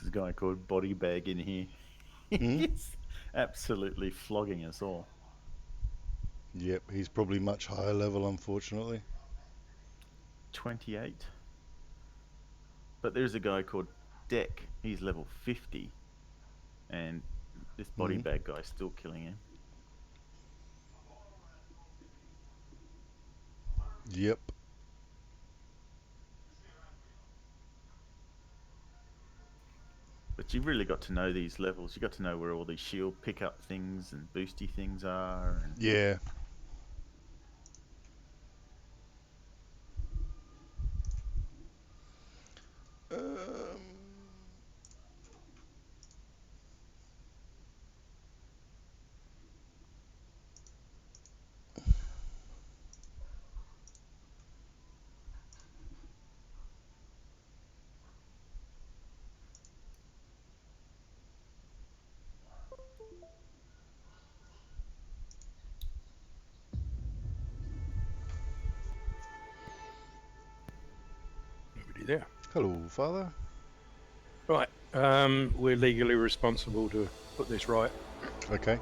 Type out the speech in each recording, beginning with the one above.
There's a guy called Body Bag in here. Hmm? He's absolutely flogging us all. Yep, he's probably much higher level, unfortunately. 28. But there's a guy called Deck. He's level 50. And this Body Hmm. Bag guy's still killing him. Yep. But you've really got to know these levels. You got to know where all these shield pickup things and boosty things are. And Yeah. Um, Nobody there. Hello, Father. Right. We're legally responsible to put this right. Okay.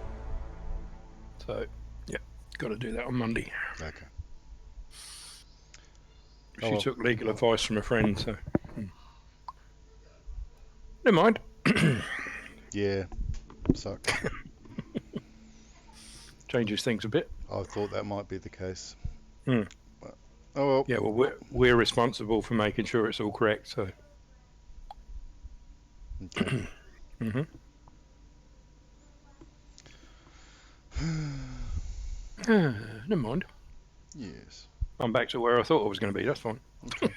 So, yeah, got to do that on Monday. Okay. She well. took legal advice from a friend, so. Never mind. Yeah. Sucks. Changes things a bit. I thought that might be the case. Hmm. But, oh well. Yeah, well, we're responsible for making sure it's all correct, so. Okay. Mm-hmm. Never mind. Yes. I'm back to where I thought I was going to be. That's fine. Okay.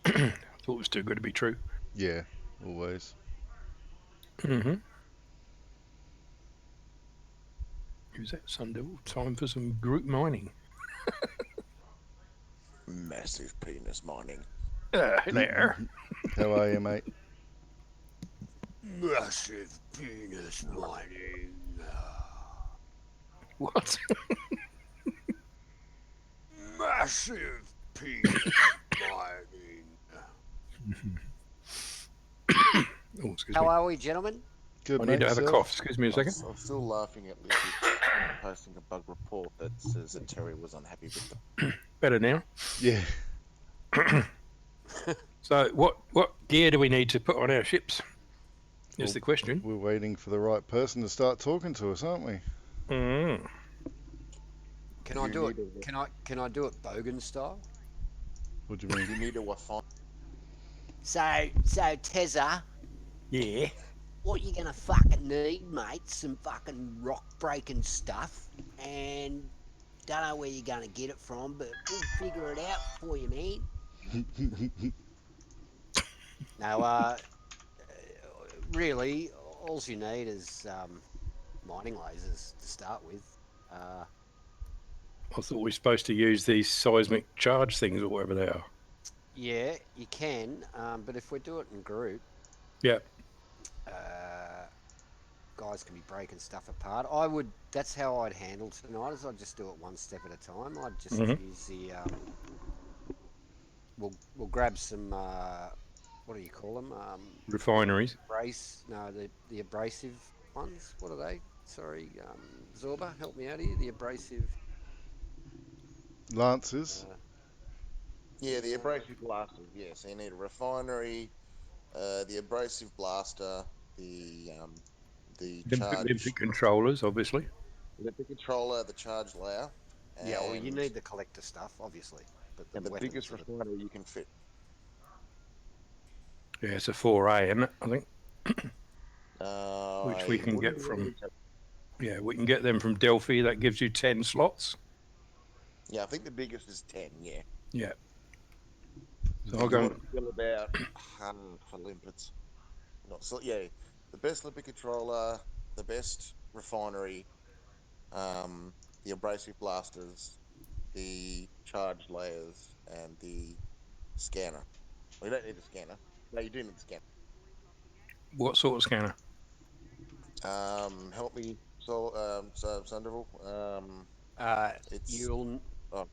I thought it was too good to be true. Yeah. Always. Mm-hmm. Who's that, Sundevil? Time for some group mining. Massive penis mining. There. How are you, mate? Massive penis mining. What? Massive penis mining. Oh, excuse How me. are we, gentlemen? Good, I mate. need to have a Yourself? cough. Excuse me a second. I'm still laughing at Lizzie posting a bug report that says that Terry was unhappy with them. Better now. Yeah. So, what gear do we need to put on our ships? Is Well, the question. We're waiting for the right person to start talking to us, aren't we? Mm. Can I do it? Can I do it Bogan style? What do you mean? You need a Wi-Fi. So Tezza, Yeah. what you gonna fucking need, mate? Some fucking rock breaking stuff, and don't know where you're gonna get it from, but we'll figure it out for you, man. No, really, all you need is mining lasers to start with. I thought we were supposed to use these seismic charge things or whatever they are. Yeah, you can, but if we do it in group, Yeah. Guys can be breaking stuff apart. I would. That's how I'd handle tonight. Is I'd just do it one step at a time. I'd just use the. We'll grab some. What do you call them? Refineries. No, the abrasive ones. What are they? Sorry, Zorba, help me out here. The abrasive. Lancers. Yeah, the abrasive blasters. Yeah, so you need a refinery, the abrasive blaster, the charge, Olympic controllers, obviously. the controller, the charge layer, and, Yeah, well, you need the collector stuff, obviously, but the and the weapons biggest are the... refinery you can fit. Yeah, it's a 4A, isn't it? I think. Which we I can wouldn't get from. really- Yeah, we can get them from Delphi. That gives you 10 slots. Yeah, I think the biggest is 10. Yeah. Yeah. So And I'll you go. want to fill about half for limpets. Not so. Yeah, the best limpet controller, the best refinery, the abrasive blasters, the charge layers, and the scanner. Well, you don't need the scanner. No, you do need the scanner. What sort of scanner? Help me, so Sandoval. It's You'll oh,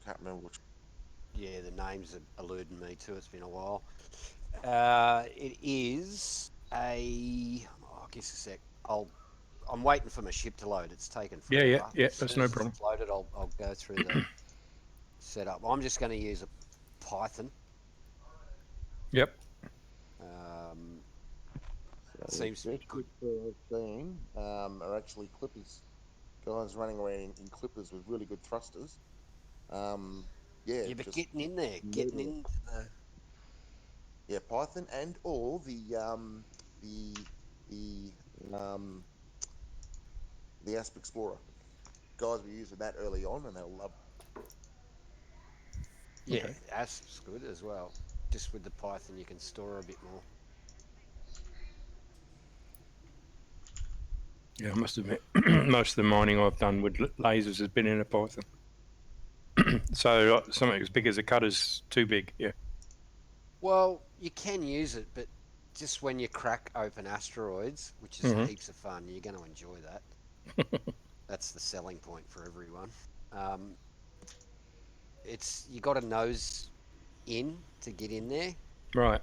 can't remember which. Yeah, the names are eluding me too. It's been a while. It is a. Oh, I guess a sec. I'm waiting for my ship to load. It's taken Yeah, forever. yeah, As that's soon no as problem. it's loaded, I'll go through the setup. I'm just going to use a Python. Yep. Um, So seems to the be best good. ships that I've seen are actually clippers. Guys running around in clippers with really good thrusters. Yeah, Yeah, but just getting in there, getting murder. into the. Yeah, Python and or the the um the Asp Explorer. Guys were using that early on, and they'll love. Yeah, Okay. ASP's good as well. Just with the Python, you can store a bit more. Yeah, I must admit, most of the mining I've done with lasers has been in a Python. So something as big as a cutter's too big. Yeah. Well, you can use it, but just when you crack open asteroids, which is Hmm. heaps of fun, you're going to enjoy that. That's the selling point for everyone. Um, it's you got a nose in to get in there, Right.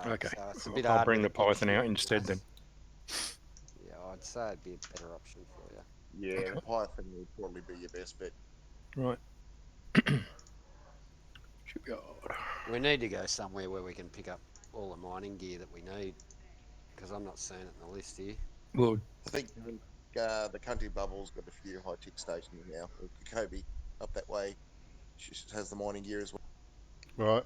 Okay. so it's a bit I'll hard bring with a the big Python ship. out instead then. Yeah, I'd say it'd be a better option for you. Yeah, the Okay. Python would probably be your best bet. Right. Shipyard. We need to go somewhere where we can pick up all the mining gear that we need, because I'm not seeing it in the list here. Well, I think the country bubble's got a few high tech stations now. Or Kobe up that way has the mining gear as well. Right.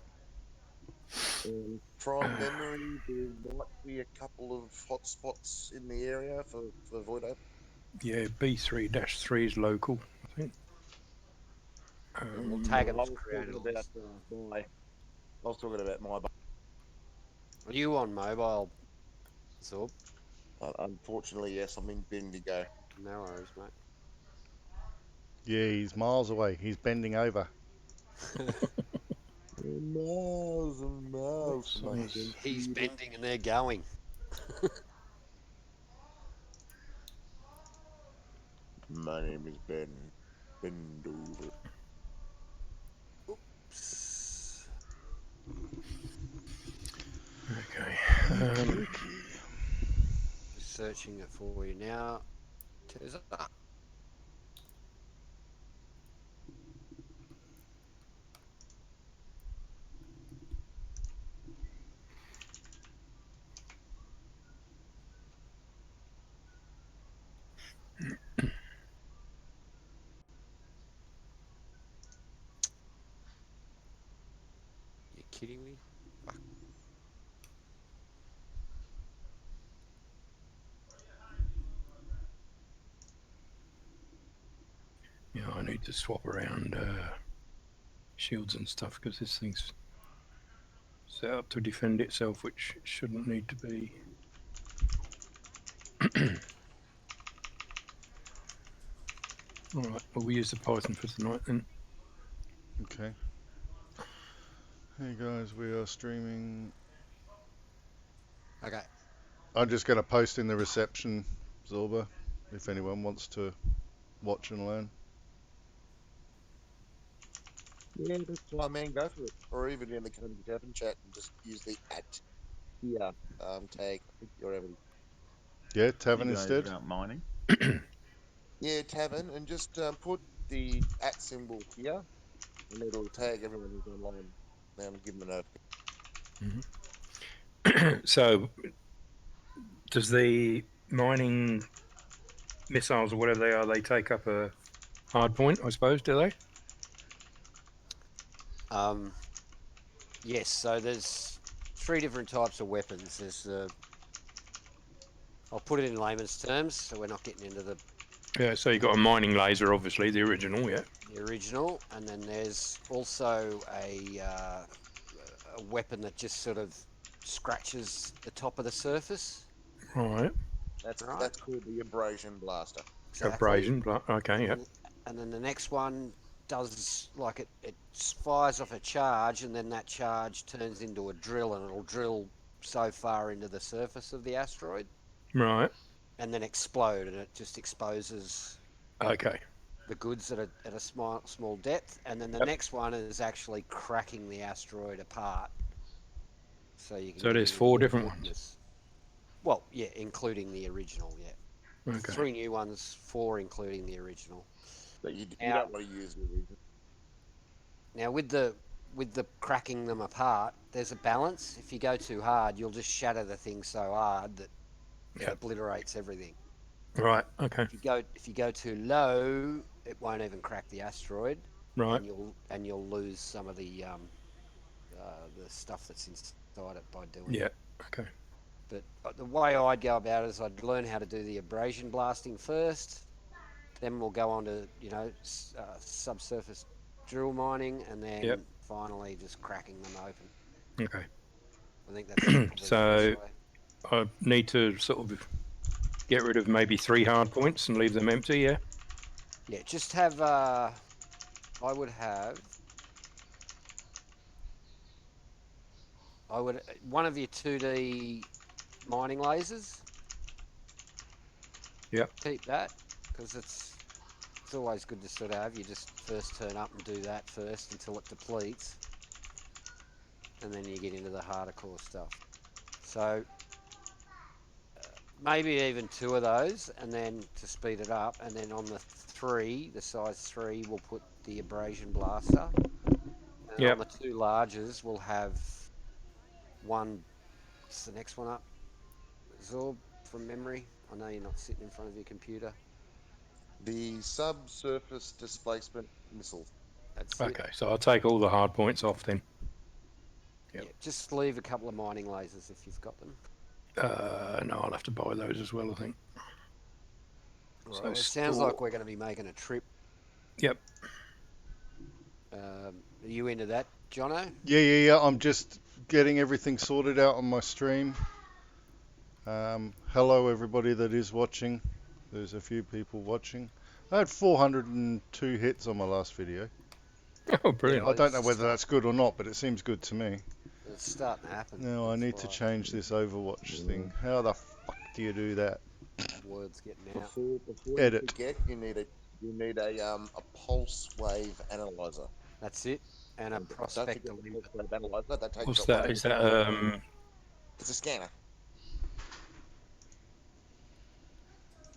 From memory, there might be a couple of hot spots in the area for Void Open. yeah, B3-3 is local, I think. We'll I tag them as was created talking about list. my. Are you on mobile, Zorb? Unfortunately, yes, I'm in Bendigo. No worries, mate. Yeah, he's miles away. He's bending over. Miles and miles from my Size. He's computer. bending and they're going. My name is Ben. Bend over. Oops. Okay. Just searching it for you now. Turns up. You kidding me? Fuck. Yeah, I need to swap around shields and stuff because this thing's set up to defend itself, which it shouldn't need to be. All right, well, we use the Python for tonight then. Okay. Hey guys, we are streaming. Okay. I'm just going to post in the reception, Zorba, if anyone wants to watch and learn. Yeah, that's fine, man. Go for it. Or even in the Cody Tavern chat and just use the at here tag. I think you're able to. Yeah, So you tavern guys instead. are out mining. Yeah, Tavern, and just put the at symbol here, and it'll tag everyone who's online. Then give them a notification. So, does the mining missiles or whatever they are, they take up a hard point, I suppose, do they? Yes, so there's 3 different types of weapons. There's I'll put it in layman's terms, so we're not getting into the Yeah, so you got a mining laser, obviously, the original, yeah. original, and then there's also a weapon that just sort of scratches the top of the surface. All right. Right. That's called the abrasion blaster. Exactly. Abrasion, okay, And yeah. then the next one does like it fires off a charge, and then that charge turns into a drill, and it'll drill so far into the surface of the asteroid, Right, and then explode, and it just exposes okay. the goods at a small depth, and then the Yep. next one is actually cracking the asteroid apart, so you can. So get there's into 4 the different ones. goodness. Well, yeah, including the original. Yeah, Okay. 3 new ones, 4 including the original. But you Now- don't want to use the region. Now with the cracking them apart, there's a balance. If you go too hard, you'll just shatter the thing so hard that it Yep. obliterates everything. Right. Okay. If you go too low, it won't even crack the asteroid, Right. and you'll lose some of the stuff that's inside it by doing Yeah. it. Okay. But the way I'd go about it is I'd learn how to do the abrasion blasting first. Then we'll go on to subsurface drill mining, and then Yep. finally just cracking them open. Okay. I think that's probably the So- best way. I need to sort of get rid of maybe 3 hard points and leave them empty. Yeah. Yeah, just have. I would have. One of your 2D mining lasers. Yep. Keep that, because it's always good to sort of have. You just first turn up and do that first until it depletes, and then you get into the harder core stuff. So maybe even 2 of those, and then to speed it up, and then on the size 3, we'll put the abrasion blaster. And Yep. on the 2 larges, we'll have one. What's the next one up? Zorb, from memory. I know you're not sitting in front of your computer. The subsurface displacement missile. That's it. Okay. So I'll take all the hard points off then. Yep. Yeah, just leave a couple of mining lasers if you've got them. No, I'll have to buy those as well, I think. Right, So well, it sounds store- like we're going to be making a trip. Yep. Are you into that, Jono? Yeah. I'm just getting everything sorted out on my stream. Hello, everybody that is watching. There's a few people watching. I had 402 hits on my last video. Oh, brilliant. I don't know whether that's good or not, but it seems good to me. It's starting to happen. Now I That's need to why change this Overwatch thing. How the fuck do you do that? Words getting out. Before Edit. you forget, you need a pulse wave analyzer. That's it. And a Don't forget prospector the limiter. pulse wave analyzer. That takes What's up that? one Is that It's a scanner.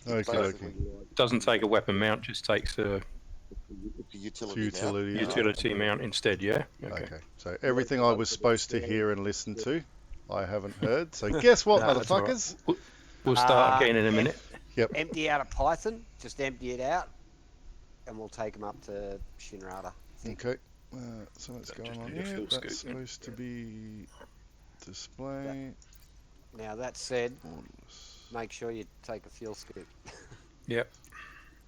Okay, Basically, okay. doesn't take a weapon mount, just takes a it's a utility. Utility. mount. utility mount instead, yeah? Okay. So everything I was supposed to hear and listen to, I haven't heard. So guess what, No, that's all right. motherfuckers? We'll start again in a em- minute. Empty out a Python. Just empty it out. And we'll take them up to Shinrada. Okay. So what's Just going on need a here? fuel That's scoop, yeah. supposed to be display. Now, that said, Borderless. make sure you take a fuel scoop. Yep.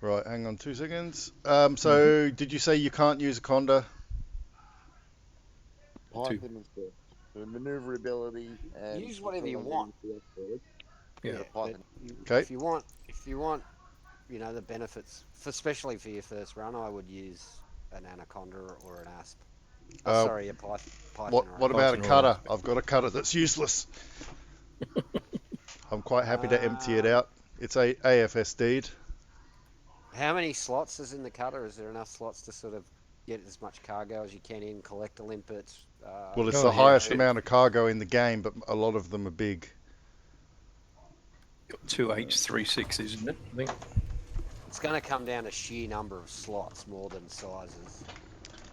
Right, hang on 2 seconds. So did you say you can't use a conda? Python is the maneuverability and Use whatever you want. Yeah. but Python. Okay. If you want, the benefits, especially for your first run, I would use an anaconda or an asp. Sorry, a python. What or about a Python or cutter? asp. I've got a cutter that's useless. I'm quite happy to empty it out. It's a AFSD'd. How many slots is in the cutter? Is there enough slots to sort of get as much cargo as you can in, collect the limpets? Well, it's Oh, the yeah, highest shit. amount of cargo in the game, but a lot of them are big. Got 2 H36s, isn't it? I think. It's going to come down to sheer number of slots more than sizes.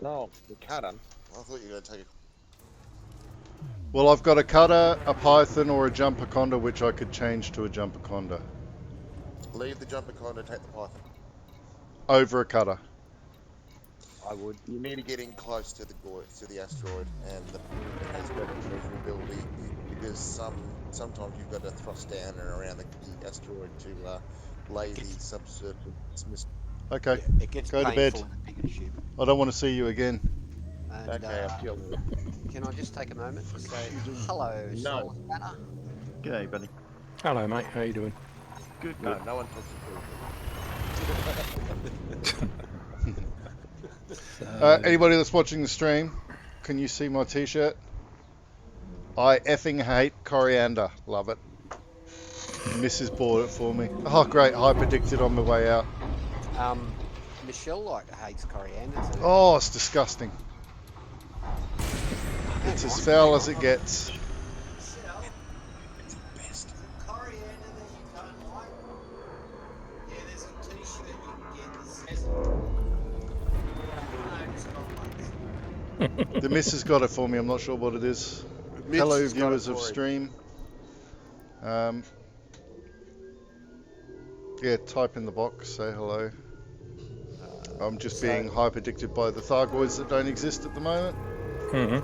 No, the cutter. I thought you were going to take a Well, I've got a cutter, a python, or a jumper conda, which I could change to a jumper conda. leave the jumper conda, take the python. Over a cutter. I would. You need to get in close to the asteroid, and it has better maneuverability because sometimes you've got to thrust down and around the asteroid to lay the subsurface missile. Okay, Yeah, it gets go to bed. painful in a bigger ship. I don't want to see you again. And, Okay, I've killed it. can I just take a moment to say hello, No. Solar Banner? G'day, buddy. Hello, mate. How you doing? Good, No, good. no one talks Anybody that's watching the stream, can you see my t-shirt? I effing hate coriander. Love it. Mrs. bought it for me. Oh, great. I predicted on my way out. Michelle hates coriander too. Oh, it's disgusting. It's as foul as it gets. Michelle, It's the best. coriander that you don't like? Yeah, there's a T-shirt you can get that says it. No, it's not like The missus got it for me. I'm not sure what it is. Mitch Hello, has got it viewers of for him. stream. Yeah, type in the box. Say hello. I'm just being hyper addicted by the Thargoids that don't exist at the moment. Yeah,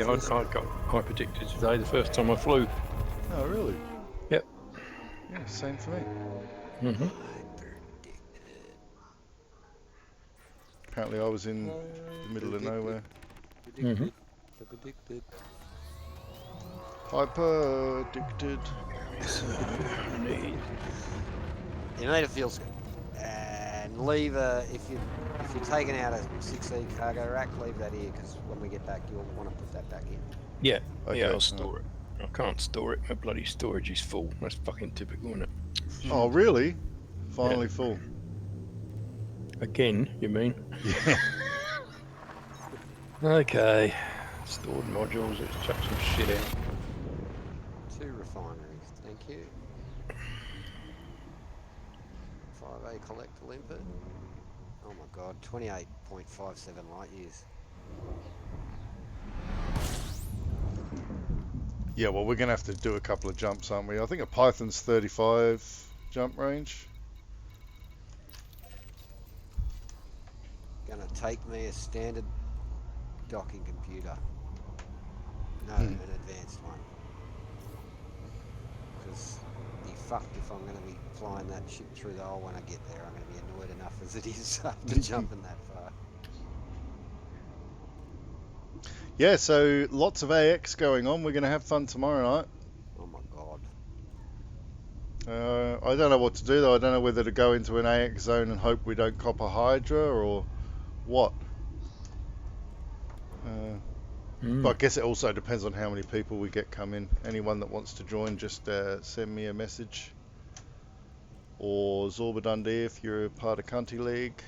I got hyper addicted today. The first time I flew. Oh, really? Yep. Yeah, same for me. Apparently, I was in the middle of nowhere. Hyper addicted. You need a fuel scoop. And leave if you're taking out a 6E cargo rack, leave that here because when we get back, you'll want to put that back in. Yeah, Okay, yeah, I'll store it. I can't store it. My bloody storage is full. That's fucking typical, isn't it? Oh, really? Finally full. Again, you mean? Yeah. Okay. Stored modules. Let's chuck some shit out. 2 refineries, thank you. 5A collector limpet. Oh my god, 28.57 light years. Yeah, well, we're going to have to do a couple of jumps, aren't we? I think a Python's 35 jump range. Gonna take me a standard docking computer. No, an advanced one. Because be fucked if I'm going to be flying that ship through the hole when I get there. I'm going to be annoyed enough as it is after jumping that far. Yeah, so lots of AX going on. We're going to have fun tomorrow night. Oh my god. I don't know what to do, though. I don't know whether to go into an AX zone and hope we don't cop a Hydra or what. But I guess it also depends on how many people we get come in. Anyone that wants to join, just send me a message. Or Zorba Dundee if you're a part of Cunty League.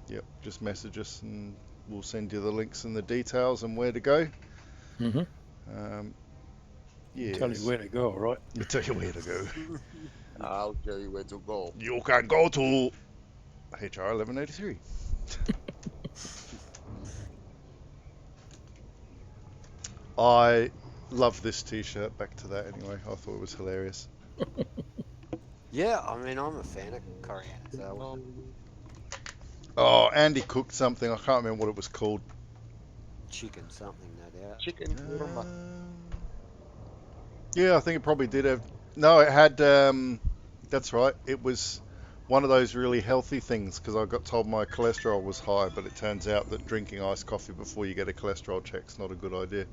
Yep, just message us and we'll send you the links and the details and where to go. Tell Yes. you where to go, right? We'll tell you where to go. I'll tell you where to go. You can go to HR 1183. I love this t-shirt. Back to that anyway. I thought it was hilarious. Yeah, I mean, I'm a fan of coriander. So, Oh, Andy cooked something. I can't remember what it was called. chicken something, no doubt. Chicken korma. Yeah, I think it probably did have. No, it had. That's right. It was one of those really healthy things because I got told my cholesterol was high, but it turns out that drinking iced coffee before you get a cholesterol check's not a good idea.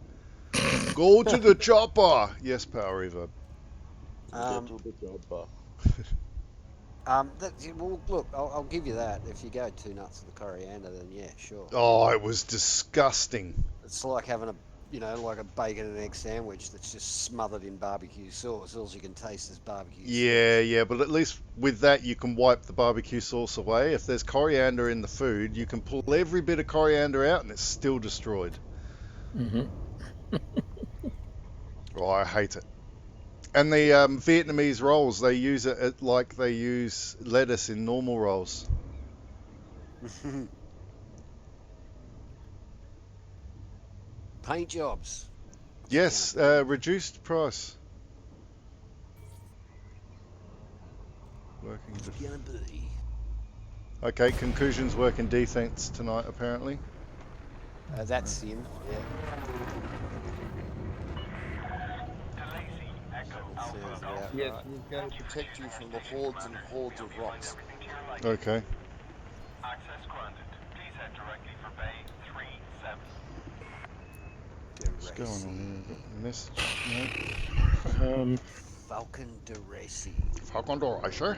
Go to the chopper. Yes, Power Reverb. Get to the chopper. Well, look, I'll give you that. If you go 2 nuts of the coriander, then yeah, sure. Oh, it was disgusting. It's like having a, like a bacon and egg sandwich that's just smothered in barbecue sauce. All you can taste is barbecue sauce. Yeah, but at least with that you can wipe the barbecue sauce away. If there's coriander in the food, you can pull every bit of coriander out and it's still destroyed. Oh, I hate it. And the Vietnamese rolls, they use it like they use lettuce in normal rolls. Paint jobs. Yes, reduced price. Working. What's it gonna be? Okay, conclusions work in defense tonight apparently. That's him. Yeah. Sounds about Yes, right. he's going to protect you from the hordes and hordes of rocks. Okay. Access granted. Please head directly for Bay 37. What's going on here? Got a message? No. Falcon Duracy. Falcon Duracy.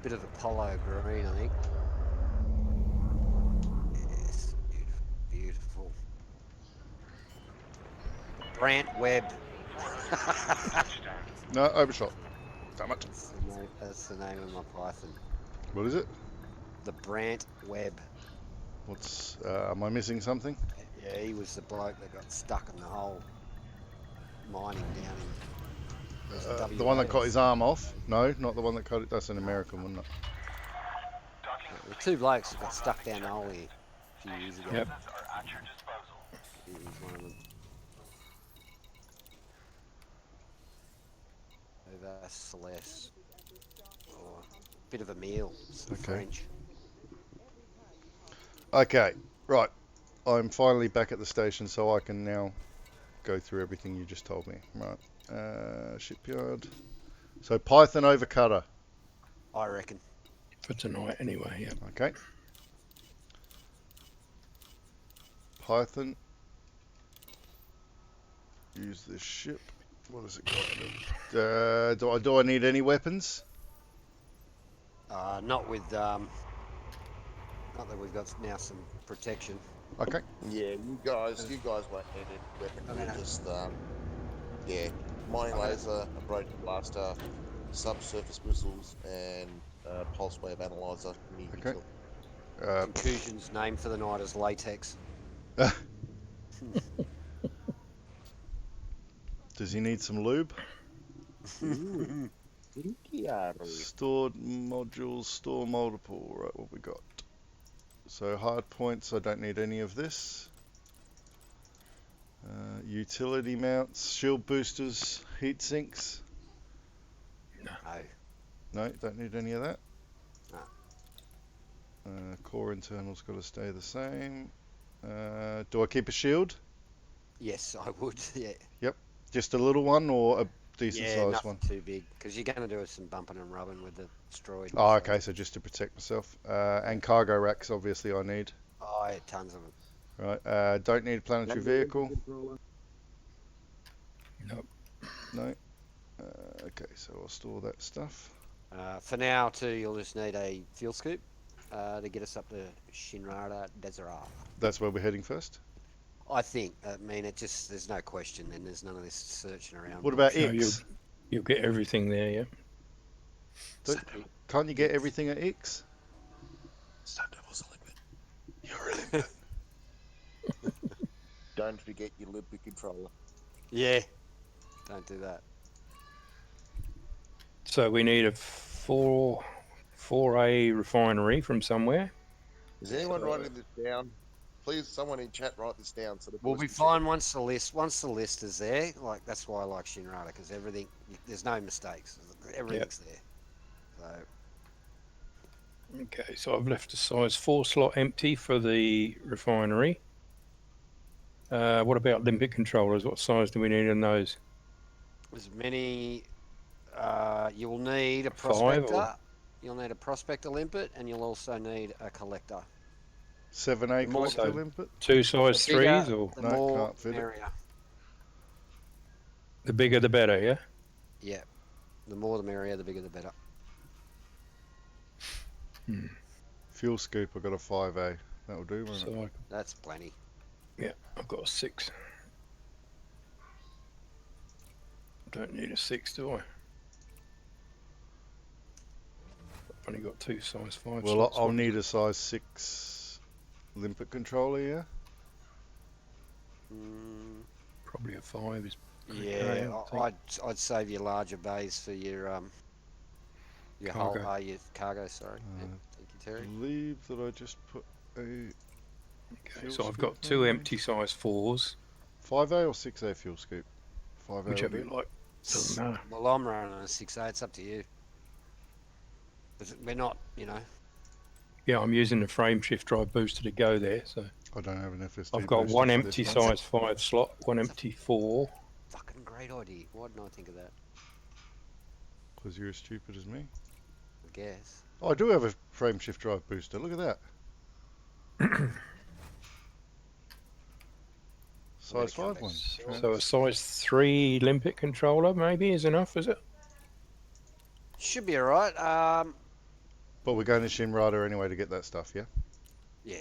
Bit of Apollo green, I think. Yes, beautiful. Brant Webb. No, overshot. Damn it. That's the name of my python. What is it? The Brant Webb. What's? Am I missing something? Yeah, he was the bloke that got stuck in the hole mining down in. Was it The one WA that cut or his arm off? No, not the one that cut it. That's an American, wasn't it? the two blokes that got stuck down the hole here a few years ago. Yep. Assets are at your disposal. He's one of them. Over Celeste. Oh, bit of a meal. Some Okay. French. Okay, right. I'm finally back at the station, so I can now go through everything you just told me. Right. Shipyard. So Python over cutter. I reckon. For tonight, anyway. Yeah. Okay. Python. Use this ship. What has it got? Do I need any weapons? Not with not that we've got now some protection. Okay. Yeah, you guys won't need any weapon. Okay. Just yeah, mining laser, a broken blaster, subsurface missiles, and pulse wave analyzer. Okay. Conclusion's name for the night is latex. Does he need some lube? Yeah. Stored modules, store multiple. Right, what we got? So hard points, I don't need any of this. Utility mounts, shield boosters, heat sinks. No. No, don't need any of that. No. Core internals got to stay the same. Do I keep a shield? Yes, I would. Yeah. Just a little one or a decent Yeah, sized nothing one? too big because you're going to do some bumping and rubbing with the destroyed. Oh, okay, so just to protect myself. And cargo racks, obviously, I need. Oh, yeah, tons of them. Right, don't need a planetary vehicle. Nope. No. Okay, so I'll store that stuff. For now, too, you'll just need a fuel scoop to get us up to Shinrada Desert. That's where we're heading first. I think. I mean, there's no question. Then there's none of this searching around. What about No, X? You'll get everything there, yeah. Can't you get everything at X? Devil's a limit. You're a limit. Don't forget your limpet controller. Yeah. Don't do that. So we need a 4A refinery from somewhere. Is anyone writing this down? Please, someone in chat write this down. So We'll be fine once the list is there. Like that's why I like Shinrada because everything there's no mistakes. Everything's there. So Okay, so I've left a size 4 slot empty for the refinery. What about limpet controllers? What size do we need in those? as many. You'll need a 5 prospector. or- You'll need a prospector limpet, and you'll also need a collector. 7A The more- collector So- limpet? 2 size The bigger- 3s, or The No, more can't fit it. merrier. the bigger the better, yeah? Yeah. The more the merrier, the bigger the better. Fuel scoop, I got a 5A. That'll do, won't it? So That's plenty. I've got a 6. Don't need a 6, do I? I've only got 2 size 5 Well, slots. I'll need a size 6 limpet controller, yeah? Mm, Probably a 5 is yeah, I think. I'd save your larger bays for your Cargo. your cargo. Sorry. Uh, Yeah, thank you, Terry. Believe that I just put a Okay, fuel so I've scoop got on 2 there. empty size 4s, 5A or 6A fuel scoop? 5A. will whichever you do. like. Doesn't matter. Well, I'm running a 6A. It's up to you. But we're not, Yeah, I'm using the frame shift drive booster to go there, so I don't have an FSD. I've got booster one for empty this one. size 5 slot, one empty 4. fucking great idea. Why didn't I think of that? Because you're as stupid as me. I guess. Oh, I do have a frame shift drive booster. Look at that. Size come 5 back. one. So a size 3 limpet controller maybe is enough, is it? Should be alright. But we're going to Shinrada anyway to get that stuff, yeah? Yeah.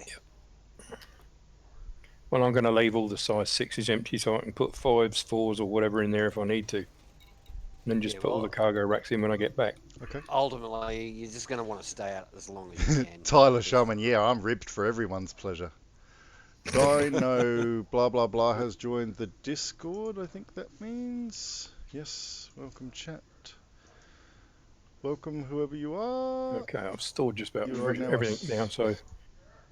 Well, I'm going to leave all the size 6s empty so I can put 5s, 4s or whatever in there if I need to. and then just Yeah, put all well- the cargo racks in when I get back. Okay. Ultimately, you're just going to want to stay out as long as you can. Tyler because- Showman, yeah, I'm ribbed for everyone's pleasure. Dino blah blah blah has joined the Discord, I think that means. Yes, welcome chat. Welcome whoever you are. Okay, I've stored just about You are now everything a now, so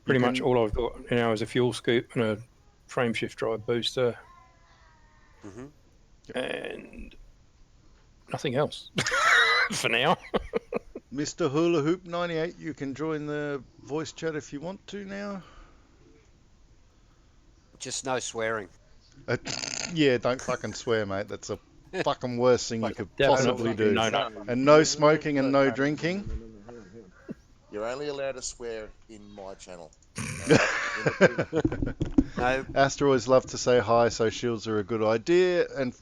pretty much can- all I've got now is a fuel scoop and a frame shift drive booster Mhm. and nothing else for now. Mr. Hula Hoop 98, you can join the voice chat if you want to now. Just no swearing. Yeah, don't fucking swear, mate. That's a fucking worst thing you Like a could definite possibly do. no. And no smoking and no drinking. You're only allowed to swear in my channel. Alright? No, Asteroids love to say hi, so shields are a good idea. And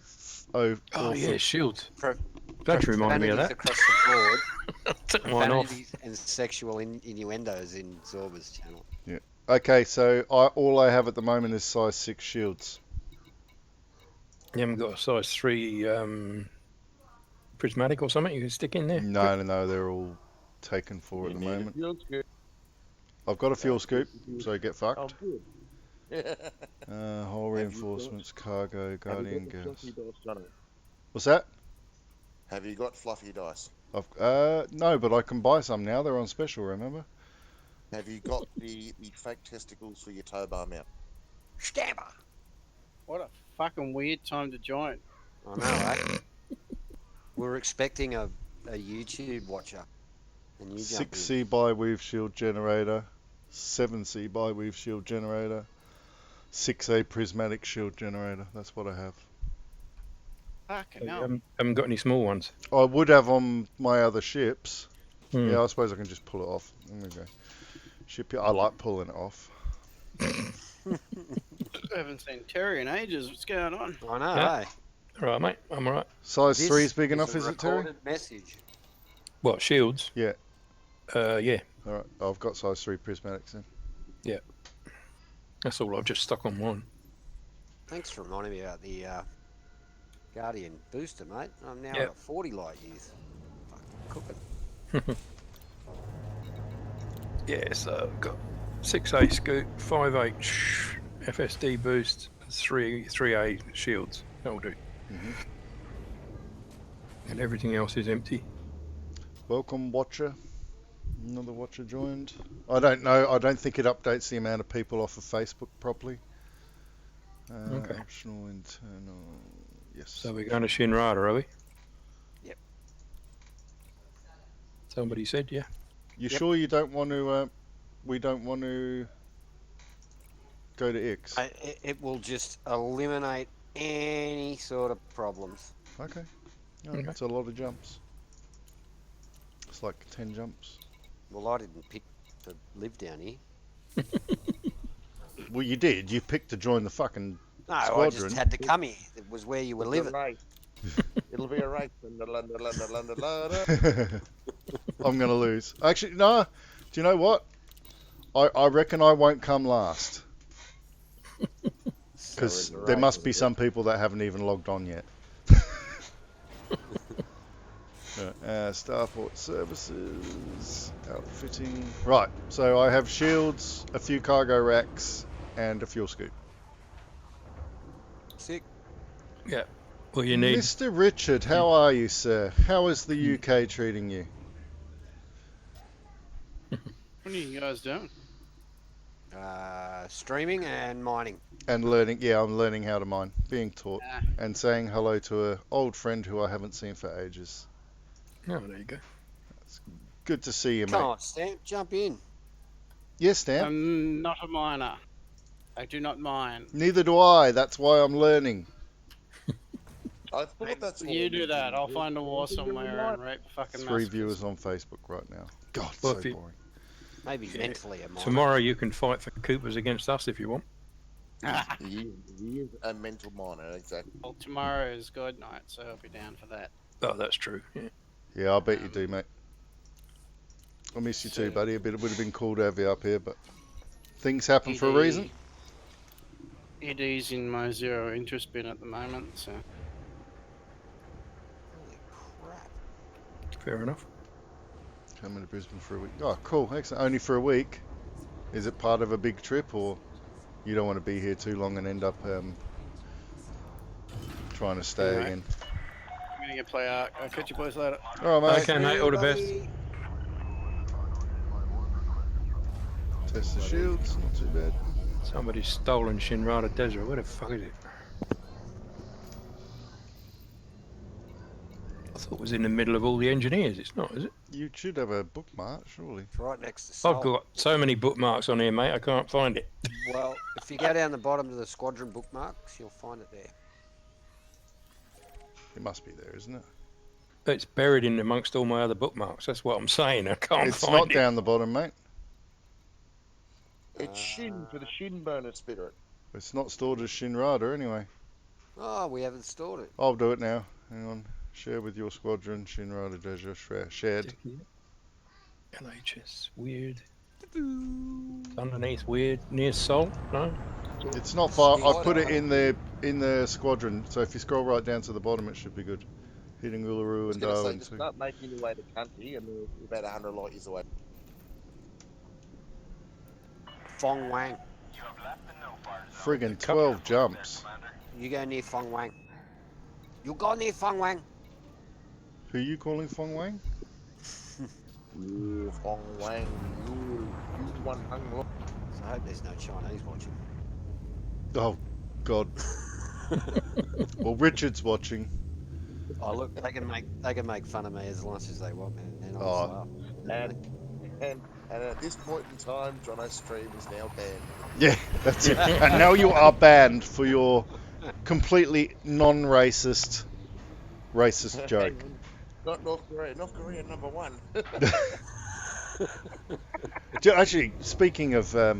Oh awesome. yeah, shields. Pro- Don't you remind me of profanities that. across the board. Took mine off. Profanities and sexual innuendos in Zorba's channel. Okay, so all I have at the moment is size 6 shields. You haven't got a size 3 prismatic or something you can stick in there? No, they're all taken for at the moment. I've got a fuel scoop, so get Oh, fucked. good. Hull Have you reinforcements, cargo, guardian gas. Fluffy dice, Johnny? What's that? Have you got fluffy dice? No, but I can buy some now. They're on special, remember? Have you got the fake testicles for your tow bar mount? Stabber! What a fucking weird time to join. I know, right? We're expecting a YouTube watcher. And you jump in. 6C bi-weave shield generator, 7C bi-weave shield generator, 6A prismatic shield generator. That's what I have. Fucking You hell. haven't got any small ones. I would have on my other ships. Hmm. Yeah, I suppose I can just pull it off. There we go. Ship. I like pulling it off. I haven't seen Terry in ages. What's going on? I know, Yeah. eh? All right, mate. I'm all right. Size This 3 is big is enough, a is it, Terry? recorded message. What, shields? Yeah. Yeah. All right, I've got size 3 prismatics then. That's all I've just stuck on mine. Thanks for reminding me about the Guardian booster, mate. I'm now Yep. at 40 light years. Fucking cooking. Yeah, so I've got 6A scoop, 5H FSD boost, 3A shields. That'll do. Mhm. And everything else is empty. Welcome, watcher. Another watcher joined. I don't know. I don't think it updates the amount of people off of Facebook properly. Okay. Optional internal. Yes. So we're going to Shinrada, are we? Yep. Somebody said, yeah. You Yep. sure you don't want to? We don't want to go to X. It will just eliminate any sort of problems. Okay. No, Okay. That's a lot of jumps. It's like 10 jumps. Well, I didn't pick to live down here. Well, you did. You picked to join the fucking. No, I Squadron. just had to come here. It was where you were living. It'll be a race. I'm gonna lose. Actually, no. Do you know what? I reckon I won't come last because there must be some people that haven't even logged on yet. Starport services, outfitting. Right. So I have shields, a few cargo racks, and a fuel scoop. Sick. Yeah. Well, you need... Mr. Richard, how are you, sir? How is the UK treating you? What are you guys doing? Streaming and mining. And learning, yeah, I'm learning how to mine, being taught, Ah, and saying hello to an old friend who I haven't seen for ages. Oh, there you go. Good to see you, Come mate. on, Stamp, jump in. Yes, Stamp. I'm not a miner. I do not mine. Neither do I. That's why I'm learning. I thought that's what You we do did. that. I'll find a war somewhere and rape fucking 3 massacres. viewers on Facebook right now. God, Well, so if you- boring. Maybe Yeah. mentally a miner. Tomorrow you can fight for Coopers against us if you want. He is a mental miner, exactly. Well, tomorrow is God night, so I'll be down for that. Oh, that's true. Yeah. Yeah, I bet you do, mate. I miss you too, So- buddy. It would have been cool to have you up here, but things happen for a reason. ED's in my zero interest bin at the moment, so Fair enough. Coming to Brisbane for a week. Oh, cool. Excellent. Only for a week. Is it part of a big trip, or you don't want to be here too long and end up trying to stay Alright. again? I'm gonna get play out. I'll catch you boys later. All right, mate. Okay, mate. All the best. Buddy. Test the shields. Not too bad. Somebody's stolen Shinrada Desert. Where the fuck is it? I thought it was in the middle of all the engineers. It's not, is it? You should have a bookmark, surely. It's right next to Salt. I've got so many bookmarks on here, mate. I can't find it. Well, if you go down the bottom to the squadron bookmarks, you'll find it there. It must be there, isn't it? It's buried in amongst all my other bookmarks. That's what I'm saying. I can't It's find not it. down the bottom, mate. It's Shin for the Shin bonus spirit. It's not stored as Shinrada anyway. Oh, we haven't stored it. I'll do it now. Hang on. Share with your squadron. Shinrada Desert shared. LHS. Weird. Underneath weird. Near Salt? No? It's not far. I put it in the squadron. So if you scroll right down to the bottom, it should be good. Hitting Uluru I was and going to say, Darwin. just start making your way to country, and we're about 100 light years away. Fong Wang. You have left the no-fire zone. Friggin' 12 jumps. You go near Fong Wang. You go near Fong Wang. Who are you calling Fong Wang? You Hong Wang, you one hung. So I hope there's no Chinese watching. Oh, God. Well, Richard's watching. Oh look, they can make fun of me as much as they want, man. And Oh. I'll laugh. And at this point in time, Jono's stream is now banned. Yeah, that's it. And now you are banned for your completely non-racist joke. Not North Korea. North Korea number one. Actually, speaking of, I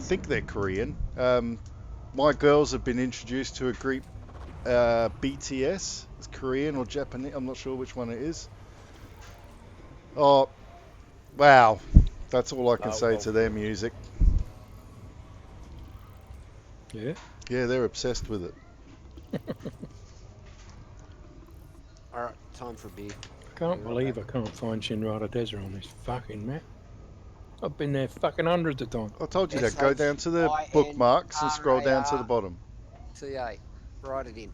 think they're Korean. My girls have been introduced to a group, BTS. It's Korean or Japanese. I'm not sure which one it is. Oh, wow. That's all I can say to their music. Yeah. Yeah, they're obsessed with it. Alright, time for a beer. I can't believe I can't find Shinrada Desert on this fucking map. I've been there fucking hundreds of times. I told you that. Go down to the bookmarks and scroll down to the bottom. TA. Write it in.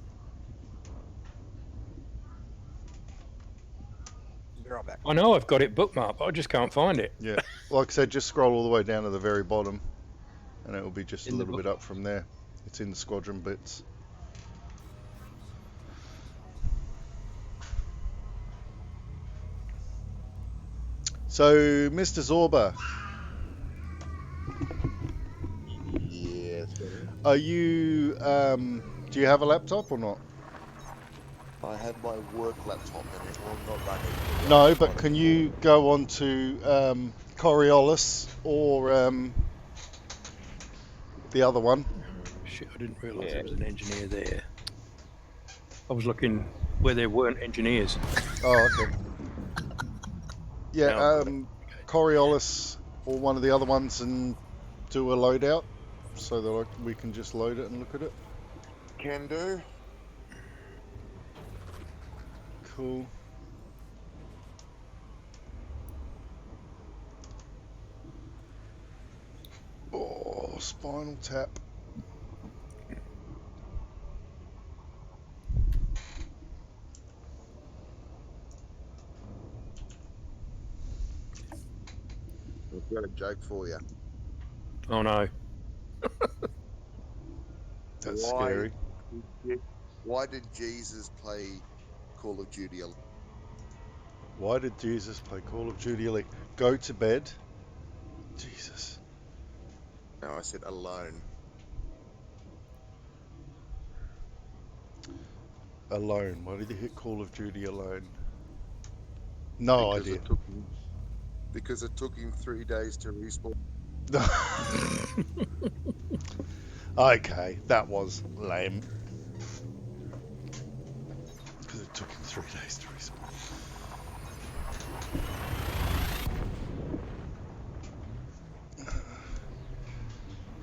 Be right back. I know I've got it bookmarked, but I just can't find it. Yeah, like I said, just scroll all the way down to the very bottom, and it will be just a In the little bit up from there. It's in the squadron bits. So, Mr. Zorba, Yes. are you? Do you have a laptop or not? I have my work laptop and it will not run it. No, but can you go on to Coriolis or the other one? Shit, I didn't realise there was an engineer there. I was looking where there weren't engineers. Oh, okay. Yeah, No, Coriolis or one of the other ones and do a loadout so that we can just load it and look at it. Can do. Cool. Oh, Spinal Tap. I've got a joke for you. Oh no. That's scary. Why did Jesus play Call of Duty? Why did Jesus play Call of Duty Elite? Go to bed. Jesus. No, I said alone. Alone. Why did he hit Call of Duty alone? No idea. Because it took him 3 days to respawn. Okay, that was lame. Because it took him 3 days to respawn.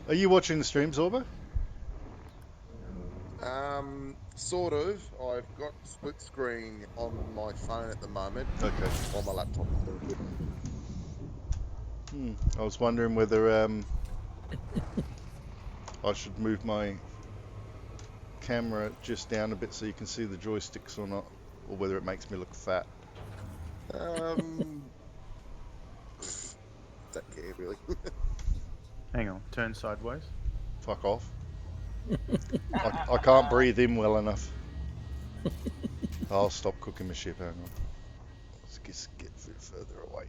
Are you watching the stream, Zorba? Sort of. I've got split screen on my phone at the moment, Okay. while my laptop. I was wondering whether I should move my camera just down a bit so you can see the joysticks or not, or whether it makes me look fat. Don't care really. Hang on, turn sideways. Fuck off. I can't breathe in well enough. I'll stop cooking my ship, hang on. Let's just get a bit further away.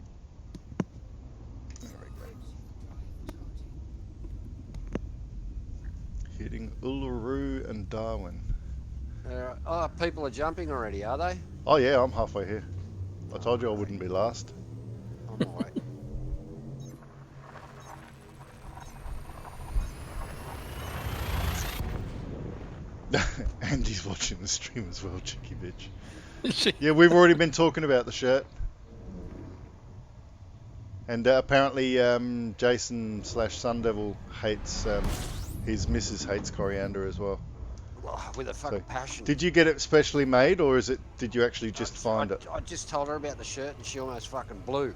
There we go. Hitting Uluru and Darwin. People are jumping already, are they? Oh yeah, I'm halfway here. I told you I wouldn't be last. I'm alright. Andy's watching the stream as well, cheeky bitch. Yeah, we've already been talking about the shirt. And apparently Jason / Sundevil hates, his missus hates coriander as well. Oh, with a fucking passion. Did you get it specially made, or did you actually just find it? I just told her about the shirt and she almost fucking blew.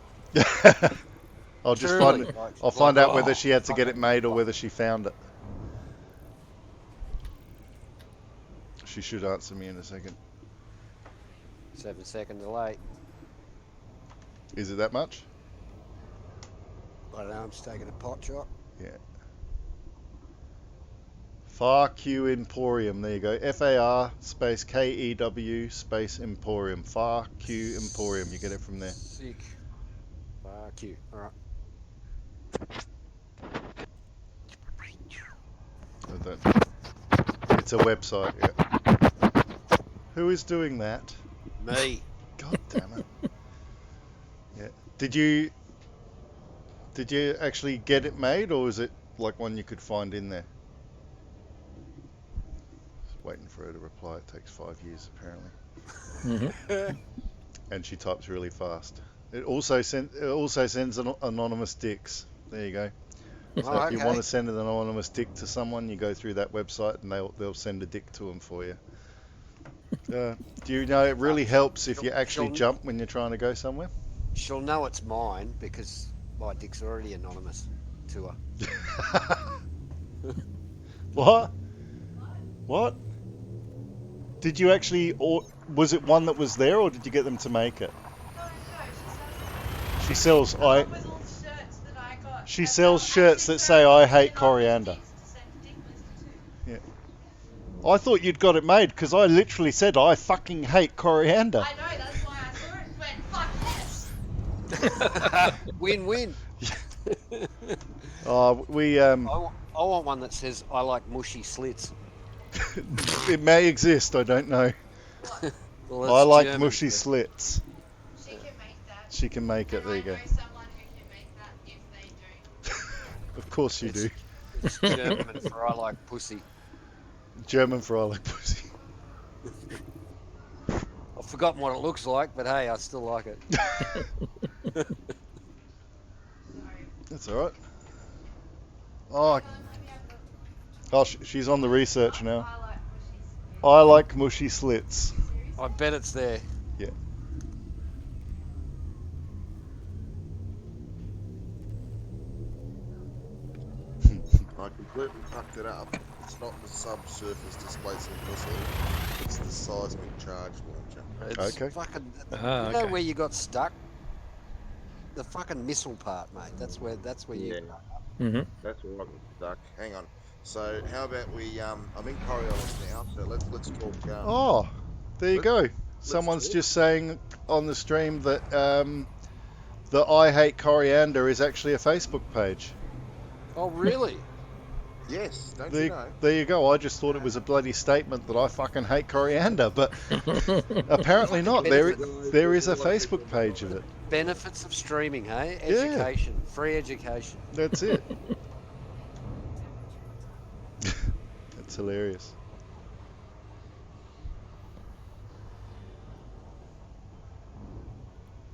I'll just Truly, find like, I'll find out oh, whether she had to get it fucking- made or whether she found it. She should answer me in a second. 7-second delay. Is it that much? I don't know, I'm just taking a pot shot. Yeah. Fuck you, Emporium. There you go. FAR space KEW space Emporium. Fuck you, Emporium. You get it from there. Sick. Fuck you. Alright. I don't. It's a website, yeah. Who is doing that? Me. God damn it. Yeah. Did you actually get it made, or is it like one you could find in there? Just waiting for her to reply. It takes 5 years apparently. And she types really fast. It also sends anonymous dicks. There you go. So if you want to send an anonymous dick to someone, you go through that website and they'll send a dick to them for you. Do you know it really helps if you actually jump when you're trying to go somewhere? She'll know it's mine because my dick's already anonymous to her. What? What? Did you actually, or was it one that was there, or did you get them to make it? She sells She sells shirts that say "I hate coriander." Yeah. I thought you'd got it made because I literally said I fucking hate coriander. I know, that's why I saw it and went, fuck yes! Win-win. I want one that says I like mushy slits. It may exist, I don't know. Well, I like German, mushy but- slits. She can make that. She can make it, And there you I go. know someone who can make that if they do. Of course you do. It's German for I like pussy. German for I like pussy. I've forgotten what it looks like, but hey, I still like it. That's alright. Oh, she's on the research now. I like mushy slits. I bet it's there. Yeah. I completely fucked it up. It's not the subsurface displacement missile, it's the seismic charge launcher. It's Okay. fucking. Ah, You know okay. where you got stuck? The fucking missile part, mate. That's where you. Mm-hmm. That's where I got stuck. Hang on. So how about we? I'm in Coriolis now, so let's talk. Oh, there you Let's- go. Someone's talk. just saying on the stream that the I Hate Coriander is actually a Facebook page. Oh really? Yes, don't you know? There you go. I just thought it was a bloody statement that I fucking hate coriander, but apparently not. There is a Facebook page of it. Benefits of streaming, hey? Yeah. Education, free education. That's it. That's hilarious.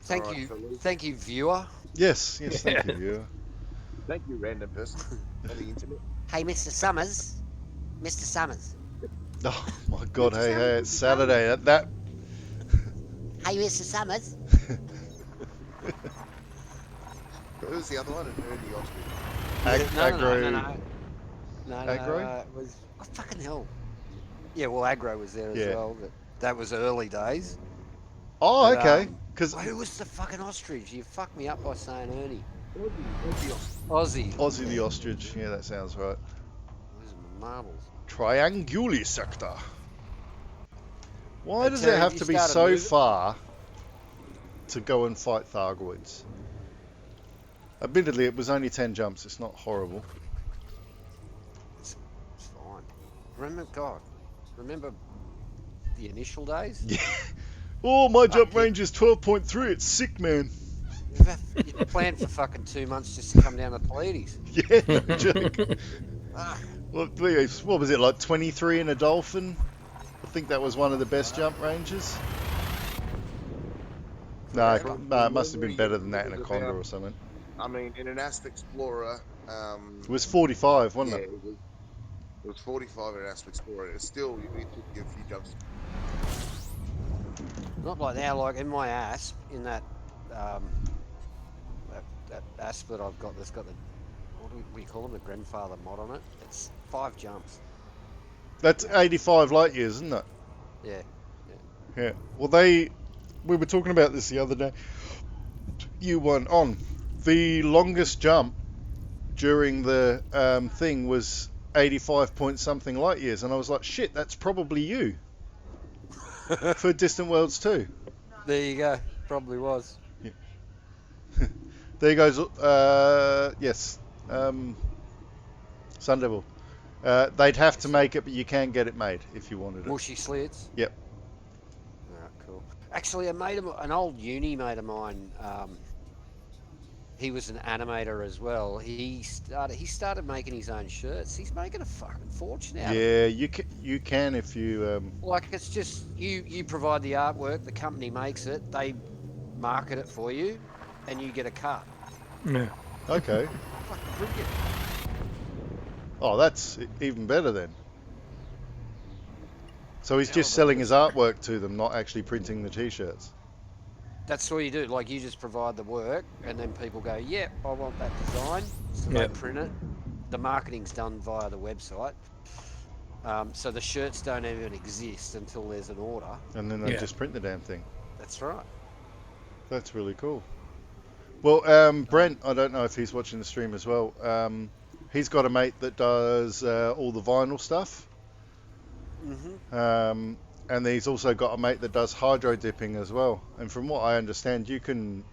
Thank Alright, you, so Luke- thank you, viewer. Yes, thank you, viewer. Thank you, random person on the internet. Hey, Mr. Summers. Mr. Summers. Oh my God! Mr. Hey, Summers, it's Mr. Saturday. That Hey, Mr. Summers. Who's the other one? An Ernie Ostrich. aggro. No, Aggro? it was oh, fucking hell. Yeah, well, aggro was there as Yeah. well. That was early days. Oh, But okay. Because who was the fucking ostrich? You fucked me up by saying Ernie. Aussie Aussie. Aussie the Yeah. ostrich. Yeah, that sounds right. Those are my marbles. Trianguli sector. Why Hey, does it Terry, have you to be started so moving? far to go and fight Thargoids? Admittedly, it was only 10 jumps. It's not horrible. It's fine. Remember the initial days? Yeah. Oh, my Fuck jump you. range is 12.3. It's sick, man. You planned for fucking 2 months just to come down to Pleiades. Yeah, no joke. Fuck. What was it, like 23 in a dolphin? I think that was one of the best jump ranges. No, Forever. it must have been Memory better than that in a was Condor about, or something. I mean, in an Asp Explorer, It was 45, yeah, wasn't it? it was 45 in an Asp Explorer. It took you a few jumps. Not like now, like in my asp, in that that asp that I've got that's got the what do we call them, the grandfather mod on it. It's 5 jumps. That's 85 light years, isn't it? Yeah. Yeah. Well, we were talking about this the other day. You weren't on. The longest jump during the thing was 85 point something light years, and I was like, shit, that's probably you for Distant Worlds 2. There you go. Probably was. Yeah. There goes. Yes. Sun Devil. They'd have to make it, but you can get it made if you wanted it. Mushy slits. Yep. Alright, cool. Actually, an old uni mate of mine. He was an animator as well. He started making his own shirts. He's making a fucking fortune out of it. Yeah, you can if you. Like it's just you provide the artwork, the company makes it, they market it for you, and you get a cut. Yeah. Okay. Fucking brilliant. Oh, that's even better then. So he's Hell just of a selling deal. his artwork to them, not actually printing the t-shirts. That's all you do. Like you just provide the work, and then people go, "Yep, I want that design." So Yep. they print it. The marketing's done via the website. So the shirts don't even exist until there's an order. And then they Yeah. just print the damn thing. That's right. That's really cool. Well, Brent, I don't know if he's watching the stream as well. He's got a mate that does all the vinyl stuff. Mm-hmm. And he's also got a mate that does hydro dipping as well. And from what I understand, you can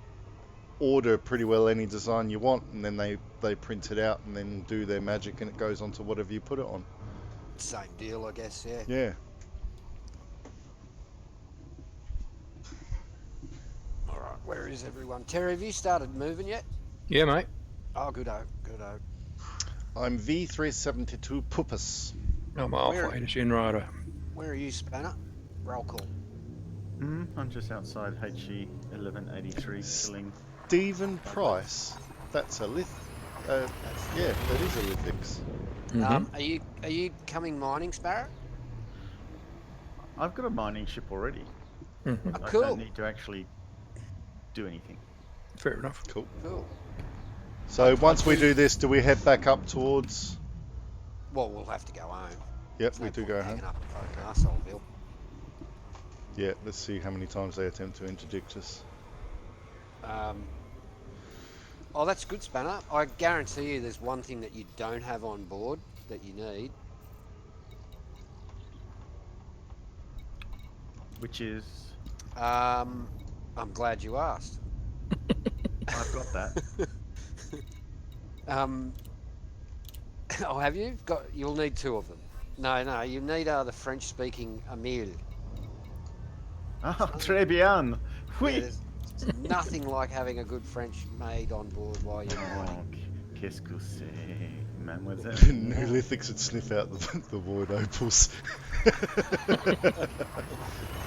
order pretty well any design you want, and then they print it out and then do their magic, and it goes onto whatever you put it on. Same deal, I guess. Yeah. Yeah. All right. Where is everyone? Terry, have you started moving yet? Yeah, mate. Oh, good-o, good-o. I'm V372 Puppus. I'm Where- halfway to Shin Rider. Where are you, Spanner? Roll call. I'm just outside HE 1183 chilling. Stephen Price. That's a lith. Yeah, that is a lithics. Mm-hmm. Are you coming mining, Sparrow? I've got a mining ship already. Mm-hmm. Oh, I cool. don't need to actually do anything. Fair enough. Cool. Cool. So once we do this, do we head back up towards? Well, we'll have to go home. Yep, There's we no do point go hanging home. up the fucking Arseholeville. Yeah, let's see how many times they attempt to interdict us. Oh, that's good, Spanner. I guarantee you there's one thing that you don't have on board that you need. Which is, I'm glad you asked. I've got that. Oh, have you? You'll need 2 of them. No, you need the French-speaking Emile. Ah, très bien. Yeah, Oui. there's nothing like having a good French maid on board while you're Oh, mining. qu'est-ce que c'est, mademoiselle? Neolithics would sniff out the void opals.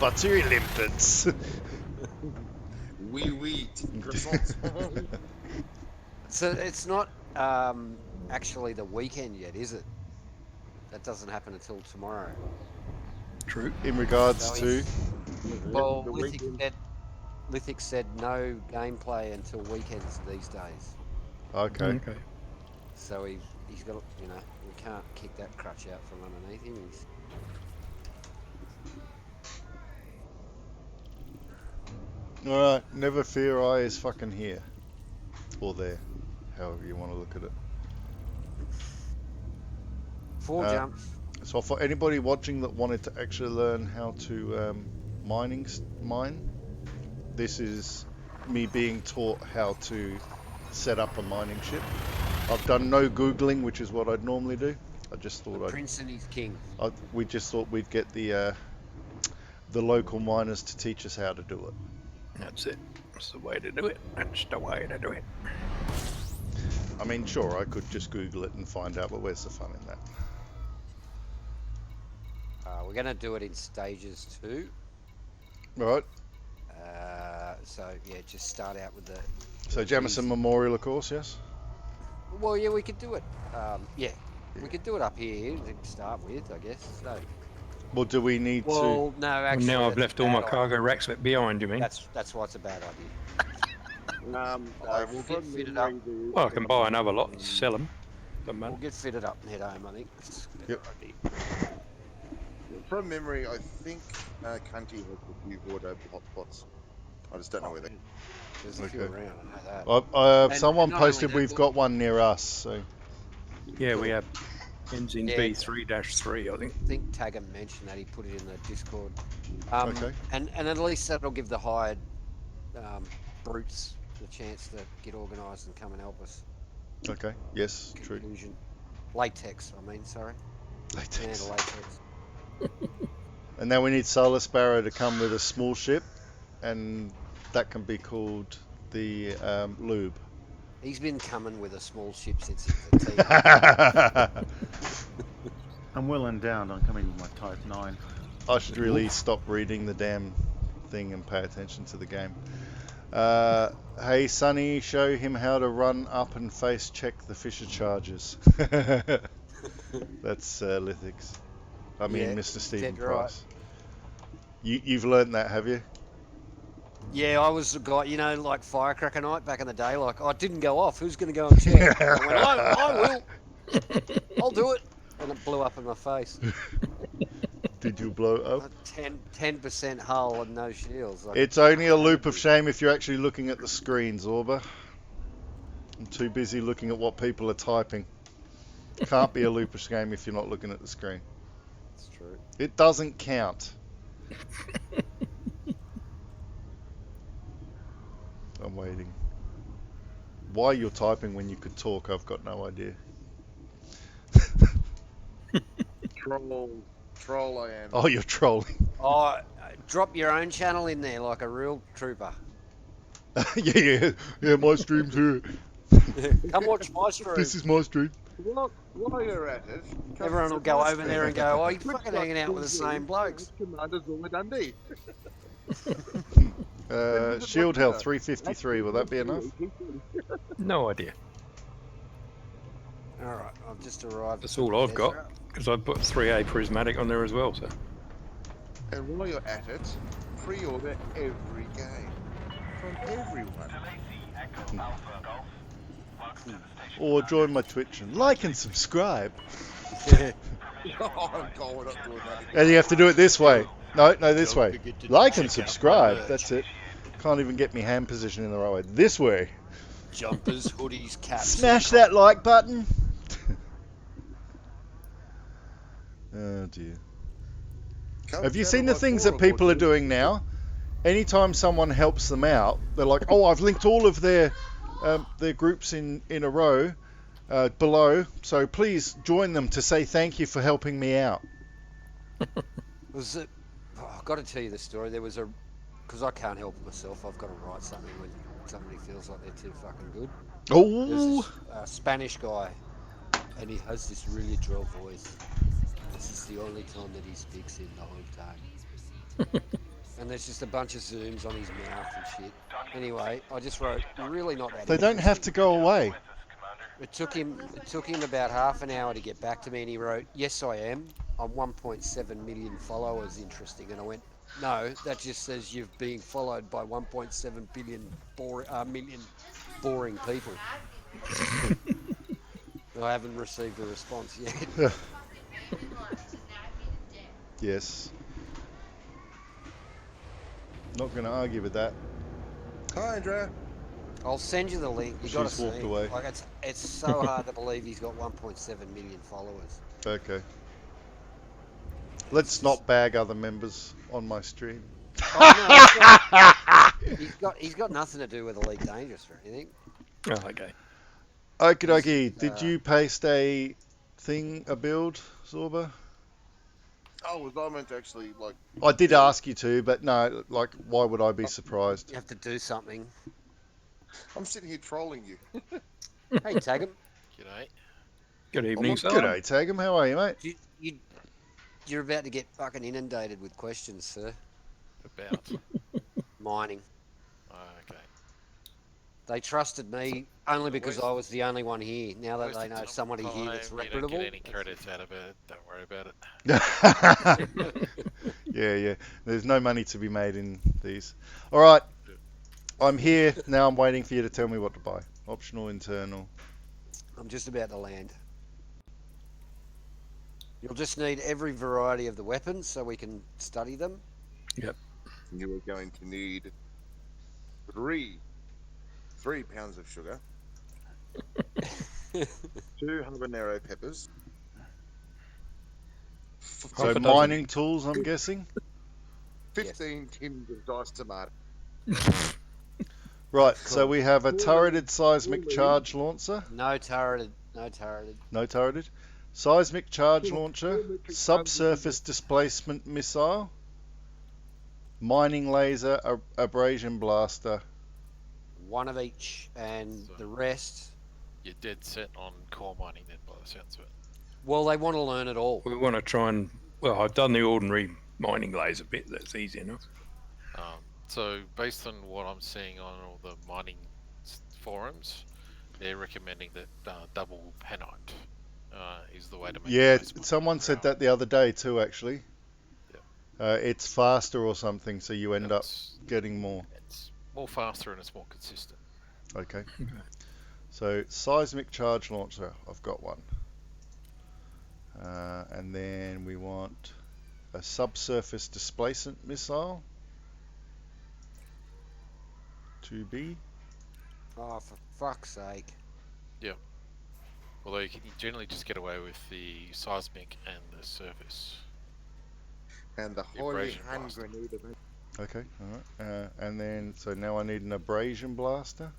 Buttery limpets. Oui, croissants. So it's not actually the weekend yet, is it? that doesn't happen until tomorrow. True. In regards So to, Well, The weekend. Lithic said no gameplay until weekends these days. okay. Okay. So he's got, you know, we can't kick that crutch out from underneath him. He's, All right. Never fear, I is fucking here, or there, however you want to look at it. 4 jumps. So for anybody watching that wanted to actually learn how to mine, this is me being taught how to set up a mining ship. I've done no googling, which is what I'd normally do. I just thought Prince and his king. we just thought we'd get the local miners to teach us how to do it. That's it. That's the way to do it. That's the way to do it. I mean, sure, I could just Google it and find out, but where's the fun in that? We're going to do it in stages too. Right. So yeah, just start out with the. So Jamison Memorial, of course, yes. Well, yeah, we could do it. Yeah, we could do it up here to start with, I guess. So. Well, do we need to? Well, no, actually. Well, now I've that's a left all my bad cargo idea. racks behind, you mean? That's why it's a bad idea. We'll get from fitted up. memory, Well, I can buy another lot and sell them. Doesn't matter. We'll get fitted up and head home, I think. That's a better idea. From memory, I think Cunty has a few water hotspots. I just don't know where they. There's a few Okay. around, I know that. Someone not only posted that, we've but- got one near us. So Yeah, we have. Ends in Yeah. B3-3, I think. I think Tagger mentioned that he put it in the Discord. Okay. And at least that'll give the hired brutes the chance to get organised and come and help us. okay, yes, true. Conclusion. Latex, I mean, sorry. Latex. Yeah, latex. And then we need Solar Sparrow to come with a small ship, and that can be called the Lube. He's been coming with a small ship since he was a teen. I'm well endowed. I'm coming with my Type 9. I should really stop reading the damn thing and pay attention to the game. Hey Sonny, show him how to run up and face check the Fisher charges. That's Lithix. I mean, Yeah, Mr. Stephen dead right. Price. You've learned that, have you? Yeah, I was the guy, you know, like Firecracker Night back in the day. Like, oh, it didn't go off. Who's going to go and check? I went, I will. I'll do it. And it blew up in my face. Did you blow up? 10% hull and no shields. Like, It's only a loop of shame if you're actually looking at the screen, Zorba. I'm too busy looking at what people are typing. Can't be a loop of shame if you're not looking at the screen. That's true. It doesn't count. I'm waiting. Why you're typing when you could talk, I've got no idea. Troll I am. Oh, you're trolling. Oh, drop your own channel in there like a real trooper. yeah, my stream's here. Come watch my stream. This is my stream. While you're at it, Everyone will go over there and go, oh, you're fucking hanging out with the same blokes. Commander Zorba Dundee. Shield health 353, will that be enough? No idea. Alright, I've just arrived. That's all I've got, because I put 3A prismatic on there as well, so. And while you're at it, pre-order every game from everyone. Or join my Twitch and like and subscribe. Oh, God, we're not doing that. And you have to do it this way. No, this way. Like and subscribe. That's it. Can't even get me hand position in the right way. This way. Jumpers, hoodies, caps. Smash that like button. Oh dear. Have you seen the things that people are doing now? Anytime someone helps them out, they're like, "Oh, I've linked all of their groups in a row below, so please join them to say thank you for helping me out." Was it? Oh, I've got to tell you the story. There was a, because I can't help myself. I've got to write something when somebody feels like they're too fucking good. Oh. There's this Spanish guy, and he has this really droll voice. This is the only time that he speaks in the whole time. And there's just a bunch of zooms on his mouth and shit. Anyway, I just wrote, really not that They don't have to go away. It took him about half an hour to get back to me, and he wrote, "Yes, I am. I'm 1.7 million followers. Interesting." And I went, "No, that just says you're being followed by 1.7 million boring people." I haven't received a response yet. Yes. Not going to argue with that. Hi, Andrea. I'll send you the link. You got to She's see. walked away. Like it's so hard to believe he's got 1.7 million followers. Okay. Let's not bag other members on my stream. Oh, no, he's got nothing to do with Elite Dangerous or anything. Oh, okay. Okie dokie. Did you paste a build, Zorba? Oh, was I meant to actually, like... I did ask you to, but no, like, why would I be surprised? You have to do something. I'm sitting here trolling you. Hey, tag him. G'day. Good evening, sir. G'day, Tagum. How are you, mate? You're about to get fucking inundated with questions, sir. About. Mining. Oh, okay. They trusted me only because waste- I was the only one here. Now that they know somebody here that's You reputable. don't get any credits out of it. Don't worry about it. Yeah. There's no money to be made in these. All right. I'm here. Now I'm waiting for you to tell me what to buy. Optional, internal. I'm just about to land. You'll just need every variety of the weapons so we can study them. Yep. You are going to need 3 pounds of sugar, 2 habanero peppers. So mining tools, I'm guessing. 15 tins of diced tomato. Right. So we have a turreted seismic charge launcher. No turreted. No turreted. Seismic charge launcher. Subsurface displacement missile. Mining laser. Abrasion blaster. One of each, and the rest. You're dead set on core mining then, by the sounds of it. Well, they want to learn it all. We want to try and... Well, I've done the ordinary mining laser bit. That's easy enough. So, based on what I'm seeing on all the mining forums, they're recommending that double panite is the way to make Yeah, the most money someone per said hour. that the other day too, actually. It's faster or something, so you end up getting more. It's more faster and it's more consistent. Okay. So seismic charge launcher, I've got one. And then we want a subsurface displacement missile. 2B. Oh, for fuck's sake. Although you generally just get away with the seismic and the surface. And the The holy abrasion hand blaster. grenade of it. Okay, alright. And then, so now I need an abrasion blaster,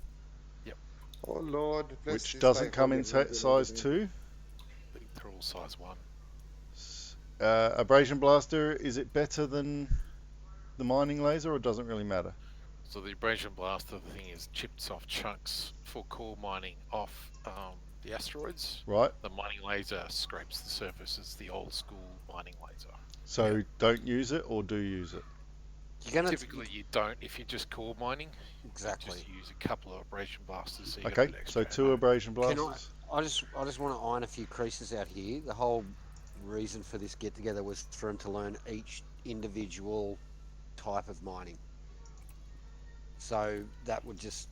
Oh Lord, bless which this doesn't thy come holy in hand grenade size of it. 2. I think they're all size 1. Abrasion blaster, is it better than the mining laser, or doesn't really matter? So the abrasion blaster, the thing is, chips off chunks for core mining off the asteroids. Right? The mining laser scrapes the surface as the old school mining laser. So don't use it, or do use it? You're gonna Typically you don't if you're just core mining. exactly. Just use a couple of abrasion blasters. So you Okay, so 2 abrasion Can blasters. I just want to iron a few creases out here. The whole reason for this get together was for him to learn each individual type of mining. So that would just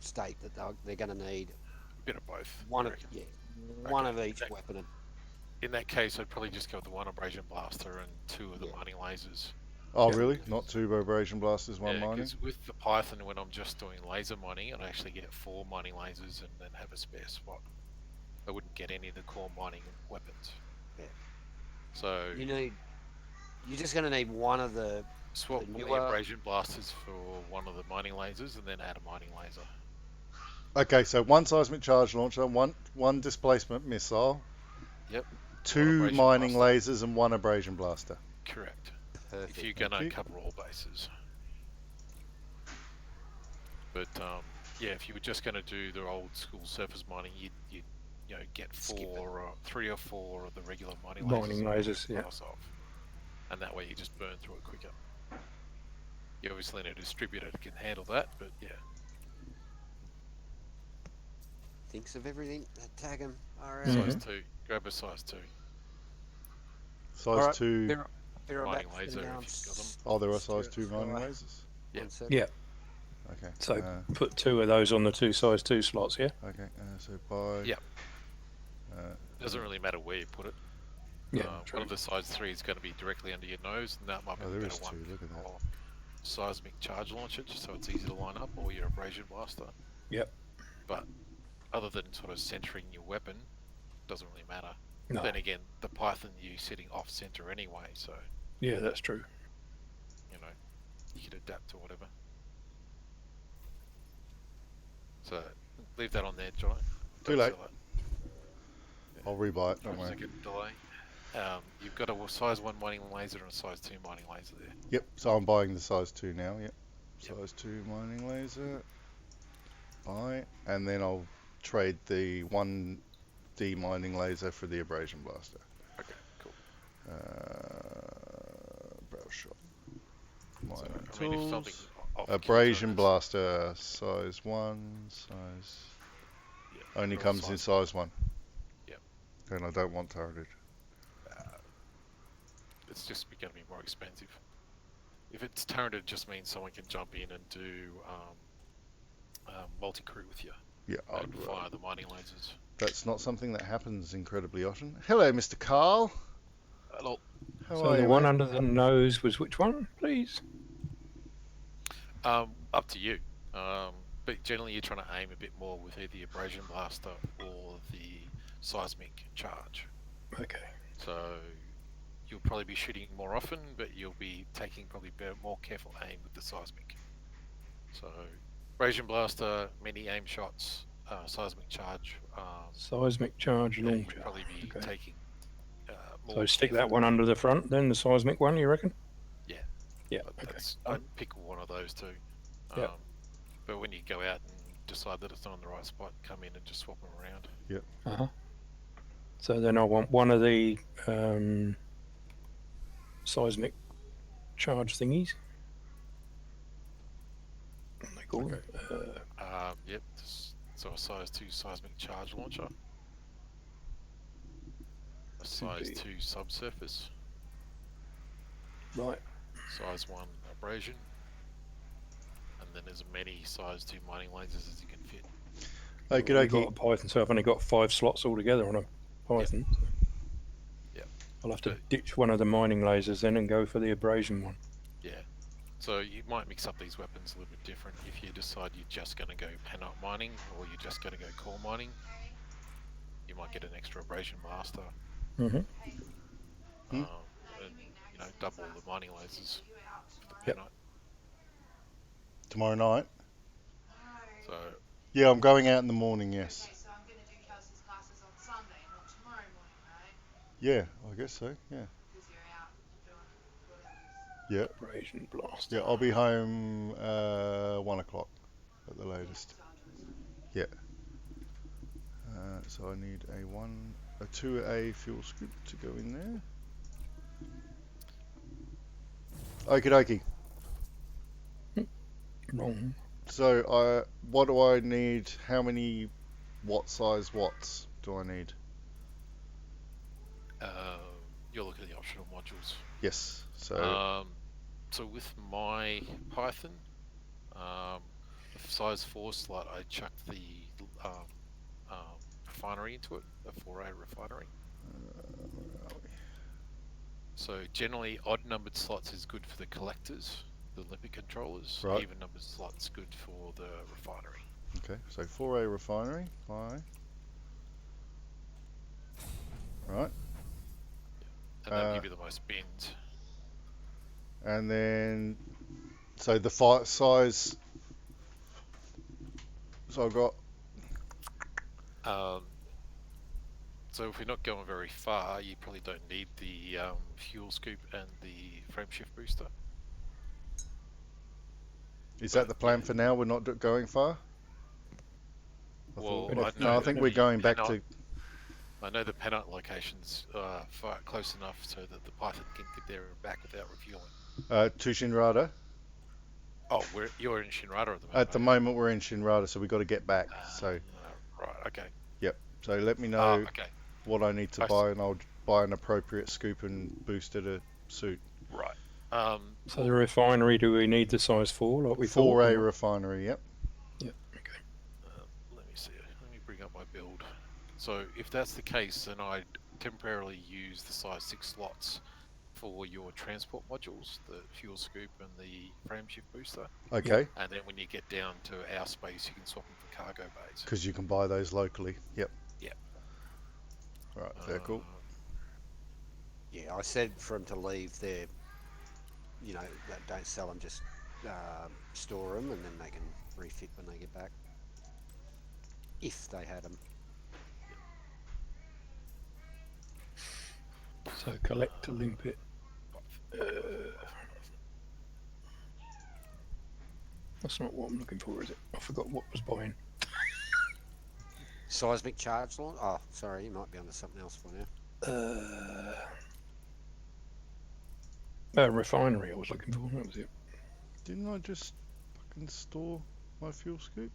state that they're going to need a bit of both. one I of reckon. one of Okay, each weapon. In that case, I'd probably just go with the 1 abrasion blaster and 2 of the mining lasers. Oh, really? Not 2 abrasion blasters, 1 Yeah, mining? because with the Python, when I'm just doing laser mining, I'd actually get 4 mining lasers and then have a spare spot. I wouldn't get any of the core mining weapons. Yeah. So You're just going to need one of the swap the all the newer- abrasion blasters for 1 of the mining lasers and then add a mining laser. Okay, so 1 seismic charge launcher, one displacement missile, Yep. 2 abrasion mining blaster. lasers, and 1 abrasion blaster. Correct. Perfect. If you're going Thank to you. cover all bases. But yeah, if you were just going to do the old school surface mining, you'd get Skip it. 4 or 3 or 4 of the regular mining Mining lasers. lasers, yeah. Pass off. And that way you just burn through it quicker. You obviously need a distributor that can handle that, but yeah. thinks of everything. Tag him. Size 2. Grab a size 2. Size Alright, 2. be right back. Mining Just laser gonna go if you've got them. Oh, there are stare size at 2 the mining sky. lasers? Yeah. 1 sec. Yeah. Okay. So put 2 of those on the 2 size 2 slots, yeah? Okay, so buy... Yeah. Uh, Doesn't really matter where you put it. Yeah, one of the size 3 is going to be directly under your nose, and that might be oh, the there better is 2, one. look at that. Or seismic charge launcher, just so it's easy to line up, or your abrasion blaster. Yep. But other than sort of centering your weapon, doesn't really matter. No. Then again, the Python you're sitting off center anyway, so Yeah, that's true. you know you can adapt to whatever. So leave that on there, John. Too late. I'll rebuy it, don't worry. Second delay. You've got a size 1 mining laser and a size 2 mining laser there. Yep, so I'm buying the size 2 now, yep. Size 2 mining laser. Buy. And then I'll trade the 1D mining laser for the abrasion blaster. Okay, cool. Barrel shot. So, Mining I mean, if tools. something off Abrasion kilter is- blaster, size 1, size... Yeah, Only or comes in size 1. Yep. And I don't want turreted. It's just going to be more expensive. If it's turreted, it just means someone can jump in and do multi-crew with you. Yeah, And fire the mining lasers. that's not something that happens incredibly often. Hello, Mr. Carl. Hello. How So are the you, one mate? under the nose was which one, please? Up to you. But generally you're trying to aim a bit more with either the abrasion blaster or the seismic charge. Okay. So you'll probably be shooting more often, but you'll be taking probably more careful aim with the seismic. So abrasion blaster, many aim shots, seismic charge. Seismic charge Yeah, launcher. you'll probably be Okay. taking more. So stick that careful- one under the front, then the seismic one, you reckon? Yeah. Yeah. But Okay. I'd pick one of those two. Yep. But when you go out and decide that it's not in the right spot, come in and just swap them around. So then I want one of the seismic charge thingies. What are they called? Yep. So a size 2 seismic charge launcher. A size 2D. 2 subsurface. Right. Size 1 abrasion. And then as many size 2 mining lasers as you can fit. Okie I've got dokie. a Python, so I've only got 5 slots altogether on a Python. So Yep. I'll have to But- ditch one of the mining lasers then and go for the abrasion one. Yeah. So you might mix up these weapons a little bit different if you decide you're just going to go penite mining or you're just going to go core mining. You might get an extra abrasion blaster. Mm-hmm. And, you know, double the mining lasers for the Yep. penite. Tomorrow night? So Yeah, I'm going out in the morning, yes. Okay, so I'm going to do Kelsey's classes on Sunday, not tomorrow morning, right? Yeah, I guess so, yeah. Because you're out doing whatever. Yeah, Abrasion blaster. yeah, I'll be home 1 o'clock at the latest. Yeah. So I need a 2A fuel scoop to go in there. Okie dokie. Wrong. So what do I need? How many watt size watts do I need? you'll look at the optional modules. Yes. So So with my Python, the size 4 slot, I chucked the refinery into it, a 4A refinery. where are we? So generally, odd numbered slots is good for the collectors, the Olympic controllers. Right. Even numbered slots good for the refinery. Okay, so 4A refinery, fine. Right. And they'll give you the most bins. And then, so the size, so I've got, So if we're not going very far, you probably don't need the fuel scoop and the frame shift booster. is that the plan for now? We're not going far? Well, No, I think we're going back to, I know the penite locations are far close enough so that the Python can get there and back without refueling. to Shinrada. Oh, you're in Shinrada at the moment. At the moment we're in Shinrada, so we've got to get back, so. Right. Okay. Yep. So let me know Okay. what I need to I buy, and I'll buy an appropriate scoop and booster to suit. Right. So the refinery, do we need the size 4 like we thought? 4A or- refinery. Yep. Yep. Okay. Let me see. Let me bring up my build. So if that's the case, then I'd temporarily use the size 6 slots for your transport modules, the fuel scoop and the frame shift booster. Okay. And then when you get down to our space, you can swap them for cargo bays. Because you can buy those locally. Yep. Yep. Right. Very cool. Yeah, I said for them to leave their, don't sell them, just store them, and then they can refit when they get back. If they had them. So collect a limpet. That's not what I'm looking for, is it? I forgot what was buying. Seismic charge launch? Oh, sorry, you might be onto something else for now. Refinery I was looking for, that was it. Didn't I just fucking store my fuel scoop?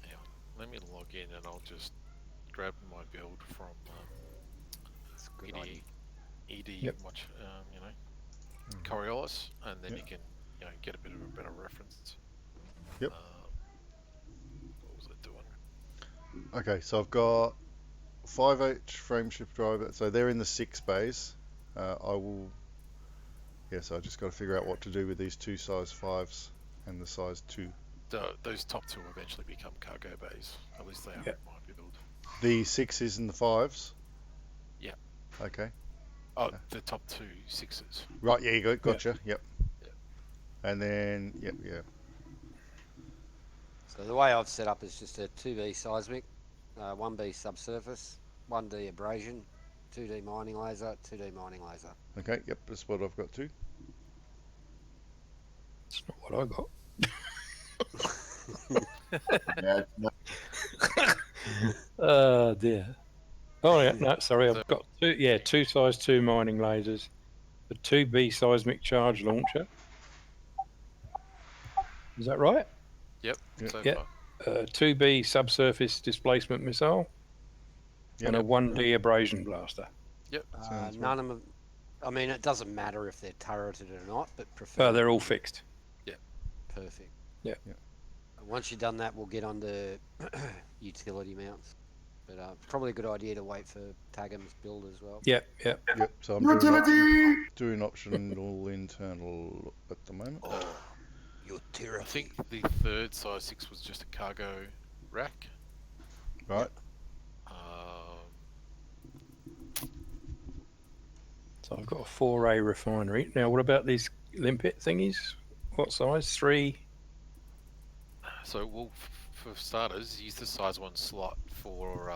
Yeah. Let me log in and I'll just grab my build from It's a good idea. ED Yep. watch, Coriolis, and then Yep. you can get a bit of a better reference. Yep. What was it doing? Okay, so I've got 5H frame shift driver. So they're in the 6 bays. I will. So I just got to figure out what to do with these 2 size 5s and the size 2. Those top 2 will eventually become cargo bays. At least they are Yep. in my build. The 6s and the 5s. Yeah. Okay. Oh, the top 2 6s. Right. Yeah. You got. Gotcha. Yep. Yep. And then. Yep. Yeah. So the way I've set up is just a 2B seismic, 1B subsurface, 1D abrasion, 2D mining laser, 2D mining laser. Okay. Yep. That's what I've got too. That's not what I got. Yeah, no, Oh dear. Oh yeah, no, sorry, I've got 2 size 2 mining lasers, the 2B seismic charge launcher. Is that right? Yep. Yep. So Yep. far. 2B subsurface displacement missile, and a 1D abrasion blaster. Yep. Sounds None of them. I mean, it doesn't matter if they're turreted or not, but Oh, prefer. they're all fixed. Perfect. Yeah. Yep. Once you've done that, we'll get on to utility mounts. But probably a good idea to wait for Tagham's build as well. Yep. Yep. So I'm doing optional internal at the moment. Oh, you're I terrific. think the 3rd size 6 was just a cargo rack. Right. So I've got a 4A refinery. Now, what about these limpet thingies? What size? 3? So we'll, for starters, use the size 1 slot for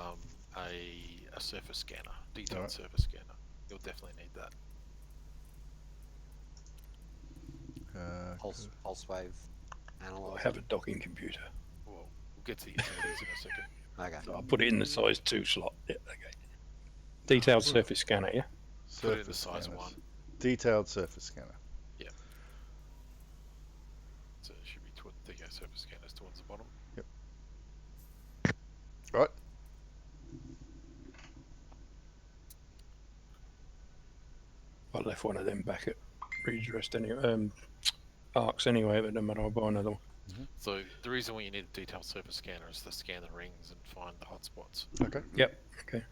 a surface scanner, detailed Alright. surface scanner. You'll definitely need that. Pulse wave I analyzer. have a docking computer. We'll get to the utilities in a second. Okay. So I'll put it in the size 2 slot. Yeah, okay. Detailed surface scanner, yeah? Put it in the Surface size scanners. 1. Detailed surface scanner. So it should be toward the surface scanners towards the bottom. Right. I left one of them back at redressed anyway. Arcs anyway, but no matter, I'll buy another one. So the reason why you need a detailed surface scanner is to scan the rings and find the hotspots. Okay. Yep, okay.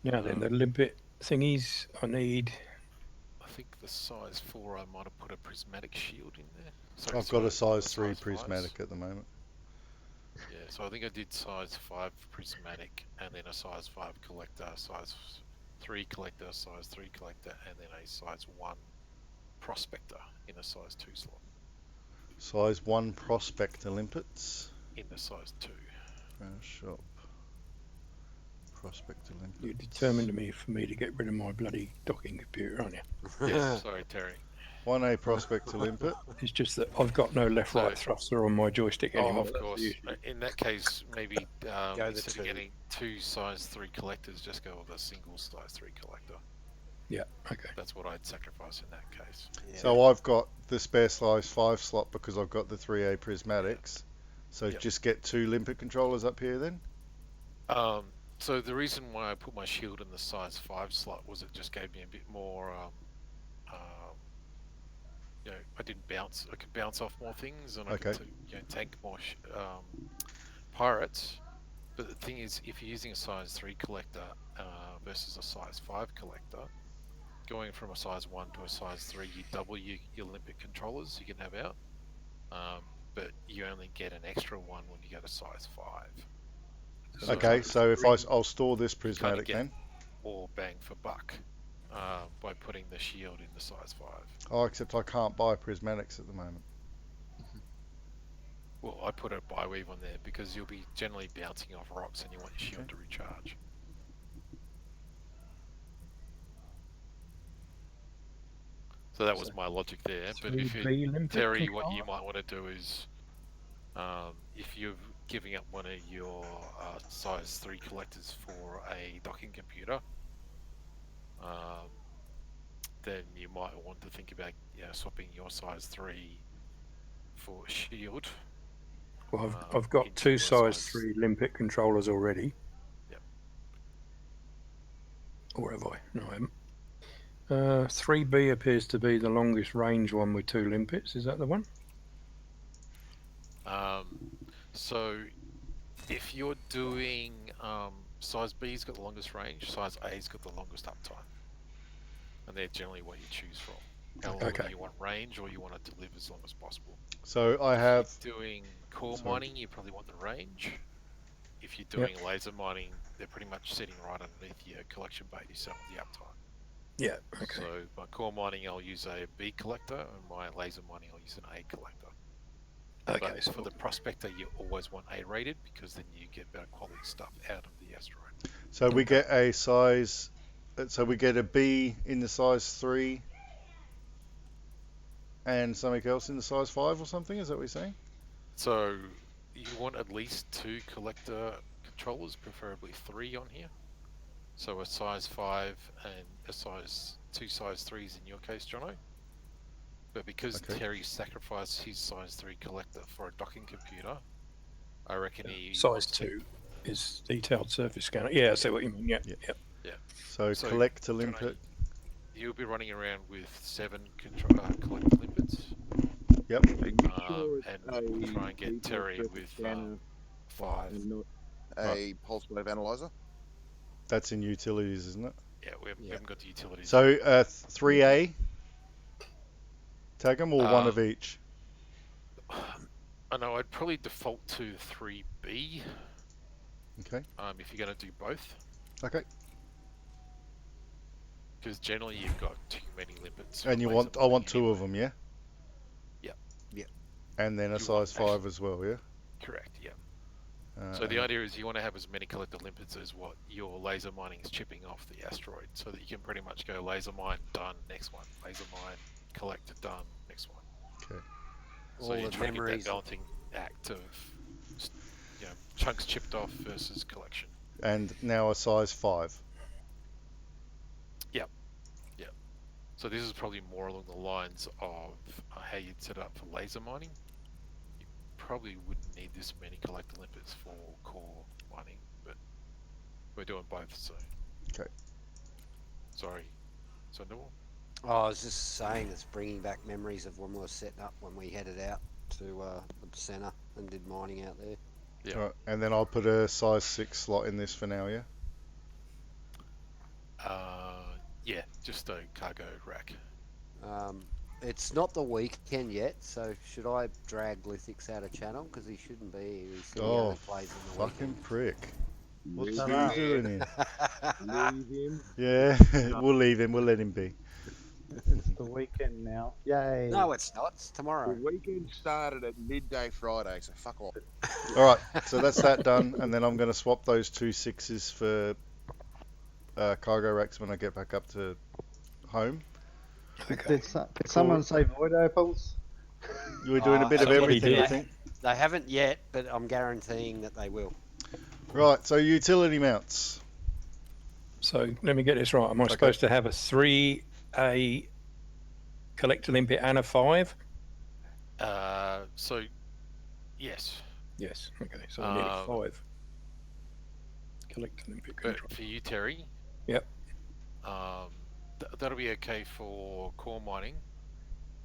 Now then, the limpet thingies, I need... I think the size 4 I might have put a prismatic shield in there. I've got a size 3 fives. prismatic at the moment. Yeah, so I think I did size 5 prismatic and then a size 5 collector, size 3 collector, size 3 collector, and then a size 1 prospector in a size 2 slot. Size 1 prospector limpets. In the size 2. Shop. Prospector limpets. You're determined for me to get rid of my bloody docking computer, aren't you? Yes, sorry, Terry. 1A prospector limpet. It's just that I've got no left-right thruster on my joystick anymore. Of course. In that case, maybe Go the instead 2. of getting 2 size 3 collectors, just go with a single size 3 collector. Yeah. Okay. That's what I'd sacrifice in that case. Yeah. So I've got the spare size 5 slot because I've got the 3A prismatics. So Yep. just get 2 limpet controllers up here then? So the reason why I put my shield in the size 5 slot was it just gave me a bit more, I didn't bounce. I could bounce off more things, and I Okay. could tank more pirates. But the thing is, if you're using a size 3 collector versus a size 5 collector, going from a size 1 to a size 3, you double your limpet controllers you can have out. But you only get an extra one when you go to size 5. Okay, so if I'll store this you kinda prismatic get then. more bang for buck by putting the shield in the size 5. Oh, except I can't buy prismatics at the moment. Well, I put a bywave on there because you'll be generally bouncing off rocks and you want your shield to recharge. So that was my logic there. But if you, 3B limpet Terry, what controller? you might want to do is, if you're giving up one of your size 3 collectors for a docking computer, then you might want to think about swapping your size 3 for shield. Well, I've got into 2 a size 3 limpet controllers already. Yep. Or have I? No, I haven't. 3B appears to be the longest range one with 2 limpets. Is that the one? So if you're doing size B's got the longest range, size A's got the longest uptime, and they're generally what you choose from. How long do you want range, or you want it to live as long as possible? So If you're doing core mining, you probably want the range. If you're doing laser mining, they're pretty much sitting right underneath your collection bay, so the uptime. Yeah. Okay. So my core mining, I'll use a B collector, and my laser mining, I'll use an A collector. Okay. But So for the prospector, you always want A rated because then you get better quality stuff out of the asteroid. So we get a size. So we get a B in the size 3 and something else in the size 5 or something. Is that what you're saying? So you want at least 2 collector controllers, preferably 3 on here. So a size 5 and a size 2 size 3s in your case, Jono. But because Terry sacrificed his size 3 collector for a docking computer, I reckon he size 2 is detailed surface scanner. Yeah, I see what you mean. Yeah. So collector limpet. You'll be running around with 7 collector limpets. Yep. And we'll try and get Terry with 5. A pulse wave analyzer. That's in utilities, isn't it? Yeah, we haven't got the utilities. So 3A. Tag them or one of each? I know I'd probably default to 3B. Okay. If you're going to do both. Okay. Because generally you've got too many limpets. And I want 2 of them, yeah? Yeah. Yeah. And then a size 5 as well, yeah? Correct, yeah. So the idea is you want to have as many collector limpets as what your laser mining is chipping off the asteroid, so that you can pretty much go laser mine, done, next one, laser mine, collect, done, next one. Okay. So you're trying to get that balancing act of chunks chipped off versus collection. And now a size 5. Yep. Yep. So this is probably more along the lines of how you'd set it up for laser mining. Probably wouldn't need this many collector limpets for core mining, but we're doing both, so. Okay. Sorry. So no. I was just saying it's bringing back memories of when we were setting up when we headed out to the centre and did mining out there. Yeah. Right. And then I'll put a size 6 slot in this for now, yeah? Yeah, just a cargo rack. It's not the weekend yet, so should I drag Lithics out of channel? Because he shouldn't be. He said he only plays in the fucking weekend. prick. What's Leave he doing here? Leave him. Yeah, we'll leave him. We'll let him be. It's the weekend now. Yay. No, it's not. It's tomorrow. The weekend started at midday Friday, so fuck off. All right, so that's that done, and then I'm going to swap those 2 6s for cargo racks when I get back up to home. Did someone say void opals? You were doing a bit of everything, I think. They haven't yet, but I'm guaranteeing that they will. Right, so utility mounts. So let me get this right. Am I supposed to have a 3A collector limpet and a 5? So, yes. Yes. Okay. So I need a 5 collector limpet But control. for you, Terry. Yep. That'll be okay for core mining.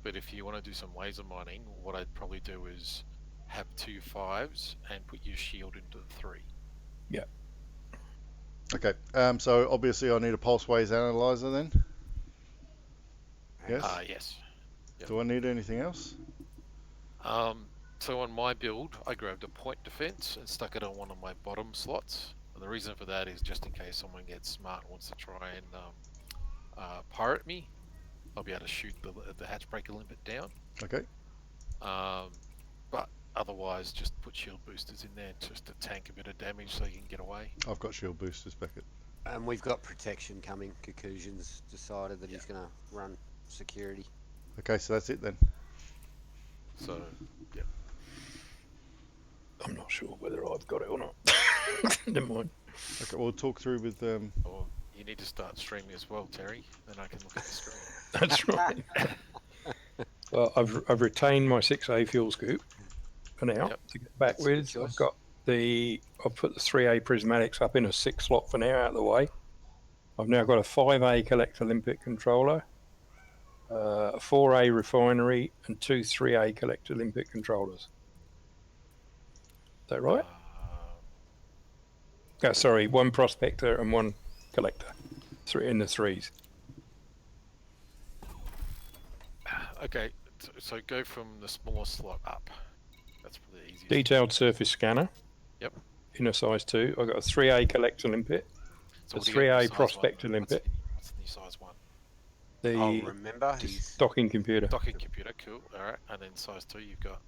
But if you want to do some laser mining, what I'd probably do is have 2 5s and put your shield into the 3. Yeah. Okay. So obviously I need a pulse waves analyzer then. Yes. Yes. Yep. Do I need anything else? So on my build, I grabbed a point defense and stuck it on one of my bottom slots. And the reason for that is just in case someone gets smart and wants to try and pirate me, I'll be able to shoot the hatchbreaker limpet down. Okay. But otherwise, just put shield boosters in there just to tank a bit of damage so you can get away. I've got shield boosters, Beckett. And we've got protection coming. Conclusion's decided that he's going to run security. Okay, so that's it then. So, yeah. I'm not sure whether I've got it or not. Never mind. Okay, we'll talk through with. Well, you need to start streaming as well, Terry. Then I can look at the screen. That's right. Well, I've retained my 6A fuel scoop for now to get back with. I've put the 3A prismatics up in a 6 slot for now out of the way. I've now got a 5A collector limpet controller, a 4A refinery, and 2 3A collector limpet controllers. Is that right? Sorry, 1 prospector and 1 collector. 3 in the 3s. Okay, so go from the smallest slot up. That's probably the easiest. Detailed surface scanner. Yep. In a size 2. I've got a 3A collector limpet, So a 3A prospector limpet. What's the new size 1? The remember, he's docking computer. Docking computer, cool. Alright, and then size 2 you've got.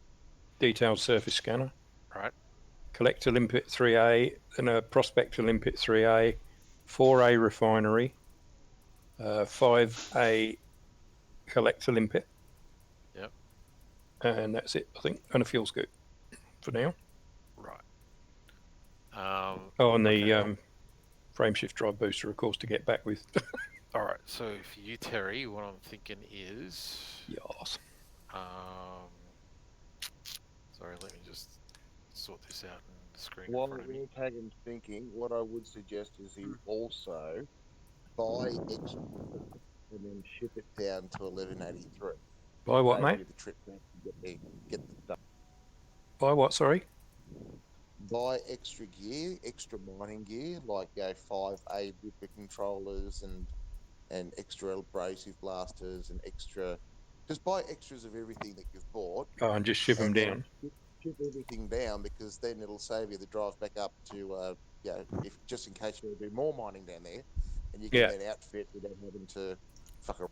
Detailed surface scanner. Right. Collector limpet 3A, and a prospector limpet 3A, 4A refinery, 5A collector limpet. Yep. And that's it, I think, and a fuel scoop for now. Right. And the frame shift drive booster, of course, to get back with. Alright, so for you, Terry, what I'm thinking is. Yes. Sorry, let me just sort this out in the screen. While in front of me. Tagan's thinking, what I would suggest is he also buy extra and then ship it down to 1183. Buy what, Save mate? you the trip back to get the stuff. Buy what, sorry? Buy extra gear, extra mining gear, like 5A Viper controllers and extra abrasive blasters and extra. Just buy extras of everything that you've bought. Oh, and just ship them down. Ship everything down because then it'll save you the drive back up to if just in case you want to do more mining down there, and you get that outfit without having to fuck around.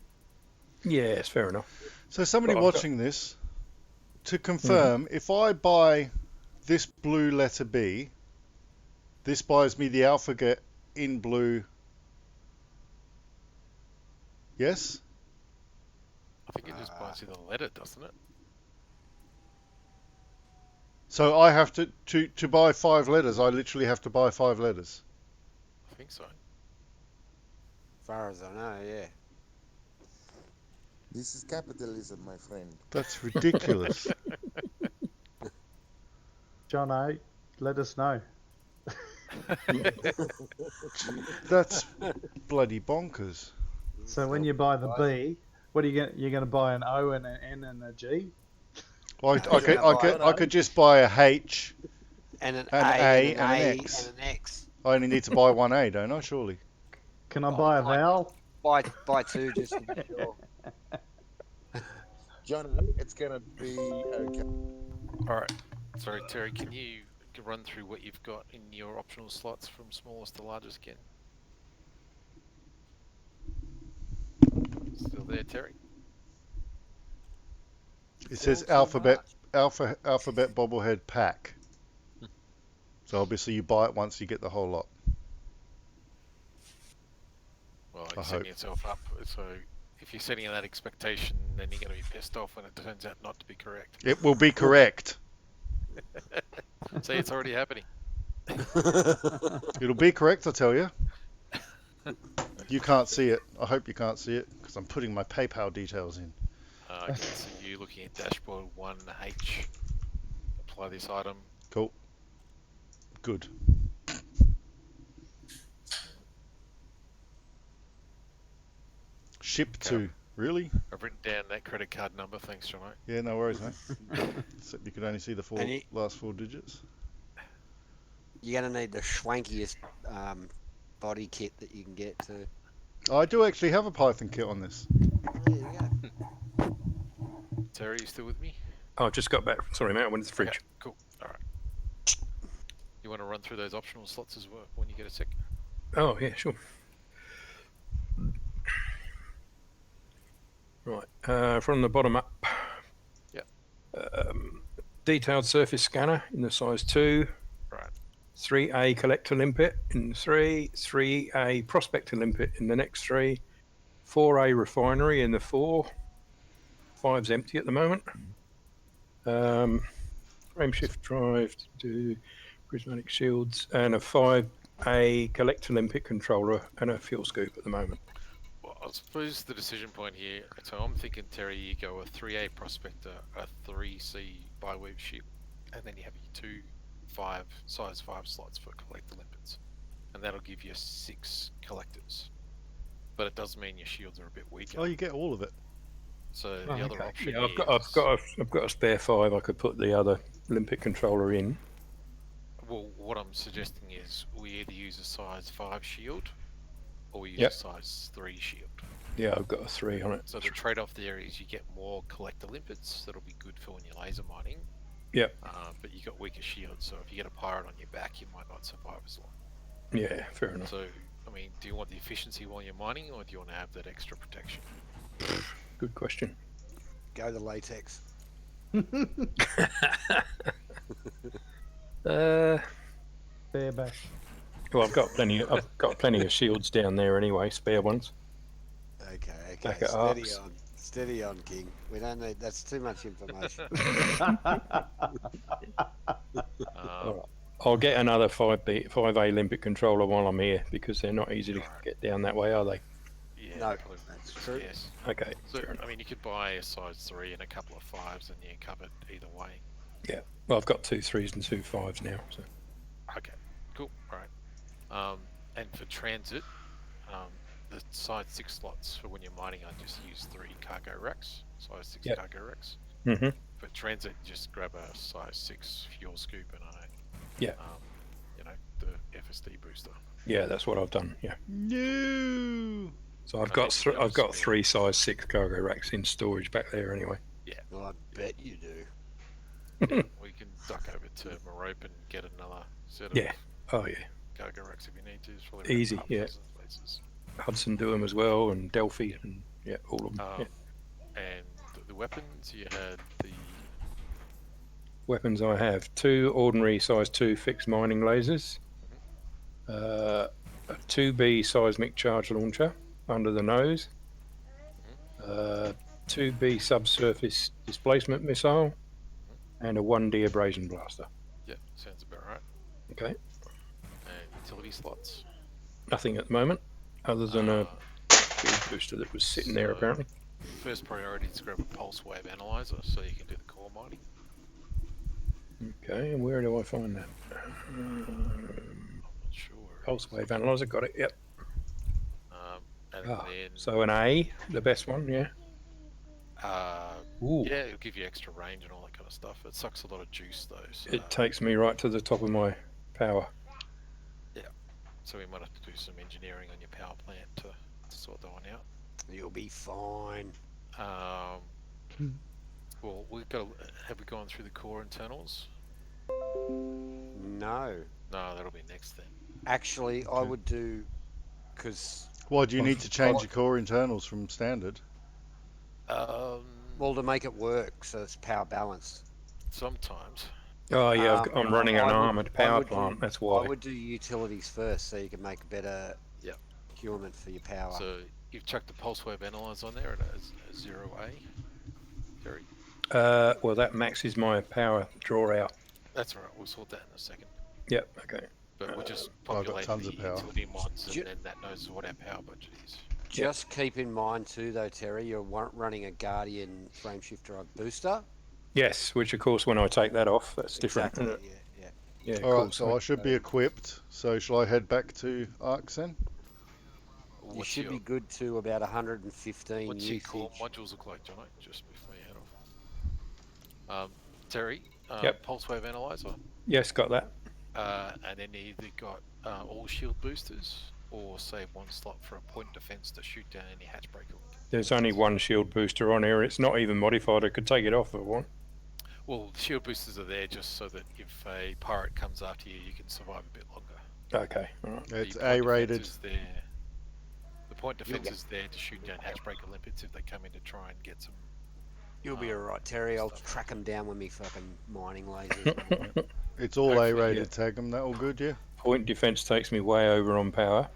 Yeah, it's fair enough. So somebody watching this, to confirm, if I buy this blue letter B, this buys me the alphabet in blue. Yes? I think it just buys you the letter, doesn't it? So I have to buy 5 letters, I literally have to buy 5 letters. I think so. as far as I know, yeah. This is capitalism, my friend. That's ridiculous. John A, let us know. That's bloody bonkers. So when you buy the B, what are you going? You're going to buy an O and an N and a G? Well, I could just buy a H And an A and and an A X. and an X. I only need to buy one A, don't I? Surely. Can I buy a vowel? Buy 2 just to be sure. John, it's going to be okay. Alright. Sorry, Terry, can you run through what you've got in your optional slots from smallest to largest again? Still there, Terry? It says alphabet bobblehead pack. So obviously you buy it once, you get the whole lot. Well, you're setting yourself up. So if you're setting that expectation, then you're going to be pissed off when it turns out not to be correct. It will be correct. See, it's already happening. It'll be correct, I tell you. You can't see it. I hope you can't see it because I'm putting my PayPal details in. Okay, so you looking at dashboard 1H. Apply this item. Cool. Good. Ship Okay. to. Really? I've written down that credit card number. Thanks, Jono. Yeah, no worries, mate. Except you could only see the last four digits. You're going to need the schwankiest body kit that you can get to. I do actually have a Python kit on this. There you go. Terry, you still with me? Oh, I just got back. Sorry, mate. I went to the fridge. Okay, cool. All right. You want to run through those optional slots as well when you get a sec? Oh, yeah, sure. Right, from the bottom up. Yep. Detailed surface scanner in the size 2. Right. 3A collector limpet in 3. 3A prospector limpet in the next 3. 4A refinery in the 4. 5's empty at the moment. Frameshift drive to do prismatic shields and a 5A collector limpet controller and a fuel scoop at the moment. Well, I suppose the decision point here, so I'm thinking, Terry, you go a 3A prospector, a 3C bi-weave ship, and then you have your 2 size 5 slots for collector limpets. And that'll give you 6 collectors. But it does mean your shields are a bit weaker. Oh, you get all of it. So the other option Yeah, is... I've got a spare 5. I could put the other limpet controller in. Well, what I'm suggesting is we either use a size 5 shield or we use Yep. a size 3 shield. Yeah, I've got a 3 on it. So the trade-off there is you get more collector limpets. That'll be good for when you're laser mining. Yep. But you got weaker shields, so if you get a pirate on your back, you might not survive as long. Yeah, fair enough. So, I mean, do you want the efficiency while you're mining, or do you want to have that extra protection? Good question. Go the latex. Bareback. Well, I've got plenty of shields down there anyway, spare ones. Okay. Back at Steady arcs. on. Steady on, King. We don't need... That's too much information. All right. I'll get another 5A limpet controller while I'm here because they're not easy to get down that way, are they? Yeah, No, probably that's true. Yes. Okay. So, I mean, you could buy a size 3 and a couple of 5s, and you're covered either way. Yeah. Well, I've got 2 3s and 2 5s now. So. Okay, cool. All right. And for transit, the size 6 slots for when you're mining, I just use 3 cargo racks, size 6 Yep. cargo racks. Mm-hmm. For transit, just grab a size 6 fuel scoop and the FSD booster. Yeah, that's what I've done. Yeah. No. So I've got 3 size 6 cargo racks in storage back there anyway. Yeah. Well, I bet you do. We can duck over to Merope and get another set of cargo racks if you need to. It's probably about Easy, half yeah. dozen places. Hudson do them as well, and Delphi, and all of them. And the weapons, you had the... Weapons I have 2 ordinary size 2 fixed mining lasers, a 2B seismic charge launcher under the nose, 2B subsurface displacement missile, and a 1D abrasion blaster. Yeah, sounds about right. Okay. And utility slots. Nothing at the moment, other than a field booster that was sitting there apparently. First priority is to grab a pulse wave analyzer so you can do the core mining. Okay, and where do I find that? I'm not sure. Pulse wave analyzer, got it. Yep. And then, so an A, the best one, yeah. Ooh. Yeah, it'll give you extra range and all that kind of stuff. It sucks a lot of juice though. So, It takes me right to the top of my power. yeah. So we might have to do some engineering on your power plant to sort that one out. You'll be fine. Well, have we gone through the core internals? No. No, that'll be next then. Actually, I would do... Because... Why do you need to change your core internals from standard? Well, to make it work so it's power balanced. Sometimes. Oh yeah, I'm running an armoured power plant, that's why. I would do utilities first so you can make better procurement for your power. So you've chucked the pulse wave analyzer on there at a 0A? Terry? Well, that maxes my power draw out. That's all right, we'll sort that in a second. Yep, okay. But we'll just I've got populate tons the of power. utility mods, Ju- and then that knows what our power budget is. Just keep in mind too, though, Terry, you're running a Guardian frameshift drive booster. Yes, which of course when I take that off, that's different. Exactly. Isn't it? Yeah. Yeah, All cool. right, so I should be equipped. So shall I head back to Arcs then? You What's should your be good to about 115 what's your usage. core modules look like, Jono? Just before you head off. Terry, Yep. pulse wave analyzer, Yes, got that. and then you either got all shield boosters or save one slot for a point defense to shoot down any hatch breaker. There's only one shield booster on here. It's not even modified. I could take it off if I want. Well, the shield boosters are there just so that if a pirate comes after you, you can survive a bit longer. Okay, all right. It's The point A-rated. defense is there. The point defense is there to shoot down hatch breaker limpets if they come in to try and get some. You'll be alright, Terry. I'll stuff. track them down with me fucking mining lasers. It's all Hopefully, A-rated, tag them. That all good, yeah? Point defense takes me way over on power.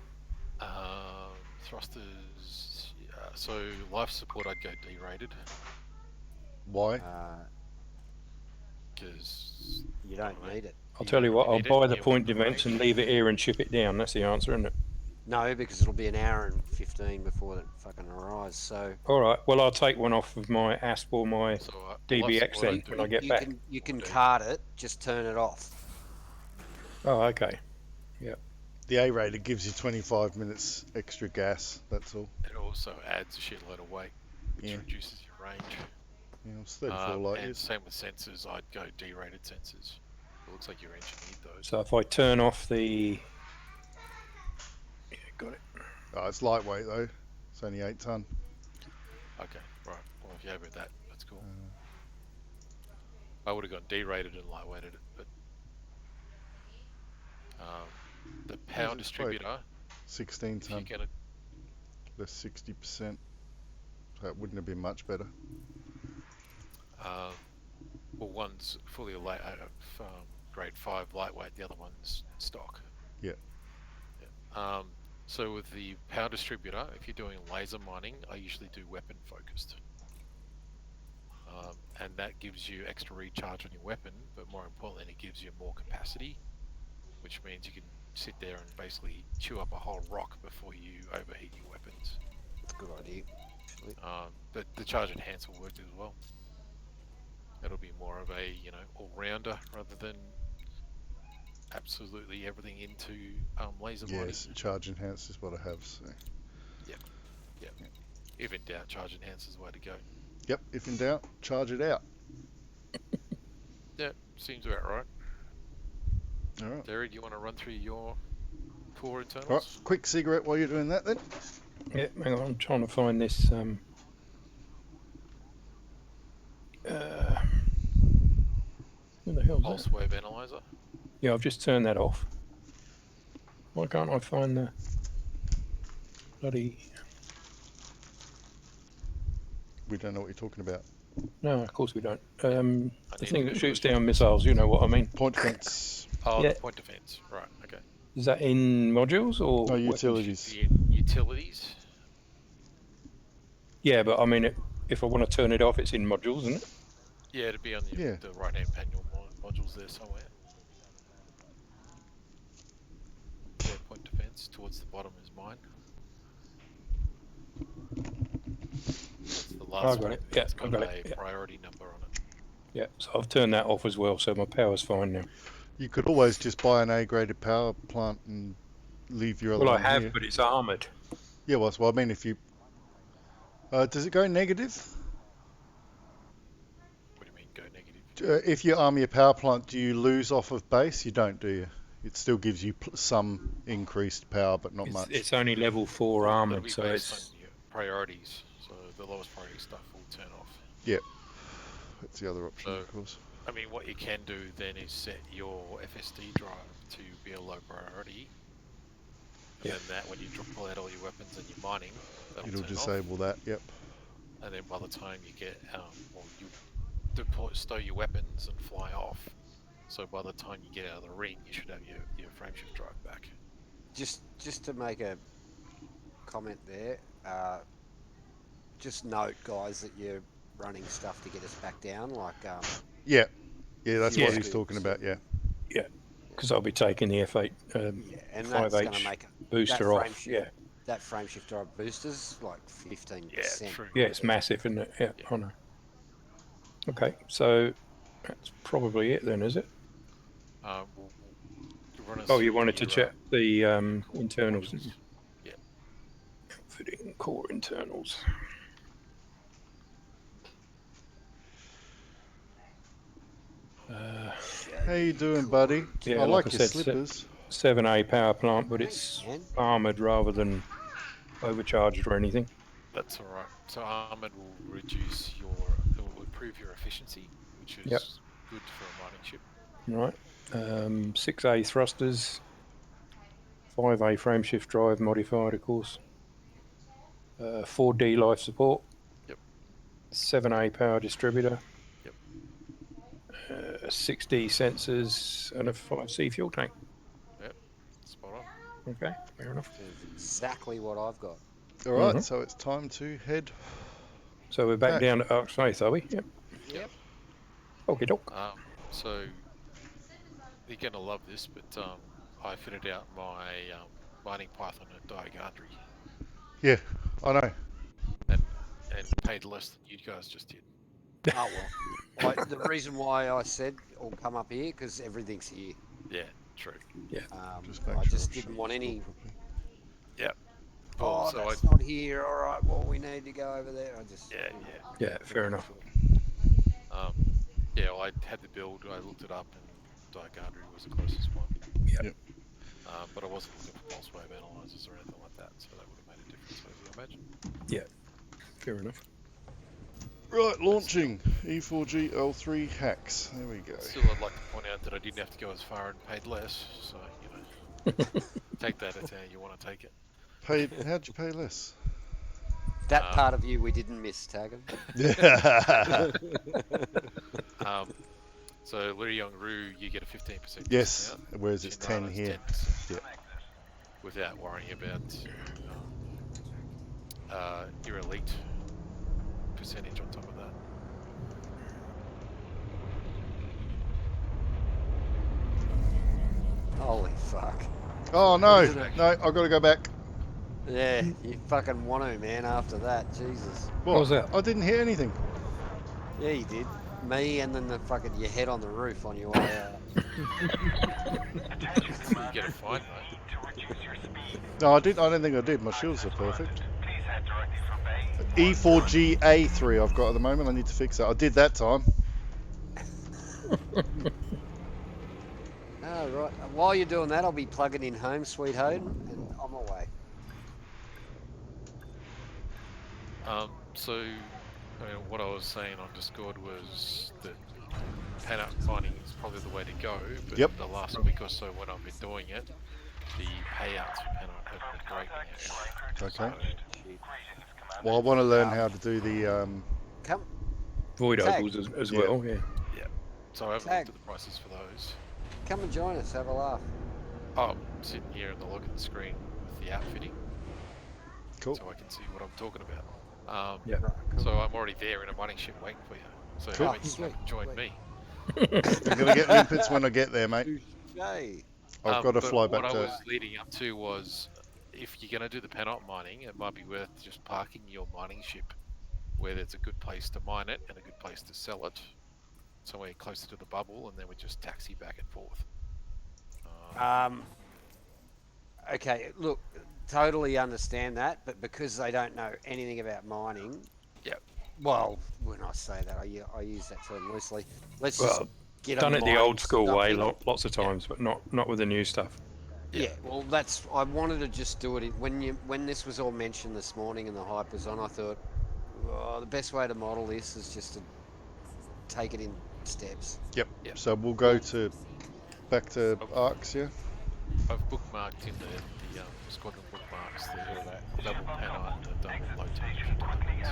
Thrusters. So life support, I'd go D-rated Why? because You don't need it. I'll tell you what, You I'll need it, buy the you point want the defense and range. leave it here and ship it down. That's the answer, isn't it? No, because it'll be an hour and 15 before it fucking arrives. So All right, well, I'll take one off of my ASP or my So life DBX support then I'd do. when I get back. you can Okay. card it. Just turn it off. Oh, okay. The A-rated gives you 25 minutes extra gas, that's all. It also adds a shitload of weight, which Yeah. reduces your range. Yeah, it's 34 light And years. same with sensors, I'd go D-rated sensors. It looks like your engine need those. So if I turn off the... Yeah, got it. Oh, it's lightweight though. It's only 8 ton. Okay, right. Well, if you're happy with that, that's cool. I would have gone D-rated and lightweighted it, but the power it? distributor, 16 if you're ton. gonna That's 60%. So it wouldn't have been much better. well, one's fully light grade 5 lightweight, the other one's stock. Yeah. So with the power distributor, if you're doing laser mining, I usually do weapon focused. And that gives you extra recharge on your weapon, but more importantly, it gives you more capacity, which means you can sit there and basically chew up a whole rock before you overheat your weapons. That's a good idea. Actually. But the charge enhancer will work as well. It'll be more of a, all-rounder rather than absolutely everything into laser mining. Yes, charge enhance is what I have. So. Yep. If in doubt, charge enhancer is the way to go. Yep, if in doubt, charge it out. Yeah, seems about right. All right. Derry, do you want to run through your core internals? All right, quick cigarette while you're doing that then. Yeah, hang on, I'm trying to find this... Where the hell's that? Pulse wave analyzer. Yeah, I've just turned that off. Why can't I find the bloody... We don't know what you're talking about. No, of course we don't. The need thing to that shoots down missiles, you know what I mean. Point defense. Oh, Yeah. the point defense. Right, okay. Is that in modules or No, weapons? utilities. The utilities. Yeah, but I mean, if I want to turn it off, it's in modules, isn't it? Yeah, it'd be on Yeah. the right-hand panel modules there somewhere. Yeah, point defense. Towards the bottom is mine. That's the last I got one. it. Yeah, It's I got got a it. Yeah. priority number on it. Yeah, so I've turned that off as well, so my power's fine now. You could always just buy an A-graded power plant and leave your other Well, I one have, here. but it's armoured. Yeah, well, I mean, if you... does it go negative? What do you mean, go negative? If you arm your power plant, do you lose off of base? You don't, do you? It still gives you some increased power, but not much. It's only level 4 It'll armoured, be so based it's... on your priorities. So the lowest priority stuff will turn off. Yeah, that's the other option, So- of course. I mean, what you can do then is set your FSD drive to be a low priority. And Yeah. then that, when you pull out all your weapons and you're mining, that'll It'll turn off. disable that, yep. And then by the time you get, you stow your weapons and fly off. So by the time you get out of the ring, you should have your frameshift drive back. Just to make a comment there, just note, guys, that you're running stuff to get us back down, like Yeah, that's what Yeah. he's talking about, yeah. Yeah. because I'll be taking the F8 and that's going to 5H make booster that off. Yeah, that frame shift drive booster's like 15%. Yeah, true. yeah, it's massive, isn't it? Yeah, I know. Okay, so that's probably it then, is it? We'll run us Oh, you through wanted to your, check the internals, didn't you? Yeah. Outfitting core internals. How you doing, buddy? Yeah, I like like I your said, slippers. 7A power plant, but Thanks, it's man. armoured rather than overcharged or anything. That's all right. So armored will reduce it will improve your efficiency, which is Yep. good for a mining ship. Right. 6A thrusters, 5A frameshift drive modified, of course. 4D life support. Yep. 7A power distributor. Yep. 6D sensors and a 5C fuel tank. Yep. Spot on. Okay, fair enough. That's exactly what I've got. All right, so it's time to head. So we're back down to Ark's Faith, are we? Yep. Yep. Okay, doke. So you're gonna love this, but I fitted out my mining python at Diagandri. Yeah, I know. And paid less than you guys just did. Oh well. The reason why I said I'll come up here because everything's here. Yeah, true. Yeah. I just didn't want any. Yep. Oh, so that's not here. All right. Well, we need to go over there. I just. Yeah, fair enough. Yeah, well, I had the build. I looked it up, and Diagandri was the closest one. Yep. But I wasn't looking for pulse wave analyzers or anything like that, so that would have made a difference, I would imagine. Yeah, fair enough. Right, launching E4G L3 hacks. There we go. Still, I'd like to point out that I didn't have to go as far and paid less, so, you know, take that as how you want to take it. How'd you pay less? That part of you we didn't miss, Taggem. So, Liu Young Ru, you get a 15% Yes, discount. whereas it's 10 here. 10%, Yeah. without worrying about your elite percentage on top of that. Holy fuck. Oh no, no, I've got to go back. Yeah, you fucking want to, man, after that. Jesus. What was that? I didn't hit anything. Yeah, you did. Me and then the fucking your head on the roof on your way out. You get a fine, mate. No, I don't think I did. My shields are perfect. E4GA3 I've got at the moment. I need to fix that. I did that time. Oh, right. While you're doing that, I'll be plugging in Home Sweet Home and on my way. So, I mean, what I was saying on Discord was that pan-up mining is probably the way to go, but the last week or so when I've been doing it, the payouts for pan-up haven't been great. Okay. Well, I want to learn how to do the void Tag. opals as well. Yeah. Yeah. So I haven't looked at the prices for those. Come and join us, have a laugh. Oh, I'm sitting here in the login screen with the outfitting. Cool. So I can see what I'm talking about. Yeah. So I'm already there in a mining ship waiting for you. So Cool. you can join me. I'm going to get limpets when I get there, mate. Yay. I've got to fly back What I to... was leading up to was, if you're going to do the pan-op mining, it might be worth just parking your mining ship where there's a good place to mine it and a good place to sell it, somewhere closer to the bubble, and then we just taxi back and forth. Okay, look, totally understand that, but because they don't know anything about mining, well, when I say that, I use that term loosely. Let's just get done them it the old mining school stuff way in. lots of times, but not with the new stuff. Yeah, well, I wanted to just do it when this was all mentioned this morning and the hype was on. I thought, the best way to model this is just to take it in steps. Yep. So we'll go back to Arcs, yeah? I've bookmarked in the squadron bookmarks the double panel and the double low temperature targets.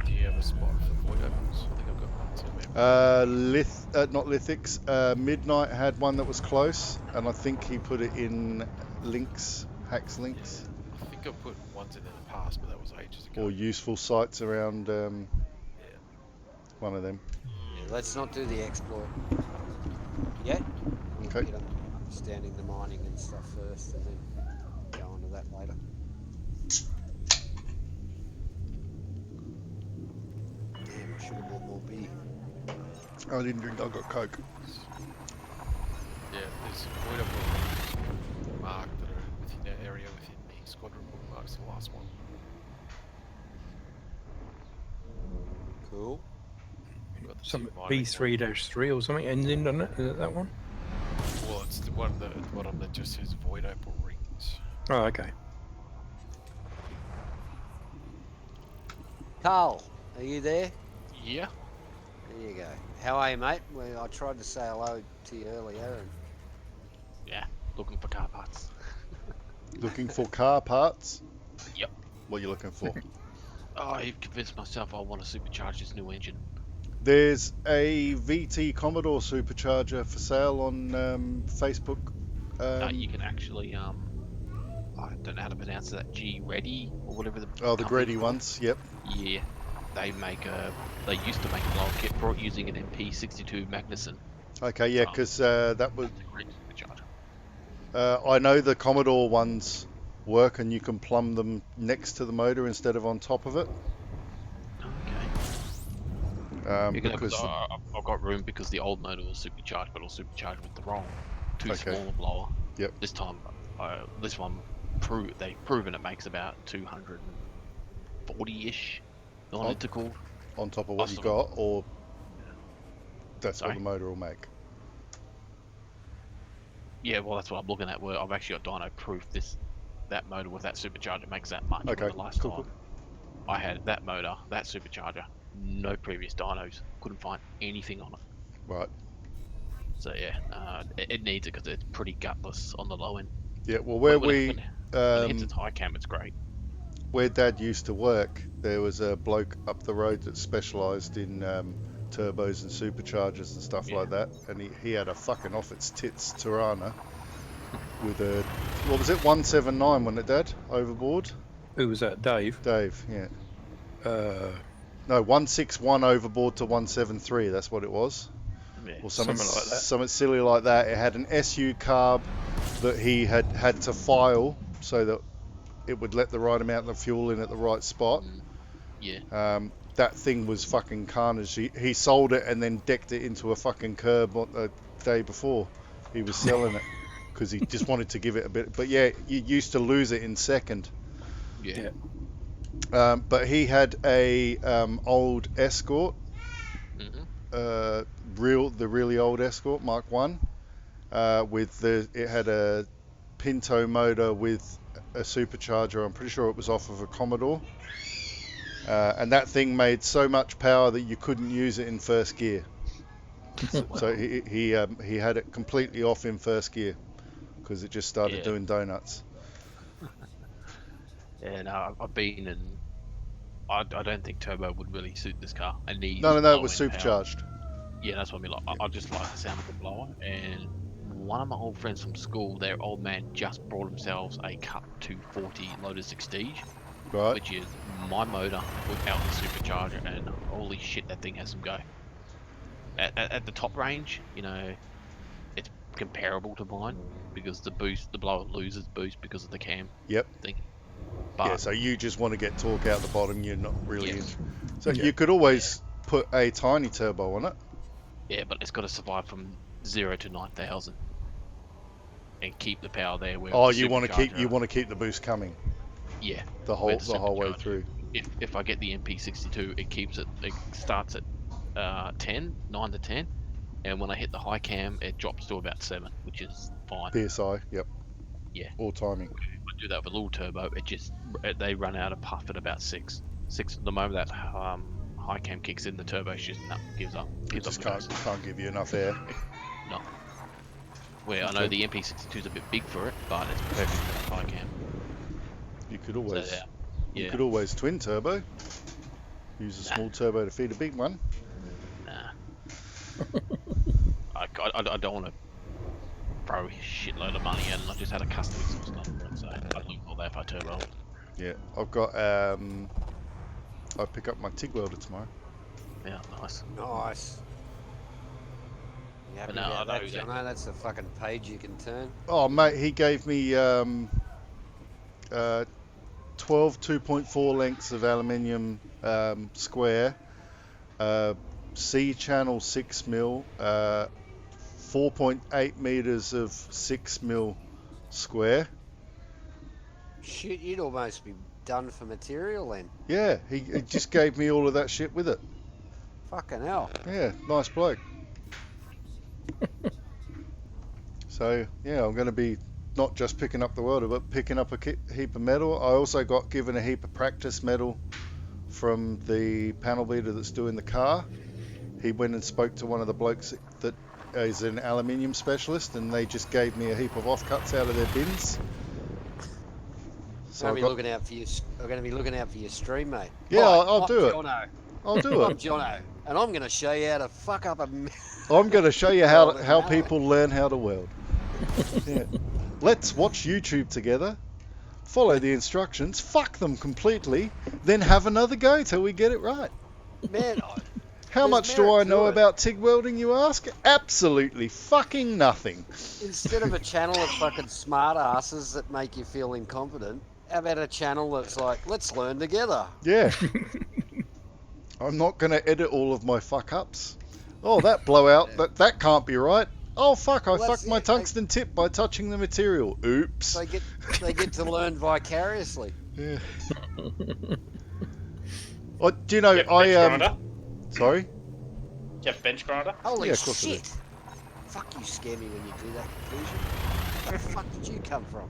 Do you have a spot for void opens? I think I've got one somewhere. Not Lithics. Midnight had one that was close, and I think he put it in Hack's links. I think I've put ones in the past, but that was ages ago. Or useful sites around one of them. Yeah, let's not do the exploit yet. Okay. Get understanding the mining and stuff first, and then go on to that later. Damn, I should have bought more beer. I didn't drink. I got Coke. Yeah, there's void book marked that are within that area within the squadron bookmarks, the last one. Cool. We've got the Some two mining B3-3 or something ends in, doesn't it? Is it that one? Well, it's the one at the bottom that just says void opal rings. Oh, okay. Carl, are you there? Yeah. There you go. How are you, mate? Well, I tried to say hello to you earlier, and Yeah, looking for car parts. Looking for car parts? Yep. What are you looking for? I've convinced myself I want to supercharge this new engine. There's a VT Commodore supercharger for sale on Facebook. You can actually, I don't know how to pronounce that, G-Ready or whatever the Oh, the company's Grady called. ones, yep. Yeah, they used to make a blower kit for it using an MP62 Magnuson. Okay, yeah, because that was... That's a great supercharger. I know the Commodore ones work and you can plumb them next to the motor instead of on top of it. Okay. Because I've got room because the old motor was supercharged, but it was supercharged with the wrong too Okay. small a blower. Yep. This time, this one they've proven it makes about 240-ish non-intercal. on top of what you got, or that's Sorry? what the motor will make. Yeah, well, that's what I'm looking at. Where I've actually got dyno proof that motor with that supercharger makes that much. Okay, Where the last cool. time I had that motor, that supercharger, no previous dynos, couldn't find anything on it. Right. So yeah, it needs it because it's pretty gutless on the low end. Yeah, well, where when we... it hits its high cam, it's great. where Dad used to work, there was a bloke up the road that specialised in turbos and superchargers and stuff like that, and he had a fucking off its tits Tirana with a, what was it, 179, wasn't it, Dad? Overboard? Who was that? Dave? Dave, yeah. No, 161 overboard to 173, that's what it was. Yeah, Or something like that. Something silly like that. It had an SU carb that he had to file so that it would let the right amount of fuel in at the right spot. Yeah. That thing was fucking carnage. He sold it and then decked it into a fucking curb the day before he was selling it because he just wanted to give it a bit. But yeah, you used to lose it in second. Yeah. But he had a old Escort, the really old Escort Mark 1, it had a Pinto motor with a supercharger. I'm pretty sure it was off of a Commodore. And that thing made so much power that you couldn't use it in first gear. So he had it completely off in first gear because it just started doing donuts. And I've been in. I don't think turbo would really suit this car. I need No, it was supercharged. Power. Yeah, that's what I mean. Like, I just like the sound of the blower. And one of my old friends from school, their old man just brought themselves a Cup 240 Lotus Extige. Right. Which is my motor without the supercharger, and holy shit, that thing has some go. At the top range, it's comparable to mine because the blower loses boost because of the cam. Yep. Thing. But, yeah, so you just want to get torque out the bottom. You're not really. Yes. So you could always put a tiny turbo on it. Yeah, but it's got to survive from 0 to 9,000 and keep the power there. Where you want to keep the boost coming. Yeah. The whole way through. If I get the MP62, it keeps it. It starts at 9 to 10, and when I hit the high cam, it drops to about 7, which is fine. PSI, yep. Yeah. All timing. If I do that with a little turbo, they run out of puff at about 6. The moment that high cam kicks in, the turbo gives up. It just can't give you enough air. No. Where I know the MP62 is a bit big for it, but it's perfect for that high cam. You could always, So, you could always twin turbo. Use a small turbo to feed a big one. Nah. I don't want to throw a shitload of money in, and I just had a custom exhaust on it, so I look all that for turbo. Yeah, I've got. I pick up my TIG welder tomorrow. Yeah, nice. Nice. You happy But no, about I know that, exactly. Jono? That's a fucking page you can turn. Oh, mate, he gave me 12 2.4 lengths of aluminium square, C channel 6 mil, 4.8 meters of 6 mil square. Shit, you'd almost be done for material then. Yeah, he just gave me all of that shit with it. Fucking hell. Yeah, nice bloke. So, yeah, I'm going to be not just picking up the welder, but picking up a heap of metal. I also got given a heap of practice metal from the panel beater that's doing the car. He went and spoke to one of the blokes that is an aluminium specialist, and they just gave me a heap of offcuts out of their bins. So I'm going to be looking out for your stream, mate. Yeah, Hi, I'll I'm do it. Jono. I'll do I'm it. Jono, and I'm going to show you how to fuck up a. I'm going to show you how Welding how mallet. people learn how to weld. Yeah. Let's watch YouTube together, follow the instructions, fuck them completely, then have another go till we get it right. Man, How there's much do merit I to know it. about TIG welding, you ask? Absolutely fucking nothing. Instead of a channel of fucking smart asses that make you feel incompetent, how about a channel that's like, let's learn together? Yeah. I'm not going to edit all of my fuck ups. Oh, that blowout, that can't be right. Oh fuck, I Well, that's fucked my it. tungsten tip by touching the material. Oops. They get to learn vicariously. Yeah. Oh, do you know, You have a bench grinder? Sorry? Do you have a bench grinder? Holy Yeah, of course I do. shit! Fuck, you scare me when you do that conclusion. Where the fuck did you come from?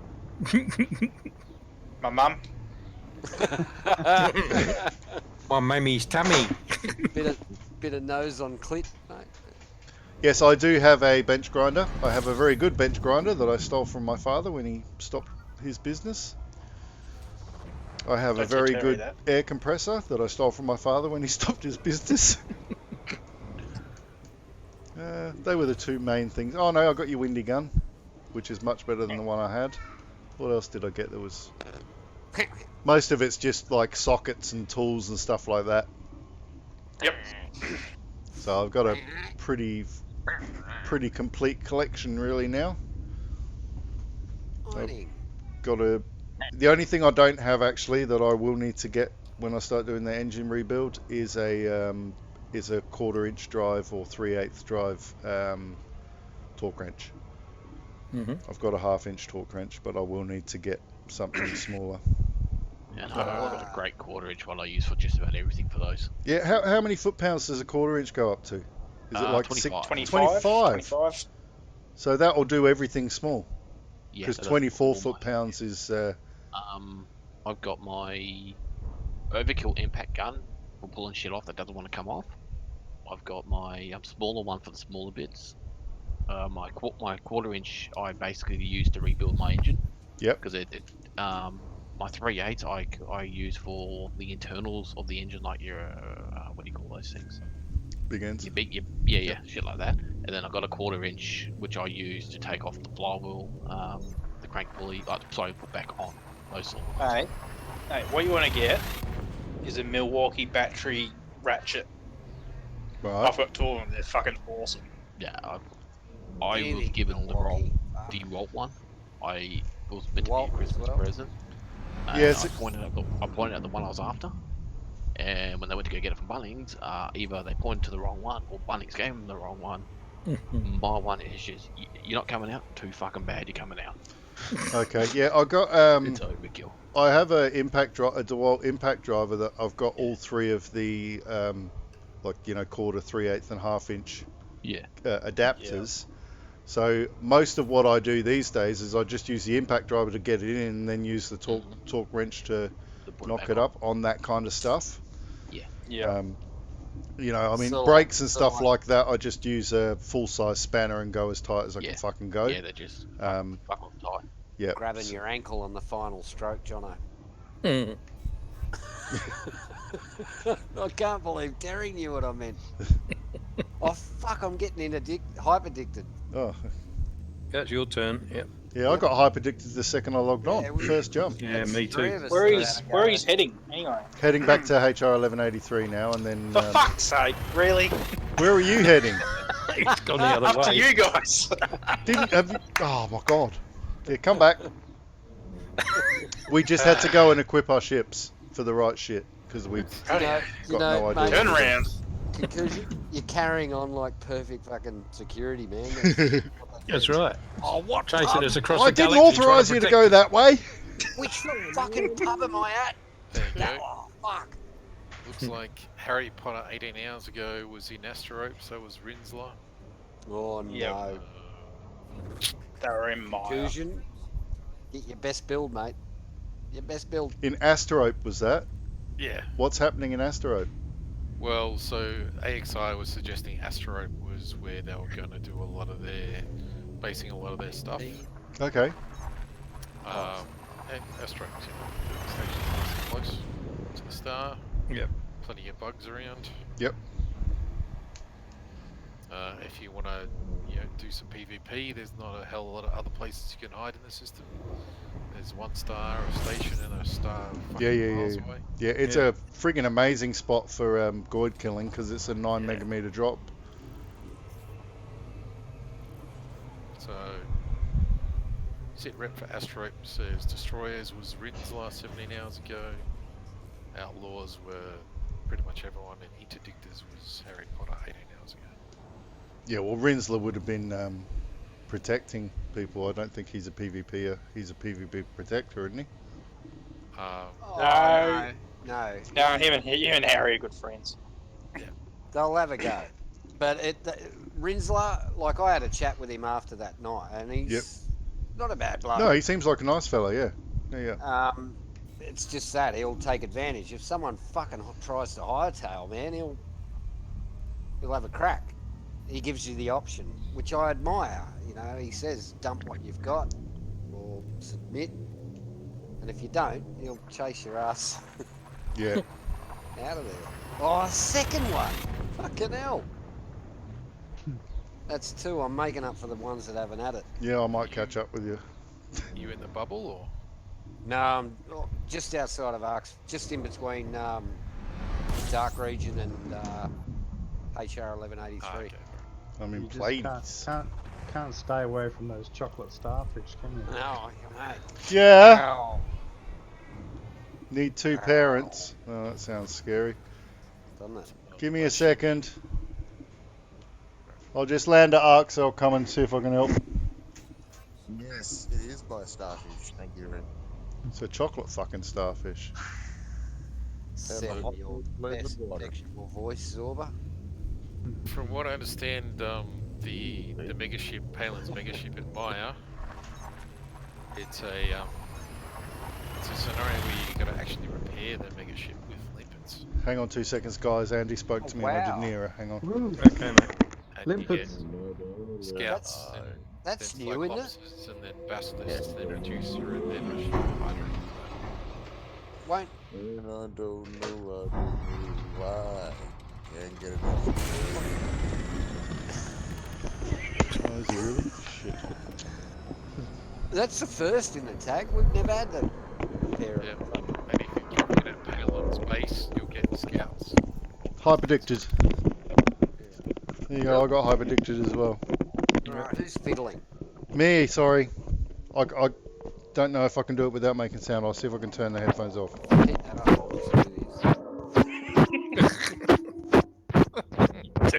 My mum. My mammy's tummy. bit of nose on clit, mate. Yes, I do have a bench grinder. I have a very good bench grinder that I stole from my father when he stopped his business. I have a Don't tell very Terry good that. air compressor that I stole from my father when he stopped his business. They were the two main things. Oh no, I got your windy gun, which is much better than the one I had. What else did I get? There was... Most of it's just like sockets and tools and stuff like that. Yep. So I've got a pretty complete collection really now. Mining. The only thing I don't have actually that I will need to get when I start doing the engine rebuild is a 1/4 inch drive or 3/8 drive torque wrench. I've got a 1/2 inch torque wrench, but I will need to get something smaller. Yeah, no, I've got a great 1/4 inch one I use for just about everything for those. Yeah, how many foot-pounds does a 1/4 inch go up to? Is it like 25. 25. So that will do everything small. Yeah, Because so that's 24 all foot-pounds is... I've got my overkill impact gun for pulling shit off that doesn't want to come off. I've got my smaller one for the smaller bits. My 1/4 inch I basically use to rebuild my engine. Yep. Because my 3/8 I use for the internals of the engine, like your what do you call those things? Big ends. Yeah, shit like that. And then I've got a 1/4 inch which I use to take off the flywheel, the crank pulley, put back on those sort of ones. Hey, what you want to get is a Milwaukee battery ratchet. Right. I've got two of them. They're fucking awesome. Yeah, I was given the wrong DeWalt one. It was meant to be a Christmas present. Yes. I pointed out the one I was after, and when they went to go get it from Bunnings, either they pointed to the wrong one or Bunnings gave them the wrong one. My one is just you're not coming out too fucking bad. You're coming out. Okay, yeah, I got It's overkill. I have a DeWalt impact driver that I've got all three of the 1/4, 3/8, and 1/2 inch adapters. So most of what I do these days is I just use the impact driver to get it in, and then use the torque wrench to knock it up on that kind of stuff. Yeah. Brakes and stuff like that, I just use a full-size spanner and go as tight as I can fucking go. Yeah, they're just fucking tight. Yeah. Grabbing your ankle on the final stroke, Jono. I can't believe Terry knew what I meant. Oh fuck, I'm getting hyper addicted. Oh. That's your turn. Yep. Yeah, I got hyper addicted the second I logged on. First jump. Yeah, me too. Where he's heading? Anyway. Heading back to HR 1183 now, and then. For fuck's sake, really? Where are you heading? It's gone the other Up to way. you guys. Didn't have you? Oh my god. Yeah, come back. We just had to go and equip our ships for the right shit because we got no idea. Turn what to around. Conclusion, you're carrying on like perfect fucking security, man. do. That's right. Oh, what Chasing pub? us across I the didn't galaxy. authorise you to go that way. Which fucking pub am I at? There you go. Oh, fuck. Looks like Harry Potter 18 hours ago was in Asterope, so was Rinsler. Oh, no. Yep. They were in Maya. Conclusion, get your best build, mate. Your best build. In Asterope was that? Yeah. What's happening in Asterope? Well, so AXI was suggesting Asterope was where they were going to do a lot of their, basing a lot of their stuff. Okay. And Asterope's, the station's nice and close to the star. Yep. Plenty of bugs around. Yep. If you want to, do some PvP, there's not a hell of a lot of other places you can hide in the system. There's one star, a station, and a star miles away. Yeah, it's a friggin' amazing spot for gourd killing because it's a 9 megameter drop. So, set rep for Asterope says Destroyers was Rinsler 17 hours ago. Outlaws were pretty much everyone, and Interdictors was Harry Potter 18 hours ago. Yeah, well, Rinsler would have been protecting people. I don't think he's a PvPer. He's a PvP protector, isn't he? No. No, him and Harry are good friends. Yeah. They'll have a go. But Rinsler, like I had a chat with him after that night, and he's not a bad bloke. No, he seems like a nice fella, yeah. Yeah. It's just that he'll take advantage. If someone fucking tries to hightail, man, he'll have a crack. He gives you the option, which I admire. He says dump what you've got or submit, and if you don't, he'll chase your ass Yeah. out of there. Oh, second one. Fucking hell. That's 2. I'm making up for the ones that haven't had it. Yeah, I might catch up with you. You in the bubble, or? No, I'm just outside of Arcs, just in between Dark Region and HR 1183. Okay. I'm in You just planes. can't stay away from those chocolate starfish, can you? No, I can't. Yeah. Ow. Need 2 parents. Oh, that sounds scary. Doesn't it? Give me a second. I'll just land at Arc, so I'll come and see if I can help. Yes, it is by starfish. Thank you, Ren. It's a chocolate fucking starfish. Send your best textual voice, Zorba. From what I understand, the megaship, Palin's megaship at Maya, it's a scenario where you got to actually repair the megaship with limpets. Hang on 2 seconds, guys. Andy spoke to me and I wow. didn't hear her. Hang on. Okay, mate. And Limpets. you get scouts, That's then new, isn't it? cyclopses, and then basilists, then reducer, and then hydra. Won't. And I don't know why. Can't get enough. Oh, is he really? Shit. That's the first in the tag. We've never had the pair of Yeah. And if you keep it at Palin's base, you'll get scouts. Hyperdicted. There you go, I got hyperdicted as well. Alright, who's fiddling? Me, sorry. I don't know if I can do it without making sound. I'll see if I can turn the headphones off. Pick that up. Let's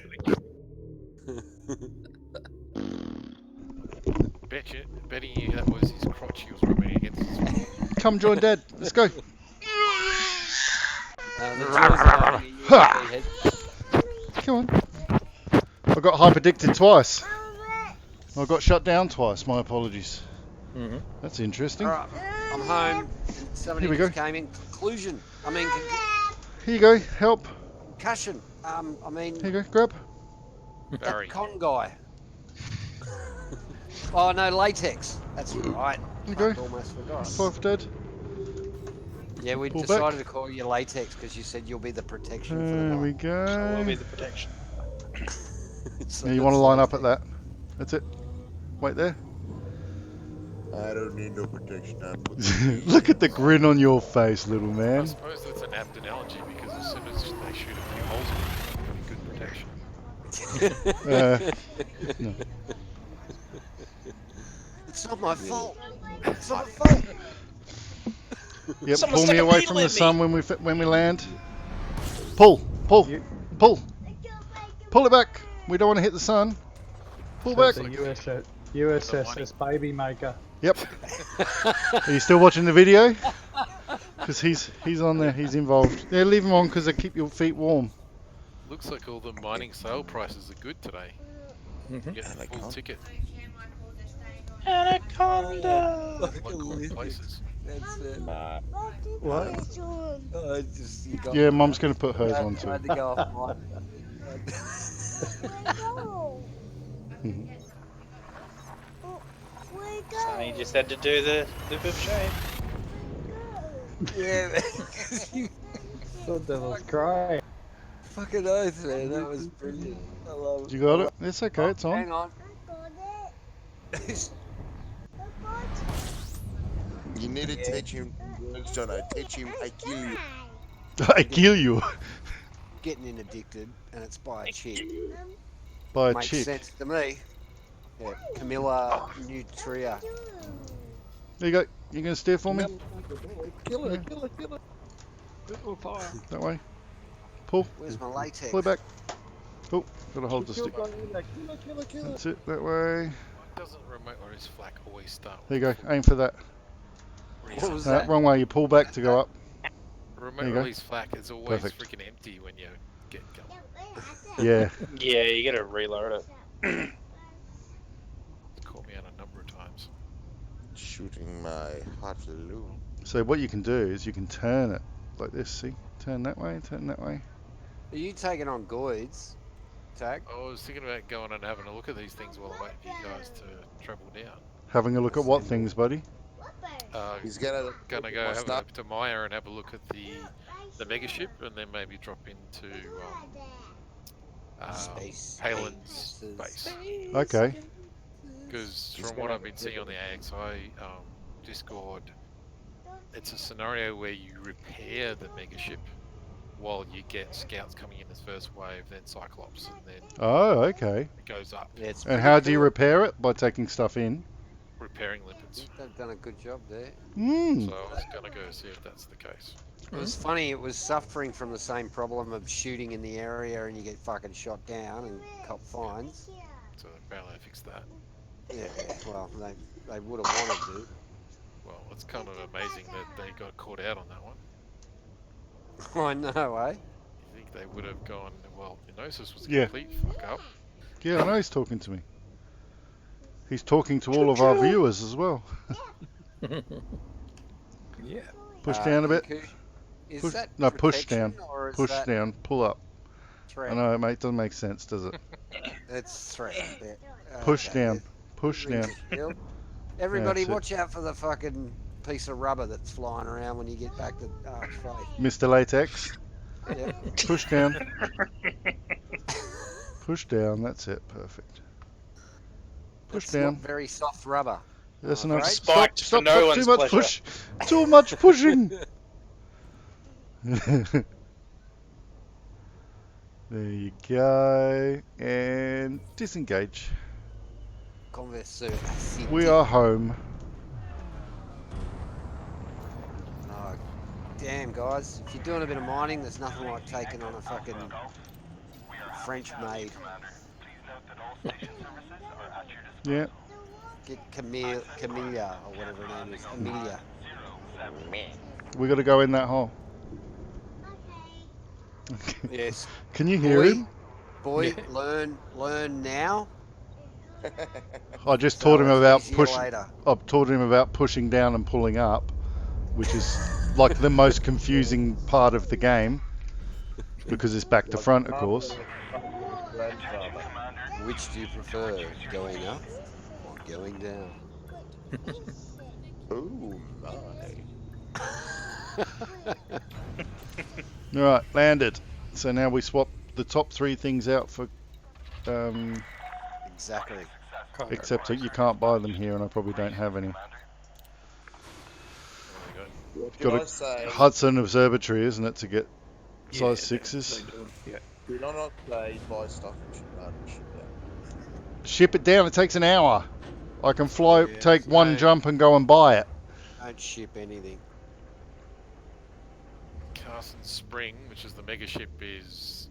do Betting you that was his crotch he was rubbing against his face. Come join Dad. Let's go. the joys of having a USB head. Come on. I got hyperdicted twice. I got shut down twice. My apologies. Mm-hmm. That's interesting. Alright, I'm home. Somebody Here we just go. came in. Conclusion. Here you go. Help. Concussion. Here you go. Grab. Barry. Con guy. Oh no, latex. That's right. Here you go. Almost forgot. 5 dead. Yeah, we Pull decided back. to call you latex because you said you'll be the protection for the There we night. go. Will be the protection. So Yeah, you want to that's line the up at that. That's it. Wait there. I don't need no protection. Look at the grin on your face, little I man. suppose that's an apt analogy because as soon as they shoot a few holes in it, you've got good protection. No. It's not my fault. It's not my fault. Yep, Someone pull stuck me a away needle from the in me. sun when we land. Pull, pull, You- pull. Pull it back. We don't want to hit the sun. Pull So back. it's a USS baby maker. Yep. Are you still watching the video? Because he's on there. He's involved. Yeah, leave him on because they keep your feet warm. Looks like all the mining sale prices are good today. You get a full ticket. Anaconda. Local places. That's it. What? Oh, it's just, you got Yeah, me. Mum's going to put hers I on too. had to go off mine. So you just had to do the loop of shame. Yeah, Thought that was crying. fucking oath, man. That was brilliant. I love it. You got it? It's okay. It's on. Hang on. You need to teach him, Jono. Teach him, I kill you. I kill you. Getting addicted, and it's by a chick. By a Makes chick. sense to me. Yeah, Camilla Nutria. There you go. You going to steer for me? Kill her, Yeah. kill her, kill her. On fire. That way. Pull. Where's my latex? Pull it back. Oh, got to hold the Kill stick. her. That's it. That way. Why doesn't remote or his flak always start There you with go. Aim for that. What was No, that? wrong way. You pull back to go up. remote There you go. release flak is always Perfect. freaking empty when you get going. Yeah. Yeah, you gotta reload it. It's caught me out a number of times. Shooting my hot balloon. So what you can do is you can turn it like this. See? Turn that way. Turn that way. Are you taking on Goids? Tag? I was thinking about going and having a look at these things while I wait for you guys to travel down. Having a look at what things, buddy? He's gonna go my have stuff. up to Maya and have a look at the mega ship, and then maybe drop into Space. Palin's base. Okay. Because from what I've been seeing on the AXI Discord, it's a scenario where you repair the mega ship while you get scouts coming in as first wave, then Cyclops, and then Oh, okay. it goes up. Yeah, it's And pretty how do you cool. repair it? By taking stuff in? Repairing lipids. They've done a good job there. Hmm. So I was going to go see if that's the case. It was funny, it was suffering from the same problem of shooting in the area and you get fucking shot down and cop fines. So apparently I fixed that. Yeah, well, they would have wanted to. Well, it's kind of amazing that they got caught out on that one. I know, eh? You think they would have gone, well, Gnosis was a Yeah. complete fuck up. Yeah, I know he's talking to me. He's talking to all of our viewers as well. Yeah. Push down a bit. Is Push, that no, push protection down. or is Push that down. Pull up. threat? I know, mate. Doesn't make sense, does it? It's threat. Yeah. Push Okay, down. it Push rings down. a bell. Everybody, That's it. watch out for the fucking piece of rubber that's flying around when you get back to Archfaith. Mr. Latex. Yeah. Push down. Push down. That's it. Perfect. Push It's down. not very soft rubber. That's I'm enough. afraid. Spiked for Stop, no stop, too one's much pleasure. push. Too much pushing. There you go. And disengage. Converse acid. We are home. Oh, damn, guys. If you're doing a bit of mining, there's nothing like taking on a fucking French maid. Yeah. Get Camilla or whatever her name is. Amelia. We got to go in that hole. Yes. Can you hear Boy, him? boy, learn now. I just So taught him it's about easier push. later. I've taught him about pushing down and pulling up, which is like the most confusing part of the game because it's back to front, of course. Which do you prefer, going up or going down? Oh my. All right, landed. So now we swap the top three things out for, Exactly. except that you can't buy them here, and I probably don't have any. What Got did a I say? Hudson Observatory, isn't it, to get size sixes? Yeah. Do not play buy stuff hard to ship down. Ship it down. It takes an hour. I can fly, Yeah, take one so- jump and go and buy it. Don't ship anything. Carson Spring, which is the mega ship, is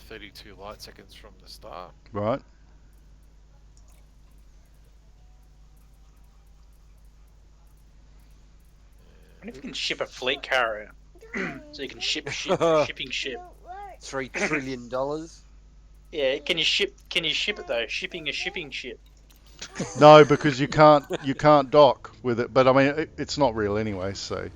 32 light seconds from the start. Right. I wonder if you can ship a fleet carrier. So you can ship shipping ship. $3 trillion. Yeah, can you ship it though? Shipping a shipping ship. No, because you can't dock with it. But I mean, it's not real anyway. So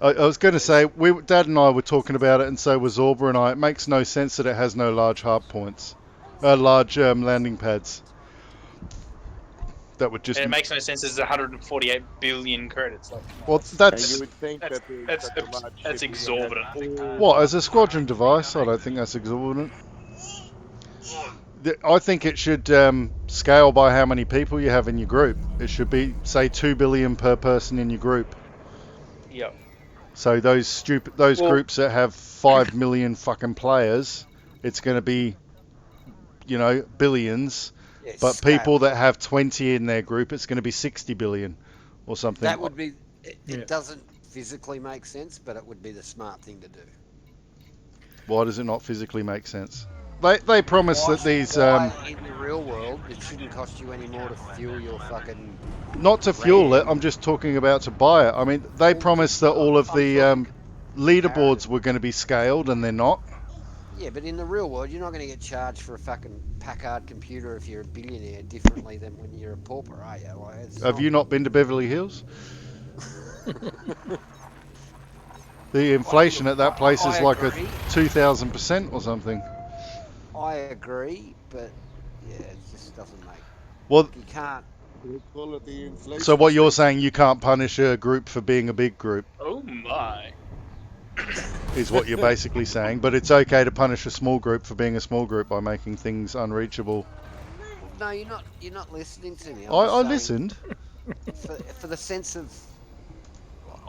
I was going to say, Dad and I were talking about it, and so was Zorba and I. It makes no sense that it has no large hard points, large landing pads. That would just. And it makes no sense. There's 148 billion credits. Like, Well, And that's you would think that there's that's such a large that's ship, exorbitant. what as a squadron device. I don't think that's exorbitant. I think it should scale by how many people you have in your group. It should be, say, 2 billion per person in your group. Yep. So those groups that have 5 million fucking players, it's going to be, billions. Yeah, But scale. people that have 20 in their group, it's going to be 60 billion or something. That would be. It Yeah. doesn't physically make sense, but it would be the smart thing to do. Why does it not physically make sense? They promise that these Why in the real world it shouldn't cost you any more to fuel your fucking. not to fuel it. I'm just talking about to buy it. I mean, they promised that all of the leaderboards were going to be scaled, and they're not. Yeah, but in the real world, you're not going to get charged for a fucking Packard computer if you're a billionaire differently than when you're a pauper, are you? Like, Have you not been to Beverly Hills? The inflation at that place is like a 2,000% or something. I agree, but yeah, it just doesn't make. Well, You can't. They call it the inflation. so what you're saying, you can't punish a group for being a big group, Oh my. is what you're basically saying. But it's okay to punish a small group for being a small group by making things unreachable. No, you're not. You're not listening to me. I listened. For the sense of.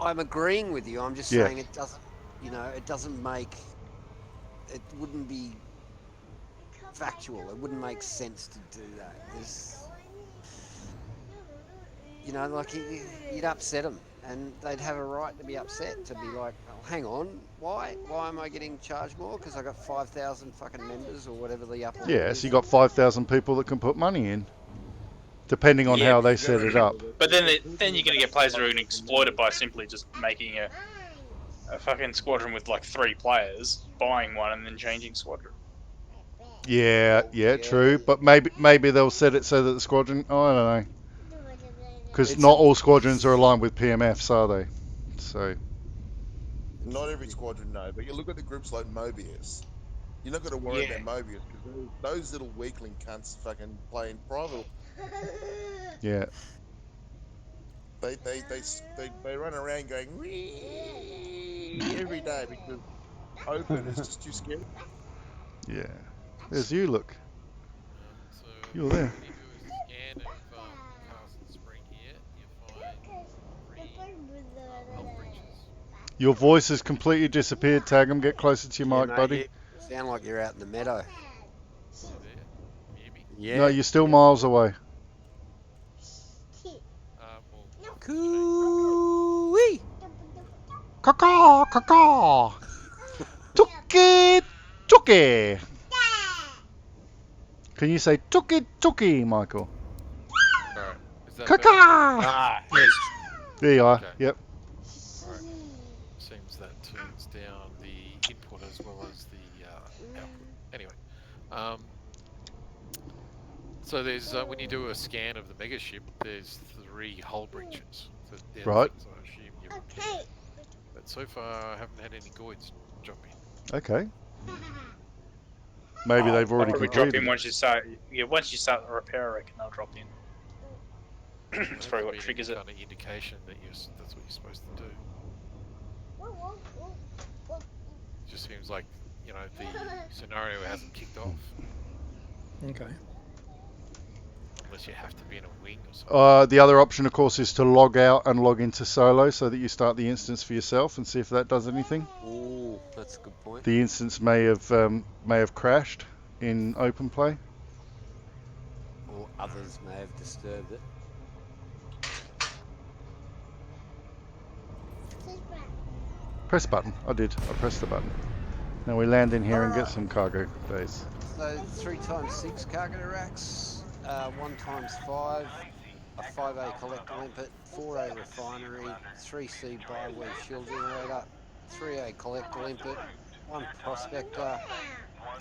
I'm agreeing with you. I'm just Yeah. saying it doesn't. It doesn't make. It wouldn't be factual. It wouldn't make sense to do that. Like you'd upset them, and they'd have a right to be upset. To be like, oh, hang on, why am I getting charged more? Because I got 5,000 fucking members or whatever the upper. Yeah, so you got 5,000 people that can put money in, depending on how they set it up. But then you're going to get players that are going to exploit it by simply just making a fucking squadron with like 3 players, buying one, and then changing squadron. Yeah, true. But maybe they'll set it so that the squadron. Oh, I don't know. Because not all squadrons are aligned with PMFs, are they? So. Not every squadron, no. But you look at the groups like Mobius. You're not going to worry about Mobius because those little weakling cunts fucking playing private. Yeah. They run around going wee every day because open is just too scary. Yeah. There's you, look. So You're there. when you do a scan of Carson Spring here, you find 3 hull breaches. Your voice has completely disappeared, Tag'em. Get closer to your mic, mate, buddy. You sound like you're out in the meadow. There, you hear me? Yeah. No, you're still miles away. Well, Cooey. Caw caw. Tuki tuki. Can you say tuki tuki, Michael? alright. Is that Caw. Ah, yes. There you are. Okay. Yep. Alright. Seems that turns down the input as well as the output. Anyway, so there's when you do a scan of the mega ship, there's 3 hull breaches. So they're the Right. things I assume you repair. But so far, I haven't had any Goids jump in. Okay. Maybe they've already They'll probably drop completed. in once you start. Yeah, once you start the repair, I reckon they'll drop in. That's probably what triggers it. Kind of indication that that's what you're supposed to do. It just seems like the scenario hasn't kicked off Okay. unless you have to be in a wing or something. The other option, of course, is to log out and log into solo so that you start the instance for yourself and see if that does anything. Ooh, that's a good point. The instance may have crashed in open play? Or others may have disturbed it. Press button. I did. I pressed the button. Now we land in here and get some cargo days. So 3x6 cargo racks, 1x5, a 5A collector limpet, 4A refinery, 3C bi-weave shield generator, 3A collector limpet, 1 prospector.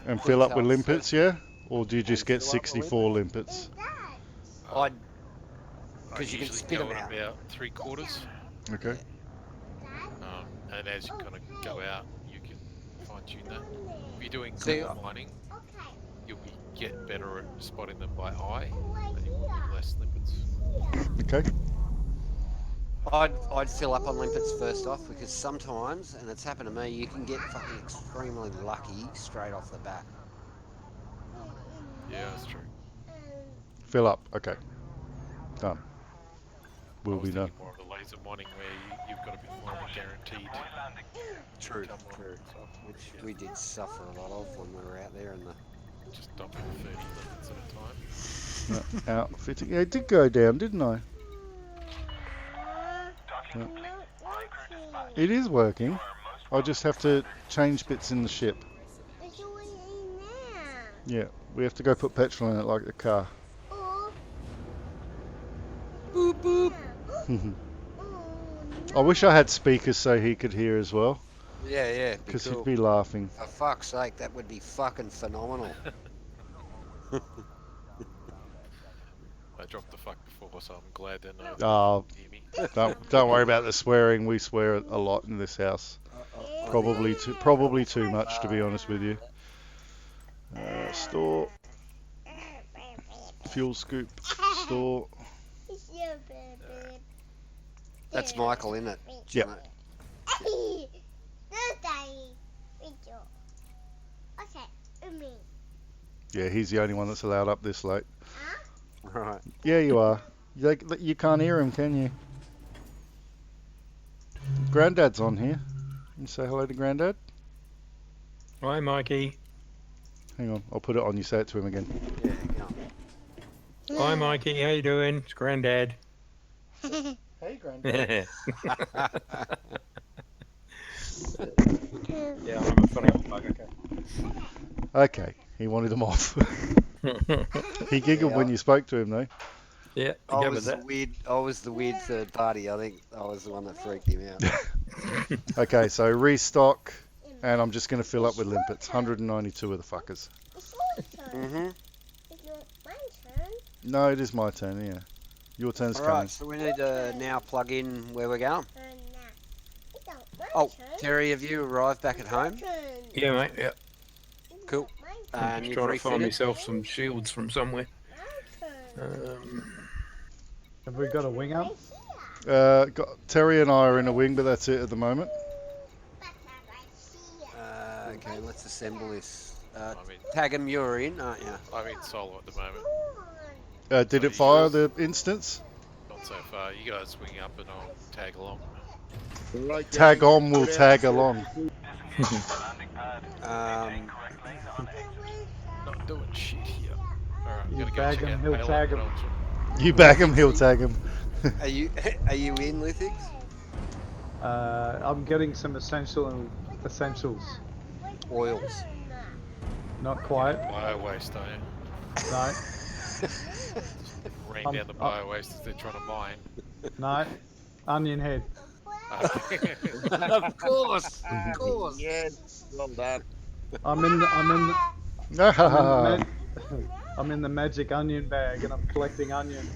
And fill up with detailed limpets, yeah? Or do you just get fill up with 64 limpets? I'd, I because you can usually spit go them at out. about 3/4. Okay. And as you kind of go out, you can fine tune that. If you're doing See, core mining, you'll get better at spotting them by eye, and you will need less limpets. Okay. I'd fill up on limpets first off, because sometimes, and it's happened to me, you can get fucking extremely lucky straight off the bat. Yeah, that's true. Fill up. Okay. Done. I Will was be done. thinking more of the laser mining where you've got a bit more of a guaranteed. True, income on true. it, so, Which yeah. we did suffer a lot of when we were out there in the... Just dumping 30 limpets at a time. Outfitting. Yeah, it did go down, didn't I? Yeah. It is working. I just have to change bits in the ship. Yeah, we have to go put petrol in it like a car. Boop boop! I wish I had speakers so he could hear as well, Yeah, yeah. because Cool. he'd be laughing. For fuck's sake, that would be fucking phenomenal. I dropped the fuck before, so I'm glad they're not Oh, hear me. don't worry about the swearing. We swear a lot in this house. Probably too much, to be honest with you. Store. Fuel scoop. Store. That's Michael, isn't it? Yep. Yeah, he's the only one that's allowed up this late. Right. Yeah, you are. You can't hear him, can you? Granddad's on here. You say hello to Granddad? Hi, Mikey. Hang on, I'll put it on. You say it to him again. Yeah, go Hi, Mikey. How you doing? It's Granddad. Hey, Granddad. Yeah, I'm a funny old bug. Okay. Okay, he wanted them off. He giggled when you spoke to him, though. Yeah, I go was with the that. weird third party. I think I was the one that freaked him out. Okay, so restock, and I'm just going to fill up with limpets. 192 of the fuckers. Mm-hmm. No, it is my turn, yeah. Your turn's All coming. right, so we need to now plug in where we're going. Oh, Terry, have you arrived back at home? Yeah, mate. Yeah. Cool. I'm And just you've trying to find refitted? myself some shields from somewhere. Have we got a wing up? Terry and I are in a wing, but that's it at the moment. Okay, let's assemble this. I mean, Tag 'em, you're in, aren't you? I'm in solo at the moment. Did So it you fire guys- the instance? Not so far. You guys swing up and I'll tag along. Tag on, we'll tag along. Not doing shit here. Alright, I'm You gonna go bag check him, out he'll Halo tag him. Ultra. You bag him, he'll tag him. Are you in, Lithix? I'm getting some essentials. Oils. Not quite. Bio waste, are you? No. Rain down the bio waste as they're trying to mine. No. Onion head. Of course. Of course. Yes, well done. I'm in the magic onion bag and I'm collecting onion.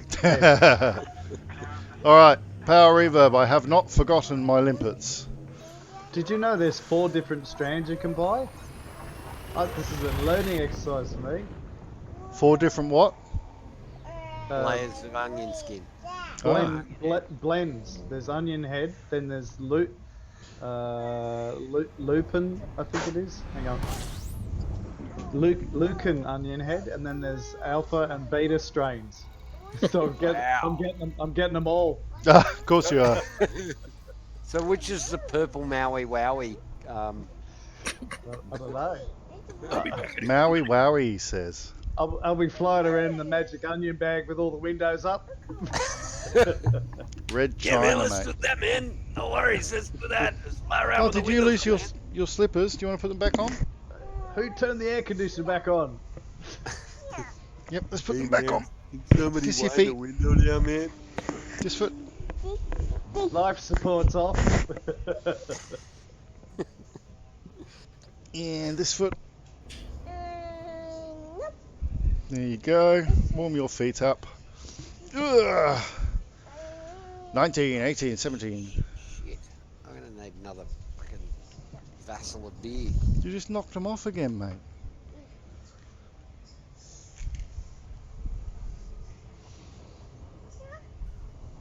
Alright, power reverb. I have not forgotten my limpets. Did you know there's 4 different strands you can buy? This is a learning exercise for me. 4 different what? Layers of onion skin. Blends. There's onion head, then there's lupin, I think it is. Hang on. Lucan onion head, and then there's alpha and beta strains. So I'm getting them all. Of course you are. So which is the purple Maui Wowie I don't know. I'll be back. Maui wowie, he says. I'll be flying around the magic onion bag with all the windows up. Red Yeah, man, China, let's mate. do that, man. No worries. Let's do that. Let's fly around Oh, with the did you windows lose up, your slippers? Do you want to put them back on? Who turned the air conditioner back on? Yep, let's put Hey, them back man, on. can somebody Kiss your wind the feet. window down, man? This foot. Life support's off. And this foot. There you go. Warm your feet up. Ugh. 19, 18, 17. Shit. I'm going to need another fucking vassal of beer. You just knocked them off again, mate.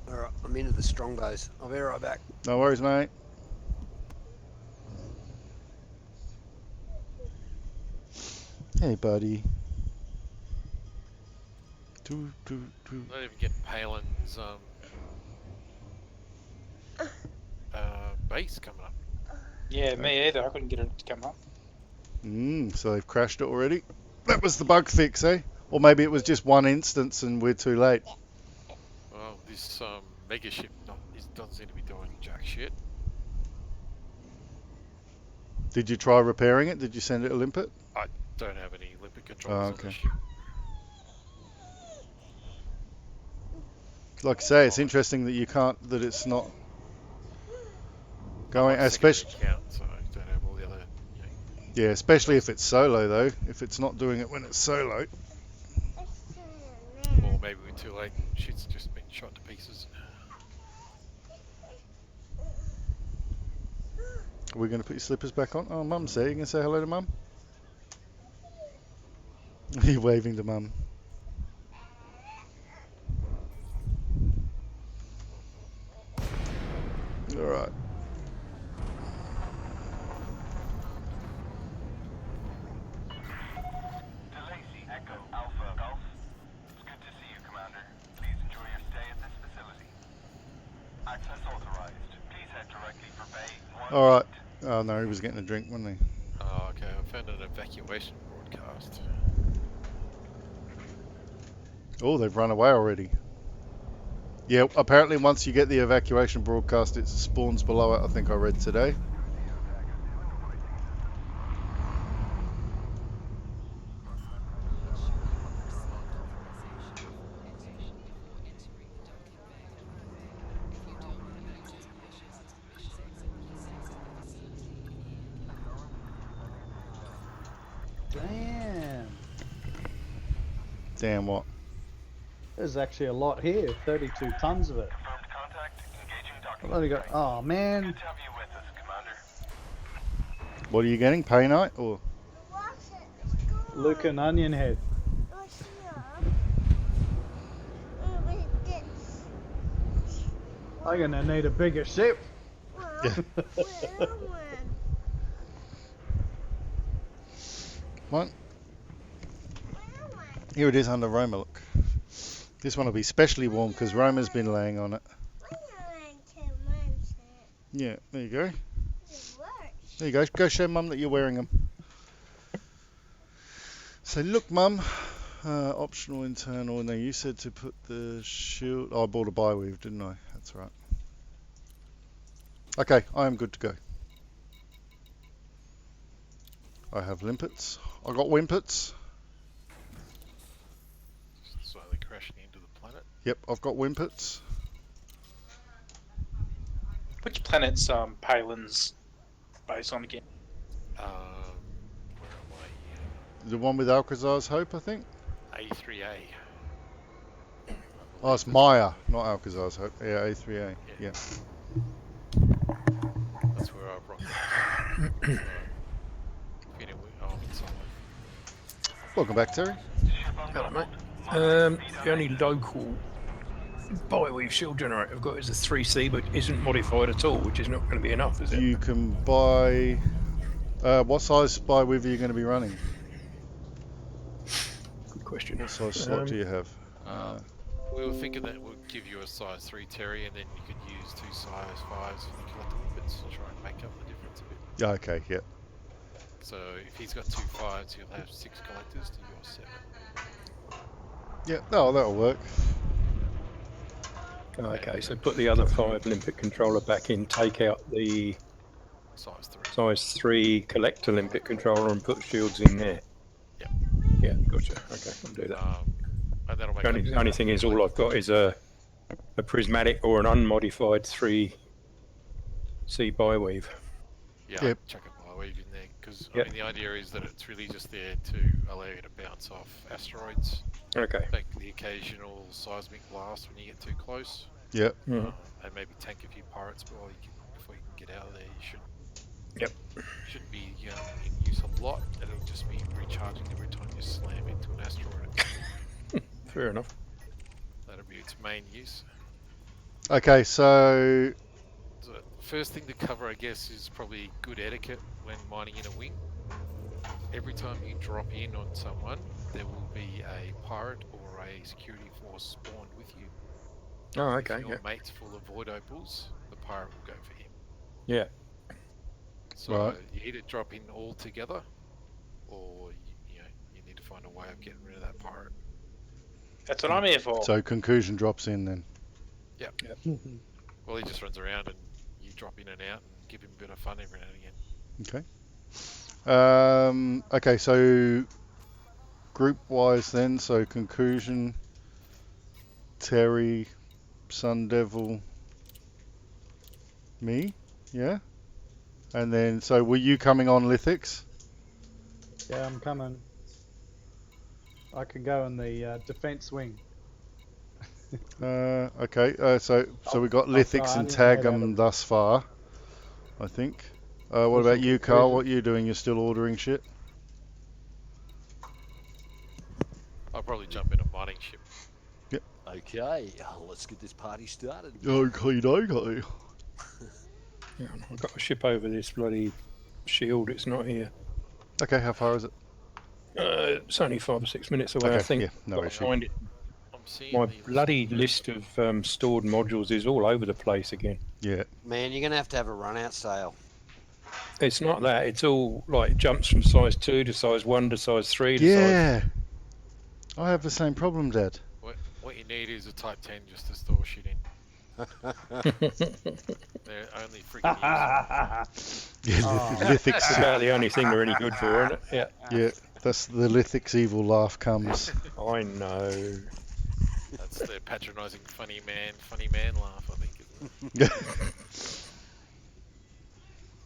Alright, I'm into the Strongbos. I'll be right back. No worries, mate. Hey, buddy. Do. Not even getting Palin's base coming up. Yeah, me either. I couldn't get it to come up. So they've crashed it already. That was the bug fix, eh? Or maybe it was just one instance and we're too late. Well, this mega ship doesn't seem to be doing jack shit. Did you try repairing it? Did you send it a limpet? I don't have any limpet controls on okay. the ship. Like I say, it's interesting that you can't, that it's not going, especially. Account, so I don't have all the other. Yeah, especially if it's solo though. If it's not doing it when it's solo. Or maybe we're too late. Shit's just been shot to pieces. Are we going to put your slippers back on? Oh, Mum's there. You going to say hello to Mum? You're waving to Mum. Alright. DeLacy, Echo, Alpha, Golf. It's good to see you, Commander. Please enjoy your stay at this facility. Access authorized. Please head directly for Bay 1. Alright. Oh no, he was getting a drink, wasn't he? Oh, okay. I found an evacuation broadcast. Oh, they've run away already. Yeah, apparently once you get the evacuation broadcast, it spawns below it, I think I read today. Damn. Damn what? There's actually a lot here. 32 tons of it. I've only got. Oh man. What are you getting? Pay night or? Lucan onion head. I'm gonna need a bigger ship. Yeah. What? Here it is under Roma, look. This one will be specially warm because Roma's been laying on it. Yeah, there you go. There you go. Go show Mum that you're wearing them. So look, Mum. Optional internal. Now you said to put the shield. Oh, I bought a bi-weave, didn't I? That's right. Okay, I am good to go. I have limpets. I got wimpets. Slowly crashing into the planet. Yep, I've got wimpets. Which planet's Palin's base on again? Where am I? The one with Alcazar's Hope, I think. A3A. Oh, it's Maya, not Alcazar's Hope. Yeah, A3A. Yeah. That's where I've rocked. Welcome back, Terry. Hello, mate. The only local bi-weave shield generator I've got is a 3C, but isn't modified at all, which is not going to be enough, is it? You can buy. What size bi-weave are you going to be running? Good question. What size slot do you have? We were thinking that we'll give you a size 3 Terry, and then you could use 2 size 5s for the collector limits to try and make up the difference a bit. Yeah, okay, yeah. So if he's got 2 5s, he'll have 6 collectors to your 7. Yeah, no, that'll work. Oh, okay, so put the other 5 limpet controller back in, take out the Size 3. size 3 collector limpet controller and put shields in there. Yep. Yeah, gotcha. Okay, I'll do that. And that'll make The only thing is, all I've got is a prismatic or an unmodified 3C biweave. Yeah, Yep. I'd chuck a biweave in there because Yep. I mean the idea is that it's really just there to allow you to bounce off asteroids. Okay. Take the occasional seismic blast when you get too close. Yep. Mhm. And maybe tank a few pirates before you can get out of there. You shouldn't be in use a lot. It'll just be recharging every time you slam into an asteroid. Fair enough. That'll be its main use. Okay, so So first thing to cover, I guess, is probably good etiquette when mining in a wing. Every time you drop in on someone, there will be a pirate or a security force spawned with you. Oh, okay. If your mate's full of void opals, the pirate will go for him. Yeah. So Right. you either drop in all together, or you need to find a way of getting rid of that pirate. That's what I'm here for. So conclusion drops in then. Yep. Well, he just runs around and you drop in and out and give him a bit of fun every now and again. Okay. Okay, so group wise then, so conclusion, Terry, Sun Devil, me, yeah? And then, so were you coming on Lithics? Yeah, I'm coming. I can go in the defense wing. Okay, so we got I'll Lithics try and and head out Tagam of- thus far, I think. What Pushing about you, Carl? conclusion. What are you doing? You're still ordering shit? I'll probably jump in a mining ship. Okay, let's get this party started. Okay. Yeah, I've got a ship over this bloody shield. It's not here. Okay, how far is it? It's only 5 or 6 minutes away, I Okay, think. yeah, no Gotta issue. find it. I'm seeing My the bloody list of stored modules is all over the place again. Yeah. Man, you're gonna have to have a run-out sale. It's not that. It's all like jumps from size 2 to size 1 to size 3 to size... Yeah. I have the same problem, Dad. What you need is a Type 10 just to store shit in. They're only freaking Yeah, Lithics. That's about the only thing they're any good for, isn't it? Yeah. Yeah, that's the Lithics evil laugh comes. I know. That's their patronising funny man laugh, I think, isn't it?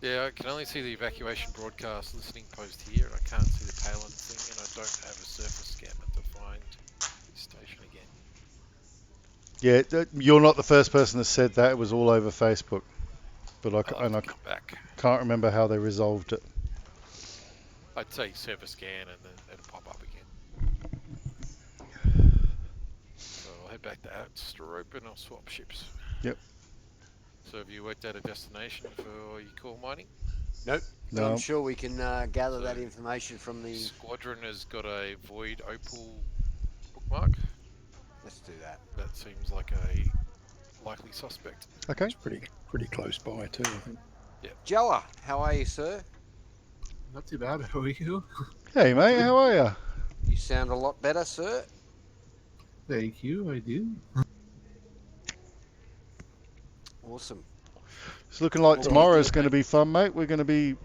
Yeah, I can only see the evacuation broadcast listening post here. I can't see the Palin thing, and I don't have a surface scanner to find this station again. Yeah, you're not the first person that said that. It was all over Facebook, but I can't remember how they resolved it. I'd say surface scan, and then it'll pop up again. So I'll head back to Outstrope and I'll swap ships. Yep. So have you worked out a destination for your core mining? Nope. But No. I'm sure we can gather that information from the... Squadron has got a Void Opal bookmark. Let's do that. That seems like a likely suspect. Okay. It's pretty close by too, I think. Yeah. Joa, how are you, sir? Not too bad. How are you? Hey, mate, how are you? You sound a lot better, sir. Thank you. I do. Awesome. It's looking like Well, tomorrow's going to be fun, mate. We're going to be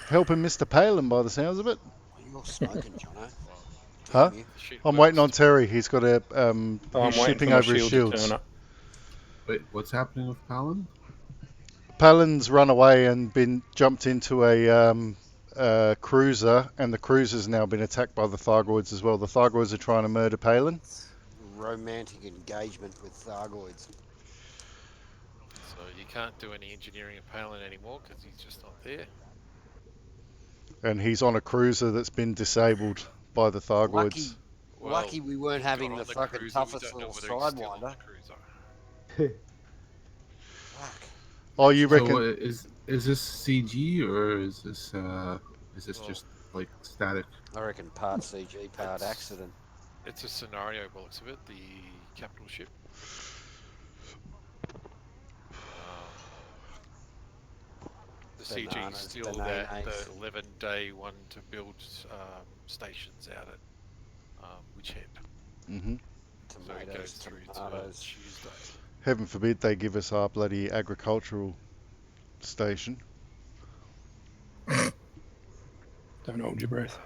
helping Mr. Palin by the sounds of it. You're smoking, Jono. Huh? I'm waiting on Terry. He's got a I'm he's waiting shipping for my over his shield to shields. turn up. Wait, what's happening with Palin? Palin's run away and been jumped into a cruiser, and the cruiser's now been attacked by the Thargoids as well. The Thargoids are trying to murder Palin. Romantic engagement with Thargoids. So you can't do any engineering of Palin anymore because he's just not there. And he's on a cruiser that's been disabled by the Thargoids. Lucky we weren't having the fucking cruiser, toughest we don't know little whether he's still on sidewinder. the cruiser. Oh, you reckon? So, is this CG or is this just like static? I reckon part CG, part accident. It's a scenario by the looks of it, the capital ship. The CG Bananas, still that the bananas. 11-day one to build stations out at Witchhead. Mm-hmm. So it goes Tomatoes, through to tomatoes. Tuesday. Heaven forbid they give us our bloody agricultural station. Don't hold your breath.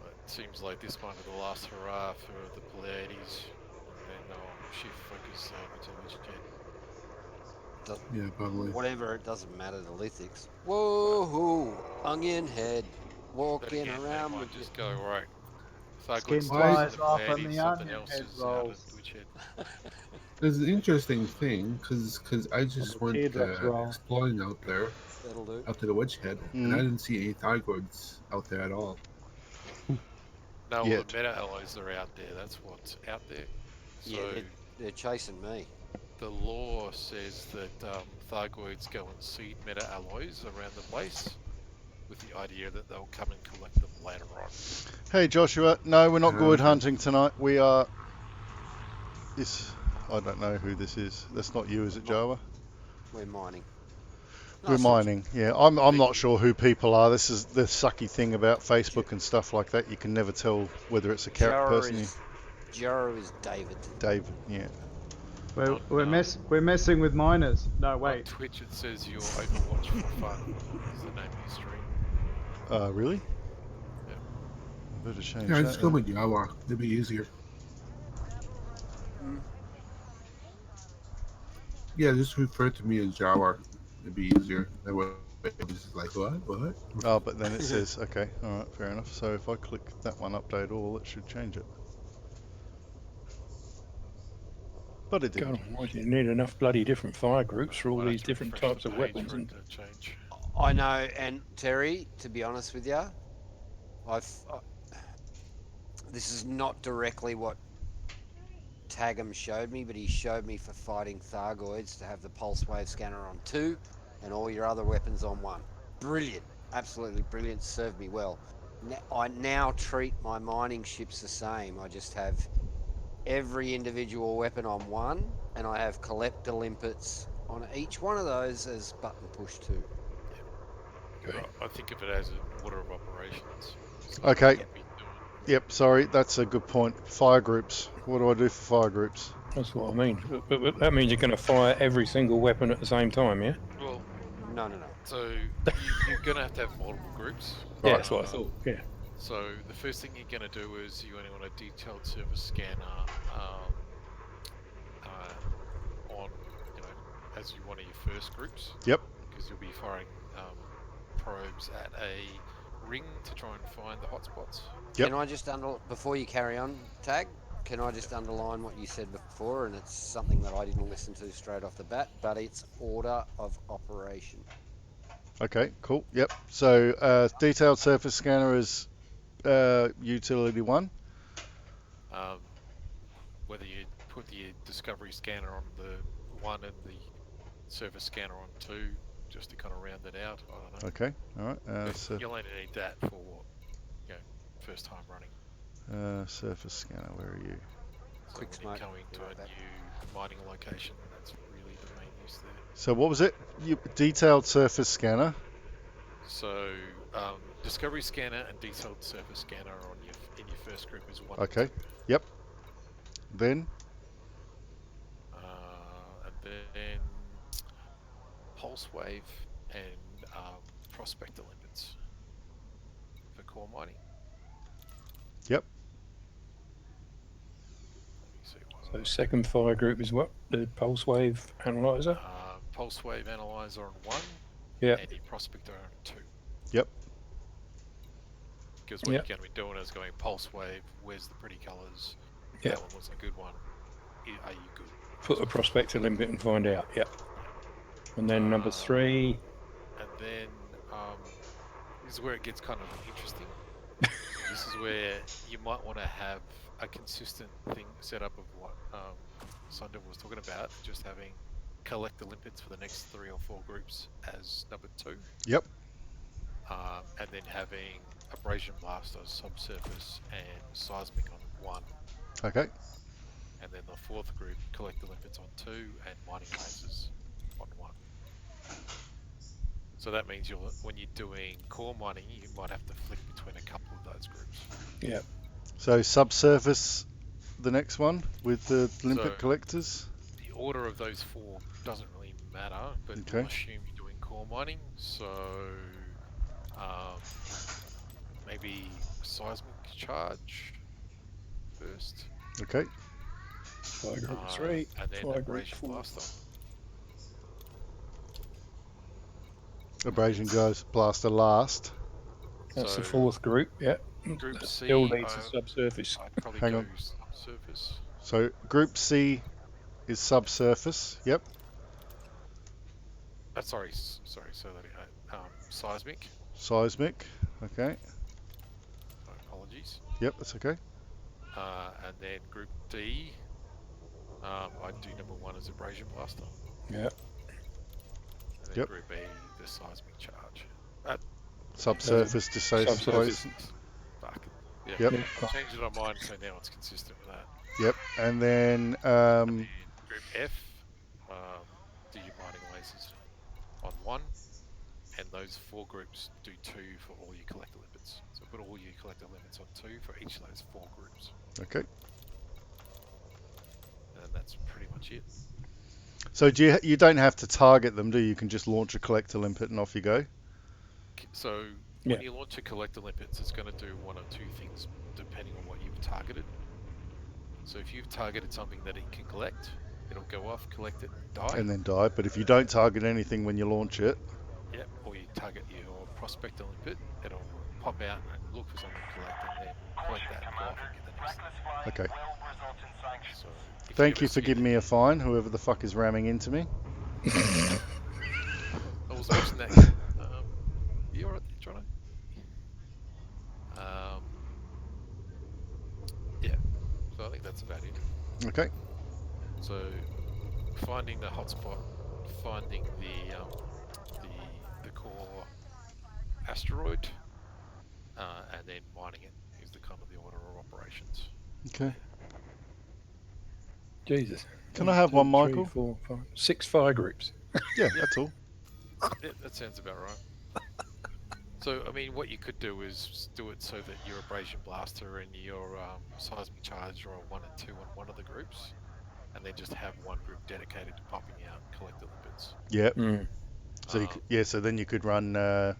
But it seems like this might be the last hurrah for the Pleiades, and then they'll shift focus over to Witchhead. Yeah, probably. Whatever, it doesn't matter. The lithics. Whoa, onion head, But walking again, they around might with just go, right, Skin Thargoid's Why- taken flies the off and Pleiades, the something onion else head is out at rolls. Witchhead. There's an interesting thing because I And just the went teardrops roll. exploring out there, That'll do. out to the Witch Head, and I didn't see any Thygoids out there at all. No, well, Yet. the meta alloys are out there. That's what's out there. So Yeah, they're chasing me. the lore says that Thargoids go and seed meta alloys around the place, with the idea that they'll come and collect them later on. Hey Joshua, no, we're not good Okay. hunting tonight. We are. This. I don't know who this is. That's not you, is it, Java? We're mining. We're Nice one. mining. Yeah, I'm not sure who people are. This is the sucky thing about Facebook and stuff like that. You can never tell whether it's a person. Jaro is David. David. Yeah. We're messing with miners. No, On wait. Twitch it says your Overwatch For Fun is the name of your stream. Really? Yep. Better change Yeah, I that. just go with Yawa. It'd be easier. Yeah, just refer to me as Jawar. It'd be easier. That way, it's just like what? Oh, but then it says okay. All right, fair enough. So if I click that one, update all, it should change it. But it didn't. God almighty, you need enough bloody different fire groups for all Might have these to different refresh types the of page weapons. for it And to change. I know, and Terry, to be honest with you, this is not directly what Tagum showed me, but he showed me for fighting Thargoids to have the pulse wave scanner on 2 and all your other weapons on 1. Brilliant, absolutely brilliant, served me well. I now treat my mining ships the same. I just have every individual weapon on 1, and I have collector limpets on each one of those as button push 2. okay. Right, I think of it as an order of operations. So Okay. you'd be doing- Yep. Sorry, that's a good point. Fire groups. What do I do for fire groups? That's what I mean. But that means you're going to fire every single weapon at the same time, yeah? Well, No. so you're going to have multiple groups. Yeah, that's what I thought. Yeah. So the first thing you're going to do is you only want a detailed service scanner on, as one of your first groups. Yep. Because you'll be firing probes at a ring to try and find the hotspots. Yep. Can I just before you carry on, Tag? Can I just underline what you said before? And it's something that I didn't listen to straight off the bat, but it's order of operation. Okay. Cool. Yep. So detailed surface scanner is utility 1. Whether you put the discovery scanner on the 1 and the surface scanner on 2, just to kind of round it out. I don't know. Okay. All right. But you'll only need that for first time running. Surface scanner. Where are you? So Quick when you smoke, go into right a back. new mining location, that's really the main use there. So what was it? Detailed surface scanner. So discovery scanner and detailed surface scanner on in your first group is 1. Okay. Yep. Then. And then pulse wave and prospector limpets for core mining. Yep. Let me see So second fire group is what? The pulse wave analyzer? Pulse wave analyzer on 1. Yeah. And your prospector on 2. Yep. Because what you're going to be doing is going pulse wave, where's the pretty colours? Yeah. That one was a good one. Are you good? Put the prospector limpet and find out. Yep. And then number 3. And then this is where it gets kind of interesting. This is where you might want to have a consistent thing set up of what Sundar was talking about, just having collect the limpets for the next 3 or 4 groups as number 2. Yep. And then having abrasion blaster, subsurface, and seismic on 1. Okay. And then the 4th group, collect the limpets on 2, and mining lasers on 1. So that means when you're doing core mining, you might have to flick between a couple of those groups. Yeah. So subsurface, the next one with the limpet So- collectors. The order of those four doesn't really matter, but Okay. we'll assume you're doing core mining. So maybe seismic charge first. Okay. Fire group 3, and then fire group abrasion 4. blaster. Abrasion goes blaster last. That's the So, 4th group, yeah. Group That C, still needs a subsurface. I'd probably Hang go on. subsurface. So Group C is subsurface. Yep. Sorry, so that seismic. Seismic. Okay. My apologies. Yep, that's okay. And then Group D, I'd do number 1 as abrasion blaster. Yeah. And then Yep. Group B, the seismic charge. Subsurface to Subsurface. Fuck. Yeah. Yep. I changed it on mine, so now it's consistent with that. Yep. And then And then Group F, do your mining lasers on 1, and those 4 groups do 2 for all your collector limits. So put all your collector limits on 2 for each of those 4 groups. okay. And that's pretty much it. So you don't have to target them, do you? You can just launch a collector limpet and off you go. So when you launch a collector limpets, it's going to do 1 or 2 things depending on what you've targeted. So if you've targeted something that it can collect, it'll go off, collect it, and die. And then die. But if you don't target anything when you launch it, Yep, or you target your prospector limpet, it'll pop out and look for something to collect, and then collect that and go off and get the next thing. okay. So if Thank ever you for see giving me a fine, whoever the fuck is ramming into me. I was watching that. You alright, Jono? Yeah. So I think that's about it. Okay. So finding the hotspot, finding the core asteroid, and then mining it is the kind of the order of operations. Okay. Jesus. Can I have one, 3, Michael? 4, 5, 6 fire groups. Yeah, that's all. Yeah, that sounds about right. So, I mean, what you could do is do it so that your abrasion blaster and your seismic charge are 1 and 2 on one of the groups, and then just have one group dedicated to popping out collector limpets. Yep. Mm. So you could, so then you could run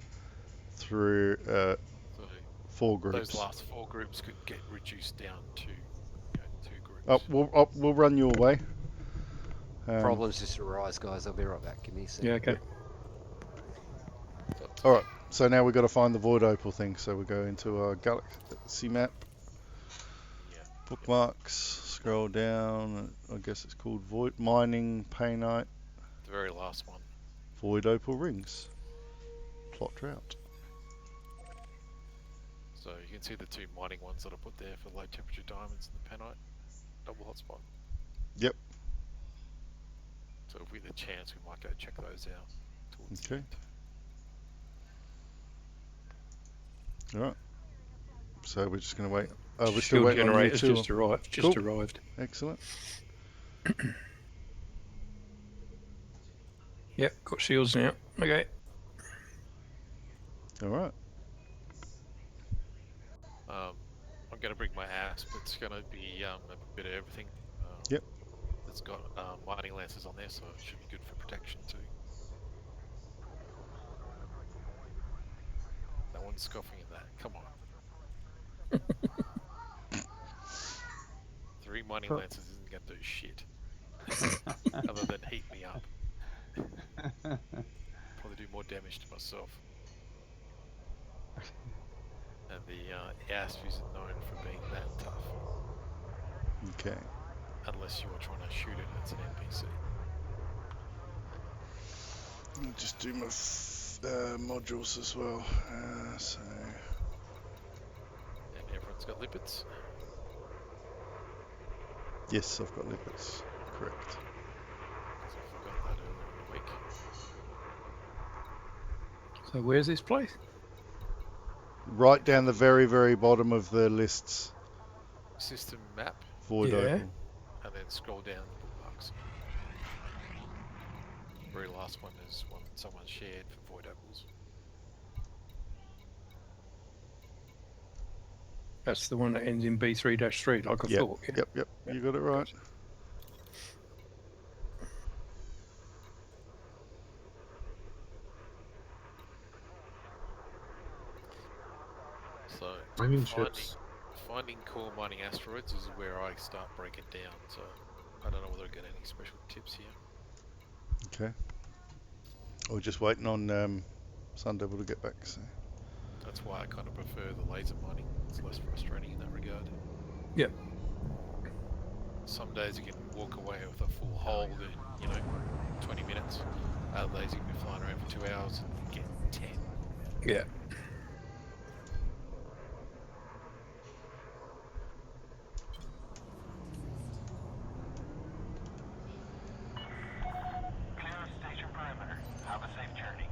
through 4 groups. Those last 4 groups could get reduced down to 2 groups. We'll run your way. Problems just arise, guys. I'll be right back. Give me a second. Yeah, okay. All right. So now we've got to find the void opal thing. So we go into our galaxy map. Bookmarks. Scroll down. I guess it's called void mining painite. The very last one. Void opal rings. Plot drought. So you can see the 2 mining ones that I put there for low temperature diamonds and the penite. Double hotspot. Yep. So if we get a chance, we might go check those out towards the Okay. end. All right. So we're just going to wait. Oh, we're still Shield waiting on you generator's two. just arrived. Cool. Arrived. Excellent. Yep, got shields now. Okay. All right. I'm going to bring my axe, but it's going to be a bit of everything. Yep. It's got mining lances on there, so it should be good for protection too. No one's scoffing at that. Come on. 3 mining lances isn't going to do shit. Other than heat me up. Probably do more damage to myself. And the asp isn't known for being that tough. Okay. Unless you were trying to shoot it as an NPC. I'll just do my modules as well. So. And everyone's got lipids. Yes, I've got lipids. Correct. Because I forgot that earlier in the week. So where's this place? Right down the very, very bottom of the lists. System map. Void Yeah. opal. And then scroll down the bookmarks. very last one is one someone shared for Void Apples. That's the one that ends in B3-3, like I Yep, thought. Yeah. yep. You got it right. So Mining ships. finding core mining asteroids is where I start breaking down. So I don't know whether I get any special tips here. Okay. We're just waiting on Sun Devil to get back. So. That's why I kind of prefer the laser mining. It's less frustrating in that regard. Yep. Some days you can walk away with a full hold in, 20 minutes. Other days you can be flying around for 2 hours and get 10. Yeah. Clear of station perimeter. Have a safe journey.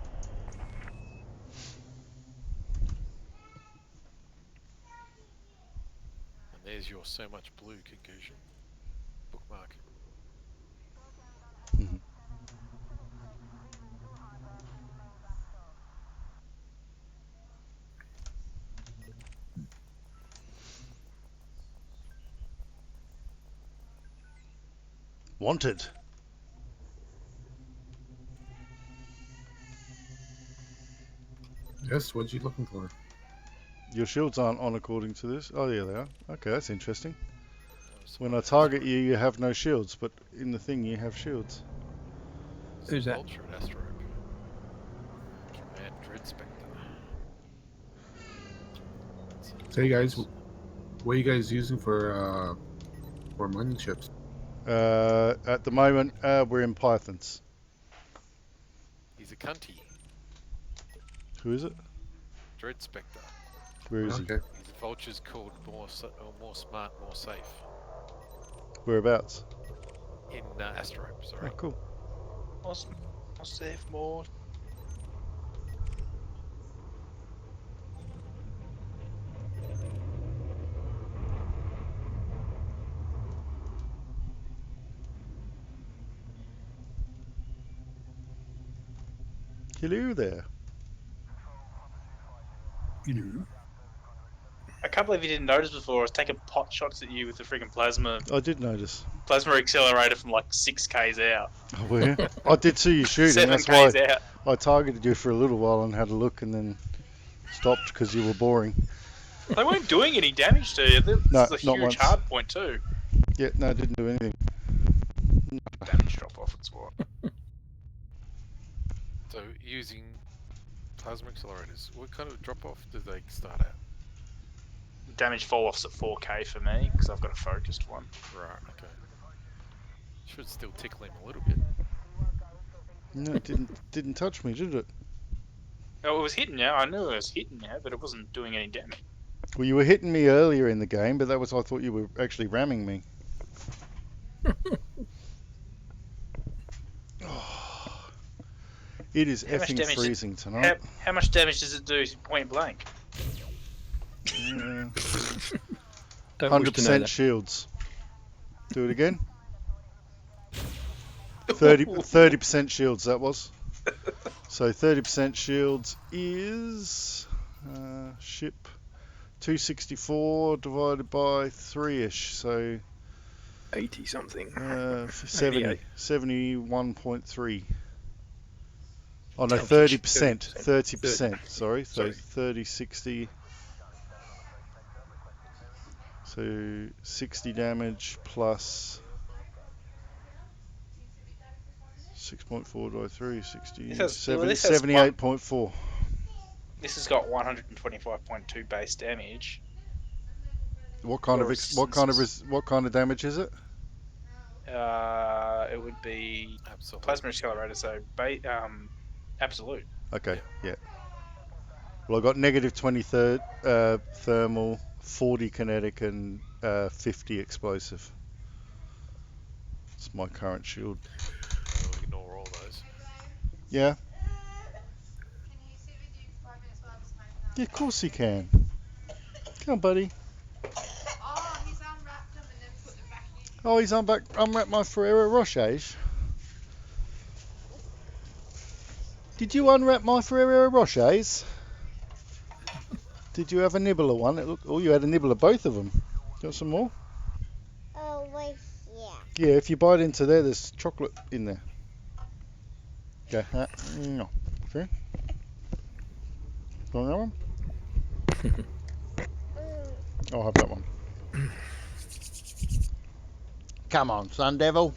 And there's your so much blue conclusion. Bookmark. Mhm. Wanted. Yes, what you looking for? Your shields aren't on according to this. Oh, yeah, they are. Okay, that's interesting. When I Smart target asteroid. you have no shields, but in the thing you have shields. Who's that? Ultra asteroid. Command Dread Spectre. Hey guys, what are you guys using for mining ships? At the moment, we're in Pythons. He's a cunty. Who is it? Dread Spectre. Where is he? Okay. He's a vulture's called more smart, more safe. Whereabouts? In Asteroid, sorry. Oh, cool. More safe, more. Hello there. I can't believe you didn't notice before. I was taking pot shots at you with the freaking plasma I did notice. accelerator from like 6Ks out. Oh, were you? I did see you shooting. That's why 7Ks out. I targeted you for a little while and had a look and then stopped because you were boring. They weren't doing any damage to you. This No, is a not huge once. hard point too. Yeah, no, I didn't do anything. Damage drop off at squad. So using plasma accelerators, what kind of drop off do they start at? Damage fall offs at 4K for me because I've got a focused one. Right, okay. Should still tickle him a little bit. No, it didn't touch me, did it? Oh, it was hitting you. I knew it was hitting you, but it wasn't doing any damage. Well, you were hitting me earlier in the game, but that was I thought you were actually ramming me. Oh, it is How much effing damage freezing tonight. How much damage does it do point blank? 100% shields. Do it again. 30% shields, that was. So 30% shields is ship 264 divided by 3-ish, so 80 something. 71.3. Oh no, 30%. 30%. Sorry, so 30, 60. So 60 damage plus 6.4 divided by 3, 60, This has- 78.4. This has got 125.2 base damage. What kind of damage is it? It would be Absolute. plasma accelerator, so absolute. Okay, yeah. Well, I got negative 20 thermal, 40 kinetic, and 50 explosive. It's my current shield. We'll ignore all those. Yeah. Yeah, of course he can. Come on, buddy. Oh, he's unwrapped my Ferrero Rochers. Did you unwrap my Ferrero Rochers? Did you have a nibble of one? Oh, you had a nibble of both of them. Got some more? Oh, wait, yeah. Yeah, if you bite into there, there's chocolate in there. Okay. No. See? Want that one? I'll have that one. Come on, Sun Devil.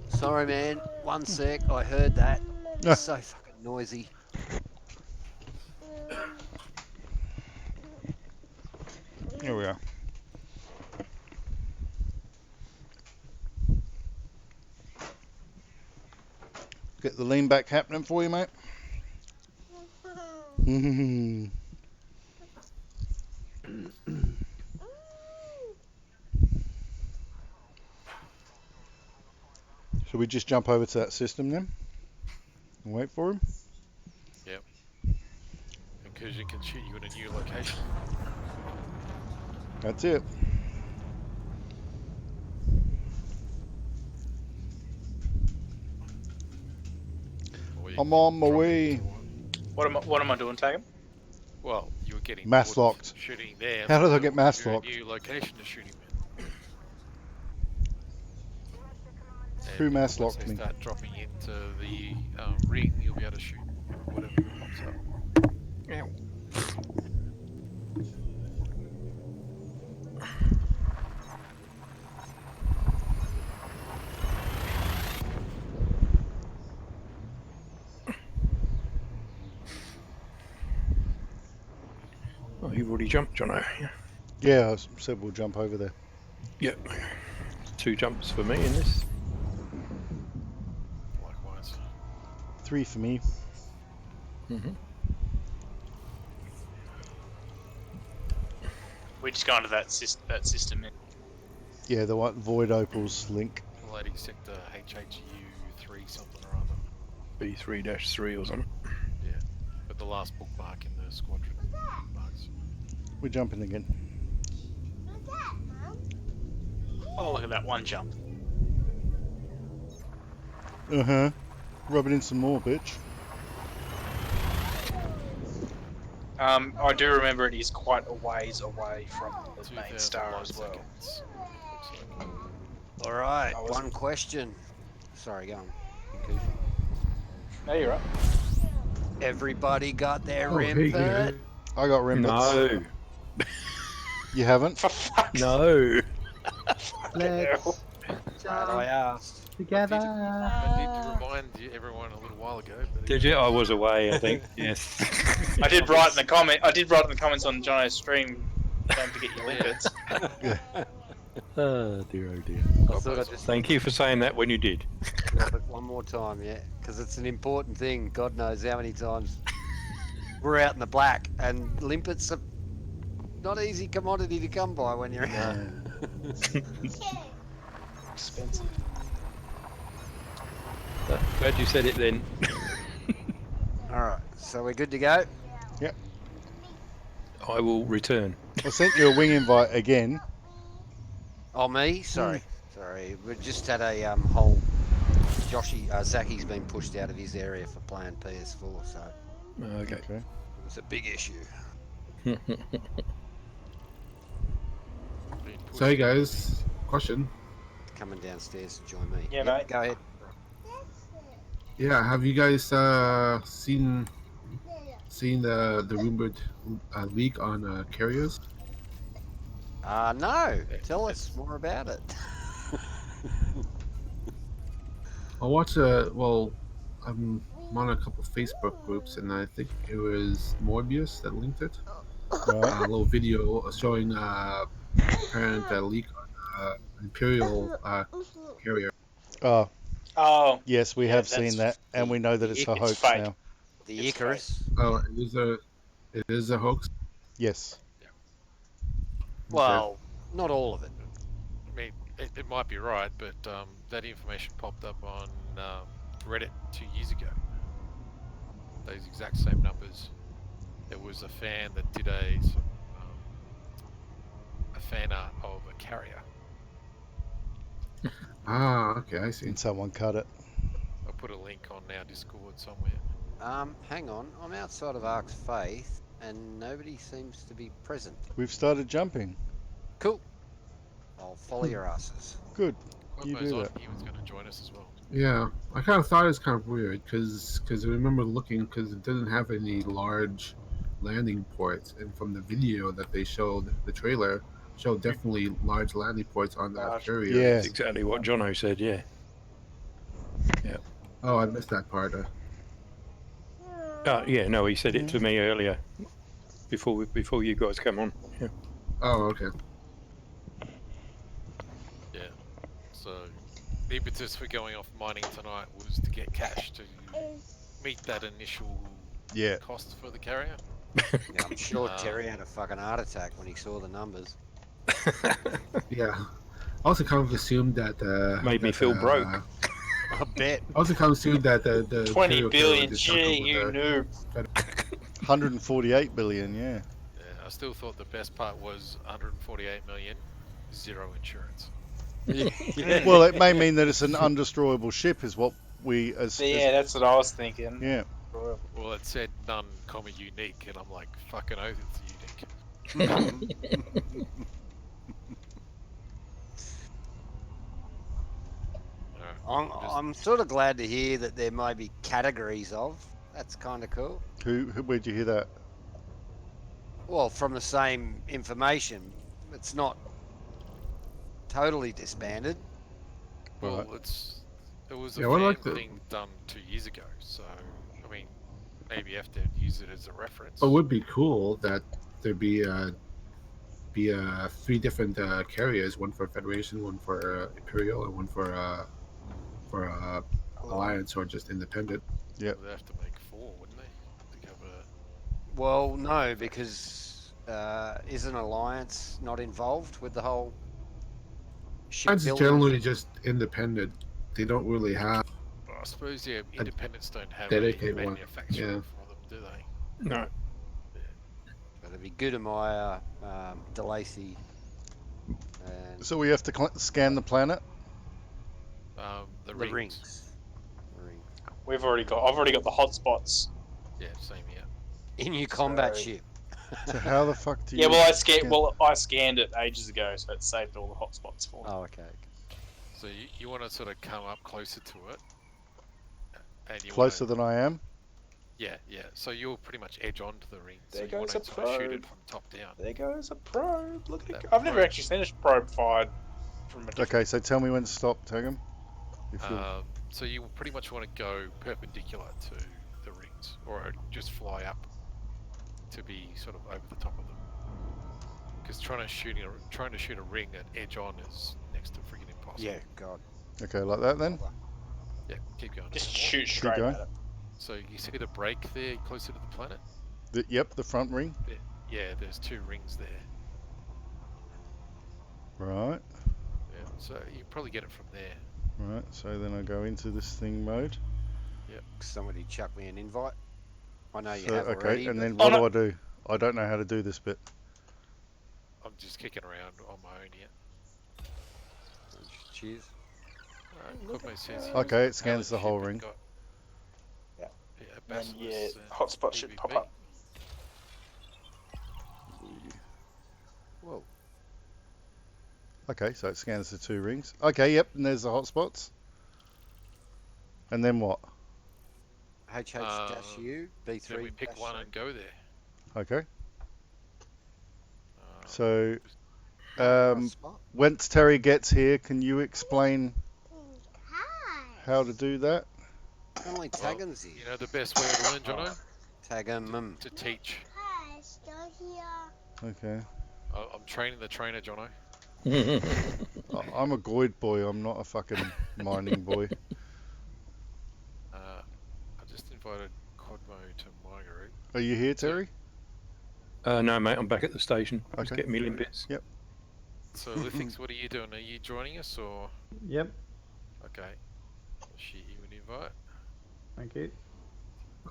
Sorry, man. One sec. I heard that. It's so fucking noisy. Here we are. Get the lean back happening for you, mate. Should we just jump over to that system then? And wait for him? Yep. Because you can shoot you in a new location. That's it. I'm on my way. What am I doing, Taggem? Well, you were getting Mass bored of locked. shooting there. How did I so get mass you're in locked? a new location to shoot him in. Who And mass once locked they me? start dropping into the ring, you'll be able to shoot whatever pops up. Ow. Oh, you've already jumped, Jono. Yeah, I said we'll jump over there. Yep. 2 jumps for me in this. Likewise. 3 for me. Mm-hmm. We just go into that system. Yeah, the one Void Opals link. Lady sector HHU 3 something or other. B3-3 or something. Yeah. But the last bookmark in the squadron bookmarks. We're jumping again. Oh, look at that one jump. Uh-huh. Rub it in some more, bitch. I do remember it is quite a ways away from the main star 2001 as well. seconds. Looks like. All right. One question. Sorry, go on. No, you're right. Everybody got their Oh, rim hey, perk? I got rimbits. No. You haven't? For fuck's No. Let's Glad I asked. together. I did remind everyone a little while ago. But Did you? I was away, I think. Yes. I did write in the comments on Jono's stream. Don't forget your limpets. Oh dear, oh dear. I thought I'd just Thank you for saying that when you did. drop it one more time, yeah, because it's an important thing. God knows how many times we're out in the black, and limpets are not easy commodity to come by when you're out. Expensive. Glad you said it then. All right, so we're good to go. Yep. I will return. I sent you a wing invite again. Oh, me? Sorry. Sorry. We just had a whole... Zaki's been pushed out of his area for playing PS4, so... Okay. It's a big issue. So, hey guys, question. Coming downstairs to join me. Yeah, mate. Go ahead. Yeah, have you guys seen the rumored leak on carriers? No. Tell us more about it. I watched I'm on a couple of Facebook groups, and I think it was Morbius that linked it. A little video showing apparent leak on Imperial carrier. Oh. Yes, we have seen that, and we know that it's a hoax fake. now. The Icarus. Oh, it is a hoax. Yes. Well, not all of it. I mean, it might be right, but that information popped up on Reddit 2 years ago. Those exact same numbers. There was a fan that did a fan art of a carrier, Ah, okay, I see. And someone cut it. I'll put a link on our Discord somewhere. Hang on. I'm outside of Ark's Faith, and nobody seems to be present. We've started jumping. Cool. I'll follow your asses. Good. You Quadmo's do on. that. He was going to join us as well. Yeah, I kind of thought it was kind of weird because I remember looking because it didn't have any large landing ports, and from the video that they showed, the trailer showed definitely large landing ports on that carrier. Yeah. That's exactly what Jono said. Yeah. Yeah. Oh, I missed that part. Yeah. No, he said it to me earlier, before you guys come on. Yeah. Oh, okay. Yeah. So the impetus for going off mining tonight was to get cash to meet that initial cost for the carrier. Yeah, I'm sure Terry had a fucking heart attack when he saw the numbers. Yeah. I also kind of assumed that made me feel broke. I bet. I also kind of assumed that the 20 billion, just gee, you noob. 148 billion, yeah. Yeah, I still thought the best part was 148 million, zero insurance. Well, it may mean that it's an undestroyable ship, is what we that's what I was thinking. Yeah. Well, it said none, unique, and I'm like, fucking oath it's unique. I'm sort of glad to hear that there may be categories of. That's kind of cool. Where'd you hear that? Well, from the same information, it's not totally disbanded. Well, it was a thing done 2 years ago, so I mean, maybe you have to use it as a reference. It would be cool that there'd be 3 different carriers: one for Federation, one for Imperial, and one for Alliance or just independent. Yeah. They'd have to make 4, wouldn't they, to cover? Well, no, because isn't Alliance not involved with the whole ship Alliance is building? generally just independent. They don't really have. I suppose independents don't have dedicated a one. manufacturer Yeah. for them, do they? No. But it'd be good of my DeLacy. So we have to scan the planet? The The rings. I've already got the hotspots. Yeah, same here. In your combat ship. So how the fuck do you... Yeah, well, I scanned it ages ago, so it saved all the hotspots for me. Oh, okay. So you want to sort of come up closer to it. And you Closer than I am? Yeah. So you'll pretty much edge onto the ring. There so you goes want a to sort of shoot probe. it from top down. There goes a probe. Look at That it. I've never probe. actually seen a probe fired from a different... Okay, so tell me when to stop, Tagam. So you pretty much want to go perpendicular to the rings, or just fly up to be sort of over the top of them. Because trying to shoot a ring at edge on is next to freaking impossible. Yeah, God. Okay, like that then? Yeah, keep going. Just shoot straight going. at it. So you see the break there closer to the planet? Yep, the front ring. Yeah, there's 2 rings there. Right. Yeah, so you probably get it from there. Right, so then I go into this thing mode. Yep. Somebody chuck me an invite. I know you So, have okay, already. and but- then what do I do? I don't know how to do this bit. I'm just kicking around on my own here. Cheers. Quadmo says Okay, it scans the whole ring. Yeah. Yeah, And hotspot should pop up. Whoa. Okay, so it scans the 2 rings. Okay, yep, and there's the hotspots. And then what? HH-U, B3. Then we pick one and go there. Okay. Um, So, spot. once Terry gets here, can you explain how to do that? Only Taggum's here. You know the best way to learn, Jono? Taggum. To teach. Okay. I'm training the trainer, Jono. I'm a Goid boy, I'm not a fucking mining boy. I just invited Quadmo to my group. Are you here, Terry? No, mate, I'm back at the station. Just Okay. get me limpets. Yep. So, Lithix, what are you doing? Are you joining us or? Yep. Okay. I'll shoot you an invite. Thank you.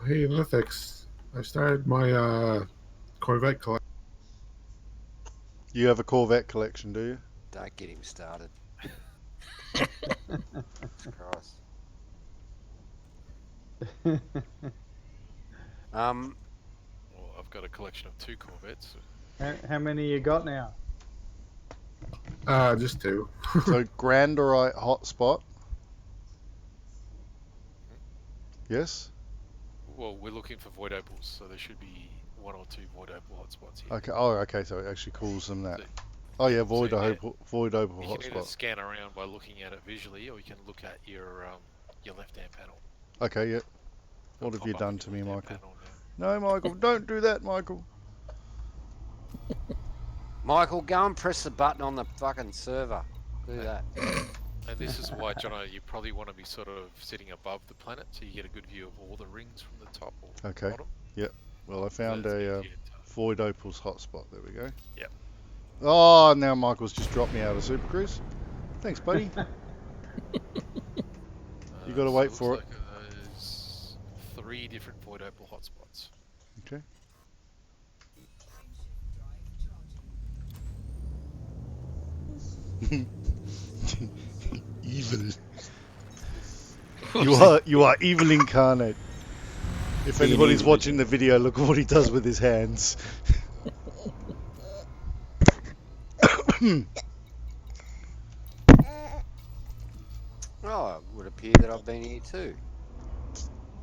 Hey, Lithix, I started my Corvette collection. You have a Corvette collection, do you? Don't get him started. Christ. Well, I've got a collection of 2 Corvettes. How many you got now? Just 2. So Granderite hotspot. Yes. Well, we're looking for void opals, so there should be 1 or 2 void opal hotspots here. Okay. Oh, okay. So it actually calls them that. Oh yeah, void opal You can either hotspot. scan around by looking at it visually, or you can look at your left-hand panel. Okay. Yeah. What have you done to me, Michael? No, Michael, don't do that, Michael. Michael, go and press the button on the fucking server. Do that. And this is why, Jono, you probably want to be sort of sitting above the planet, so you get a good view of all the rings from the top or Okay. bottom. Yep. Well, I found a void opals hotspot. There we go. Yep. Oh, now Michael's just dropped me out of Super Cruise. Thanks, buddy. You got to wait for it. There's 3 different void opal hotspots. Okay. Evil. You are evil incarnate. If anybody's watching the video, look at what he does with his hands. Oh, it would appear that I've been here too.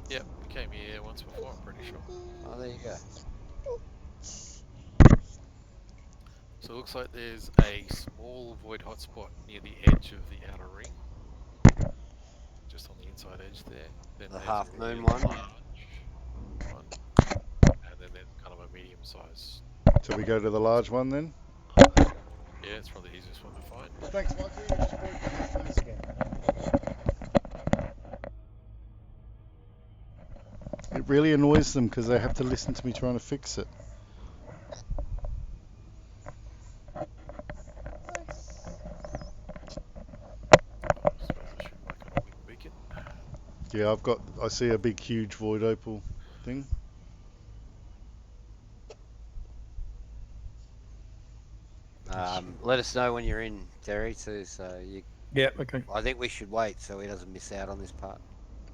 Yep, we came here once before, I'm pretty sure. Oh, there you go. So it looks like there's a small void hotspot near the edge of the outer ring. Just on the inside edge there. Then The there's half a really moon one. large one. And then there's kind of a medium size. So we go to the large one then? Yeah, it's probably the easiest one to find. Thanks, Michael. You just broke my face again. It really annoys them because they have to listen to me trying to fix it. Yeah, I see a big, huge void opal thing. Let us know when you're in, Terry. So you. Yeah. Okay. I think we should wait so he doesn't miss out on this part.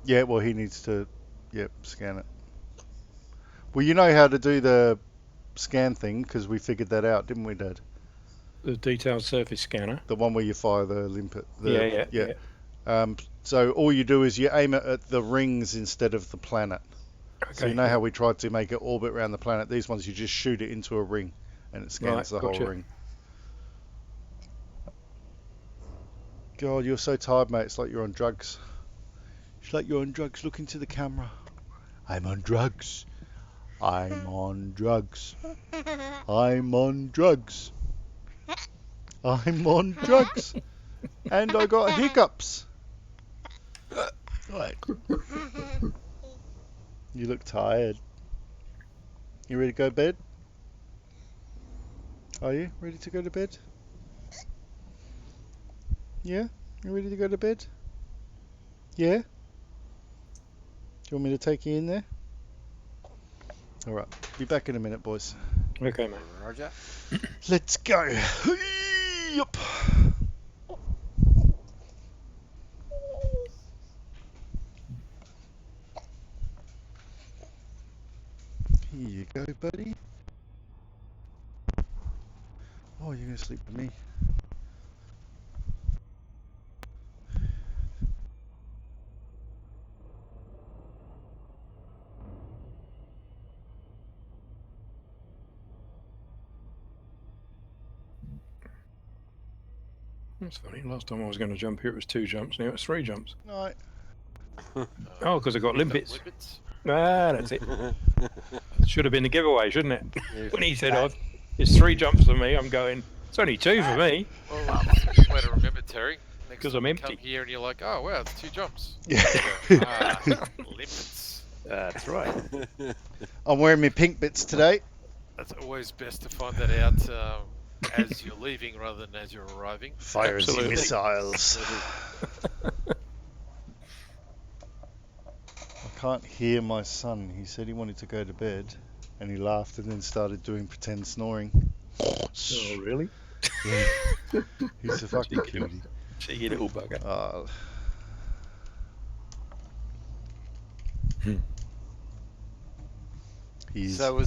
Yeah, well, he needs to, scan it. Well, you know how to do the scan thing because we figured that out, didn't we, Dad? The detailed surface scanner. The one where you fire the limpet. Yeah. So all you do is you aim it at the rings instead of the planet. Okay. So you know how we tried to make it orbit around the planet? These ones you just shoot it into a ring and it scans the whole ring. God, you're so tired, mate. It's like you're on drugs. It's like you're on drugs. Look into the camera. I'm on drugs. I'm on drugs. I'm on drugs. I'm on drugs. And I got hiccups. Right. You look tired. You ready to go to bed? Are you ready to go to bed? Yeah? You ready to go to bed? Yeah? Do you want me to take you in there? Alright, be back in a minute, boys. Okay, mate. Roger. Let's go. Yup. Here you go, buddy. Oh, you're going to sleep with me. That's funny. Last time I was going to jump here, it was 2 jumps. Now it's 3 jumps. Right. Oh, because I got limpets. Ah, that's it. Should have been the giveaway, shouldn't it? When he said, "It's 3 jumps for me," I'm going, "It's only 2 for me." Well, way to remember, Terry. Because I'm empty. Come here and you're like, oh wow, it's 2 jumps. Yeah. Limpets. That's right. I'm wearing my pink bits today. That's always best to find that out as you're leaving rather than as you're arriving. Fires and missiles. I can't hear my son. He said he wanted to go to bed and he laughed and then started doing pretend snoring. Oh, really? Yeah. He's a fucking cutie. Cheeky little bugger. He's So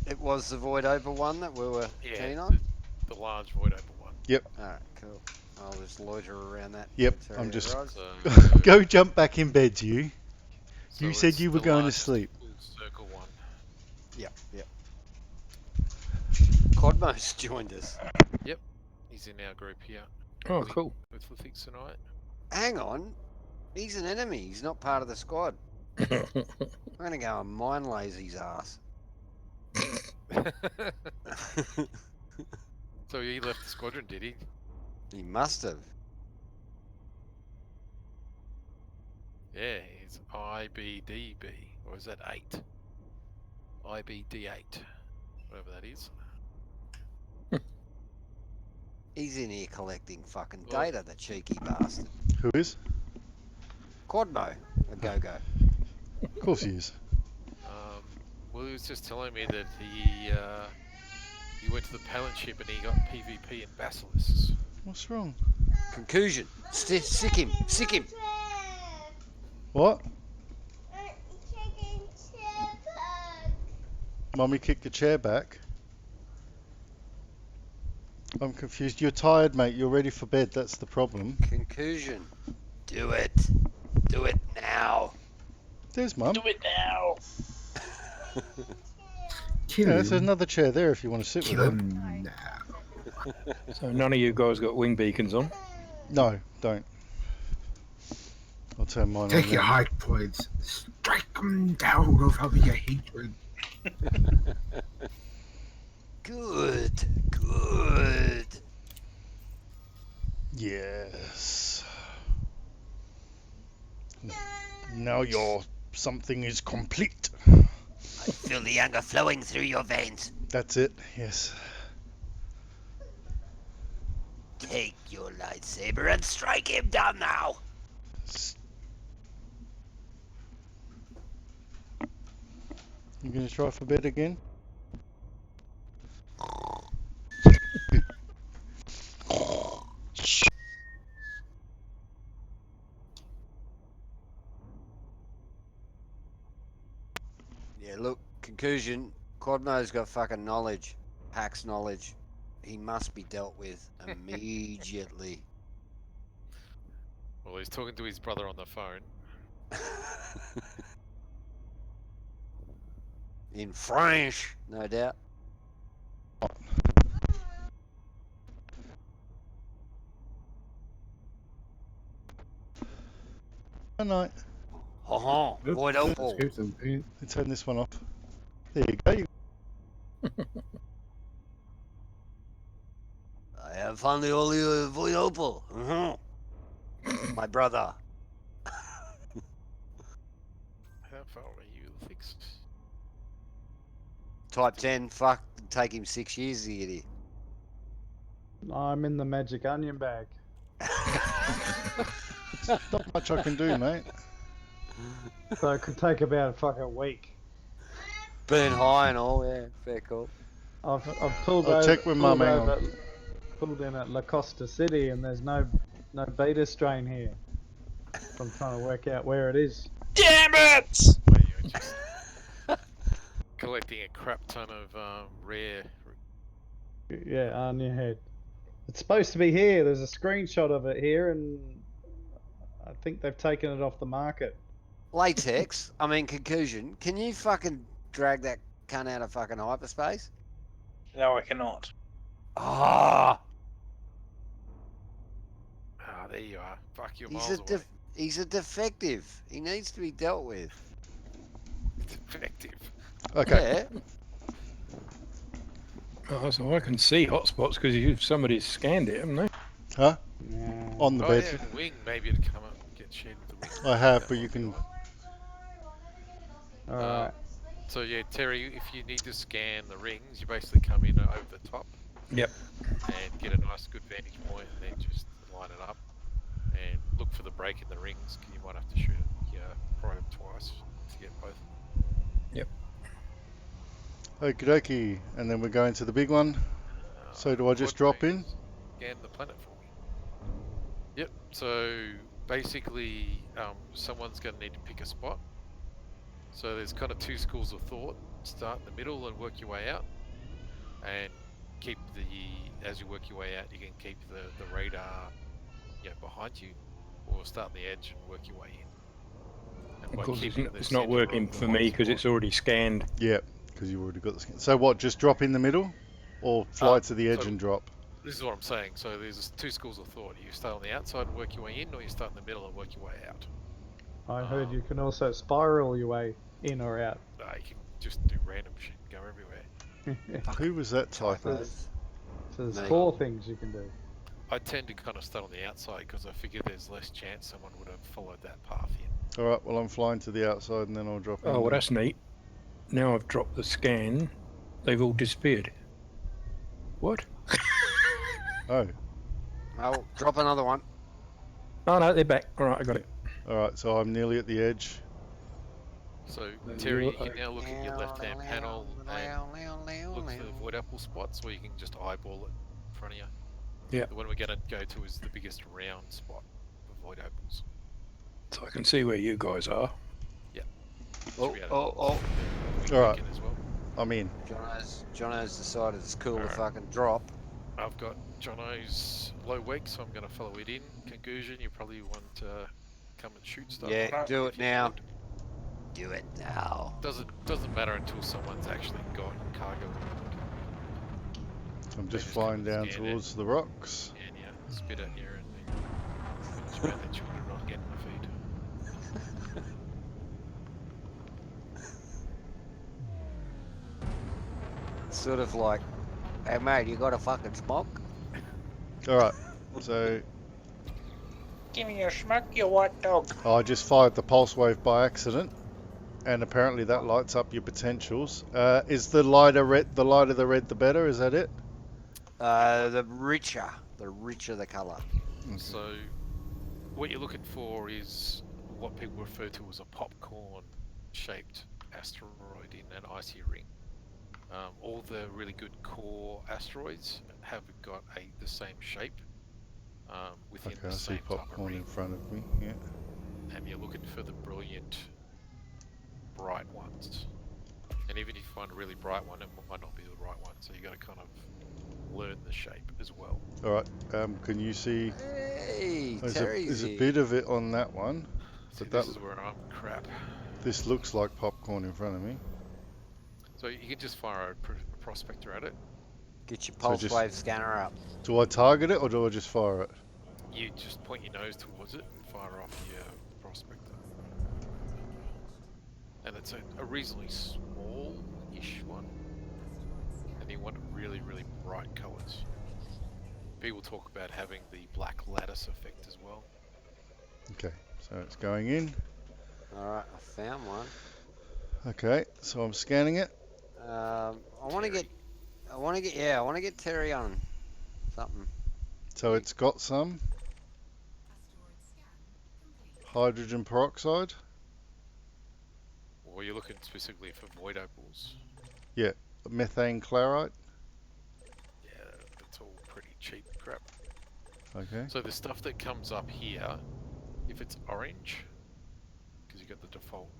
it was the Void Opal one that we were keen Yeah, on? the large void open one. Yep. Alright, cool. I'll just loiter around that. Yep. territory, I'm just right? go jump back in bed, you. So You said it's you were the going to largest sleep. full circle one. Yep. Codmo's joined us. Yep, he's in our group here. Oh, cool. With Lithix tonight. Hang on. He's an enemy. He's not part of the squad. I'm going to go and mind Lazy's ass. So he left the squadron, did he? He must have. Yeah, he's IBDB, or is that 8? IBD8, whatever that is. He's in here collecting fucking data, the cheeky bastard. Who is? Quadmo, a go-go. Of course he is. Well, he was just telling me that he went to the Palin ship and he got PvP in Basilisks. What's wrong? Conclusion. Sick him. What? Mummy kicked the chair back. I'm confused. You're tired, mate. You're ready for bed. That's the problem. Conclusion. Do it. Do it now. There's Mum. Do it now. Yeah, there's another chair there if you want to sit with him. So none of you guys got wing beacons on? No, don't. I'll turn mine on. Take your now. high points, strike them down with all your hatred. Good. Yes. Now your something is complete. I feel the anger flowing through your veins. That's it, yes. Take your lightsaber and strike him down now. You gonna try for bed again? Yeah, look, conclusion. Quadmo's got fucking knowledge. Hacks knowledge. He must be dealt with immediately. Well, he's talking to his brother on the phone. In French, no doubt. Good night. Void Opal. Let's turn this one off. There you go. I have found the holy Void Opal. My brother. How far are you, Lithix? Type 10, fuck, take him 6 years to get here. I'm in the magic onion bag. Not much I can do, mate. So it could take about a fucking week. Burn high and all, yeah, fair call. I've pulled I'll over, check with Mum, hang on. pulled in at La Costa City and there's no beta strain here. So I'm trying to work out where it is. Damn it! Where you're just collecting a crap ton of rare. Yeah, on your head. It's supposed to be here. There's a screenshot of it here, and I think they've taken it off the market. Latex, I mean, conclusion. Can you fucking drag that cunt out of fucking hyperspace? No, I cannot. Ah! Ah, there you are. Fuck, you're He's miles away. he's a defective. He needs to be dealt with. Defective. Okay. Yeah. Oh, so I can see hotspots because somebody's scanned it, haven't they? Huh? On the Oh bed. yeah, wing maybe it'd come up and get shared with the wing. I have, but you can. Alright. So yeah, Terry, if you need to scan the rings, you basically come in over the top. Yep. And get a nice good vantage point, and then just line it up and look for the break in the rings. 'Cause you might have to shoot your probe twice to get both. Yep. Okie dokie. And then we're going to the big one. So do I just drop in? Scan the planet for me. Yep. So basically, someone's going to need to pick a spot. So there's kind of two schools of thought: start in the middle and work your way out, and keep as you work your way out, you can keep the radar, behind you, or start on the edge and work your way in. And Of course, keeping it's not working for me because it's already scanned. Yeah, because you've already got the scan. So what? Just drop in the middle, or fly to the edge and drop? This is what I'm saying. So there's two schools of thought: you start on the outside and work your way in, or you start in the middle and work your way out. I heard you can also spiral your way in or out. You can just do random shit and go everywhere. Who was that typing? So there's 4 things you can do. I tend to kind of start on the outside because I figure there's less chance someone would have followed that path in. All right. Well, I'm flying to the outside and then I'll drop in. Oh, well, that's neat. Now I've dropped the scan. They've all disappeared. What? Oh. I'll drop another one. Oh, no, they're back. All right, I got it. All right. So I'm nearly at the edge. So, Terry, you can now look at your left-hand panel and look for the void apple spots, or you can just eyeball it in front of you. Yeah. The one we're going to go to is the biggest round spot for void apples. So I can see where you guys are. Yeah. Oh. All right. As well. I'm in. Jono's decided it's cool to fucking drop. I've got Jono's low wake, so I'm going to follow it in. Conclusion, you probably want to come and shoot stuff. Yeah, do it now. Do it now. Doesn't matter until someone's actually got cargo. I'm just flying down towards the rocks. And spit at you and spread the children not getting the feed. Sort of like, hey mate, you got a fucking smoke? All right. So. Give me a smoke, you white dog. I just fired the pulse wave by accident, and apparently that lights up your potentials. Is the lighter red? The lighter the red, the better. Is that it? The richer the colour. Okay. So, what you're looking for is what people refer to as a popcorn-shaped asteroid in an icy ring. All the really good core asteroids have got the same shape within Okay, the I same see popcorn in front of me. Yeah. And you're looking for the brilliant, bright ones. And even if you find a really bright one, it might not be the right one. So you got to kind of learn the shape as well. All right. Can you see? Hey, there's a bit of it on that one. See, But this is where I'm crap. This looks like popcorn in front of me. So you can just fire a prospector at it. Get your pulse wave scanner up. Do I target it or do I just fire it? You just point your nose towards it and fire off your prospector. And it's a reasonably small-ish one. And you want really, really bright colours. People talk about having the black lattice effect as well. Okay, so it's going in. Alright, I found one. Okay, so I'm scanning it. I want to get Terry on something. So it's got some hydrogen peroxide. Or you're looking specifically for void opals. Yeah, methane clarite. Yeah, that's all pretty cheap crap. Okay. So the stuff that comes up here, if it's orange, because you got the default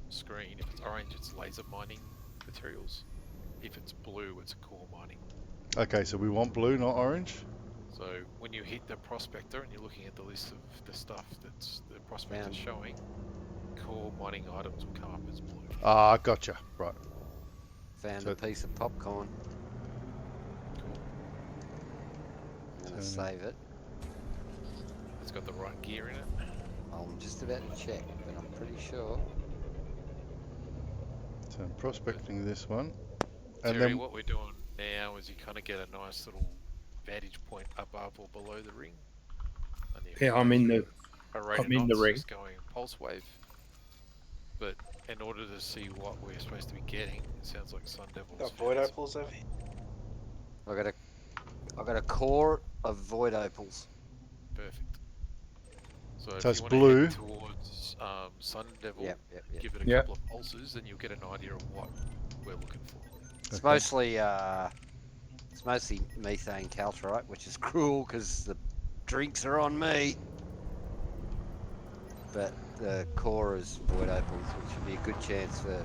screen, if it's orange it's laser mining materials. If it's blue it's core mining. Okay, so we want blue, not orange. So when you hit the prospector and you're looking at the list of the stuff that's the prospector's showing, core mining items will come up as blue. Ah, gotcha. Right. Found a piece of popcorn. Cool. I'm gonna save it. It's got the right gear in it. I'm just about to check, but I'm pretty sure. So I'm prospecting this one. And Terry, then what we're doing now is you kind of get a nice little vantage point above or below the ring. Yeah, I'm in the ring. Just going pulse wave. But in order to see what we're supposed to be getting, it sounds like Sun Devil's. Got void opals over here. I got a core of void opals. Perfect. So So if it's you want blue. to head towards Sun Devil, Yep. give it a couple of pulses, then you'll get an idea of what we're looking for. It's mostly methane caltrite, which is cruel because the drinks are on me. But the core is void opals, which would be a good chance for.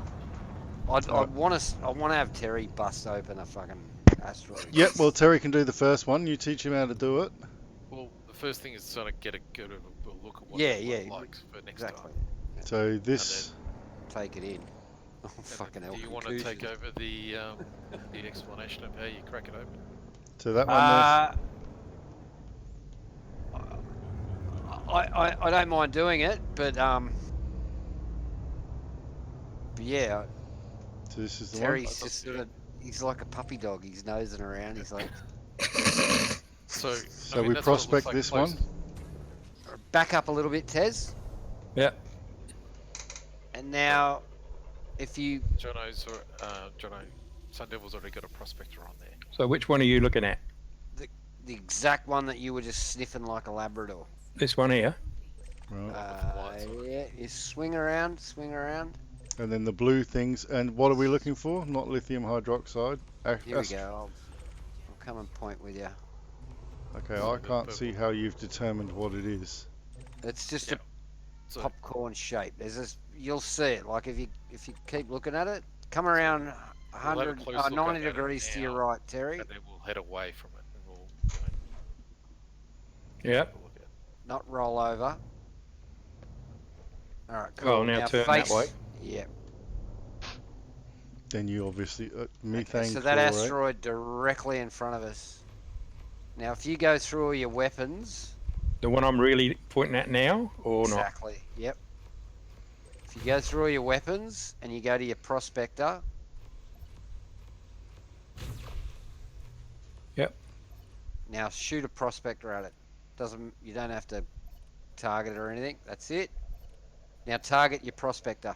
I want to have Terry bust open a fucking asteroid. Yep. Well, Terry can do the first one. You teach him how to do it. Well, the first thing is to sort of get a good of a look at what Yeah, it yeah, likes for next exactly. time. So this. Take it in. Oh fucking hell! Do you want to take over the explanation of how you crack it open? So that one there. I don't mind doing it, but yeah. So this is the Terry's just sort of, he's like a puppy dog. He's nosing around. He's like. So I mean, we prospect this one. Back up a little bit, Tez. Yeah. And now, if you. Jono's Sun Devil's already got a prospector on there. So which one are you looking at? The exact one that you were just sniffing like a Labrador. This one here. Right. Yeah, you swing around. And then the blue things. And what are we looking for? Not lithium hydroxide. Here we go. I'll come and point with you. Okay, I can't see how you've determined what it is. It's just a popcorn shape. You'll see it. Like if you keep looking at it, come around 90 degrees to your right, Terry. And then we'll head away from it. And we'll, yeah. Not roll over. All right, cool. Oh, now turn that way. Yep. Then you obviously methane. Okay, so that asteroid directly in front of us. Now, if you go through all your weapons. The one I'm really pointing at now, or exactly. not? Yep. If you go through all your weapons and you go to your prospector. Yep. Now shoot a prospector at it. You don't have to target it or anything. That's it. Now target your prospector.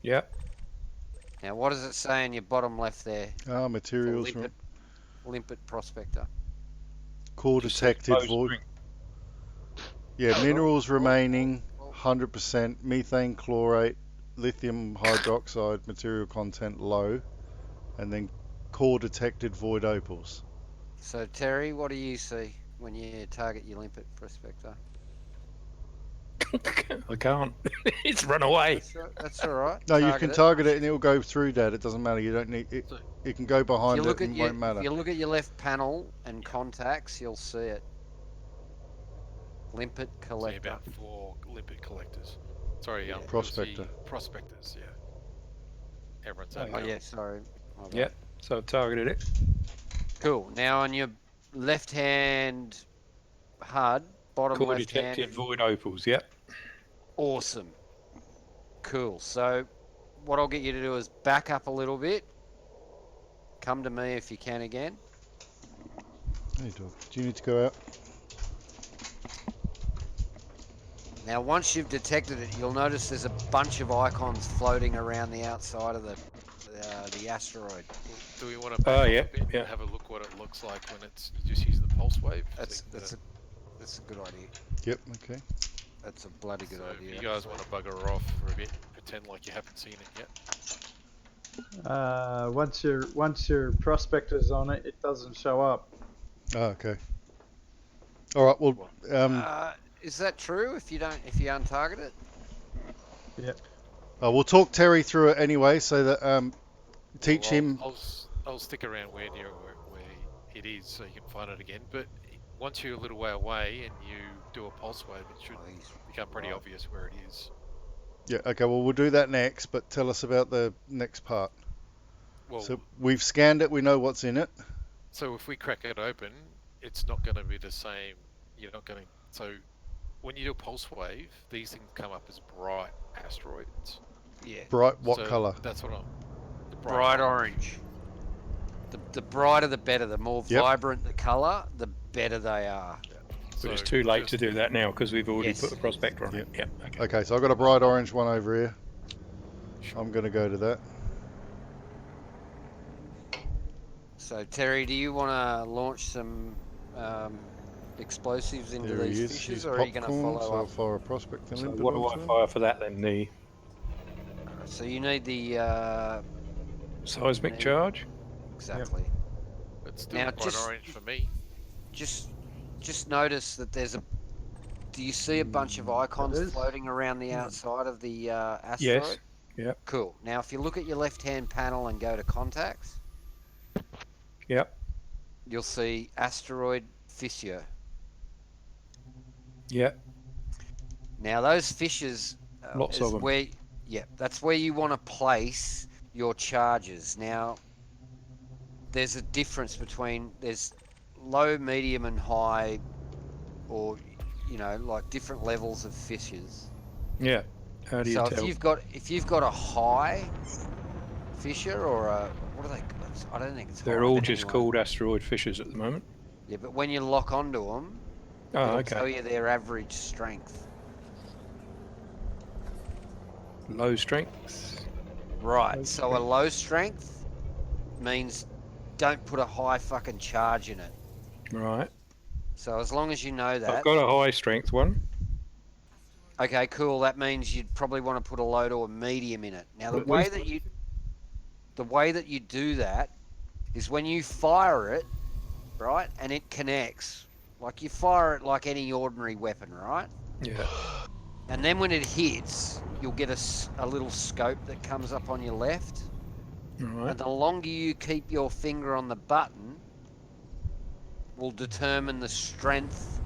Yep. Now what does it say in your bottom left there? Materials. Limpet prospector. Core detected void. Yeah, minerals remaining 100%, methane chlorate, lithium hydroxide, material content low, and then core detected void opals. So Terry, what do you see when you target your limpet prospector? I can't. It's run away. That's all right. No, you can target it and it'll go through that. It doesn't matter. You don't need it. It can go behind it and won't matter. If you look at your left panel and contacts, you'll see it. Limpet collector. See about 4 limpet collectors. Sorry, prospector. Prospectors, yeah. Everyone's Oh yeah, sorry. Yeah. So I've targeted it. Cool. Now on your left hand HUD, bottom Core left hand. detected void opals. Yep. Awesome. Cool. So what I'll get you to do is back up a little bit. Come to me if you can again. Hey dog, do you need to go out? Now once you've detected it, you'll notice there's a bunch of icons floating around the outside of the asteroid. Do we want to back up a bit and have a look what it looks like when it's just using the pulse wave? That's a good idea. Yep, okay. That's a bloody good idea. If you guys want to bugger off for a bit, pretend like you haven't seen it yet. Once your prospector's on it, it doesn't show up. Oh, okay. All right. Well, is that true? If you untarget it? Yep. We'll talk Terry through it anyway, so that teach him. I'll stick around where it is, so you can find it again. But once you're a little way away and you do a pulse wave, it should become pretty obvious where it is. Yeah. Okay. Well, we'll do that next. But tell us about the next part. Well, so we've scanned it. We know what's in it. So if we crack it open, it's not going to be the same. You're not going to. So when you do a pulse wave, these things come up as bright asteroids. Yeah. Bright what color? That's what I'm. Bright orange. The brighter the better. The more vibrant the color, the better they are. But it's too late to do that now because we've already put the prospector on it. Yep. Okay, so I've got a bright orange one over here. I'm going to go to that. So Terry, do you want to launch some explosives into these fishes, or are you going to follow so up? I'll fire a prospect and so what do I fire for that then? So you need the seismic charge. Exactly. It's still bright orange for me. just notice that there's a. Do you see a bunch of icons is. floating around the outside of the asteroid? Yes. Yep. Cool. Now, if you look at your left-hand panel and go to contacts, Yep. you'll see asteroid fissure. Yep. Now, those fissures Lots is of them. where, that's where you want to place your charges. Now, there's a difference between there's low, medium, and high, or like different levels of fissures. Yeah. How do you So tell? if you've got a high fissure or a what are they? I don't think it's. They're high, all but just anyway. called asteroid fissures at the moment. Yeah, but when you lock onto them, Oh, it'll tell okay. you their average strength. Low strength. Right. Low So a strength. low strength means don't put a high fucking charge in it. Right. So as long as you know that. I've got a high strength one. Okay, cool. That means you'd probably want to put a low to a medium in it. Now the way that you do that is when you fire it, right, and it connects, like you fire it like any ordinary weapon, right? Yeah. And then when it hits, you'll get a little scope that comes up on your left. Right. And the longer you keep your finger on the button will determine the strength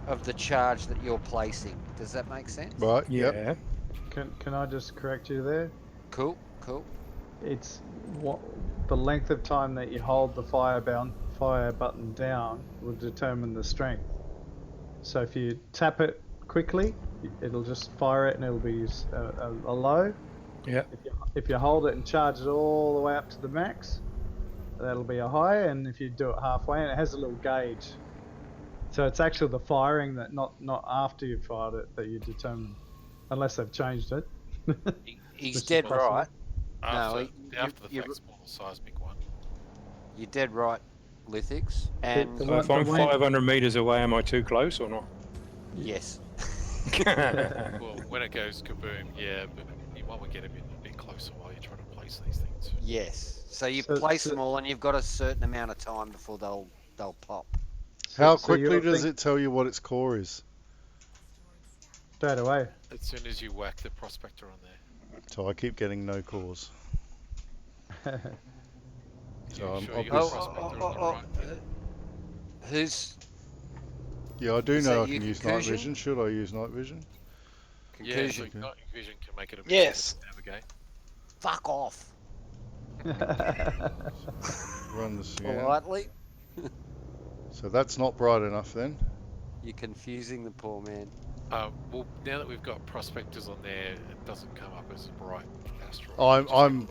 of the charge that you're placing. Does that make sense? Right. Yeah. Yep. Can I just correct you there? Cool. It's what the length of time that you hold the fire button down will determine the strength. So if you tap it quickly, it'll just fire it and it'll be a low. Yeah. If you hold it and charge it all the way up to the max, that'll be a high. And if you do it halfway, and it has a little gauge, so it's actually the firing that not after you fired it that you determine, unless they've changed it. He's dead right. After No, the fact, small seismic one. You're dead right, Lithics. And So if I'm 500 meters away, am I too close or not? yes. Well, when it goes kaboom, yeah, but you want to get a bit closer while you're trying to place these things. Yes. So you place them all, and you've got a certain amount of time before they'll pop. How quickly does it tell you what its core is? Straight away. As soon as you whack the prospector on there. So I keep getting no cores. So I'm sure you got prospector on the right? Who's? Yeah, I do Is know I that you, can use night Concussion? vision. Should I use night vision? Yeah, so Conclusion. night vision can make it a bit Yes. harder to navigate. Fuck off. Run the scan. Politely. So that's not bright enough then. You're confusing the poor man. Well, now that we've got prospectors on there, it doesn't come up as a bright asteroid.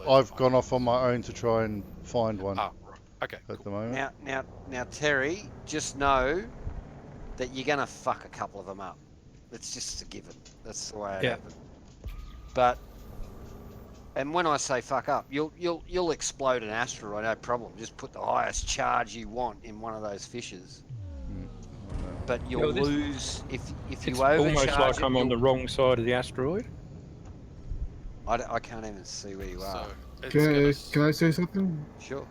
I've gone off on my own to try and find one. Ah, right. Okay. At the moment. Now, Terry, just know that you're gonna fuck a couple of them up. It's just a given. That's the way it happens. But, and when I say fuck up, you'll explode an asteroid, no problem. Just put the highest charge you want in one of those fissures. But you'll lose if you It's overcharge almost like it, I'm on the wrong side of the asteroid. I can't even see where you are. Can I say something? Sure.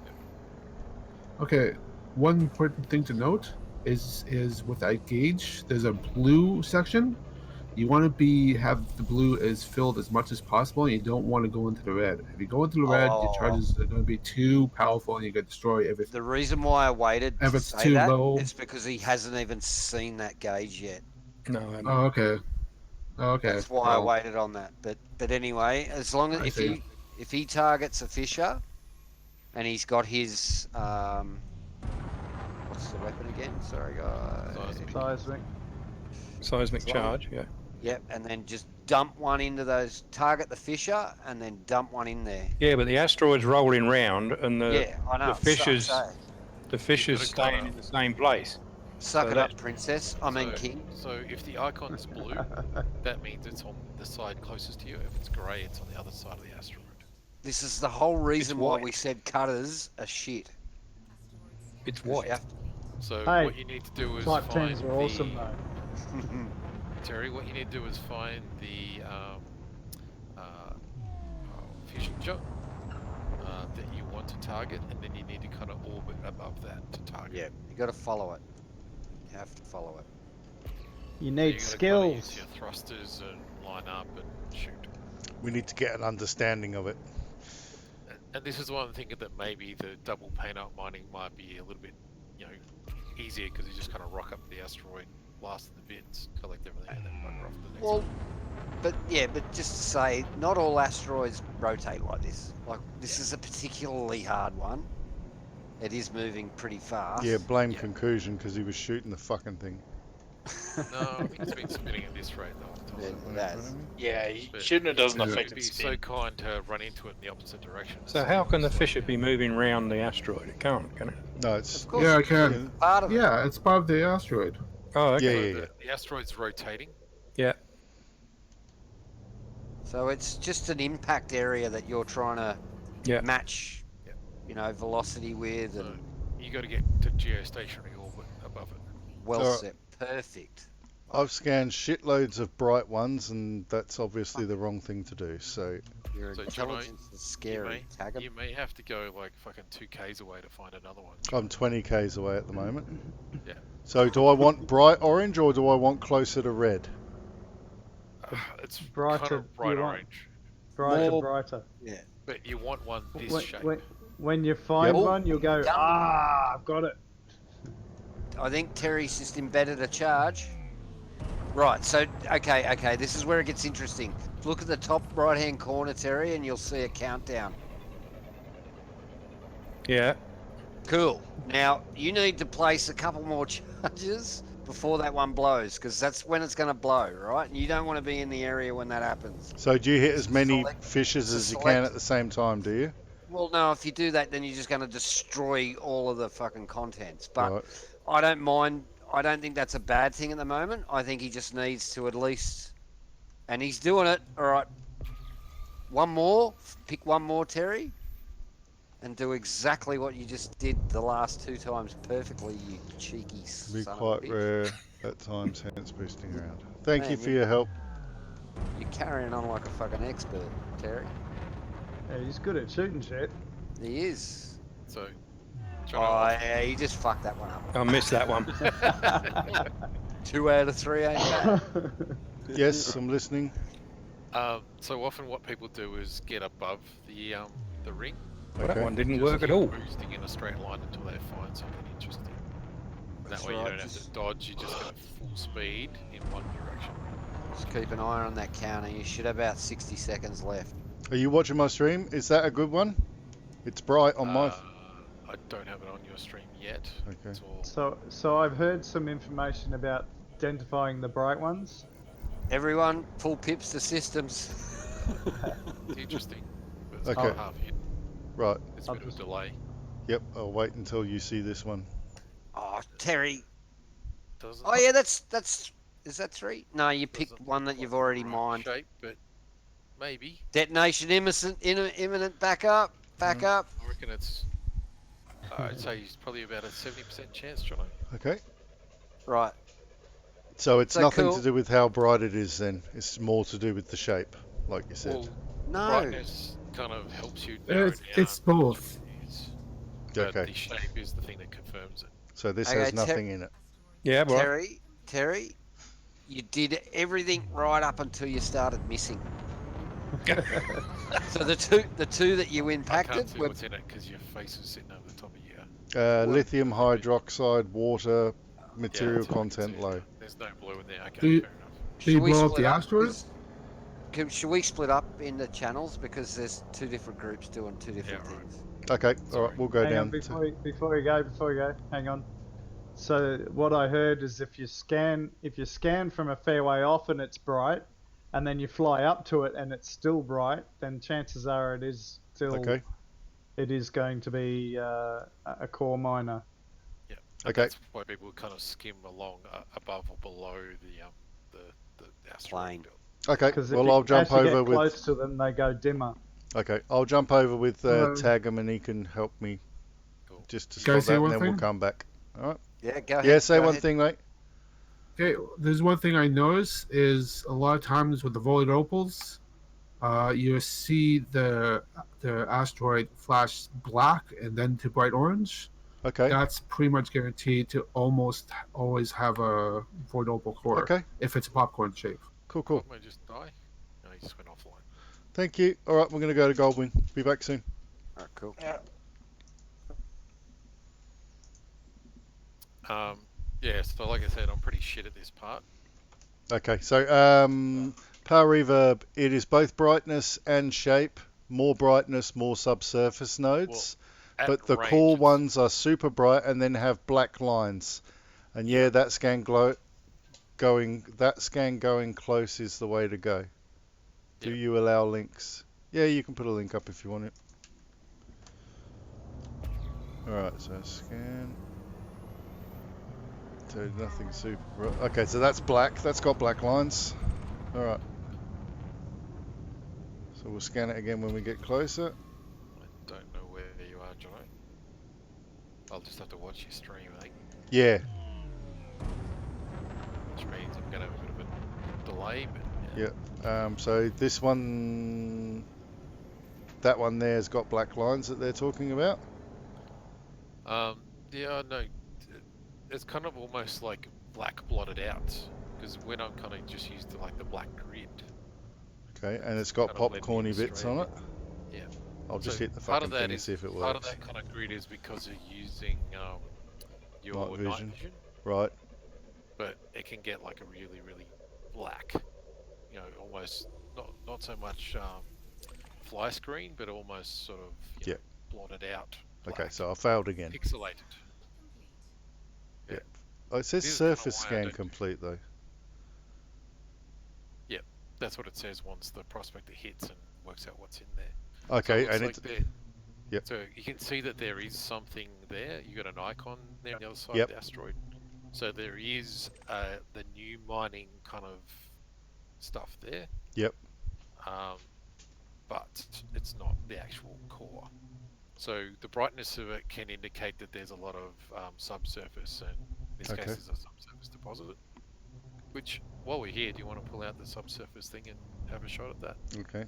Okay, one important thing to note is with that gauge, there's a blue section. You want to have the blue as filled as much as possible, and you don't want to go into the red. If you go into the red, your charges are going to be too powerful, and you get destroy everything. The reason why I waited If to it's say too that low- is because he hasn't even seen that gauge yet. No. Oh, okay. Okay. That's why I well, waited on that. But anyway, as long as I see. if he targets a fissure, and he's got his what's the weapon again? Sorry, guys. Seismic charge, yeah. Yep, and then just dump one into those. Target the fissure, and then dump one in there. Yeah, but the asteroid's rolling round, and Yeah, I know, the fissures, so- the fissures You've gotta staying in the same place. Suck So it that- up, princess. I mean, king. So if the icon's blue, that means it's on the side closest to you. If it's grey, it's on the other side of the asteroid. This is the whole reason why white. we said cutters are shit. It's white. So Hey, what you need to do is Type find 10s are awesome though. Terry, what you need to do is find the fusion shot, that you want to target, and then you need to kind of orbit above that to target. Yeah, you got to follow it. You have to follow it. You So need you gotta kinda use skills. your thrusters and line up and shoot. We need to get an understanding of it. And this is one thing that maybe the double paint-out mining might be a little bit, easier because you just kind of rock up the asteroid, blast the bits, collect everything, and then bugger off to the next one. But just to say, not all asteroids rotate like this. Like, this is a particularly hard one. It is moving pretty fast. Yeah, blame Conclusion because he was shooting the fucking thing. No, I think it's been spinning at this rate though. It has. Yeah, But shooting it doesn't you'd affect be its so spin. kind to run into it in the opposite direction. So how can the fisher be moving round the asteroid? It can't, can it? No, it's Of course, Yeah, I can. part of it. Yeah, it's part of the asteroid. Oh, okay. Yeah. The asteroid's rotating. Yeah. So it's just an impact area that you're trying to match, velocity with, So and you got to get to geostationary orbit above it. well Alright. set, perfect. I've scanned shitloads of bright ones, and that's obviously the wrong thing to do. So Your So, intelligence is scary. Tag 'em. You may have to go like fucking 2Ks away to find another one. I'm 20 k's away at the moment. Yeah. So do I want bright orange or do I want closer to red? It's Brighter, kind of bright you want- orange, Brighter. Yeah. but you want one this When, shape. when you find Yep. one, you'll go, I've got it. I think Terry's just embedded a charge. Right, so, okay, this is where it gets interesting. Look at the top right-hand corner, Terry, and you'll see a countdown. Yeah. Cool. Now, you need to place a couple more charges before that one blows, because that's when it's going to blow, right? And you don't want to be in the area when that happens. So do you hit as many fishes as you can at the same time, do you? Well, no, if you do that, then you're just going to destroy all of the fucking contents. But Right. I don't mind. I don't think that's a bad thing at the moment. I think he just needs to at least... And he's doing it. All right. One more. Pick one more, Terry. And do exactly what you just did the last two times perfectly, you cheeky Be son of a quite bitch. rare at times, hence boosting around. Thank you Man, for your help. You're carrying on like a fucking expert, Terry. Yeah, he's good at shooting shit. He is. So, Oh, yeah, he just fucked that one up. I missed that one. 2 out of 3 ain't bad. Yes, I'm listening. So often what people do is get above the ring. Well, that Okay. one didn't Just work at keep all. boosting in a straight line until they find something interesting. That's That way you right, don't have to just- dodge, you just go full speed in one direction. Just keep an eye on that counter. You should have about 60 seconds left. Are you watching my stream? Is that a good one? It's bright on my... I don't have it on your stream yet. Okay. It's all... So I've heard some information about identifying the bright ones. Everyone, pull pips to systems. It's interesting. But it's Okay. kind of half hidden. Right. It's a bit of a delay. Yep, I'll wait until you see this one. Oh, Terry. Doesn't Oh, yeah, that's... Is that 3? No, you picked one that you've already mined. shape, but maybe. Detonation imminent. Back up. Back up. I reckon it's... I'd say it's probably about a 70% chance, Johnny. Okay. Right. So it's So nothing cool. to do with how bright it is then. It's more to do with the shape, like you said. Well, No. brightness kind of helps you narrow down. It's both. But Okay. the shape is the thing that confirms it. So this Okay, has nothing in it. Yeah, well, Terry, you did everything right up until you started missing. So the two that you I impacted can't see were what's in it because your face is sitting over the top of you. Lithium hydroxide, water, Yeah, material that's all I can content see. low. There's no blue in there. Okay, Do you- fair enough. Do you Should we blow up split the up? asteroid? Should we split up into channels because there's 2 different groups doing 2 different Yeah, right. things? Okay, alright, we'll go Hang on, down. before you go, hang on. So what I heard is if you scan from a fair way off and it's bright, and then you fly up to it and it's still bright, then chances are it is still Okay. it is going to be a core miner. Yeah. And Okay. That's why people kind of skim along above or below the asteroid Plane. belt. Okay, Because well I'll jump as you over get with... close to them, they go dimmer. Okay, I'll jump over with Hello. Tag'em and he can help me Cool. just to Can I spot say that and one then we'll thing? come back. Alright? Yeah, go ahead. Yeah, say go one ahead. thing, mate. Okay, there's one thing I noticed is a lot of times with the void opals, you see the asteroid flash black and then to bright orange. Okay. That's pretty much guaranteed to almost always have a void orbital core. Okay. If it's a popcorn shape. Cool, cool. Cosmo just die? No, he just went offline. Thank you. All right, we're going to go to Goldwyn. Be back soon. All right, cool. Yeah. Yeah, so like I said, I'm pretty shit at this part. Okay, so power reverb, it is both brightness and shape. More brightness, more subsurface nodes. At But the range, core it's- ones are super bright and then have black lines. And yeah, that scan going close is the way to go. Do you allow links? Yeah, you can put a link up if you want it. Alright, so scan. So nothing super bright. Okay, so that's black. That's got black lines. Alright. So we'll scan it again when we get closer. I don't know where you are, Jono. I'll just have to watch your stream, I think. Yeah. Which means I'm going to have a bit of a delay, but Yeah. So this one, that one there's got black lines that they're talking about. yeah, no, it's kind of almost like black blotted out because when I'm kind of just used to like the black grid. Okay, and it's got kind of blending popcorny bits on it. Yeah. I'll just So hit the part fucking of that thing and is- see if it works. Part of that kind of grid is because you're using your Night vision. night vision. Right. But it can get like a really, really black, you know, almost not so much fly screen, but almost sort of you know, blotted out. Okay, so I failed again. Pixelated. Yeah. Oh, it says This is kinda surface why I scan don't- complete though. Yep, that's what it says once the prospector hits and works out what's in there. Okay, so it and looks it's like there- yep. So you can see that there is something there. You got an icon there on the other side Yep. of the asteroid. So there is the new mining kind of stuff there. Yep. But it's not the actual core. So the brightness of it can indicate that there's a lot of subsurface, and in this Okay. case, it's a subsurface deposit. Which, while we're here, do you want to pull out the subsurface thing and have a shot at that? Okay.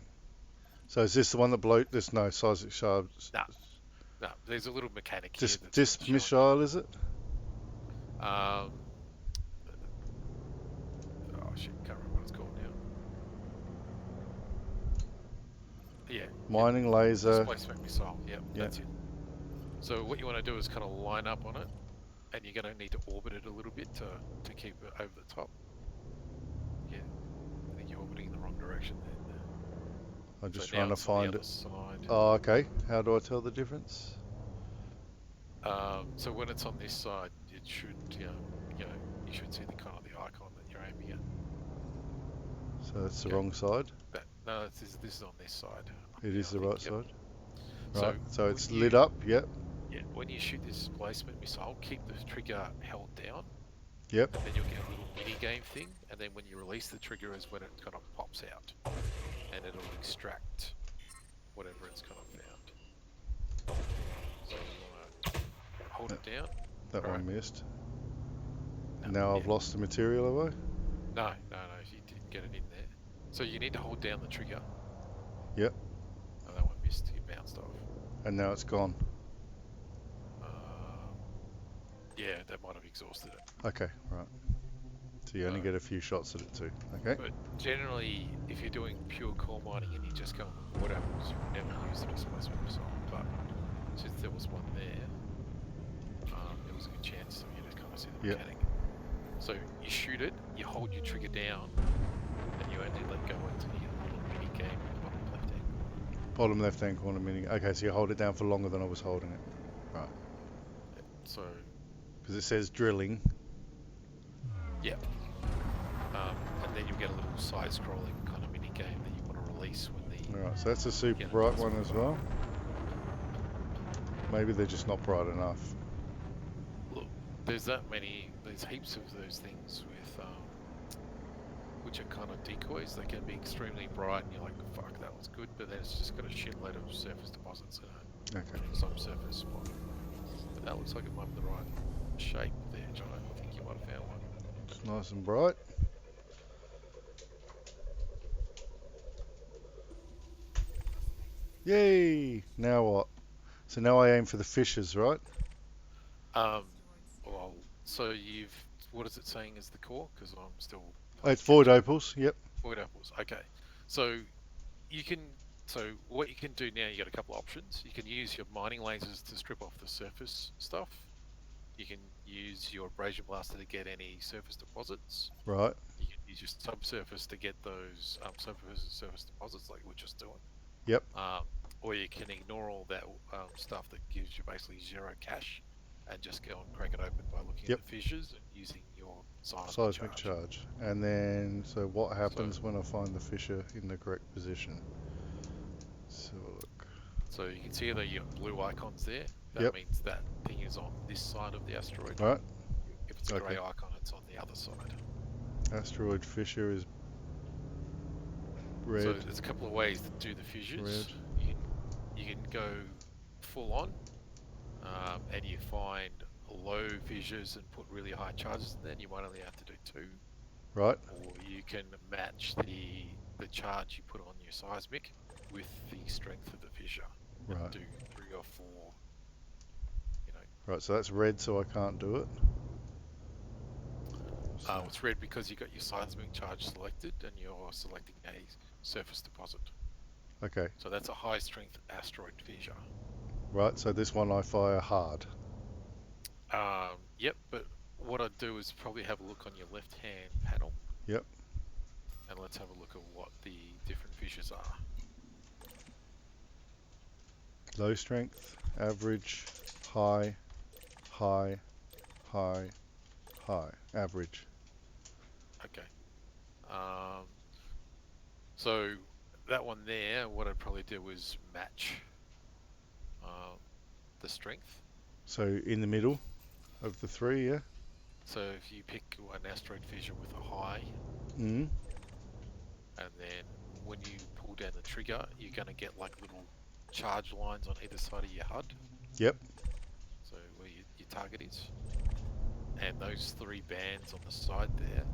So is this the one that blow? There's no seismic shards. No, there's a little mechanic here. Just that's this missile, is it? Oh shit, can't remember what it's called now. Yeah. Mining laser. Displacement missile. Yep, Yeah. that's it. So what you want to do is kind of line up on it, and you're going to need to orbit it a little bit to keep it over the top. Yeah, I think you're orbiting in the wrong direction there. I'm just So now trying to it's on the find other it. side. Oh, okay. How do I tell the difference? So when it's on this side, it should, you should see the kind of the icon that you're aiming at. So that's the wrong side. No, this is on this side. It is the right side. So Right. So when it's you- lit up. Yep. Yeah, when you shoot this displacement missile, keep the trigger held down. Yep. And then you'll get a little mini game thing, and then when you release the trigger is when it kind of pops out, and it'll extract whatever it's kind of found. So you want to hold it down. That Right. one missed. Now I've lost the material, have I? No, you didn't get it in there. So you need to hold down the trigger. Yep. Oh, that one missed. You bounced off. And now it's gone. Yeah, that might have exhausted it. Okay. Right. So you only get a few shots at it too. Okay. But generally, if you're doing pure core mining and you just go on what happens, you would never use the displacement missile. But since there was one there, there was a good chance for you to kind of see the Yep. mechanic. So you shoot it, you hold your trigger down, and you only let go until you get a little mini game in the bottom left hand corner. Bottom left hand corner mini. Okay, so you hold it down for longer than I was holding it. Right. So. Because it says drilling. Yeah. And then you'll get a little side-scrolling kind of mini game that you want to release when the. Alright, so that's a super bright one as well. Maybe they're just not bright enough. Look, there's heaps of those things with which are kind of decoys. They can be extremely bright, and you're like, "Fuck, that was good," but then it's just got a shitload of surface deposits in it. Okay. Some surface spot. But that looks like it might be the right shape there, John. I think you might have found one. It's nice and bright. Yay! Now what? So now I aim for the fishes, right? Well, so what is it saying is the core? Because I'm still Oh, it's playing void catch up. opals. Yep. Void apples. Okay. So you can. So what you can do now, you got a couple of options. You can use your mining lasers to strip off the surface stuff. You can use your abrasion blaster to get any surface deposits. Right. You can use your subsurface to get those surface deposits like we're just doing. Yep. Or you can ignore all that stuff that gives you basically zero cash and just go and crack it open by looking Yep. at the fissures and using your Seismic charge. And then, so what happens when I find the fissure in the correct position? So look. So you can see that you got blue icons there. That Yep. means that thing is on this side of the asteroid. Right. If it's a grey icon, it's on the other side. Asteroid fissure is red. So there's a couple of ways to do the fissures. You can go full on, and you find low fissures and put really high charges in there, and you might only have to do 2. Right. Or you can match the charge you put on your seismic with the strength of the fissure. Right. And do 3 or 4. Right, so that's red, so I can't do it. It's red because you got your seismic charge selected and you're selecting a surface deposit. Okay. So that's a high strength asteroid fissure. Right, so this one I fire hard. Yep, but what I'd do is probably have a look on your left hand panel. Yep. And let's have a look at what the different fissures are. Low strength, average, high, high, high, high, average. Okay. So that one there, what I'd probably do is match the strength. So in the middle of the 3, yeah? So if you pick an asteroid fissure with a high, and then when you pull down the trigger, you're going to get like little charge lines on either side of your HUD. Yep. So where your target is. And those 3 bands on the side there.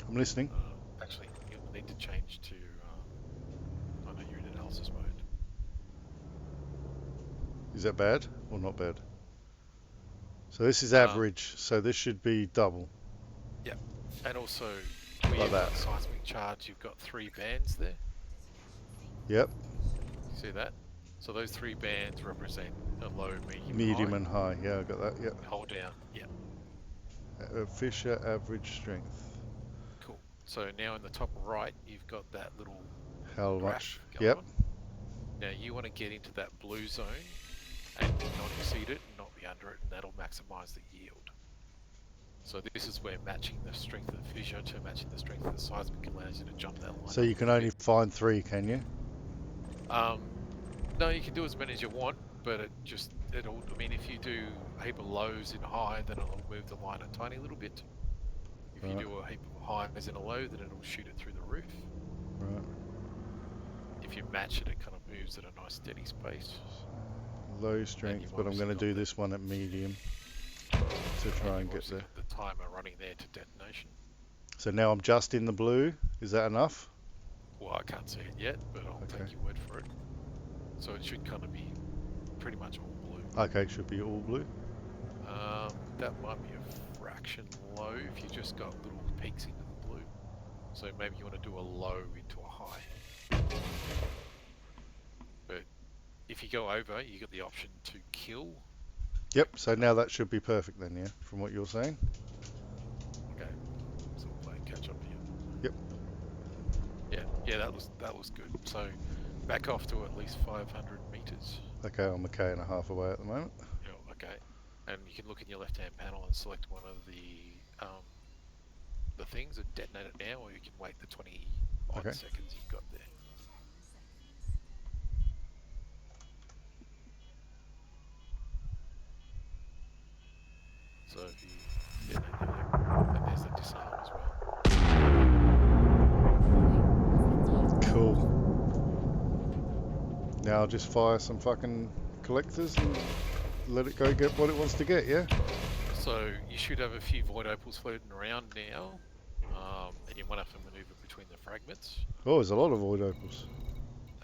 I'm listening. Actually, you'll need to change to. I know you're in analysis mode. Is that bad or not bad? So this is average, so this should be double. Yep. And also, where you've got seismic charge, you've got 3 bands there. Yep. See that? So those 3 bands represent a low, medium and high. Yeah, I got that. Yep. Hold down. Yep. Fissure average strength. Cool. So now in the top right, you've got that little How graph much? going Yep. on. Now you want to get into that blue zone and not exceed it and not be under it, and that'll maximize the yield. So this is where matching the strength of the fissure to matching the strength of the seismic allows you to jump that line. So you can only find 3, can you? No, you can do as many as you want, but it'll. I mean, if you do a heap of lows in high, then it'll move the line a tiny little bit. If you do a heap of highs in a low, then it'll shoot it through the roof. Right. If you match it, it kind of moves at a nice steady pace. Low strength, but I'm going to do this one at medium to try and get there. The timer running there to detonation. So now I'm just in the blue. Is that enough? Well, I can't see it yet, but I'll take your word for it. So it should kind of be pretty much all blue. Okay, it should be all blue. That might be a fraction low if you just got little peaks into the blue. So maybe you want to do a low into a high. But if you go over, you get the option to kill. Yep, so now that should be perfect then, yeah, from what you're saying. Okay, so we're playing catch up here. Yep. Yeah, that was good. So back off to at least 500 meters. Okay, I'm a K and a half away at the moment. Yeah, okay. And you can look in your left-hand panel and select one of the things and detonate it now, or you can wait the 20 odd seconds you've got there. So if you detonate there, and there's the disarm as well. Cool. Now I'll just fire some fucking collectors and let it go get what it wants to get, yeah? So you should have a few void opals floating around now, and you might have to maneuver between between the fragments. Oh, there's a lot of void opals.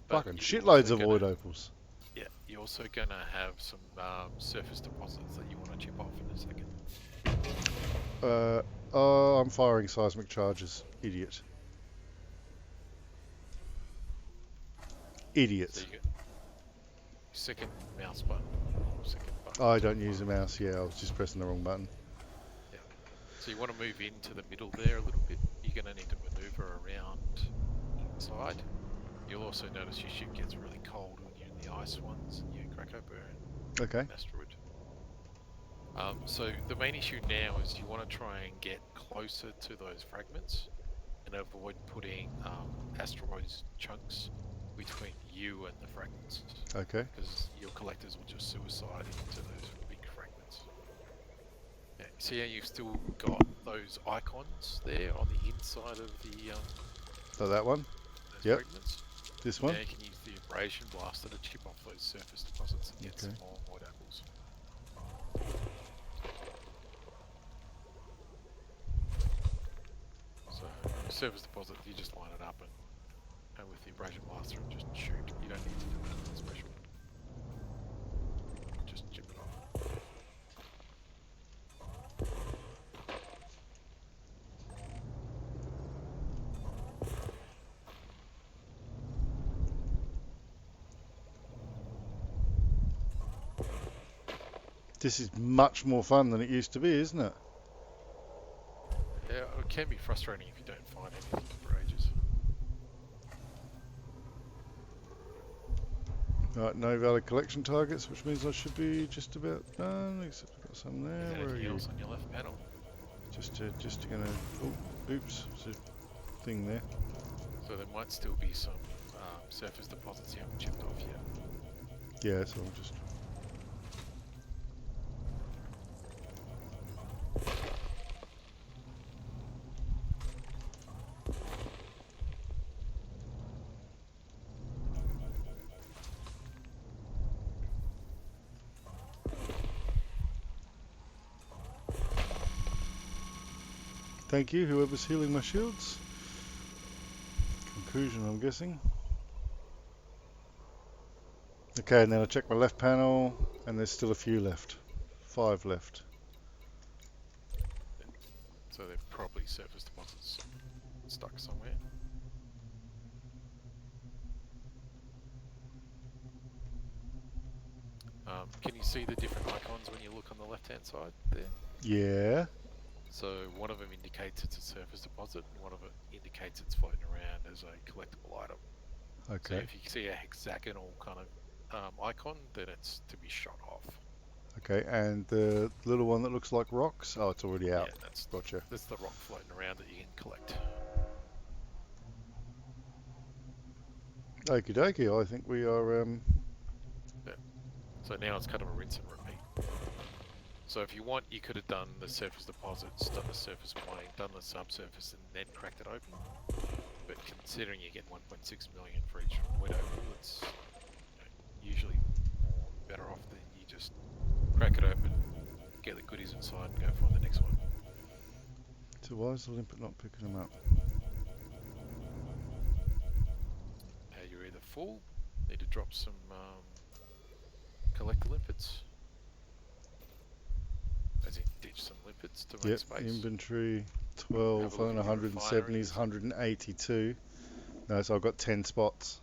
But Fucking you're shitloads also of void gonna- opals. Yeah, you're also going to have some surface deposits that you want to chip off in a second. Oh, I'm firing seismic charges. Idiot. So Idiot. you get second mouse button, second button. I don't use a mouse. Yeah, I was just pressing the wrong button. Yeah. So you want to move into the middle there a little bit. You're going to need to maneuver around inside. You'll also notice your ship gets really cold when you're in the ice ones. You crack open Okay. an asteroid. So the main issue now is you want to try and get closer to those fragments and avoid putting asteroids chunks between you and the fragments. Okay. Because your collectors will just suicide into those big fragments. Yeah, see how you've still got those icons there on the inside of the So that one? those Yep. fragments? This one? Now you can use the abrasion blaster to chip off those surface deposits and get some Okay. more void apples. So surface deposit, you just line it up and with the abrasion blaster and just shoot. You don't need to do anything special. Just chip it off. This is much more fun than it used to be, isn't it? Yeah, it can be frustrating if you don't find anything for ages. Right, no valid collection targets, which means I should be just about done, except I've got some there. Is there Where are anything you? else on your left panel? Just gonna... Oh, oops. There's a thing there. So there might still be some surface deposits you haven't chipped off yet. Yeah, so I'll just... Thank you, whoever's healing my shields. Conclusion, I'm guessing. Okay, and then I check my left panel, and there's still a few left. 5 left. So they're probably surface deposits stuck somewhere. Can you see the different icons when you look on the left-hand side there? Yeah. So one of them indicates it's a surface deposit, and one of it indicates it's floating around as a collectible item. So Okay. if you see a hexagonal kind of icon, then it's to be shot off. Okay, and the little one that looks like rocks? Oh, it's already out. Yeah, that's Gotcha. the rock floating around that you can collect. Okie dokie, I think we are... Yeah. So now it's kind of a rinse and repeat. So if you want, you could have done the surface deposits, done the surface mining, done the subsurface, and then cracked it open. But considering you get 1.6 million for each void opal, it's usually more better off than you just crack it open, get the goodies inside, and go find the next one. So why is the limpet not picking them up? You're either full, need to drop some collector limpets, as in ditch some limpets to make Yep, space. inventory Have 12 a look on at your 170s, 182. No, so I've got 10 spots.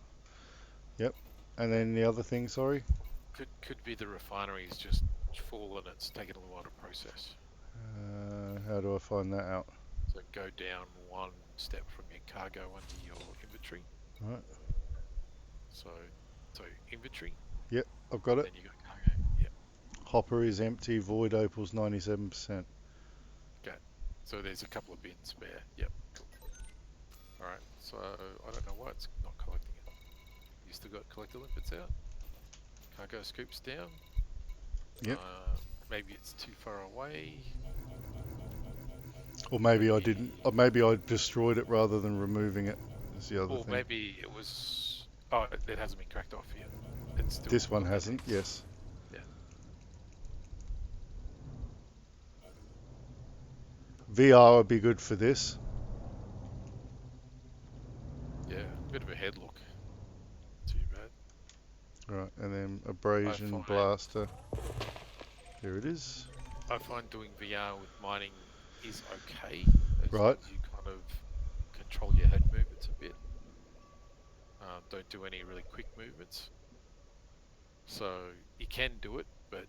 Yep. And then the other thing, sorry? Could be the refinery's just full and it's taken a little while to process. How do I find that out? So go down one step from your cargo under your inventory. Right. So inventory. Yep, I've got it. Then you got cargo. Yep. Hopper is empty, void opals 97%. Okay. So there's a couple of bins spare. Yep. Cool. All right. So I don't know why it's not collecting it. You still got collector limpets out. Cargo scoops down. Yep. Maybe it's too far away. Or maybe I didn't. Or maybe I destroyed it rather than removing it. Is the other Or thing. maybe it was. Oh, it hasn't been cracked off yet. It's still This one got hasn't. that. Yes. Yeah. VR would be good for this. Bit of a head look. Too bad. Right, and then abrasion find- blaster. Here it is. I find doing VR with mining is okay, as Right. long as you kind of control your head movements a bit. Don't do any really quick movements. So you can do it, but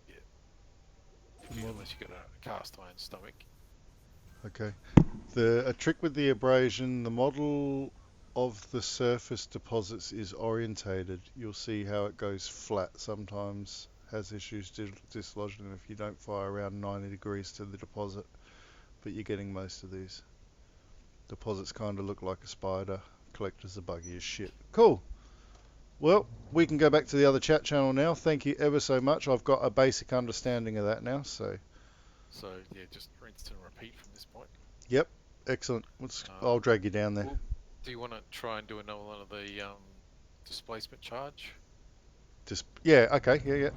yeah, unless you got a cast iron stomach. Okay. A trick with the abrasion, the model of the surface deposits is orientated. You'll see how it goes flat sometimes, has issues dislodging if you don't fire around 90 degrees to the deposit, but you're getting most of these. Deposits kind of look like a spider. Collectors are buggy as shit. Cool. Well, we can go back to the other chat channel now. Thank you ever so much. I've got a basic understanding of that now, so... So yeah, just rinse and repeat from this point. Yep, excellent. I'll drag you down there. Well, do you want to try and do another one of the displacement charge? Yeah, okay, yeah. You're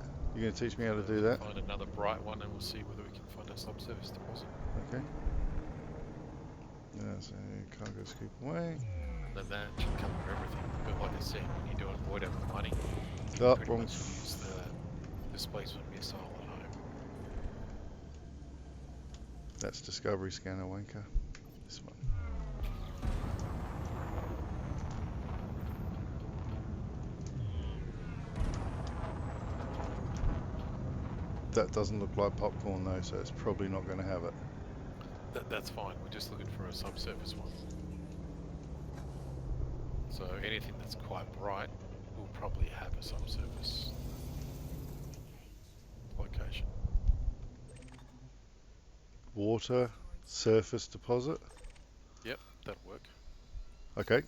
going to teach me how to do that. Find another bright one, and we'll see whether we can find a subsurface deposit. Okay. So cargo scoop away. And then that should cover everything. But like I said, when you're doing void over mining, you Oh, pretty wrong. much use the displacement missile at home. That's Discovery Scanner wanker. This one. That doesn't look like popcorn though, so it's probably not going to have it. That's fine. We're just looking for a subsurface one. So anything that's quite bright will probably have a subsurface location. Water, surface deposit. Yep, that'll work. Okay.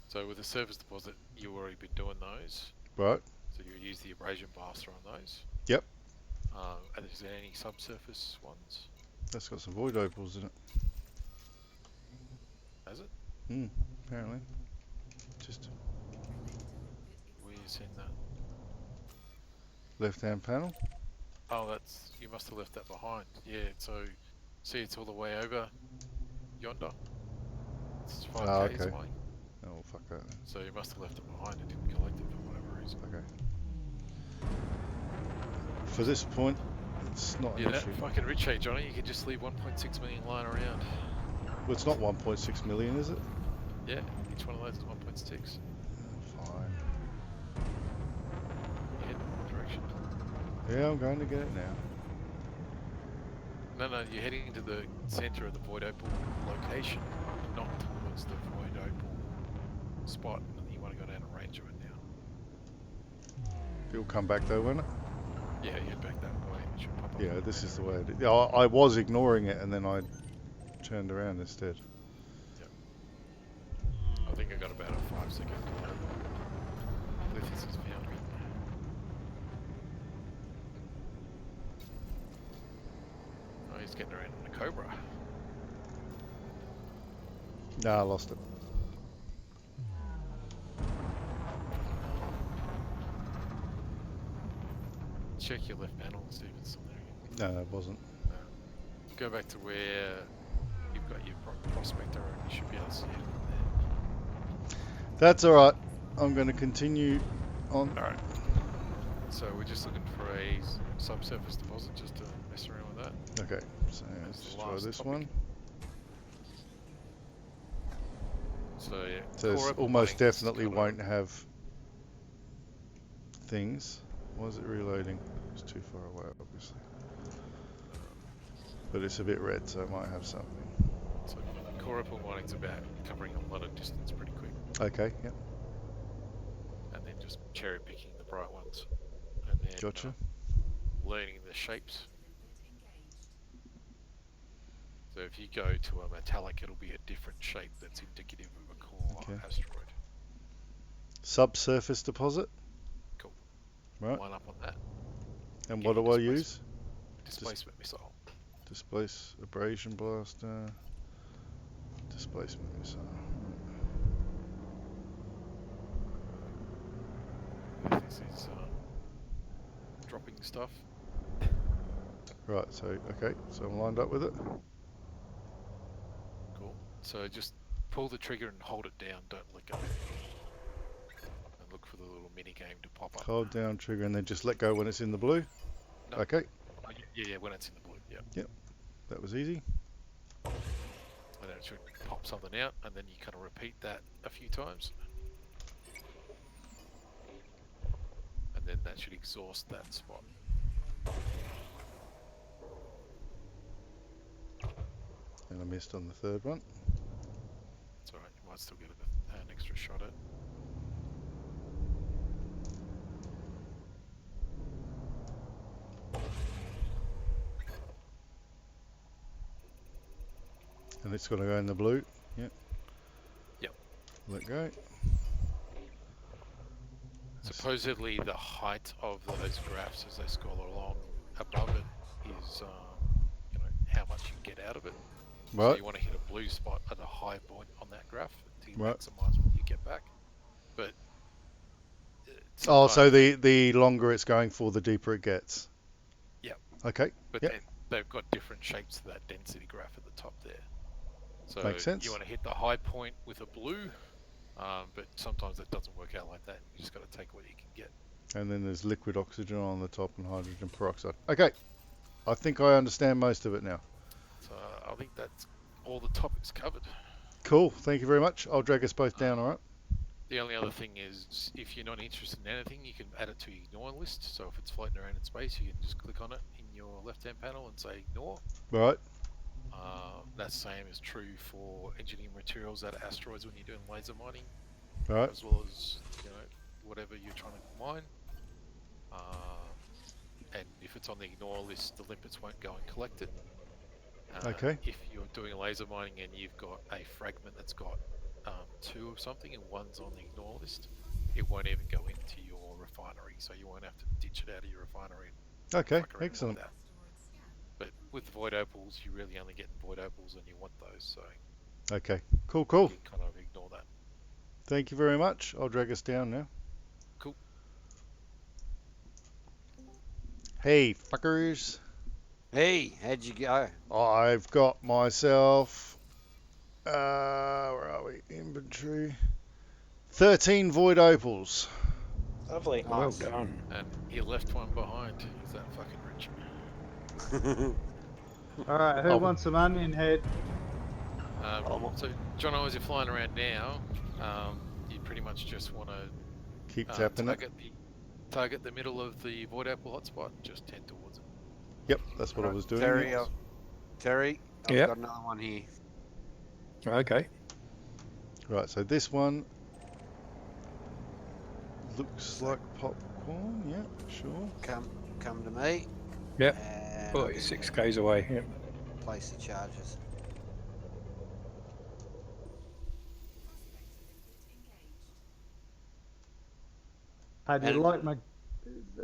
So with the surface deposit, you've already been doing those. Right. So you use the abrasion blaster on those. Yep. And is there any subsurface ones? That's got some void opals in it. Has it? Apparently. Just Where you seen that? left-hand panel. Oh, that's, you must have left that behind. Yeah, so see, it's all the way over yonder. It's 5 Oh, k's okay. away. Oh, fuck that. So you must have left it behind and didn't collect it for whatever reason. Okay. For this point, it's not Yeah, an that issue. fucking rich hey, Johnny, you can just leave 1.6 million lying around. Well, it's not 1.6 million, is it? Yeah, each one of those is 1.6. Fine. Head direction. Yeah, I'm going to get it now. No, you're heading to the center of the void opal location, not towards the void opal spot. You want to go down and range of it now. It'll come back though, won't it? Yeah, head back that way. It should pop up. Yeah, this is the way it is. Yeah, I was ignoring it and then I turned around instead. Yep. I think I got about a 5-second delay. Lithis has found me. Oh, he's getting around in a Cobra. Nah, I lost it. Check your left panel and see if it's still there. No, it wasn't. Go back to where you've got your prospector and you should be able to see it there. That's alright. I'm going to continue on. Alright. So we're just looking for a subsurface deposit just to mess around with that. Okay, so let's the just try last this topic. one. So yeah. So this core open almost mining's definitely got a- won't have things. Why is it reloading? It's too far away, obviously. But it's a bit red, so it might have something. So core open mining's about covering a lot of distance pretty quick, Okay, yep. and then just cherry picking the bright ones, and then Gotcha. learning the shapes. So if you go to a metallic, it'll be a different shape that's indicative of a core Okay. asteroid. Subsurface deposit. Cool. Right. Line up on that. And Get what your do I use? Displacement missile. Displace abrasion blaster. Displacement missile. This is dropping stuff. Right, so, okay, so I'm lined up with it. Cool. So just pull the trigger and hold it down. Don't let go. And look for the little mini game to pop up. Hold down trigger and then just let go when it's in the blue. No. Okay. Yeah, when it's in the blue. Yeah. Yep. That was easy. And then it should pop something out, and then you kind of repeat that a few times. And then that should exhaust that spot. And I missed on the third one. It's alright, you might still get an extra shot at. And it's got to go in the blue. Yep. Yep. Let go. Supposedly the height of those graphs as they scroll along above it is, you know, how much you get out of it. Right. So you want to hit a blue spot at a high point on that graph to Right. maximize what you get back. But oh, so the longer it's going for, the deeper it gets. Yep. Okay. But yep. then they've got different shapes to that density graph at the top there. So Makes sense. you want to hit the high point with a blue, but sometimes that doesn't work out like that. You just got to take what you can get. And then there's liquid oxygen on the top and hydrogen peroxide. Okay. I think I understand most of it now. So I think that's all the topics covered. Cool. Thank you very much. I'll drag us both down, all right? The only other thing is, if you're not interested in anything, you can add it to your ignore list. So if it's floating around in space, you can just click on it in your left-hand panel and say ignore. Right. That same is true for engineering materials out of asteroids when you're doing laser mining, right. as well as, you know, whatever you're trying to mine. And if it's on the ignore list, the limpets won't go and collect it. Okay. If you're doing laser mining and you've got a fragment that's got 2 of something and one's on the ignore list, it won't even go into your refinery, so you won't have to ditch it out of your refinery. Okay, excellent. Like but with void opals, you really only get void opals and you want those, so okay, cool. You kind of ignore that. Thank you very much. I'll drag us down now. Cool. Hey, fuckers. Hey, how'd you go? I've got myself, where are we? Inventory. 13 void opals. Lovely. Nice. Well done. And he left one behind. Is that fucking rich? Alright, who wants some onion head? So, Jono, as you're flying around now, you pretty much just want to keep tapping target the middle of the void opal hotspot and just tend towards it. Yep, that's what I was doing. Terry, I've got another one here. Okay. Right, so this one looks like popcorn. Yeah, sure. Come to me. Yep. And Oh, you're 6 k's away. Yep. Place the charges. Hey, do you like my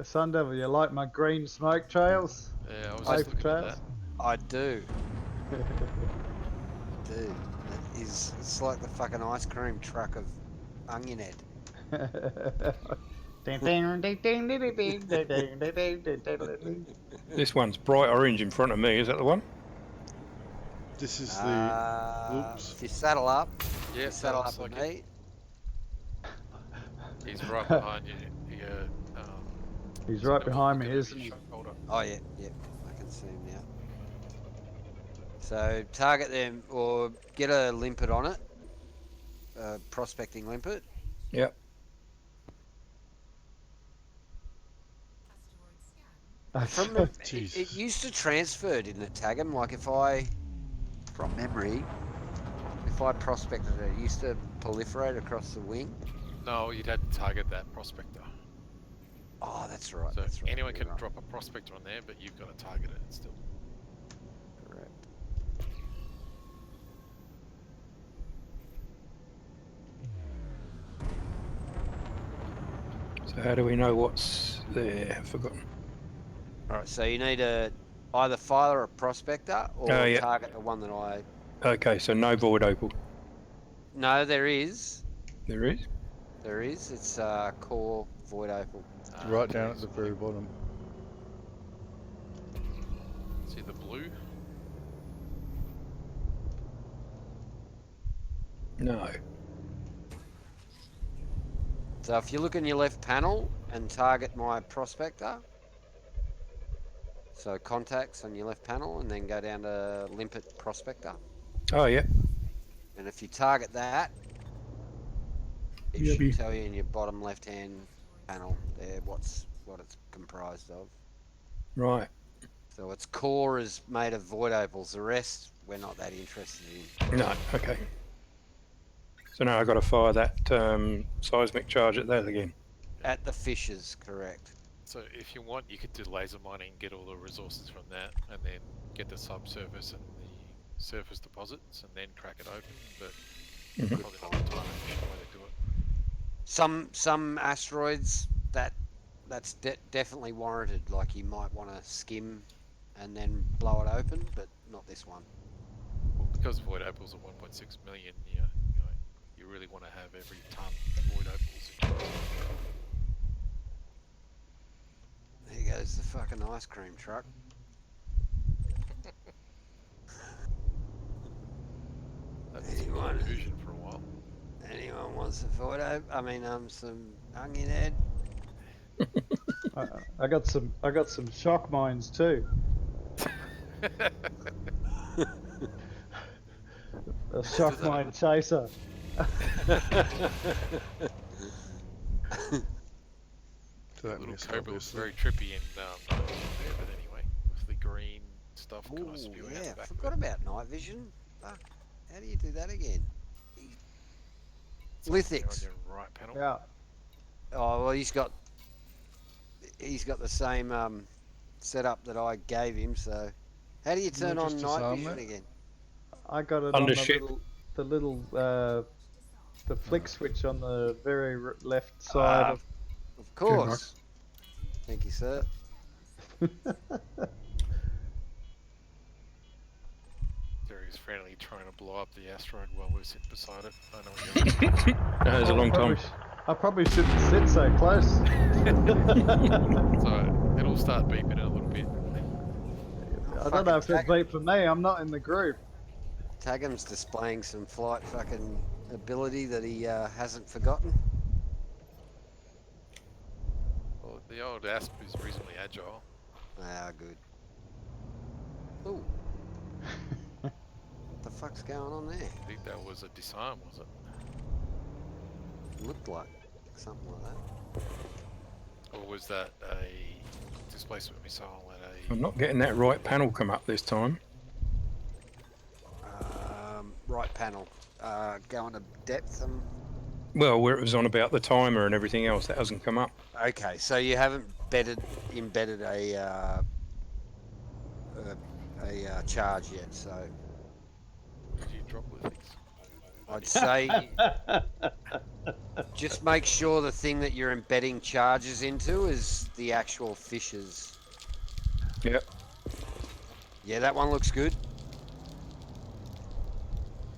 Sun Devil? You like my green smoke trails? Yeah, I was Paper just looking trails? at that. I do. Dude, it's like the fucking ice cream truck of onion head. This one's bright orange in front of me. Is that the one? This is the. Oops. If you saddle up, Yeah, saddle up like with me. He's right behind you. He's right behind me, isn't he? Oh yeah, I can see him now. So target them or get a limpet on it, prospecting limpet. Yep. From the, it used to transfer, didn't it, tag him? Like if I, from memory, if I prospected it, it used to proliferate across the wing. No, you'd have to target that prospector. Oh, that's right. So that's right. anyone can drop a prospector on there, but you've got to target it still. Correct. So how do we know what's there? I've forgotten. All right. So you need to either fire a prospector or target the one that I. Okay, so no void opal. No, there is. There is. There is. It's core void opal. Right down at the very bottom. See the blue? No. So if you look in your left panel and target my prospector, so contacts on your left panel, and then go down to limpet prospector. Oh, yeah. And if you target that, it Yeah, should tell you in your bottom left-hand panel there what it's comprised of. Right. So its core is made of void opals. The rest we're not that interested in. No, okay. So now I've got to fire that seismic charge at that again. At the fishes, correct. So if you want, you could do laser mining, get all the resources from that, and then get the subsurface and the surface deposits, and then crack it open. But probably not the time efficient way to do it. Some asteroids that's definitely warranted. Like you might want to skim and then blow it open, but not this one. Well, because void opals are 1.6 million, you really want to have every ton void opals. There goes the fucking ice cream truck. That's been on fusion for a while. Anyone wants a void opal? I mean, some onion head. I got some shock mines too. A shock mine chaser. Little cobra was very trippy and there, but anyway, with the green stuff kind of spewing out the Yeah, back. forgot about night vision. Fuck, how do you do that again? It's on Lithics. your right panel. Yeah. Oh well, he's got the same setup that I gave him. So, how do you turn on just night disarm vision that? again? I got it Under on ship. the flick switch on the very left side of. Of course. Thank you, sir. Terry's frantically trying to blow up the asteroid while we're sitting beside it. I know what you're doing. That was a long time. I probably shouldn't sit so close. So it'll start beeping in a little bit. I don't know if it beat for me. I'm not in the group. Tagham's displaying some flight fucking ability that he hasn't forgotten. Well, the old Asp is reasonably agile. Ah, good. Ooh. What the fuck's going on there? I think that was a disarm, was it? Looked like something like that. Or was that a displacement missile at a... I'm not getting that right panel come up this time. Right panel. Going to depth and... Well, where it was on about the timer and everything else, that hasn't come up. Okay, so you haven't embedded a charge yet, so... Did you drop with these? I'd say just make sure the thing that you're embedding charges into is the actual fishes. Yep. Yeah, that one looks good.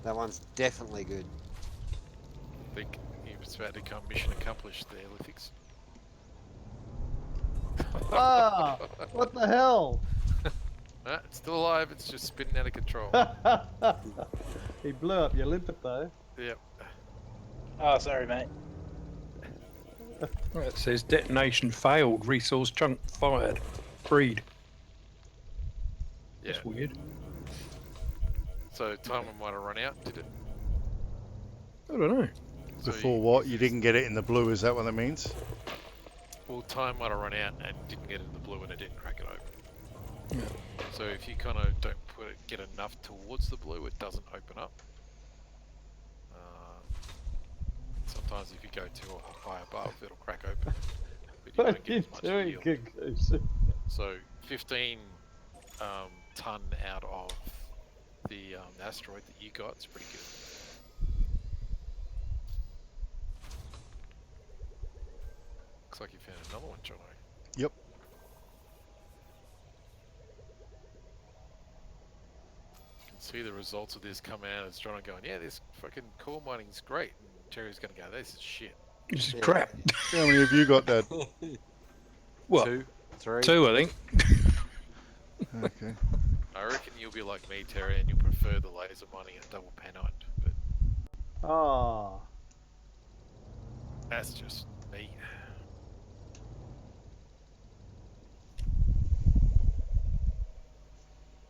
That one's definitely good. I think he was about to come mission accomplished there, Lithics. Ah, what the hell? It's still alive, it's just spinning out of control. He blew up your limpet though. Yep. Oh, sorry, mate. Well, it says detonation failed, resource chunk fired. Freed. Yeah. That's weird. So timer might have run out, did it? I don't know. So Before what? You didn't get it in the blue, is that what that means? Well, time might have run out and didn't get it in the blue and it didn't crack it open. Yeah. So if you kind of don't get enough towards the blue, it doesn't open up. Sometimes if you go too high above, it'll crack open. But you What don't are get you as much doing, yield. Goose? So 15 ton out of the asteroid that you got is pretty good. Looks like you found another one, Jono. Yep. You can see the results of this coming out as Jono going, yeah, this fucking core mining's great. And Terry's going to go, this is shit. This is crap. How many have you got, Dad? What? 2, 3. 2, I think. Okay. I reckon you'll be like me, Terry, and you'll prefer the laser mining and double panite. But Oh. That's just me.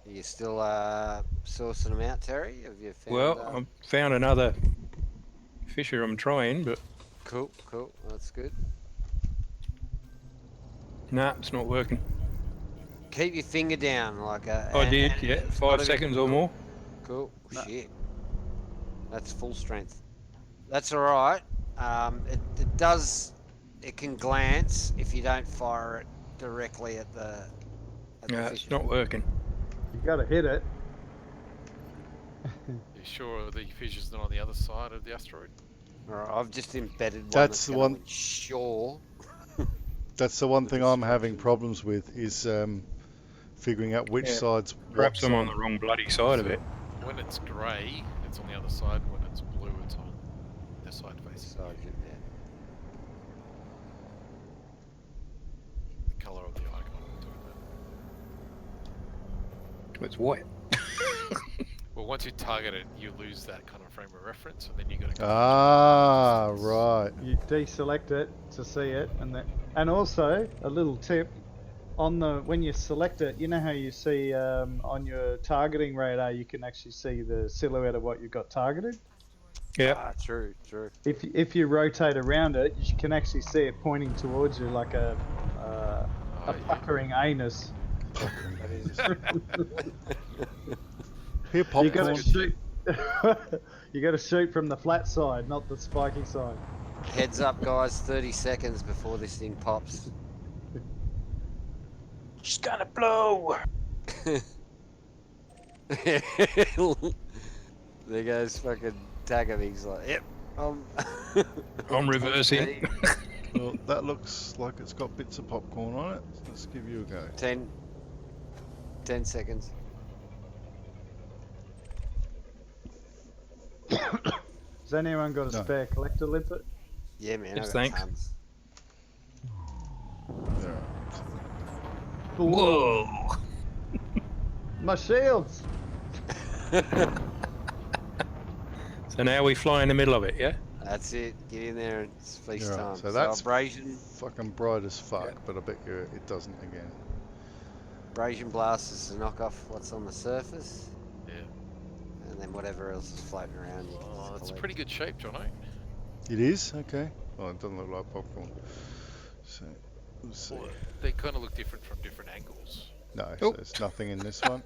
Are you still sourcing them out, Terry? Have you found? Well, I've found another fisher I'm trying, but Cool. That's good. nah, it's not working. Keep your finger down, like a. I did, and yeah, it's 5 gotta be seconds or more. Cool. No. Shit. That's full strength. That's all right. It does. It can glance if you don't fire it directly at the. No, fish. it's not working. You got to hit it. You sure the fissure's not on the other side of the asteroid? All right, I've just embedded one That's that's the going one- to ensure. That's the one thing I'm having destruction. problems with is figuring out which Yeah, side's Perhaps what's I'm on the wrong bloody side of it. When it's grey, it's on the other side. When it's blue, it's on the side facing. Side, yeah. The colour of the icon. It's white. Well, once you target it, you lose that kind of frame of reference, and then you got to. Ah, right. You deselect it to see it, and also a little tip on when you select it. You know how you see on your targeting radar, you can actually see the silhouette of what you've got targeted. Yeah. True. If you rotate around it, you can actually see it pointing towards you like a puckering anus. Here, popcorn. You got to shoot. You got to shoot from the flat side, not the spiky side. Heads up, guys. 30 seconds before this thing pops. She's gonna blow. There goes fucking Tagger. He's like, yep. I'm reversing. Well, that looks like it's got bits of popcorn on it. Let's give you a go. 10 seconds. Has anyone got a No. spare collector limpet? Yeah, man. Yes, I got thanks. tons. There. Whoa. My shields. So now we fly in the middle of it, yeah? That's it. Get in there and it's feast Yeah, time. so that's abrasion. fucking bright as fuck, but I bet you it doesn't again. Abrasion blast is to knock off what's on the surface. Yeah. And then whatever else is floating around. You can Oh, just that's collect. pretty good shape, Jono. It is? Okay. Well, it doesn't look like popcorn. So, let's see. Well, they kind of look different from different angles. No, so there's nothing in this one.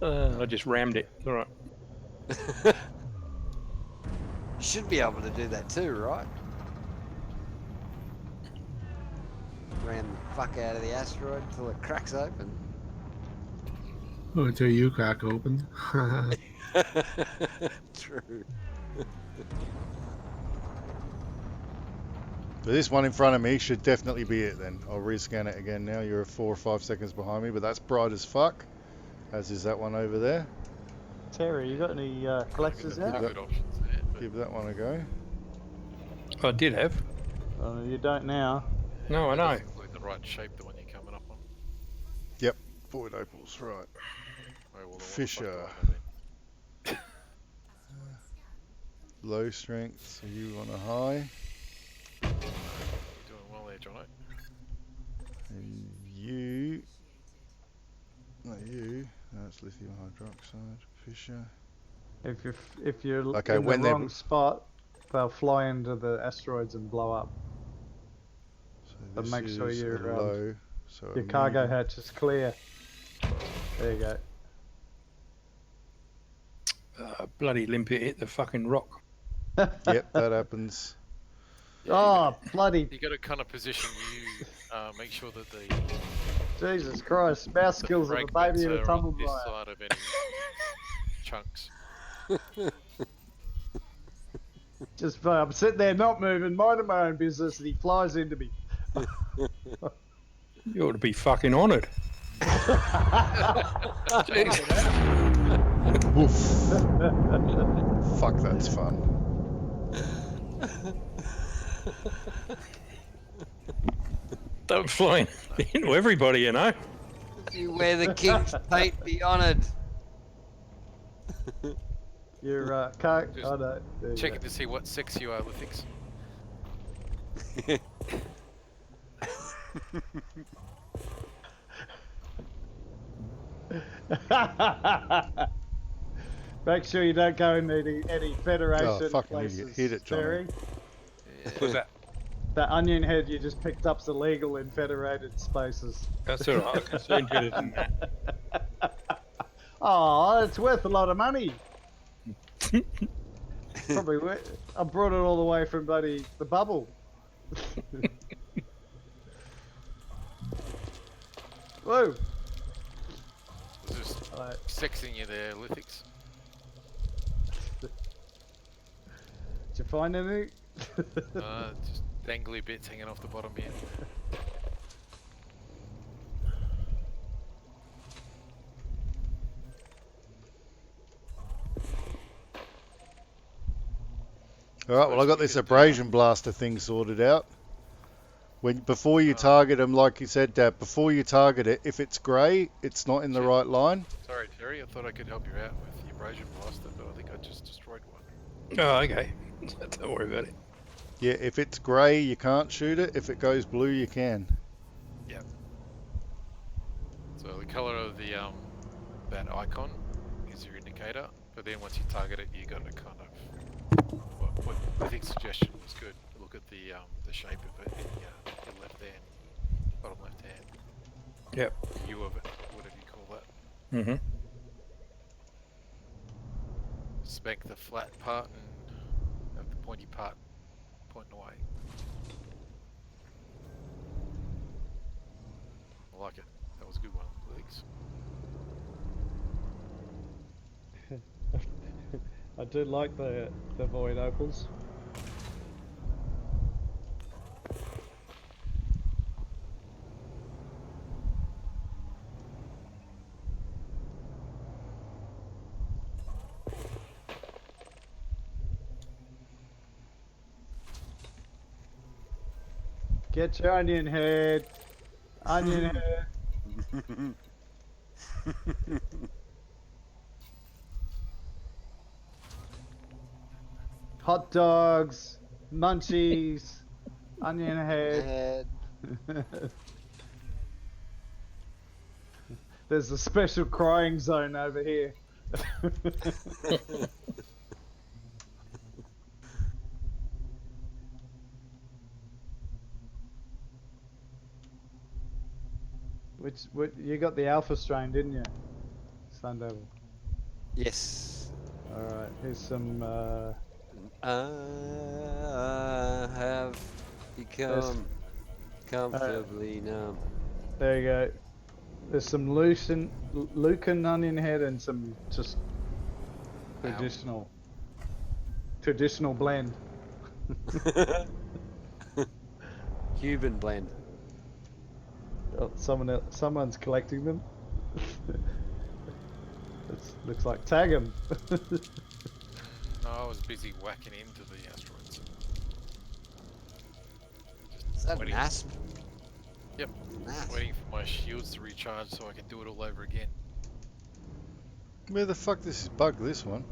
I just rammed it. All right. You should be able to do that too, right? Ram the fuck out of the asteroid until it cracks open. Oh, until you crack open. True. So this one in front of me should definitely be it then. I'll rescan it again now. You're 4 or 5 seconds behind me, but that's bright as fuck. As is that one over there. Terry, you got any collectors out? Good options there. But Give that one a go. I did have. You don't now. No, I know. doesn't look like the right shape, the one you're coming up on. Yep, void opals, right. Oh, well, the one Fisher. Low strength, so you on a high. Doing well there, Jono. And you... Not you. That's lithium hydroxide. Fisher. If you're Okay, in when the they're- wrong spot, they'll fly into the asteroids and blow up. So But this make sure is a your low. So a your cargo medium. hatch is clear. There you go. Bloody limpet hit the fucking rock. Yep, that happens. Oh, bloody You got to kind of position you, make sure that the Jesus Christ! Mouse skills of a fragments baby in a are on tumble this dryer. side of any chunks. Just I'm sitting there not moving, minding my own business, and he flies into me. You ought to be fucking honoured. Woof. Fuck, that's fun. Don't fly into everybody, you know. You wear the king's paint, be honoured. Your car. Just Oh no. There you checking to see what sex you are, Lithix. go. Make sure you don't go in any Federation fucking places, idiot. Hit it, Johnny. Terry. What's that? That onion head you just picked up's illegal in Federated spaces. That's all right. I can soon get it in that. Oh, it's worth a lot of money. Probably worth. I brought it all the way from bloody the bubble. Whoa. I was just sexing you there, Lithix. Did you find anything? Just dangly bits hanging off the bottom here. All right, well, I got this abrasion blaster thing sorted out. Before you target them, like you said, Dad, before you target it, if it's grey, it's not in the right line. Sorry, Terry. I thought I could help you out with the abrasion blaster, but I think I just destroyed one. Oh, okay. Don't worry about it. Yeah, if it's grey, you can't shoot it. If it goes blue, you can. Yep. So the color of the that icon is your indicator, but then once you target it, you got to kind of. What I think suggestion was good. Look at the shape of it in your left hand, bottom left hand. Yep. View of it, whatever you call that. Mm-hmm. Spank the flat part and have the pointy part pointing away. I like it. That was a good one, Leaks. I do like the void opals. Get your onion head. Onion head. Hot dogs, munchies, onion head. There's a special crying zone over here. Which you got the alpha strain, didn't you, Sun Devil? Yes. All right. Here's some. I have become comfortably numb. There you go. There's some Lucan onion head and some just traditional blend. Cuban blend. Oh, someone's collecting them. It looks like tag 'em. No, I was busy whacking into the asteroids. Is that an asp? Yep. Waiting for my shields to recharge so I can do it all over again. Where the fuck this is bugged, this one?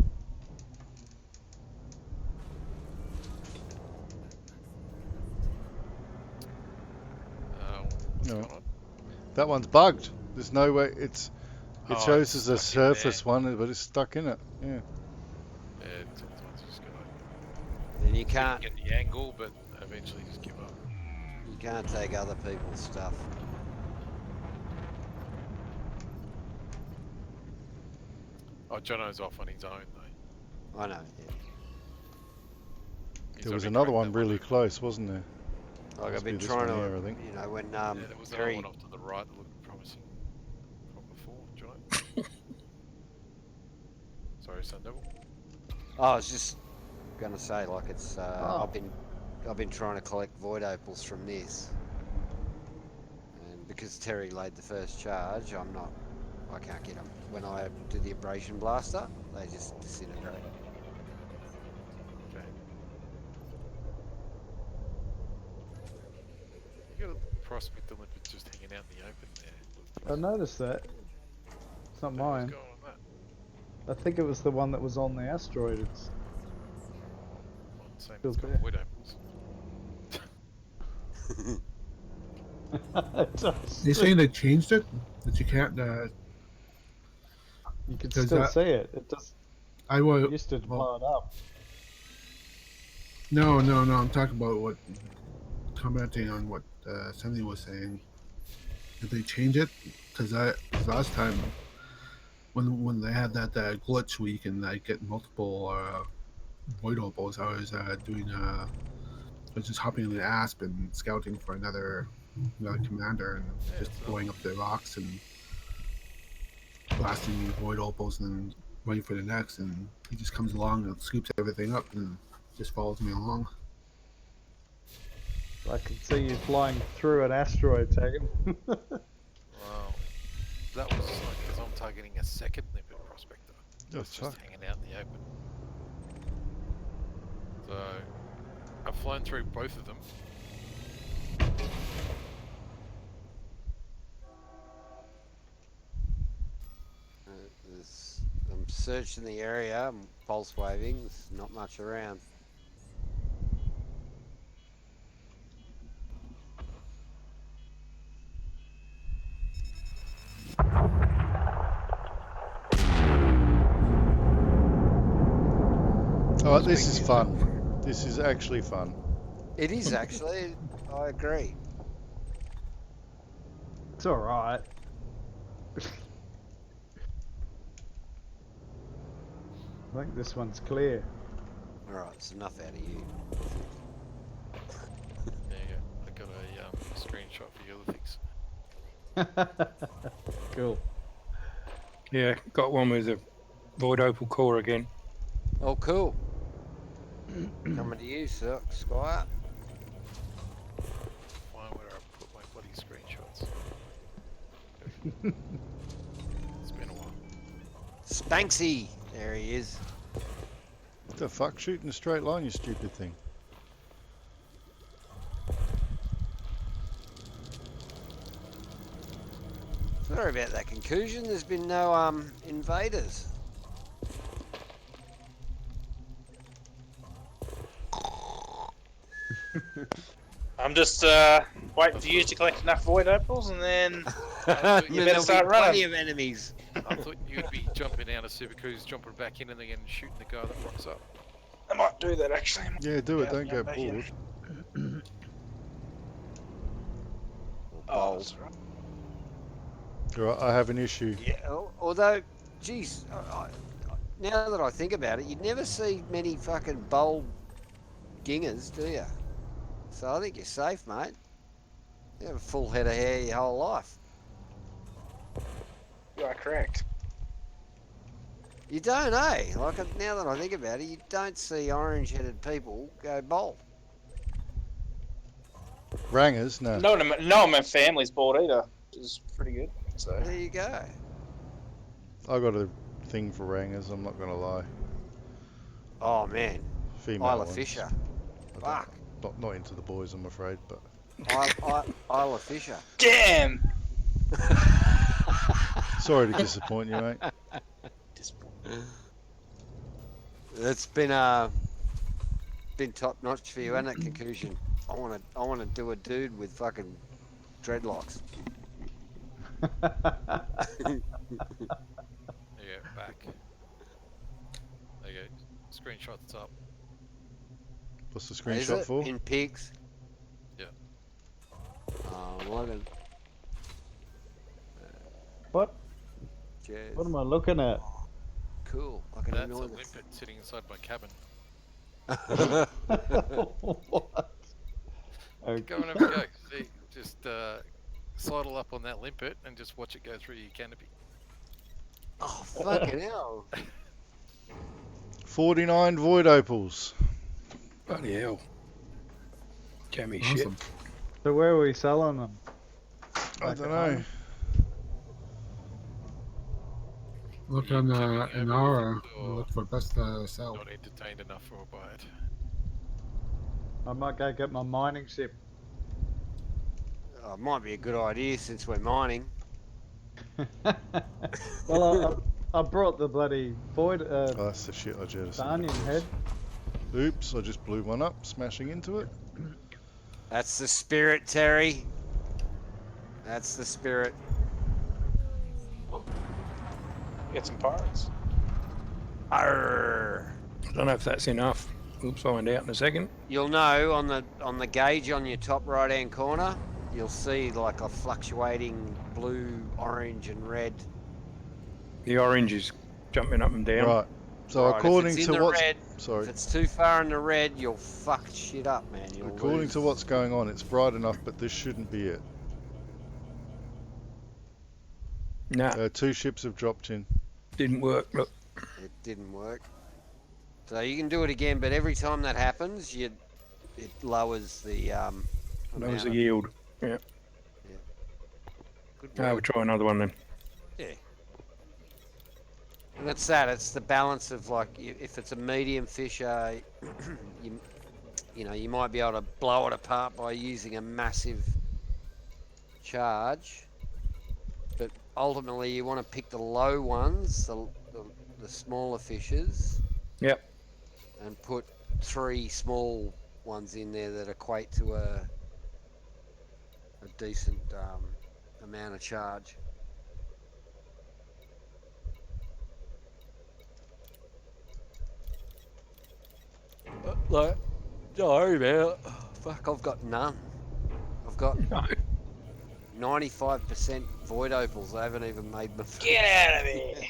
No. That one's bugged. There's no way it shows as a surface one, but it's stuck in it. Yeah. Yeah, sometimes you just gotta. Then you can't get the angle, but eventually just give up. You can't take other people's stuff. Oh, Jono's off on his own though. I know. Yeah. There was another one really close, wasn't there? Like I've been this trying one to, here, I think. you know, when Yeah, there was another one off to the right that looked promising from before, Jono. Sorry, Sun Devil. Oh, I was just gonna say, like it's. I've been trying to collect void opals from this, and because Terry laid the first charge, I can't get them. When I do the abrasion blaster, they just disintegrate. Okay. You got a prospect of it just hanging out in the open there. I noticed that. It's not mine. What's going on with I think it was the one that was on the asteroid. It's Well, I'm saying still it's got there. void opals. It does. You're saying they changed it? That you can't. You can Does still that- see it. It just I was. used to Well, blow it up. no. I'm talking about what. Commenting on what Sandy was saying. Did they change it? Because last time when they had that glitch where you can get multiple void opals, I was doing. I was just hopping in the asp and scouting for another commander and just blowing up the rocks and blasting void opals and then waiting for the next, and he just comes along and scoops everything up and just follows me along. I can see you flying through an asteroid, tagging. Wow. That was like because I'm targeting a second limpet prospector. That's It's just right. hanging out in the open. So I've flown through both of them. I'm searching the area. I'm pulse waving. There's not much around. Oh, this is fun. This is actually fun. It is actually. I agree. It's all right. I think this one's clear. All right, it's enough out of you. There you go. I got a screenshot for you other things. Cool. Yeah, got one with a void opal core again. Oh, cool. Coming to you, sir, Squire. Find where I put my bloody screenshots. It's been a while. Spanksy. There he is. What the fuck? Shoot in a straight line, you stupid thing. Sorry about that conclusion. There's been no invaders. I'm just waiting for you to collect enough void opals, and then you better start Plenty running. of enemies. I thought you'd be jumping out of Super Cruise, jumping back in, and then shooting the guy that rocks up. I might do that actually. Yeah, do it. Don't get back in. bored. Oh, that's right. Right, I have an issue. Yeah. Although, geez, now that I think about it, you'd never see many fucking bold gingers, do you? So I think you're safe, mate. You have a full head of hair your whole life. You are correct. You don't, eh? Like, now that I think about it, you don't see orange-headed people go bald. Rangers? No. No, my family's bald either, which is pretty good. So There you go. I got a thing for rangers, I'm not gonna lie. Oh, man. Female Isla ones. Fisher. I don't- Fuck. Not into the boys, I'm afraid, but Isla Fisher. damn. sorry to disappoint you, mate. It's been top notch for you, hasn't it? Conclusion. I wanna do a dude with fucking dreadlocks. There you go, back. There you go. Screenshot's up. What's the Is screenshot it? for? In pigs. Yeah. Logan. What? Cheers. What am I looking at? Cool. I can That's a ignore limpet sitting inside my cabin. What? Okay. Go and have a go. See, just sidle up on that limpet and just watch it go through your canopy. Oh, fucking hell. 49 void opals. Bloody hell. Jammy Awesome. shit. So where are we selling them? I Back don't at know. home? Look You on can an have hour. everything or Look for best sell. Not entertained enough for a buy it. I might go get my mining ship. Oh, it might be a good idea since we're mining. Well, I brought the bloody void. Oh, that's the shit I jettisoned. The onion head. Oops, I just blew one up, smashing into it. That's the spirit, Terry. That's the spirit. Get some pirates. Arrgh. I don't know if that's enough. We'll find out in a second. You'll know on the gauge on your top right hand corner, you'll see like a fluctuating blue, orange, and red. The orange is jumping up and down. Right. So Right, according if it's to in the what's red, sorry, if it's too far in the red, you'll fuck shit up, man. You'll according lose. to what's going on, it's bright enough, but this shouldn't be it. Nah, 2 ships have dropped in. didn't work. Look, It didn't work. So you can do it again, but every time that happens, it lowers the that was amount the of- yield. Yeah. Good We'll work. try another one then. Yeah. And that's that. It's the balance of like if it's a medium fisher, you might be able to blow it apart by using a massive charge, but ultimately you want to pick the low ones, the smaller fishes. Yep. And put 3 small ones in there that equate to a decent amount of charge. Like, sorry, man. Fuck, I've got none. I've got 95% void opals. I haven't even made my. Get out of there!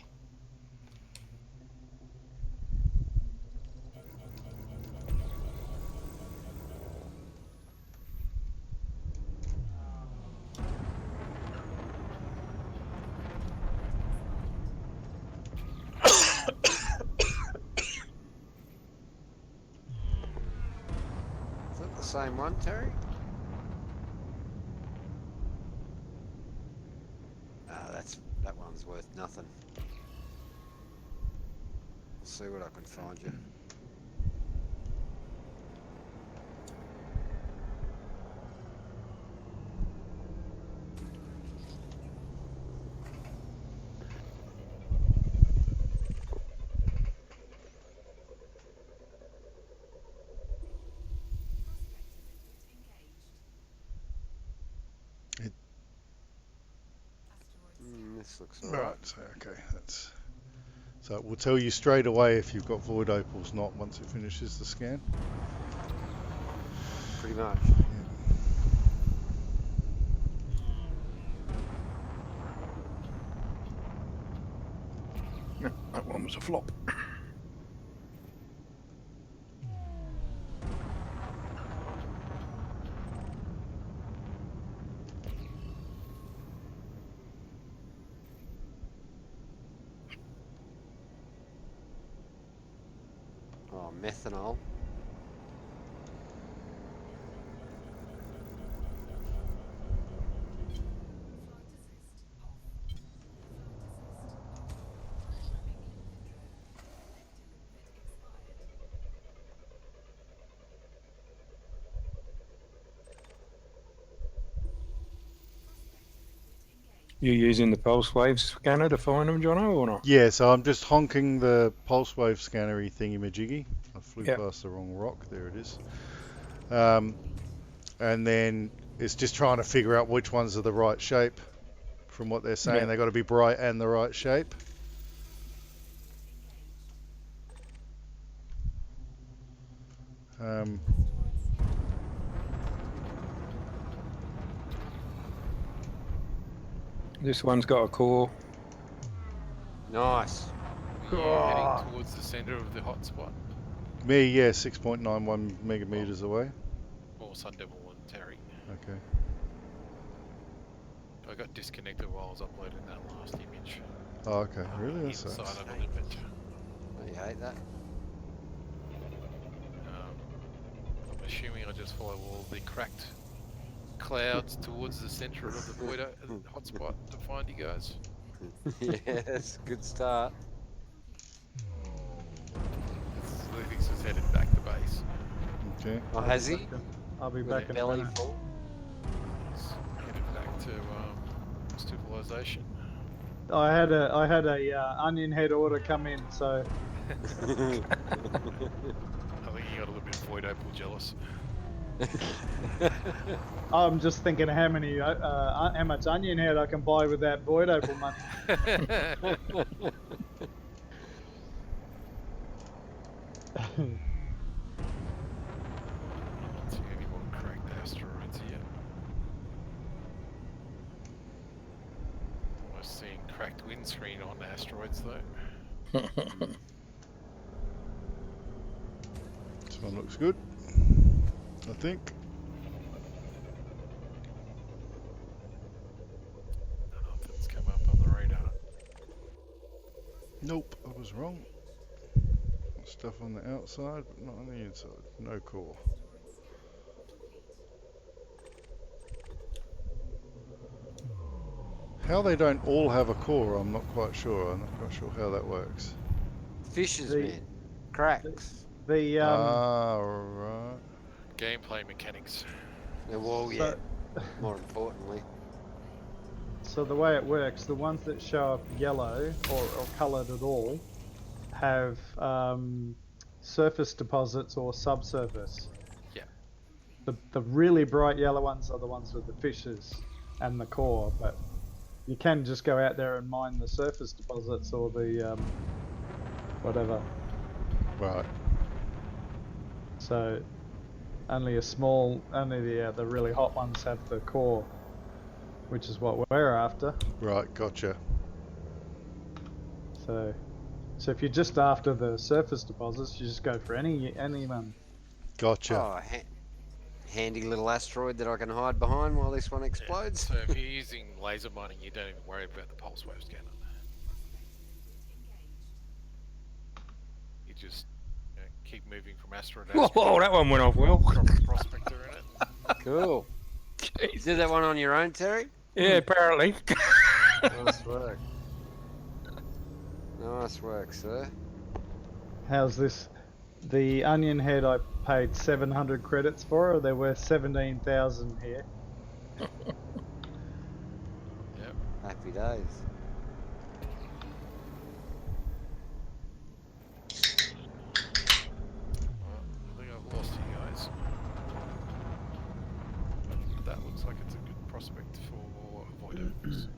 Is that the same one, Terry? That one's worth nothing. I'll see what I can find you. This looks alright. Right. So okay, so it will tell you straight away if you've got void opals not once it finishes the scan. Pretty much. No, that one was a flop. Oh, methanol. You using the pulse wave scanner to find them, Jono, or not? Yeah, so I'm just honking the pulse wave scannery thingy-majiggy. I flew past the wrong rock. There it is. And then it's just trying to figure out which ones are the right shape. From what they're saying, they've got to be bright and the right shape. This one's got a core. Nice. Are you heading towards the centre of the hotspot? Me, yeah, 6.91 megameters away. Or Sun Devil 1, Terry? Okay. I got disconnected while I was uploading that last image. Oh, okay. Really? That Inside sucks. of a limpet. Oh, you hate that? I'm assuming I just follow all the cracked clouds towards the centre of the void hotspot to find you guys. Yes, good start. Ludwig's just headed back to base. Okay. Oh, has he? I'll be With back a in a belly minute. full. He's headed back to civilization. I had a onion head order come in, so I think you got a little bit void opal jealous. I'm just thinking how much onion head I can buy with that void opal money. See any more cracked asteroids yet? Almost seeing cracked windscreen on asteroids though. This one looks good, I think. Nothing's come up on the radar. Nope, I was wrong. Stuff on the outside, but not on the inside. No core. How they don't all have a core, I'm not quite sure. I'm not quite sure how that works. Fishes, man. Cracks. The right. Gameplay mechanics. Yeah, well, yeah. More importantly. So the way it works, the ones that show up yellow or coloured at all have surface deposits or subsurface. Yeah. The really bright yellow ones are the ones with the fishes and the core, but you can just go out there and mine the surface deposits or the whatever. Right. So only the really hot ones have the core, which is what we're after. Right, gotcha. So if you're just after the surface deposits, you just go for any one. Gotcha. Oh, handy little asteroid that I can hide behind while this one explodes. So if you're using laser mining, you don't even worry about the pulse wave scanner. You just keep moving from asteroid to asteroid. Whoa, that one went off well. Drop a prospector in it. Cool. You did that one on your own, Terry? Yeah, apparently. Nice work. Nice work, sir. How's this? The onion head I paid 700 credits for. They're worth 17,000 here. Yep. Happy days. Well, I think I've lost you guys. But that looks like it's a good prospect for void opals.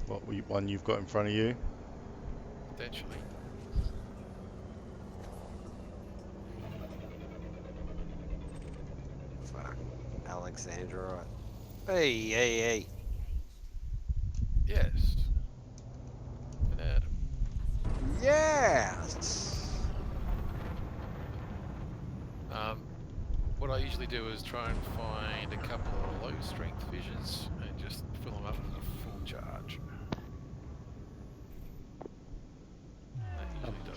What one you've got in front of you? Potentially. Fuck. Alexandra, right? Hey. Yes. Adam. Yes! What I usually do is try and find a couple of low strength fishes and just fill them up with a full charge.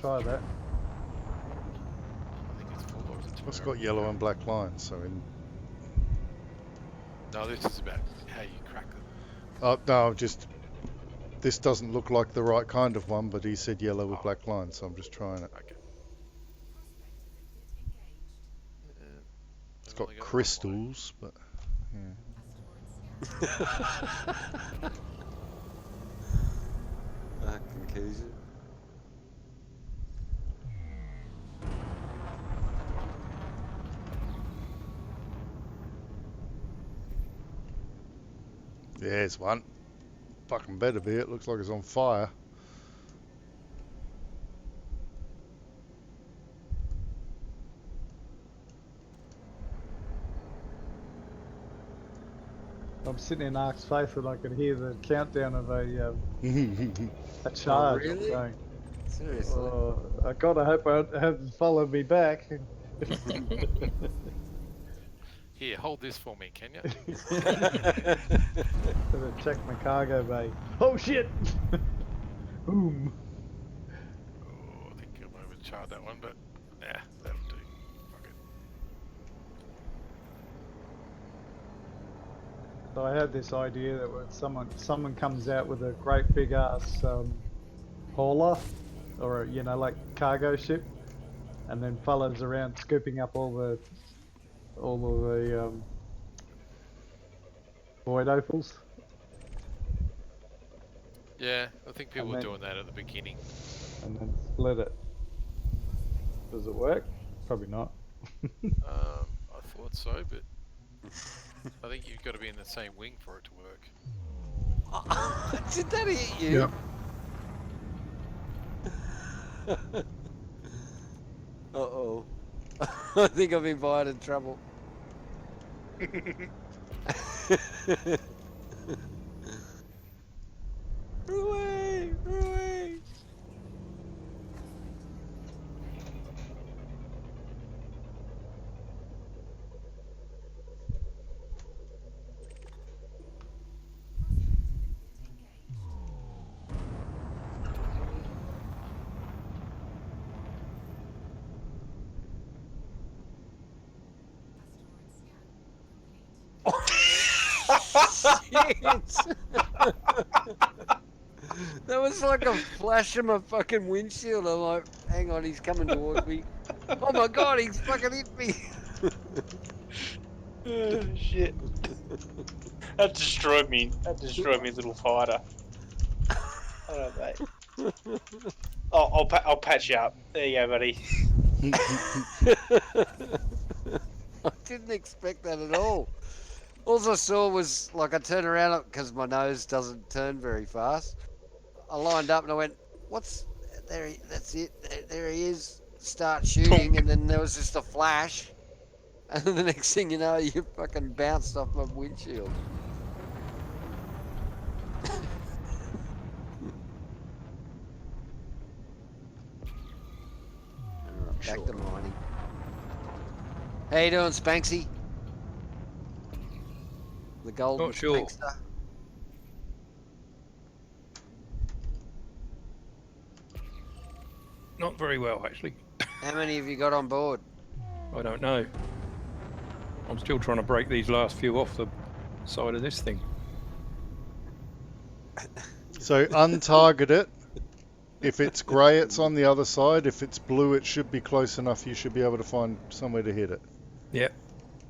Try that. I think it's full or is it It's got yellow and black lines, so in. No, this is about how you crack them. No, this doesn't look like the right kind of one, but he said yellow with black lines, so I'm just trying it. Okay. It's got crystals, but yeah. Conclusion. There's one. Fucking better be. It looks like it's on fire. I'm sitting in Ark's face and I could hear the countdown of a charge. Oh, really? Going, Seriously? I gotta hope it hasn't followed me back. Here, hold this for me, can you? Better check my cargo bay. Oh shit! Boom. Oh, I think I might have charred that one, but yeah, that'll do. Fuck it. So I had this idea that when someone comes out with a great big ass hauler, or like cargo ship, and then follows around scooping up all of the void opals. Yeah, I think people And were then- doing that at the beginning. And then split it. Does it work? Probably not. I thought so, but I think you've got to be in the same wing for it to work. Did that hit you? Yep. Uh-oh. I think I'm invited trouble. Away! Away! Shit. That was like a flash of my fucking windshield. I'm like, hang on, he's coming towards me. Oh my god, he's fucking hit me. Oh, shit. That destroyed me. That destroyed me, little fighter. Hold on, mate. Oh, I'll patch you up. There you go, buddy. I didn't expect that at all. All I saw was, like, I turned around because my nose doesn't turn very fast. I lined up and I went, what's... There, that's it. There he is. Start shooting, and then there was just a flash. And then the next thing you know, you fucking bounced off my windshield. Alright, back to mining. How you doing, Spanksy? The golden Not sure. Spankster. Not very well, actually. How many have you got on board? I don't know. I'm still trying to break these last few off the side of this thing. So untarget it. If it's grey, it's on the other side. If it's blue, it should be close enough. You should be able to find somewhere to hit it. Yeah.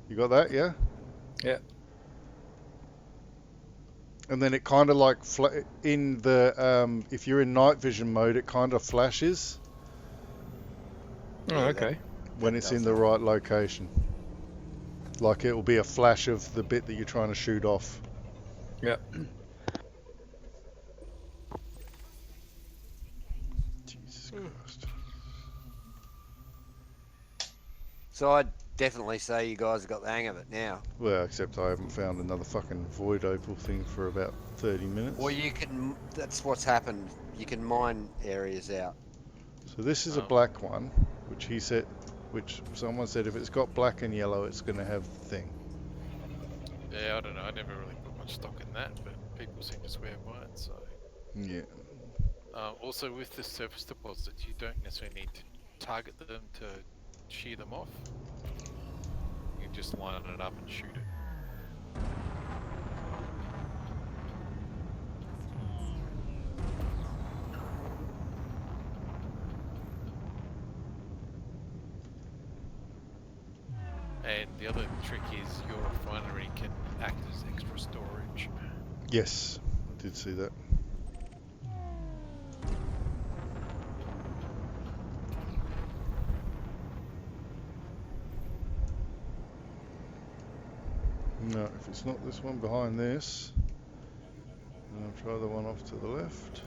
You got that? Yeah. Yeah. And then it kind of like in the if you're in night vision mode, it kind of flashes. Oh, okay. When it's in the right location. Like it will be a flash of the bit that you're trying to shoot off. Yeah. Jesus Christ. So I'd definitely say you guys have got the hang of it now. Well, except I haven't found another fucking void opal thing for about 30 minutes. Well, you can... That's what's happened. You can mine areas out. So this is a black one, which he said, which someone said if it's got black and yellow, it's going to have the thing. Yeah, I don't know. I never really put much stock in that, but people seem to swear by it. So. Yeah. Also, with the surface deposits, you don't necessarily need to target them to shear them off. You can just line it up and shoot it. And the other trick is your refinery can act as extra storage. Yes, I did see that. No, if it's not this one behind this, then I'll try the one off to the left.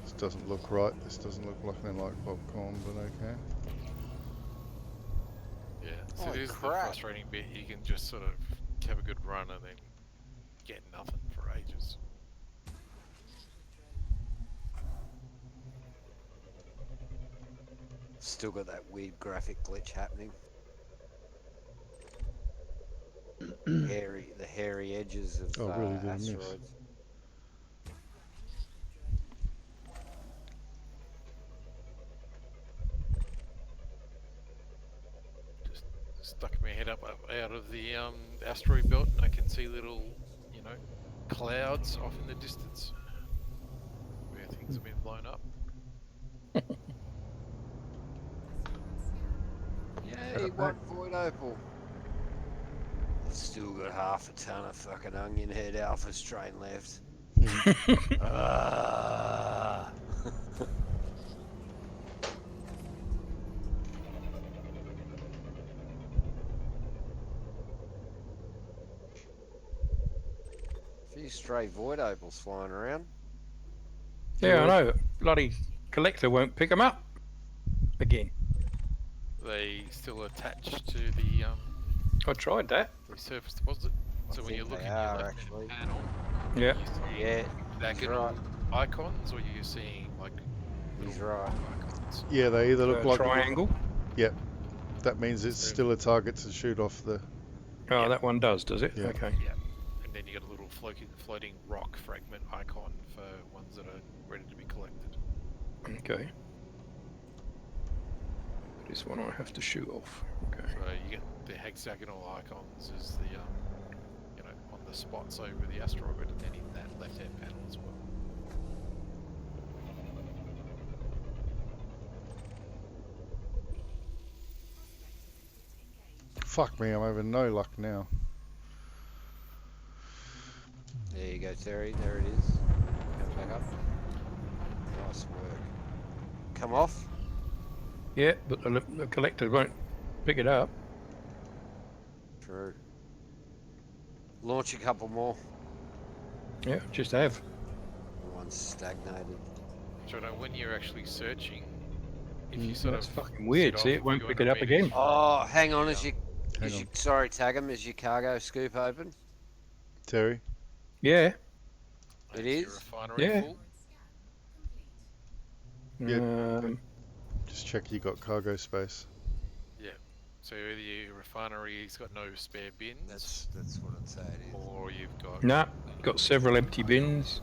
This doesn't look right. This doesn't look like popcorn, but okay. Yeah, so it is the frustrating bit. You can just sort of have a good run and then get nothing for ages. Still got that weird graphic glitch happening. The hairy edges of really did miss. asteroids. Just stuck my head up out of the asteroid belt, and I can see little, clouds off in the distance where things have been blown up. Yay, one void opal. Still got half a ton of fucking onion head alphas train left. Ah. Few stray void opals flying around. Yeah, I know. Bloody collector won't pick them up again. They still attached to the I tried that. resurface deposit. So when you look in your left panel, Yeah. Yeah. diagonal icons, or you're seeing like He's right. icons. Yeah, they either look like triangle. Yep. That means it's still a target to shoot off the. Oh, that one does it? Yeah. Okay. Yeah. And then you got a little floating rock fragment icon for ones that are ready to be collected. Okay. This one I have to shoot off. Okay. So you get the hexagonal icons as the you know, on the spots over the asteroid, and then in that left-hand panel as well. Fuck me, I'm having no luck now. There you go, Terry. There it is. Go back up. Nice work. Come off. Yeah, but the collector won't pick it up. True. Launch a couple more. Yeah, just have. One's stagnated. So now when you're actually searching, if you sort That's of fucking weird. sit See, off it won't a few pick it up hundred meters, again. Oh, hang on. Yeah. Sorry, tag him. Is your cargo scoop open? Terry? Yeah. It Is your is? refinery Yeah. full? Yeah. Just check you got cargo space. Yeah. So either your refinery's got no spare bins, That's what I'd say it is. or you've got Nah, got several empty bins.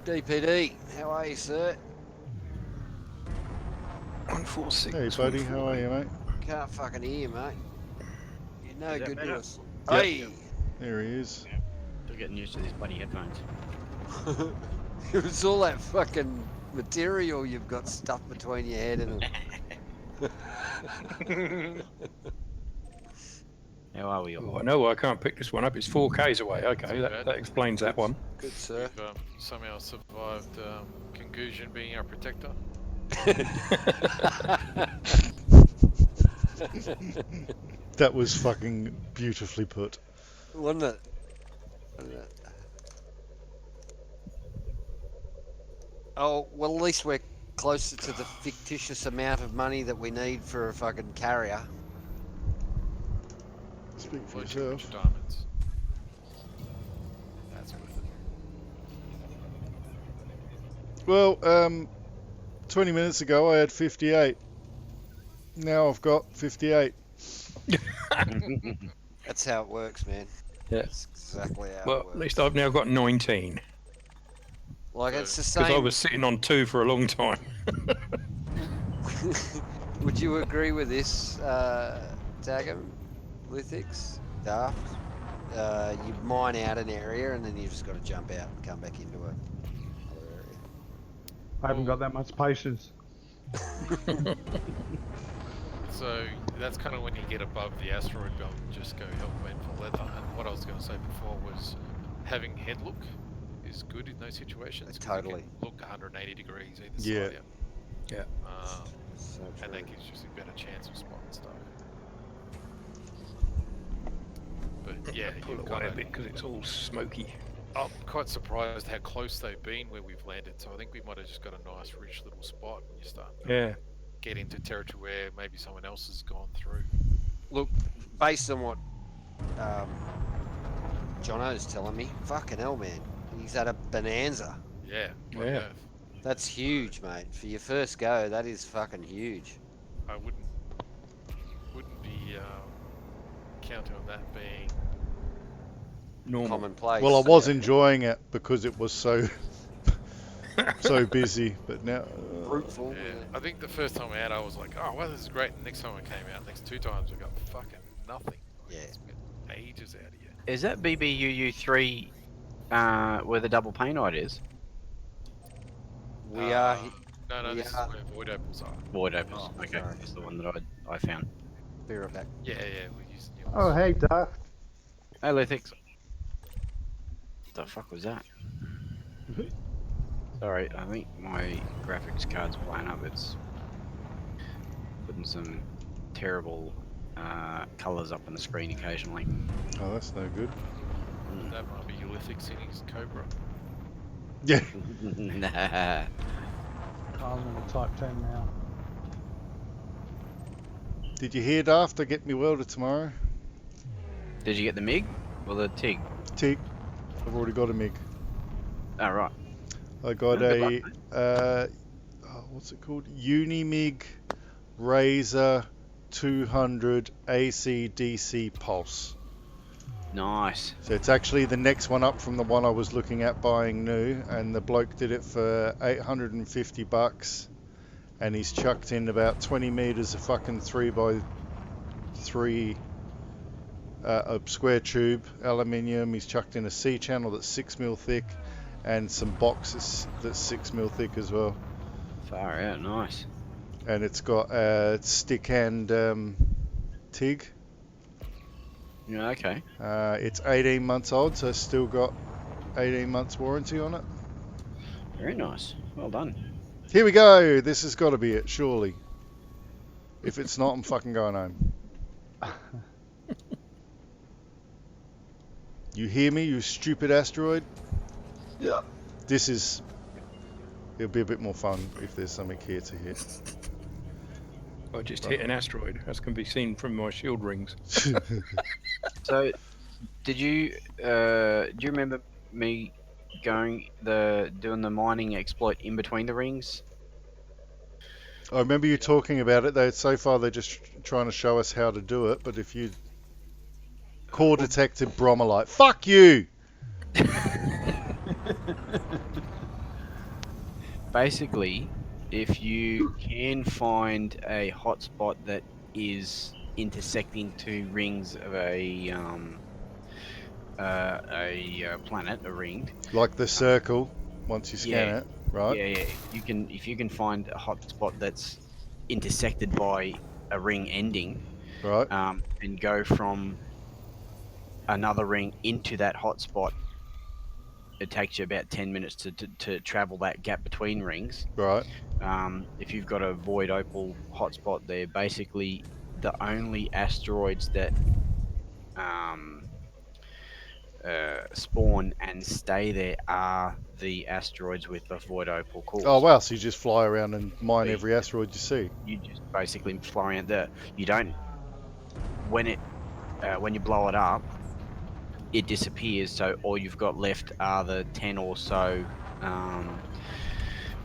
DPD, how are you, sir? 146. Hey, buddy, how are you, mate? Can't fucking hear you, mate. You're no Is that good to better? us. Yep. Hey! There he is. Still getting used to these bloody headphones. It was all that fucking material you've got stuffed between your head and it. How are we Oh, all? I know I can't pick this one up. It's 4Ks away. Okay, that explains that one. Good, sir. You've somehow survived concussion being our protector. That was fucking beautifully put. Wasn't it? Oh, well, at least we're closer to the fictitious amount of money that we need for a fucking carrier. Speak for Float your yourself. diamonds. That's worth it. Well, 20 minutes ago I had 58. Now I've got 58. That's how it works, man. Yeah. That's exactly how Well, it at works. least I've now got 19. Like, it's the Because I same. was sitting on 2 for a long time. Would you agree with this, Dagum, Lithics, Daft? You mine out an area and then you just got to jump out and come back into it. I haven't got that much patience. So that's kind of when you get above the asteroid belt, just go hell bent for leather. And what I was going to say before was having head look is good in those situations. 'cause you Totally. can look 180 degrees either Yeah. side. Yeah. So And that true. gives you a better chance of spotting stuff. But yeah, Pull you've it got away a bit because it's all smoky. I'm quite surprised how close they've been where we've landed. So I think we might have just got a nice, rich little spot, and you start to Yeah. get into territory where maybe someone else has gone through. Look, based on what Jono's telling me, fucking hell, man. He's at a bonanza. Yeah. Yeah. Yeah. That's huge, mate. For your first go, that is fucking huge. I wouldn't be counting on that being Normal. Commonplace. Well, I was enjoying it because it was so so busy, but now fruitful. Yeah, I think the first time out, I was like, "Oh, well, this is great." And next time I came out, next 2 times, I got fucking nothing. Yeah, it's been ages out here. Is that BBUU3 where the double painite is? We are. No, we this are- is where void opals are. Void opals. Oh, okay, sorry. that's the one that I found. Be right back. Yeah, we're using yours. Oh, hey, Daft. Hey, Lithix. The fuck was that? Sorry, I think my graphics card's playing up. It's putting some terrible colours up on the screen occasionally. Oh, that's no good. That might be Ulithix in his Cobra. Yeah. Nah. I'm going to type 10 now. Did you hear, Daft? I get me welder tomorrow. Did you get the MiG or the TIG? TIG. I've already got a MiG. Oh, right. I got Oh, good luck, a what's it called? Unimig Razor 200 AC/DC pulse. Nice. So it's actually the next one up from the one I was looking at buying new, and the bloke did it for $850, and he's chucked in about 20 meters of fucking 3x3 a square tube aluminium. He's chucked in a C channel that's 6mm thick, and some boxes that's 6mm thick as well. Far out, nice. And it's got a stick hand TIG. Yeah, okay. It's 18 months old, so it's still got 18 months warranty on it. Very nice. Well done. Here we go. This has got to be it, surely. If it's not, I'm fucking going home. You hear me, you stupid asteroid? Yeah. This is... It'll be a bit more fun if there's something here to hit. I just hit an asteroid, as can be seen from my shield rings. So, do you remember me doing the mining exploit in between the rings? I remember you talking about it, though. So far, they're just trying to show us how to do it. But if you core detected bromellite, fuck you. Basically, if you can find a hotspot that is intersecting two rings of a planet, a ring, Like the circle, once you scan yeah, it, right? Yeah. If you can find a hotspot that's intersected by a ring ending, right, and go from another ring into that hotspot. It takes you about 10 minutes to travel that gap between rings. Right. If you've got a void opal hotspot there, basically the only asteroids that spawn and stay there are the asteroids with the void opal cores. Oh wow! So you just fly around and mine every asteroid you see. You just basically fly around there. You don't when you blow it up, it disappears. So all you've got left are the 10 or so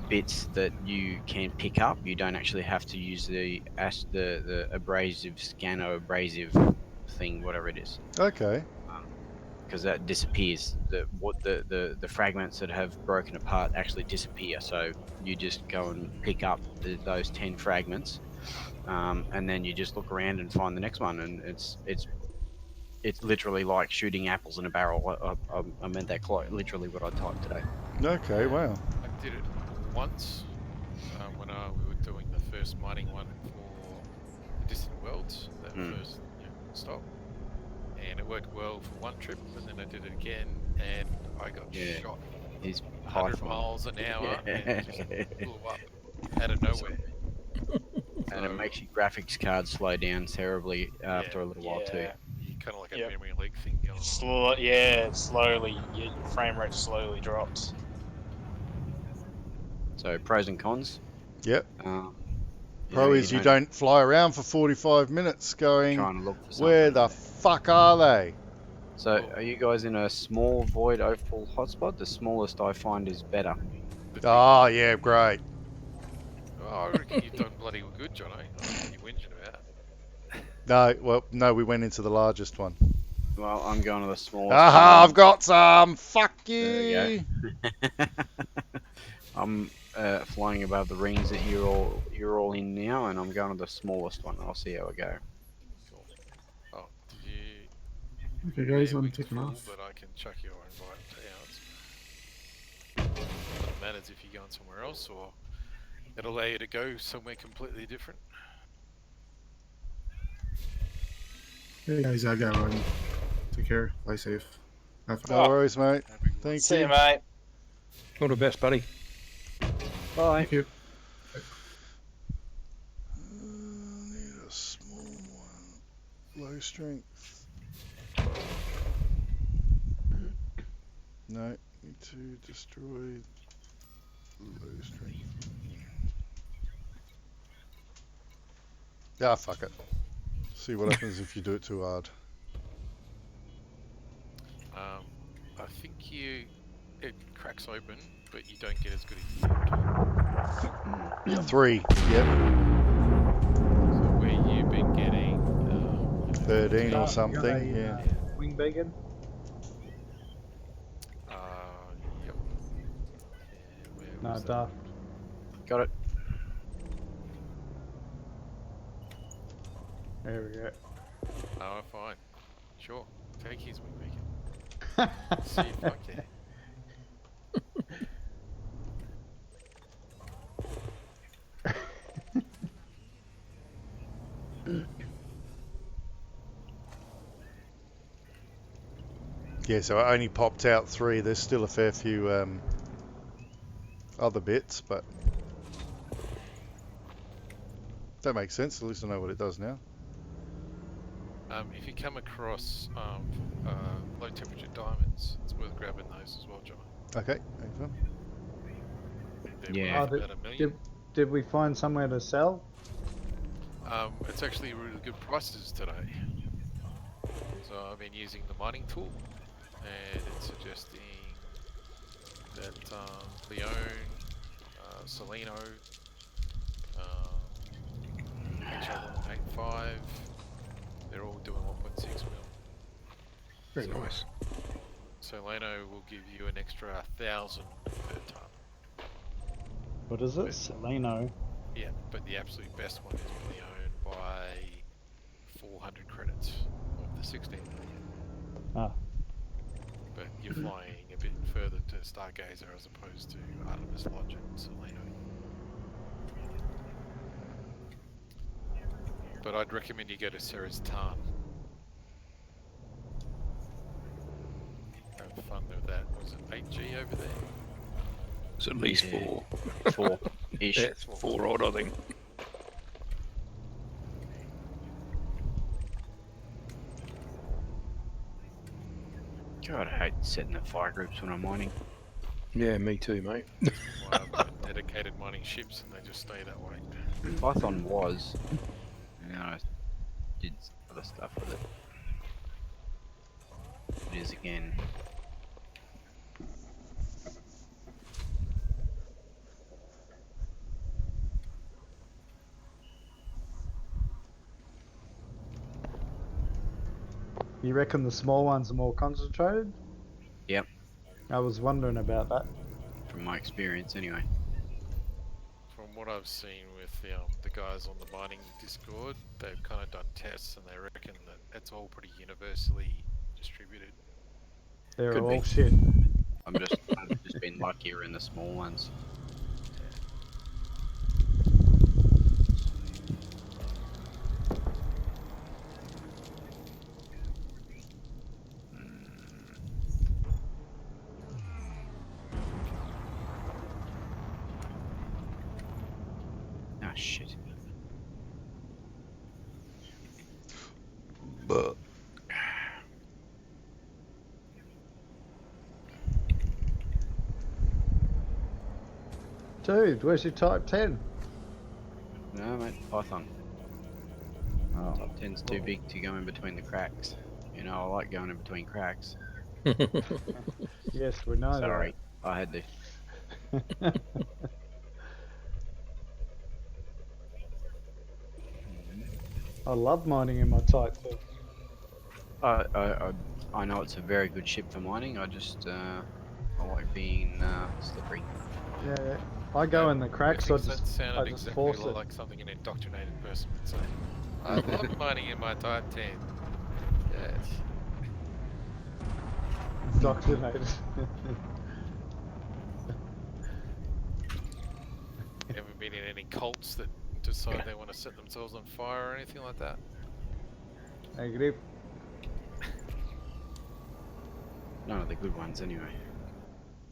bits that you can pick up. You don't actually have to use the abrasive scanner, abrasive thing, whatever it is. Okay. Because that disappears. The fragments that have broken apart actually disappear. So you just go and pick up those 10 fragments, and then you just look around and find the next one. And it's literally like shooting apples in a barrel. I meant that quite literally what I typed today. Okay, wow. I did it once when we were doing the first mining one for Distant Worlds, that first stop. And it worked well for one trip, and then I did it again, and I got shot 100 miles an hour and it just blew up out of nowhere. And it makes your graphics card slow down terribly after a little while too. Kind of like a memory leak thing going on. Slowly, your frame rate slowly drops. So pros and cons. Yep. Pro is you don't fly around for 45 minutes going, trying to look for where the fuck are they? So are you guys in a small void opal hotspot? The smallest I find is better. Oh yeah, great. Oh, I reckon you've done bloody good, Jono. I don't know what you're whinging about. No, we went into the largest one. Well, I'm going to the smallest. Aha, I've got some. Fuck you. I'm flying above the rings that you're all in now, and I'm going to the smallest one. I'll see how I go. Cool. Oh, did you? Okay, guys, I'm taking off. But I can chuck your invite out. It matters if you're going somewhere else, or it'll allow you to go somewhere completely different. Hey guys, I got one. Take care. Fly safe. Have fun. No worries, mate. Thank See you. you, mate. All the best, buddy. Bye. Thank you. Need a small one. Low strength. No, need to destroy low strength. Yeah, fuck it. See what happens if you do it too hard. I think it cracks open, but you don't get as good a yield. 3, yep. So where you've been getting 13 Oh, or you something, got a, yeah. Wing beacon. Yep. Where No, was that? daft. Got it. There we go. Oh, fine. Sure. Take his wing beacon. See if I can. Yeah, so I only popped out 3. There's still a fair few other bits, but that makes sense. At least I know what it does now. If you come across low temperature diamonds, it's worth grabbing those as well, John. Okay, thanks, man. They're Yeah. worth Oh, about $1 million. did we find somewhere to sell? It's actually really good prices today. So I've been using the mining tool, and it's suggesting that Leone, Salino, HR185, they're all doing 1.6 mil. Very nice. Solano will give you an extra 1,000 per ton. What is it? Salino. Yeah, but the absolute best one is Leone by 400 credits of the 16 million. Ah. But you're flying a bit further to Stargazer as opposed to Artemis Lodge and Solano. But I'd recommend you go to Ceres Tarn. Have fun with that. Was it 8G over there? It's at least Yeah. 4. 4-ish. Yeah, it's 4 odd, I think. God, I hate setting the fire groups when I'm mining. Yeah, me too, mate. Well, I've got dedicated mining ships and they just stay that way. Python was, I did other stuff with it. It is again. You reckon the small ones are more concentrated? Yep, I was wondering about that. from my experience anyway. From what I've seen with the guys on the mining Discord, they've kind of done tests and they reckon that it's all pretty universally distributed. They're Could all be. shit. I've just been luckier in the small ones. Ah, shit. But Dude, where's your type 10? No, mate, Python. Oh. Top 10's too big to go in between the cracks. You know, I like going in between cracks. Yes, we know Sorry, I had to. that. I love mining in my type 10. I know it's a very good ship for mining. I just I like being slippery. Yeah, I go in the cracks. I That just sounded exactly force it. like something an indoctrinated person would say. I love mining in my Type 10. Yes. Indoctrinated. Ever been in any cults that decide they want to set themselves on fire or anything like that? Negative. None of the good ones, anyway.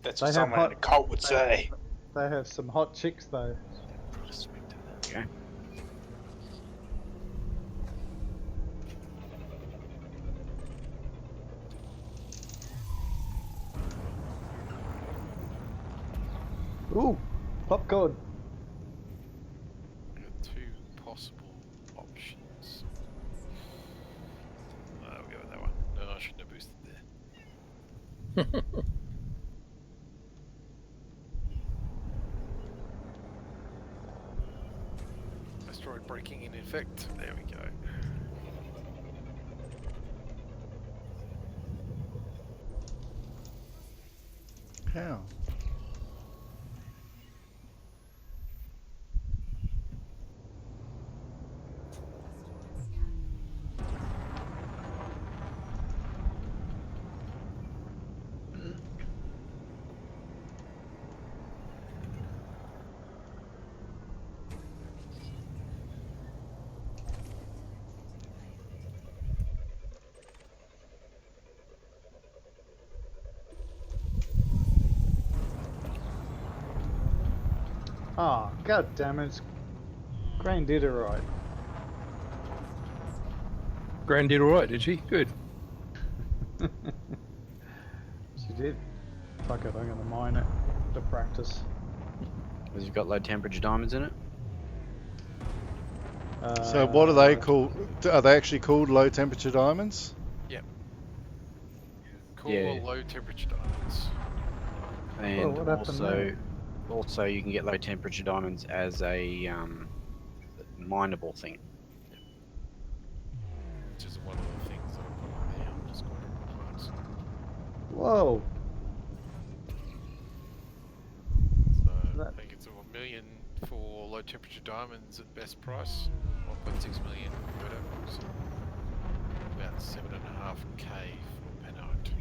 That's They what have someone in a cult would say. They have some hot chicks though. Okay. Ooh, popcorn. We've got two possible options. We'll go with that one. No, I shouldn't have boosted there. Asteroid breaking in effect. There we go. How? Ah, god damn it. Grain did it right. Gran did alright, did she? Good. She did. Fuck it, I'm gonna mine it to practice. Because you've got low temperature diamonds in it. So what are they called? Are they actually called low temperature diamonds? Yep. Cool Yeah. low temperature diamonds. And what happened there? also you can get low temperature diamonds as a mineable thing. Which is one of the things that I put on there. I'm just going to parts. Whoa. So That- I think it's 1 million for low temperature diamonds at best price. 1.6 million for whatever. So about 7.5k for penite.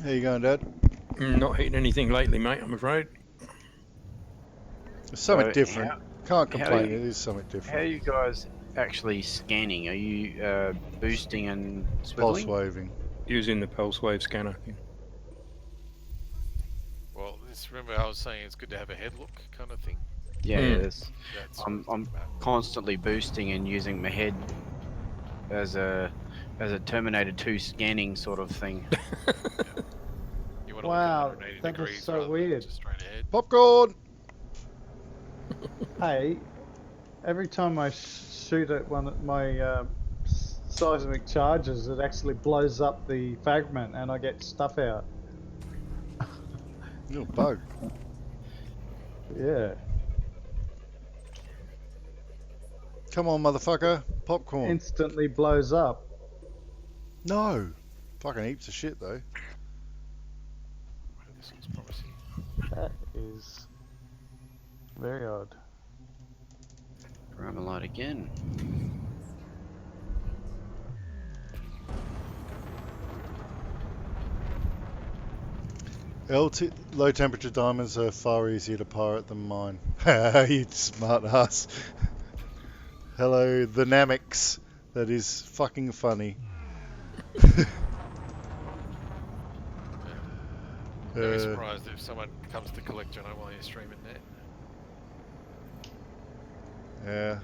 How you going, Dad? Not hitting anything lately, mate, I'm afraid. It's something So different. Can't how complain. you- It is something How different. are you guys actually scanning? Are you boosting and Pulse swiveling? waving. Using the pulse wave scanner. Well, remember I was saying it's good to have a head look kind of thing. Yeah, Hmm. yes. That's I'm constantly boosting and using my head as a Terminator 2 scanning sort of thing. You want to Wow, look at 180 that is degrees so rather than weird. just straight ahead. Popcorn! Hey, every time I shoot at one of my seismic charges, it actually blows up the fragment and I get stuff out. You're a bug. Yeah. Come on, motherfucker. Popcorn. Instantly blows up. No. Fucking heaps of shit, though. This looks promising. That is very odd. Paramalite again. Low temperature diamonds are far easier to pirate than mine. You smart ass. Hello, the Namix. That is fucking funny. Don't be surprised if someone comes to collect your while you're streaming that. Yeah.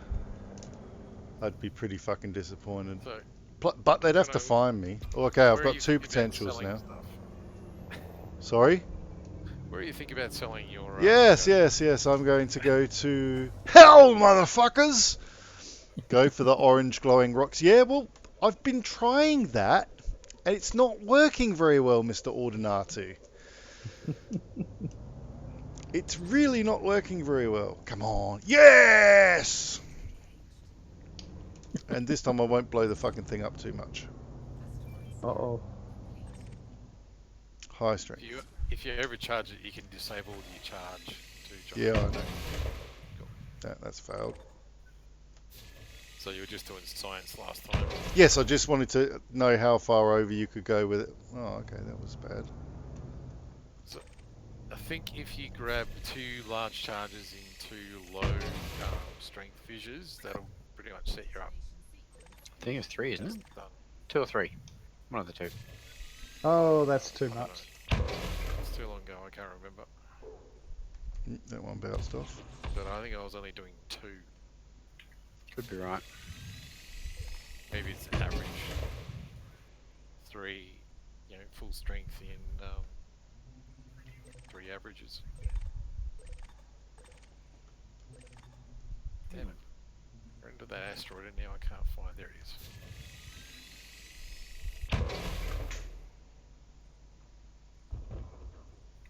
I'd be pretty fucking disappointed. So, But they'd have to find me. Okay, I've where are got you two thinking about potentials selling now. stuff? Sorry? Where do you think about selling your... Yes, yes. I'm going to go to... Hell, motherfuckers! Go for the orange glowing rocks. Yeah, well, I've been trying that, and it's not working very well, Mr. Ordinatu. It's really not working very well. Come on. Yes! And this time I won't blow the fucking thing up too much. Uh-oh. High strength. If you overcharge it, you can disable the charge to Yeah, I jump. know. Cool. That's failed. So you were just doing science last time. Yes, I just wanted to know how far over you could go with it. Oh, okay, that was bad. So I think if you grab 2 large charges into low strength fissures, that'll pretty much set you up think it's 3, isn't it? Done. 2 or 3. One of the 2. Oh, that's too much. It's too long ago, I can't remember. That one bounced off. But I think I was only doing 2. Could be right. Maybe it's average. 3, you know, full strength in 3 averages. Damn it. We're into that asteroid and now I can't find. There it is.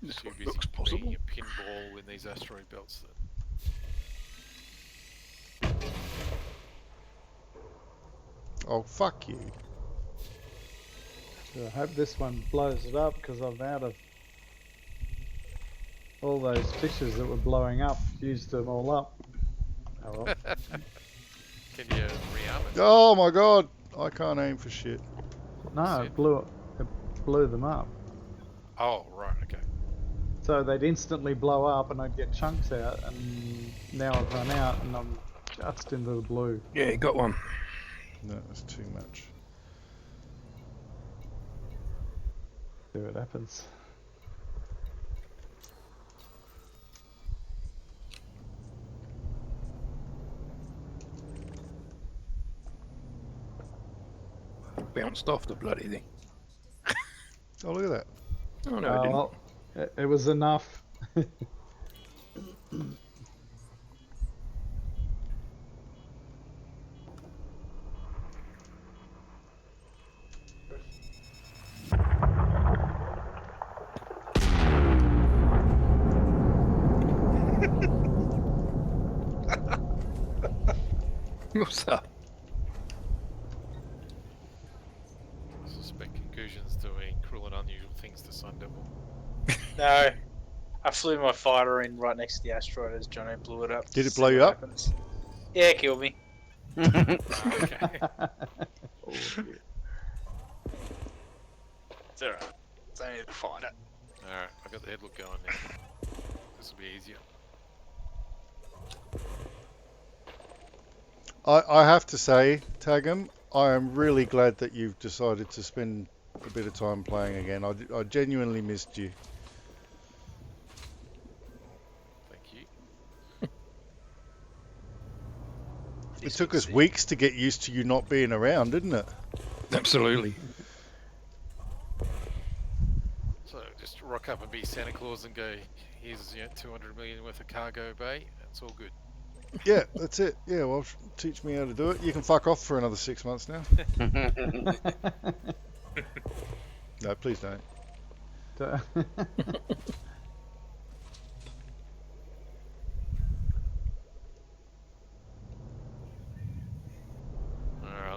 This Too one busy looks possible. being a pinball in these asteroid belts. Oh, fuck you. So I hope this one blows it up because I'm out of all those fishes that were blowing up. Used them all up. Oh well. Can you rearm it? Oh my god! I can't aim for shit. No, it blew them up. Oh, right, okay. So they'd instantly blow up and I'd get chunks out, and now I've run out and I'm just into the blue. Yeah, got one. No, that's too much. See what happens. Bounced off the bloody thing. Oh, look at that. Oh, no, it didn't. Well, it was enough. What's up? I suspect conclusions doing cruel and unusual things to Sun Devil. No, I flew my fighter in right next to the asteroid as Johnny blew it up. Did to it blow see you what up? happens. Yeah, it killed me. Okay. It's alright. It's only the fighter. Alright, I got the headlock going now. This will be easier. I have to say, Tagum, I am really glad that you've decided to spend a bit of time playing again. I genuinely missed you. Thank you. It took us weeks to get used to you not being around, didn't it? Absolutely. So just rock up and be Santa Claus and go, here's 200 million worth of cargo bay. That's all good. Yeah, that's it. Yeah, well, teach me how to do it. You can fuck off for another 6 months now. No, please don't. I'm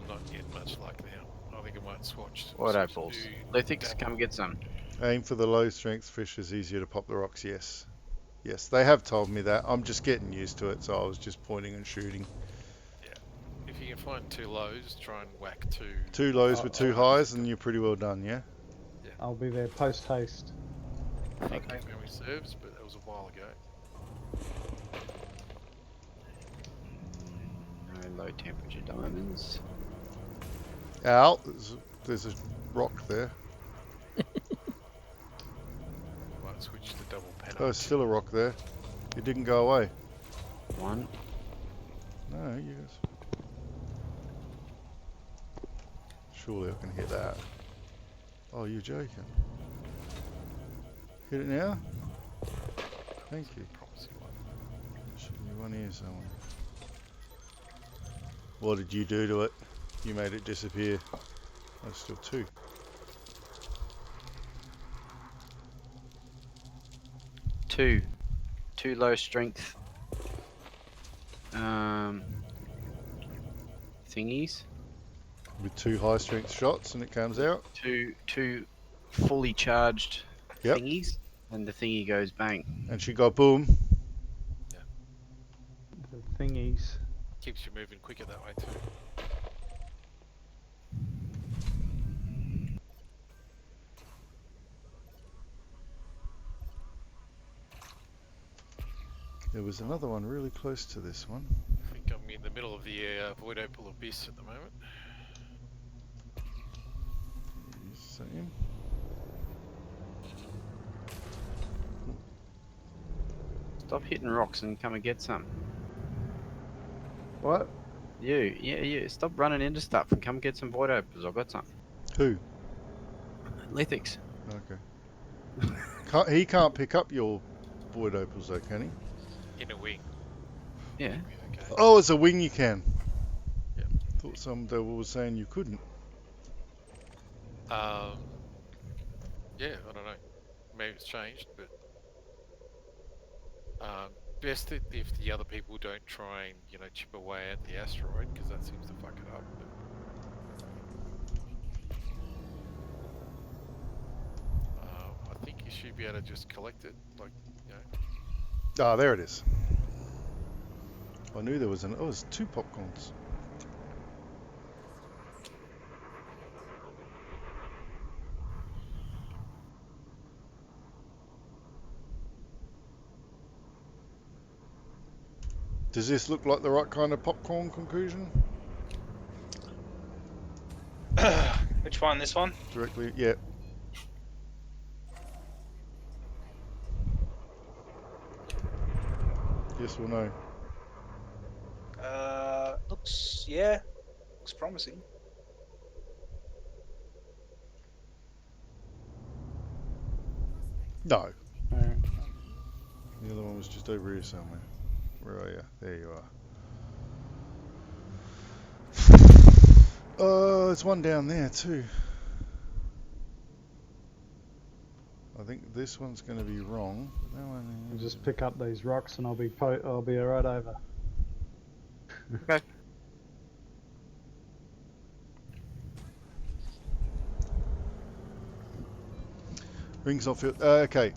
not getting much luck now. I think I might switch. Righto, balls. Lithix, come get some. Aim for the low strength fish is easier to pop the rocks, yes. Yes, they have told me that. I'm just getting used to it, so I was just pointing and shooting. Yeah. If you can find 2 lows, try and whack 2. 2 lows with 2 highs, and you're pretty well done, yeah? Yeah. I'll be there post haste. I think memory serves, but that was a while ago. No low temperature diamonds. Al, there's a rock there. Might switch to double pen. Oh, there's still a rock there. It didn't go away. 1. No, you guys. Surely I can hit that. Oh, you're joking. Hit it now? Thank you. Should be one here somewhere. What did you do to it? You made it disappear. Oh, still 2. Two low strength thingies. With 2 high strength shots and it comes out. Two fully charged Yep. thingies, and the thingy goes bang. And she got boom. The thingies. Keeps you moving quicker that way too. There was another one really close to this one. I think I'm in the middle of the void opal abyss at the moment. Is that him? Stop hitting rocks and come and get some. What? You. Stop running into stuff and come get some void opals. I've got some. Who? Lithics. Okay. He can't pick up your void opals though, can he? In a wing. Yeah. Okay. Oh, as a wing you can. Yeah. Thought someone was saying you couldn't. Yeah, I don't know. Maybe it's changed, but best if the other people don't try and chip away at the asteroid, because that seems to fuck it up. But, I think you should be able to just collect it, Ah, there it is. I knew there was an. Oh, there's 2 popcorns. Does this look like the right kind of popcorn conclusion? Which one? This one? Directly, yeah. Yes or no? Looks promising. No. Alright. The other one was just over here somewhere. Where are you? There you are. There's one down there too. I think this one's going to be wrong. But that one I'll just pick up these rocks and I'll be right over. Okay. Rings not filled. Okay.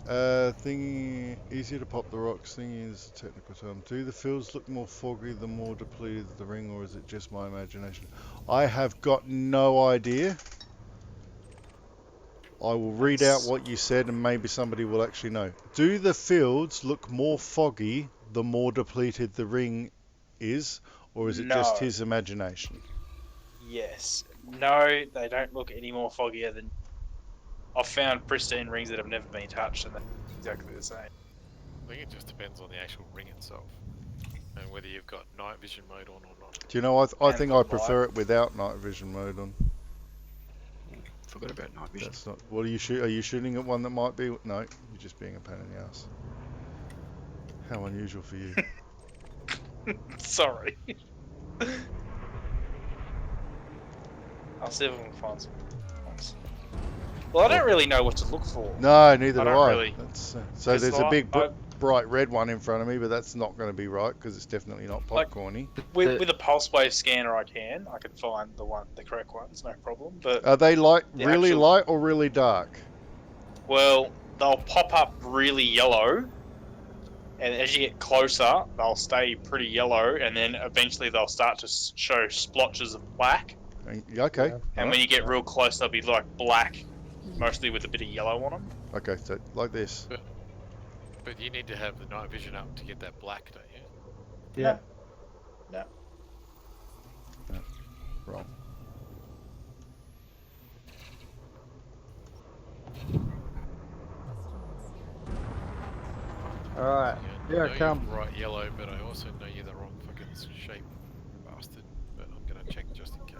Thing easier to pop the rocks. Thing is a technical term. Do the fields look more foggy the more depleted the ring, or is it just my imagination? I have got no idea. I will read out what you said, and maybe somebody will actually know. Do the fields look more foggy the more depleted the ring is, or is it just his imagination? Yes. No, they don't look any more foggier than. I've found pristine rings that have never been touched, and they're exactly the same. I think it just depends on the actual ring itself, and whether you've got night vision mode on or not. Do you know, I think I prefer it without night vision mode on. Forgot about night vision. That's not. What are you shooting? Are you shooting at one that might be? No, you're just being a pain in the ass. How unusual for you. Sorry. I'll see if I can find some ones. Well, I don't really know what to look for. No, neither do I. Really. That's, so there's a big bright red one in front of me, but that's not going to be right because it's definitely not popcorny. With a pulse wave scanner, I can find the correct ones, no problem. But are they really light or really dark? Well, they'll pop up really yellow, and as you get closer, they'll stay pretty yellow, and then eventually they'll start to show splotches of black. Okay. And when you get real close, they'll be like black, mostly with a bit of yellow on them. Okay, so like this. But you need to have the night vision up to get that black, don't you? Yeah. No. No. Wrong. Alright, here I come. You're bright yellow, but I also know you're the wrong fucking shape, bastard. But I'm gonna check just in case.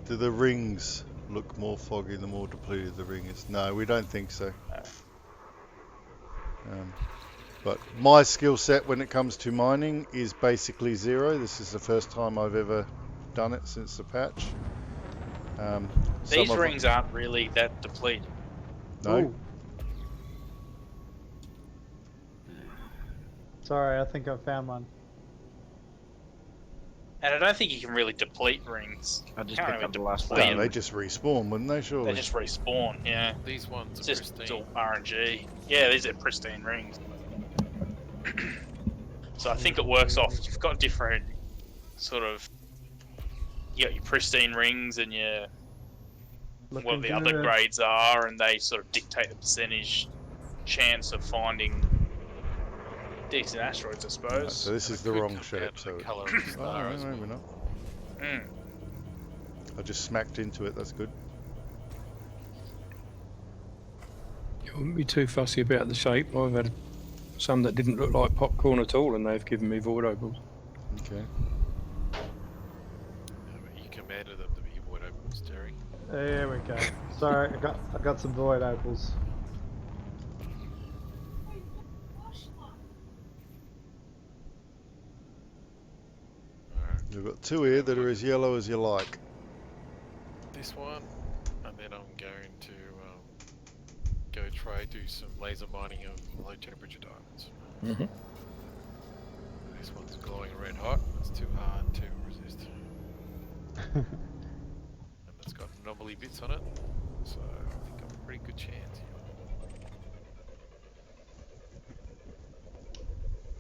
Do the rings look more foggy the more depleted the ring is? No, we don't think so. But my skill set when it comes to mining is basically 0. This is the first time I've ever done it since the patch. These rings aren't really that depleted. No. Ooh. Sorry, I think I found one. And I don't think you can really deplete rings. I just picked up the last one. No, they just respawn, wouldn't they? Surely. They just respawn, yeah. These ones It's are just pristine. all RNG. Yeah, these are pristine rings. So I think it works off. You've got different sort of. you got your pristine rings and your Looking what the other good. grades are, and they sort of dictate the percentage chance of finding decent asteroids, I suppose. So this is the wrong shape. So colour of the star as maybe well. not. I just smacked into it. That's good. You wouldn't be too fussy about the shape. I've had some that didn't look like popcorn at all, and they've given me void opals. Okay. You commanded them to be void opals, Terry. There we go. Sorry, I got some void opals. You've got two here that are as yellow as you like. This one, and then I'm going to go try do some laser mining of low temperature diamonds. Mm-hmm. This one's glowing red hot. It's too hard to resist. And it's got anomaly bits on it, so I think I'm a pretty good chance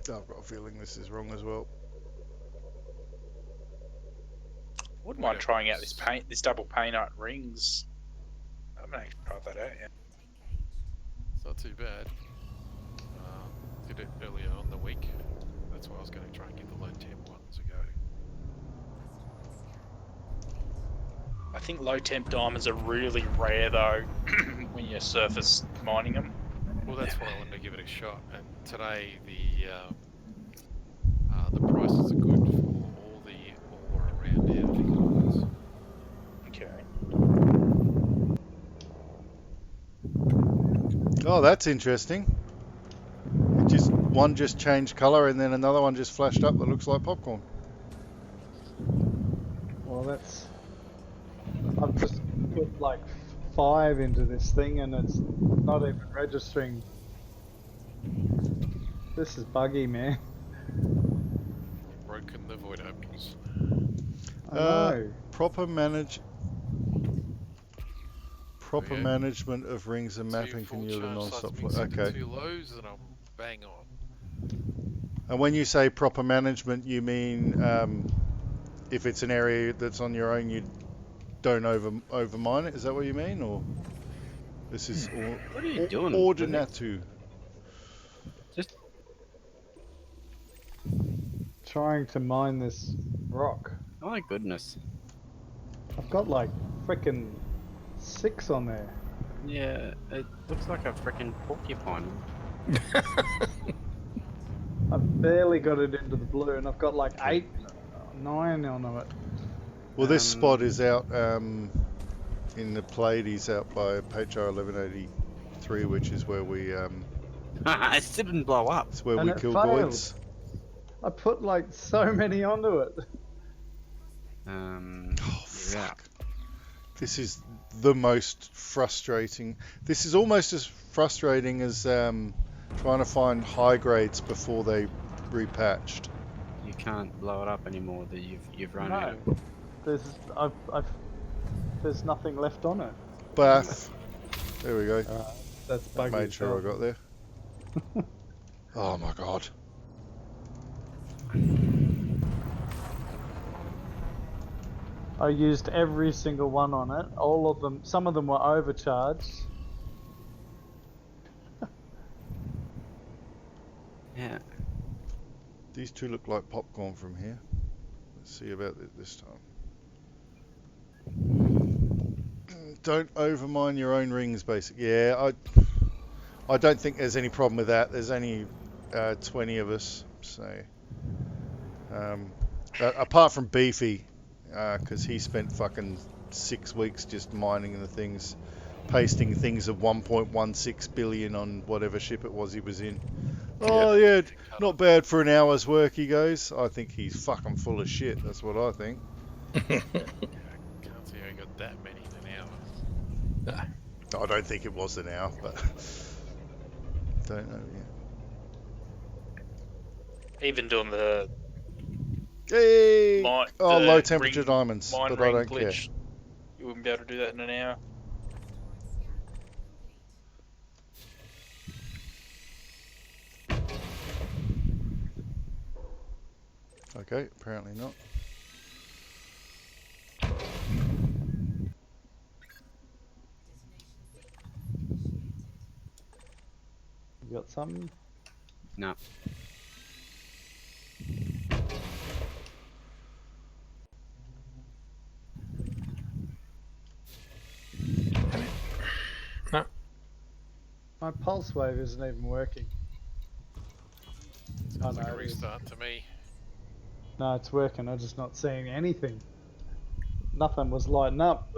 here. I've got a feeling this is wrong as well. Wouldn't mind trying out this double painite rings. I'm gonna actually try that out. Yeah. It's not too bad. Did it earlier on the week. That's why I was going to try and get the low temp ones a go. I think low temp diamonds are really rare though when you're surface mining them. Well, that's why I wanted to give it a shot. And today the prices are good for all the ore around here. I think it was. Okay. Oh, that's interesting. One just changed colour and then another one just flashed up that looks like popcorn. Well, that's... I've just put like 5 into this thing and it's not even registering. This is buggy, man. Broken the void opals. I know. Proper management of rings and mapping can yield a non-stop flow. Okay. 2 lows and I'm bang on. And when you say proper management, you mean if it's an area that's on your own, you don't overmine it? Is that what you mean, or this is what are you doing? Ordinatu? Just trying to mine this rock. Oh my goodness. I've got like frickin' 6 on there. Yeah, it looks like a frickin' porcupine. I've barely got it into the blue and I've got like 8, 9 on it. Well, this spot is out in the Pleiades out by HR 1183, which is where we... it didn't blow up. It's where And we it kill failed. goids. I put like so many onto it. Oh, fuck. This is the most frustrating. This is almost as frustrating as trying to find high grades before they repatched. You can't blow it up anymore. That you've run out. There's there's nothing left on it. Bath. There we go. That's buggy. I made sure I got there. Oh my god. I used every single one on it. All of them. Some of them were overcharged. Yeah. These two look like popcorn from here. Let's see about it this time. Don't overmine your own rings, basically. Yeah, I don't think there's any problem with that. There's only 20 of us, so apart from Beefy, because he spent fucking 6 weeks just mining the things, pasting things of 1.16 billion on whatever ship it was he was in. Oh yeah, not bad for an hour's work, he goes. I think he's fucking full of shit. That's what I think. Can't see I got that many in an hour. I don't think it was an hour, but don't know yet. Even doing the Hey! the low temperature ring, diamonds, mine but I ring don't glitch. care. You wouldn't be able to do that in an hour. Okay, apparently not. You got something? No. No. My pulse wave isn't even working. Sounds no, like a it is. restart to me. No, it's working. I'm just not seeing anything. Nothing was lighting up.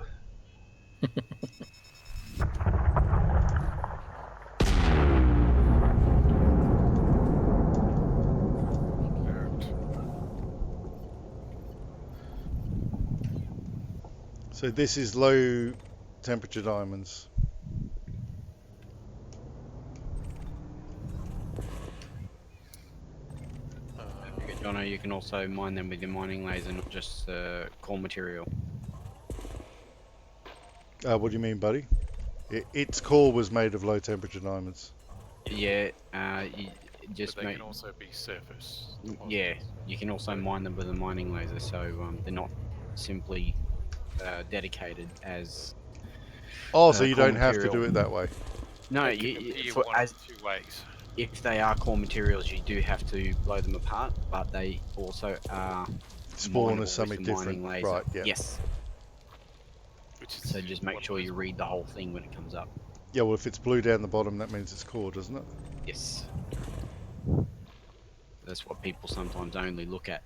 So this is low temperature diamonds. Jono, you can also mine them with your mining laser, not just core material. What do you mean, buddy? Its core was made of low temperature diamonds. Yeah, you just But they make. can also be surface. Yeah, you can also mine them with a mining laser, so they're not simply dedicated as. Oh, so you core don't have to material. do it that way. No, It can appear for, one as of two ways. if they are core materials, you do have to blow them apart, but they also are Spawn mineable is something with the mining different, laser. right? Yeah. Yes. Which is So just make sure you read the whole thing when it comes up. Yeah. Well, if it's blue down the bottom, that means it's core, doesn't it? Yes. That's what people sometimes only look at.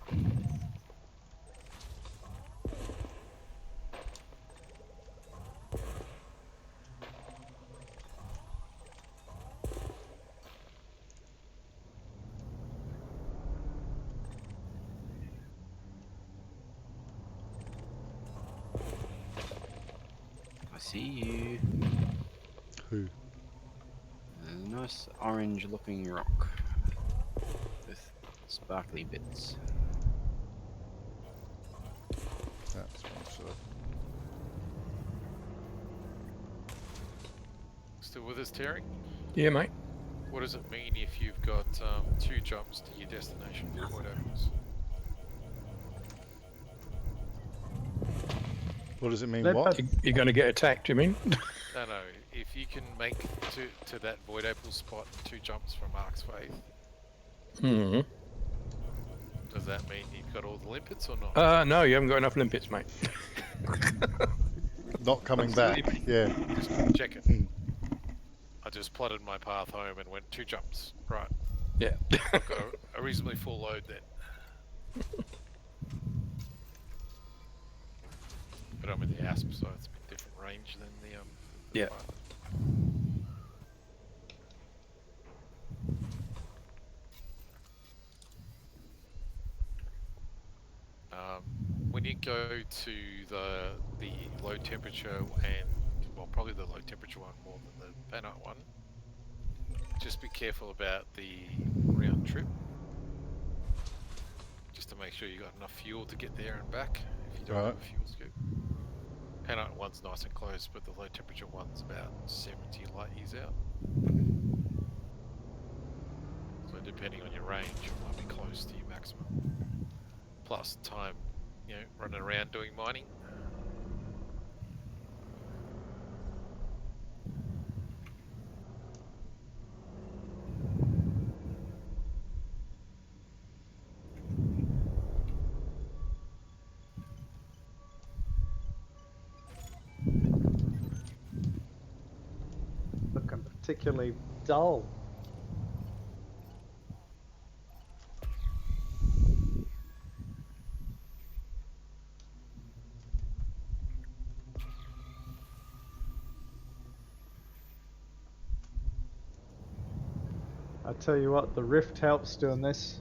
I see you. Who? A nice orange looking rock with sparkly bits. That's one side. Still with us, Terry? Yeah, mate. What does it mean if you've got 2 jumps to your destination before it opens? What does it mean? Let What? You're going to get attacked, you mean? No, if you can make to that void opal spot 2 jumps from Ark's Faith, Hmm. does that mean you've got all the limpets or not? No, you haven't got enough limpets, mate. Not coming back. Yeah. Just check it. Hmm. I just plotted my path home and went 2 jumps. Right. Yeah. I've got a reasonably full load then. But I'm in the asp, so it's a bit different range than the Yeah. pilot. When you go to the low temperature and, well, probably the low temperature one more than the Banite one, just be careful about the round trip. Just to make sure you got enough fuel to get there and back if you don't have a fuel scoop. Banite one's nice and close, but the low temperature one's about 70 light years out. So depending on your range, it might be close to your maximum. Plus time, running around doing mining. Looking particularly dull. I tell you what, the rift helps doing this.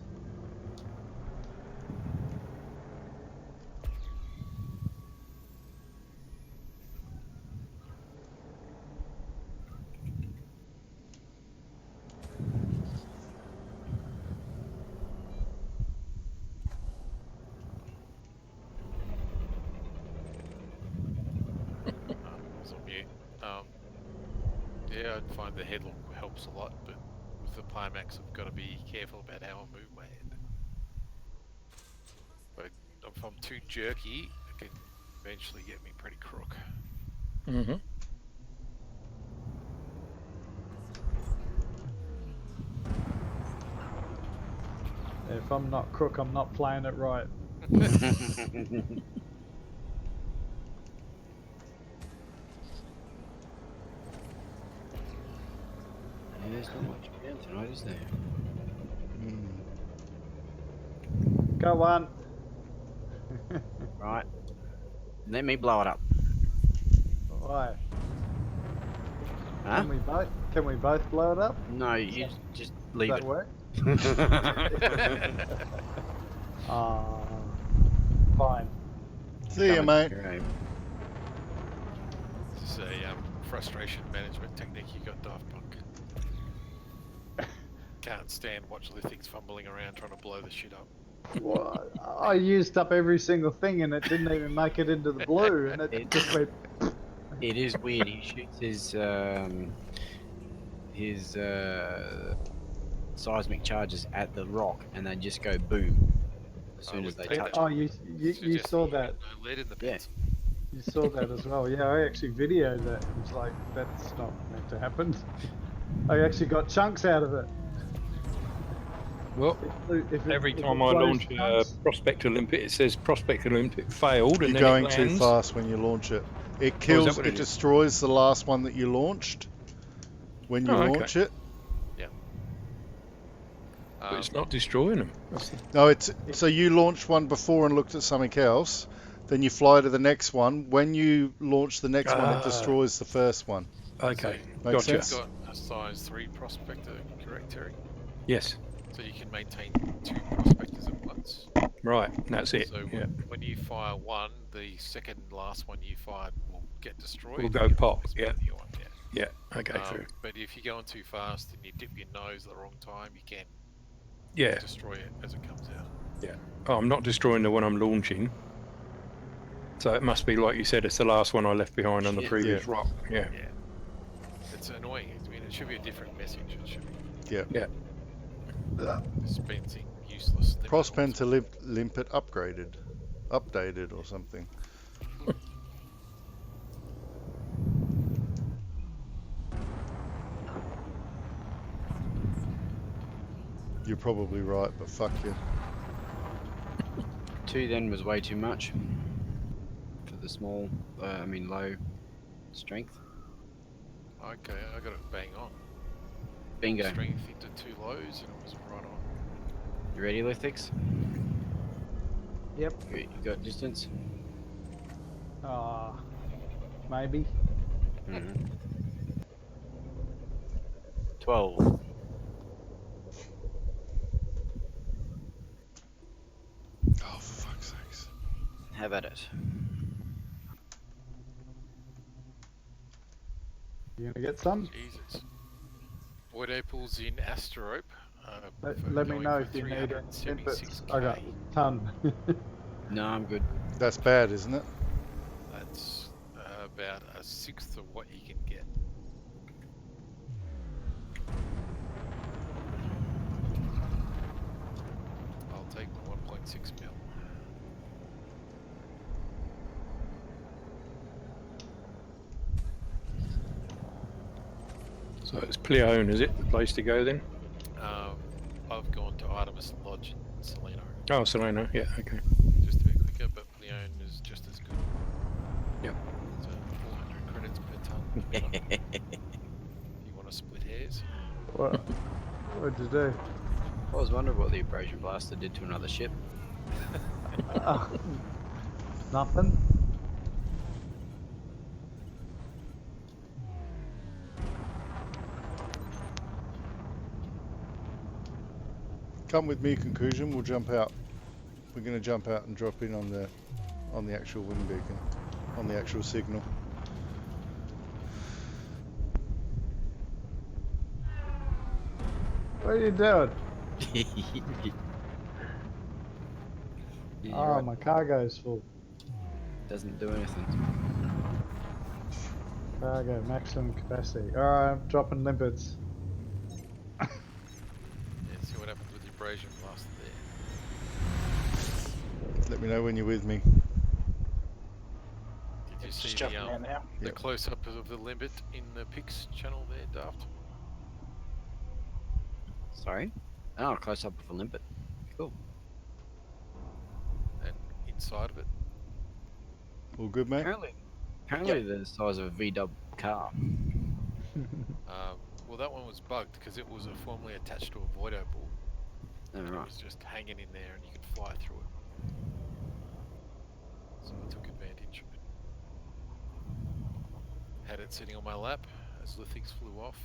I was on mute. Yeah, I'd find the headlock helps a lot, but with the Pimax I've got to be careful about how I move my head. But if I'm too jerky, it can eventually get me pretty crook. Mm-hmm. If I'm not crook, I'm not playing it right. There's not much around tonight, is there? Go on. Right. Let me blow it up. Why? Huh? Can we both blow it up? No, you just leave Does it. that work? Fine. See you, mate. This is a frustration management technique you got, Daft Punk. Can't stand watch Lithics fumbling around trying to blow the shit up. Well, I used up every single thing and it didn't even make it into the blue, and it just went. It is weird. He shoots his seismic charges at the rock, and they just go boom as soon as they touch. Oh, you saw that? No lead in the Yeah. pits. You saw that as well. Yeah, I actually videoed that. It was like, that's not meant to happen. I actually got chunks out of it. Well, every time I launch a Prospect Olympic, it says Prospect Olympic failed, You're and then going it too lands. fast when you launch it. It Oh, is kills, that what it it is? destroys the last one that you launched when you Oh, okay. launch it. Yeah. But it's not destroying them. No, it's so you launched one before and looked at something else, then you fly to the next one. When you launch the next one, it destroys the first one. Okay, Make gotcha. sense? You've got a size 3 prospector, correct, Terry? Yes. So you can maintain 2 prospectors at once. Right, that's it. So Yeah. when you fire one, the second last one you fired will get destroyed. Will and go you'll pop, always yeah. put the new one, yeah. Yeah, okay, fair. But if you're going too fast and you dip your nose at the wrong time, you can Yeah. destroy it as it comes out. Yeah. Oh, I'm not destroying the one I'm launching. So it must be, like you said, it's the last one I left behind on the previous rock. Yeah. Yeah. It's annoying. I mean, it should be a different message. It should be Yeah. Yeah. dispensing useless. Prospect to limpet updated or something. You're probably right, but fuck you. 2 then was way too much for the small, low strength. Okay, I got it bang on. Bingo. Strength into 2 lows and it was right on. You ready, Lithics? Yep. You got distance? Maybe. 12. Oh, for fuck's sakes. Have at it. You gonna get some? Jesus. Void Opal's in Asterope. Let me know if you need it. I got a ton. No, I'm good. That's bad, isn't it? That's about a sixth of what you can get. I'll take the 1.6 mil. So it's Pleone, is it? The place to go then? I've gone to Artemis Lodge in Salino. Oh, Selena. Yeah, okay. Just a bit quicker, but Leone is just as good. Yep. So 400 credits per ton. If you want to split hairs. What'd you do? I was wondering what the abrasion blaster did to another ship. Nothing. Come with me, Conclusion. We'll jump out. We're going to jump out and drop in on the actual wind beacon, on the actual signal. What are you doing? Oh, my cargo's full. Doesn't do anything. Cargo, maximum capacity. Alright, I'm dropping limpets. Yeah, see what happens with the abrasion blaster there. Let me know when you're with me. Did you Just see jumping out now. the Yep. close-up of the limpet in the Pix channel there, Daft? Sorry? Oh, close up of a limpet. Cool. And inside of it, All good, mate? Apparently they're the size of a V-dub car. well, that one was bugged because it was formerly attached to a void opal. And it Right. was just hanging in there, and you could fly through it. So I took advantage of it. Had it sitting on my lap as the things flew off.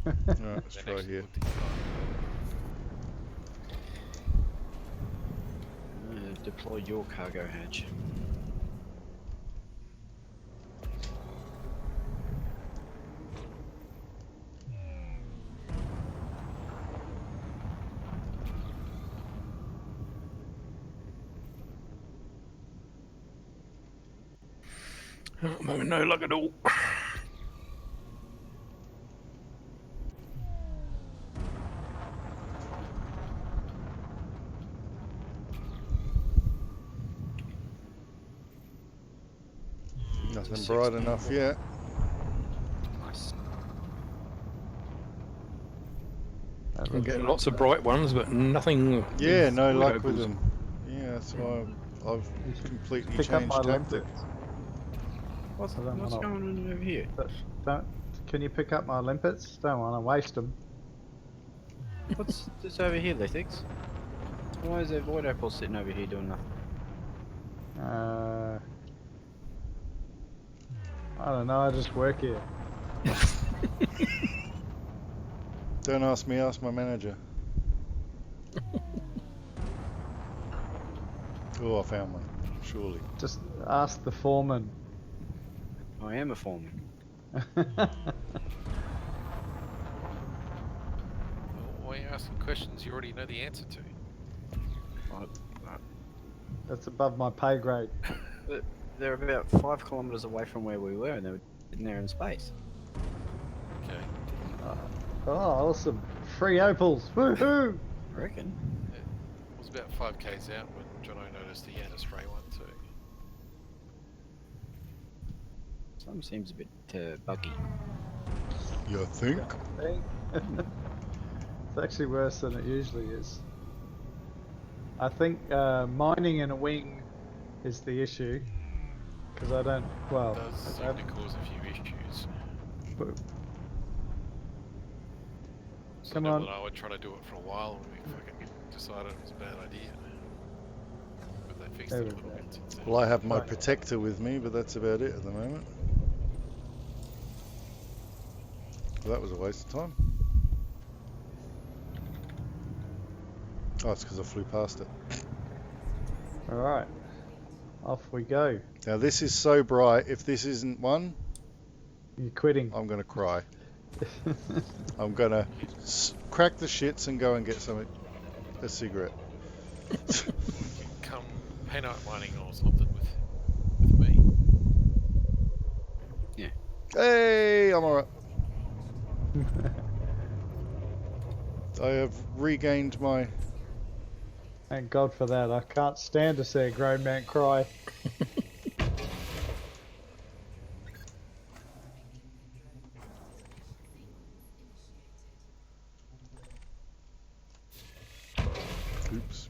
Alright, let's Then try actually here. looked inside. Deploy your cargo hatch. I'm having no luck at all. Nothing bright enough yet. Nice. I'm getting lots of bright ones, but nothing. Yeah, with no void luck with opals. them. Yeah, that's why I've completely Pick up my changed tactics. limpets. What's I don't going wanna- on over here? Don't. Can you pick up my limpets? Don't want to waste them. What's this over here, Lithix? Why is there void opal sitting over here doing nothing? I don't know. I just work here. Don't ask me, ask my manager. Oh, I found one. Surely. Just ask the foreman. I am a foreman. Why are you asking questions you already know the answer to? That's above my pay grade. They're about 5 kilometers away from where we were, and they were sitting there in space. Okay. Oh, awesome! Free opals! Woohoo! I reckon. It was about 5k's out when Jono noticed he had a stray one too. Something seems a bit buggy. You think? It's actually worse than it usually is. I think mining in a wing is the issue. Because I don't. Well. It does seem to cause a few issues. So Come Neville on. and I were trying to do it for a while, and we fucking decided it was a bad idea. But they fixed it a little bit since then. Well, I have my protector with me, but that's about it at the moment. Well, that was a waste of time. Oh, it's because I flew past it. Alright. Off we go. Now this is so bright, if this isn't one, You're quitting. I'm going to cry. I'm going to crack the shits and go and get a cigarette. Come peanut mining or something with me. Yeah. Hey, I'm alright. I have regained my... Thank God for that. I can't stand to see a grown man cry. Oops.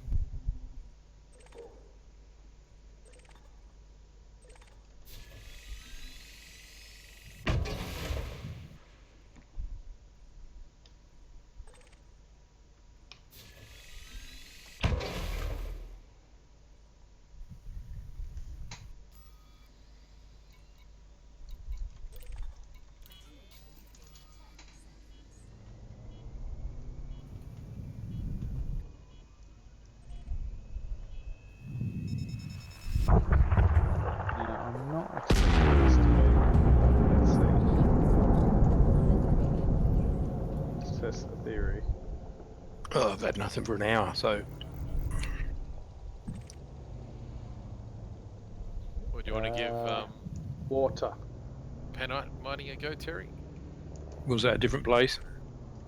Now, I'm not expecting this to be. Let's see. Let's test the theory. Oh, I've had nothing for an hour, so Or do you want to give Water. peanut mining a go, Terry? was that a different place?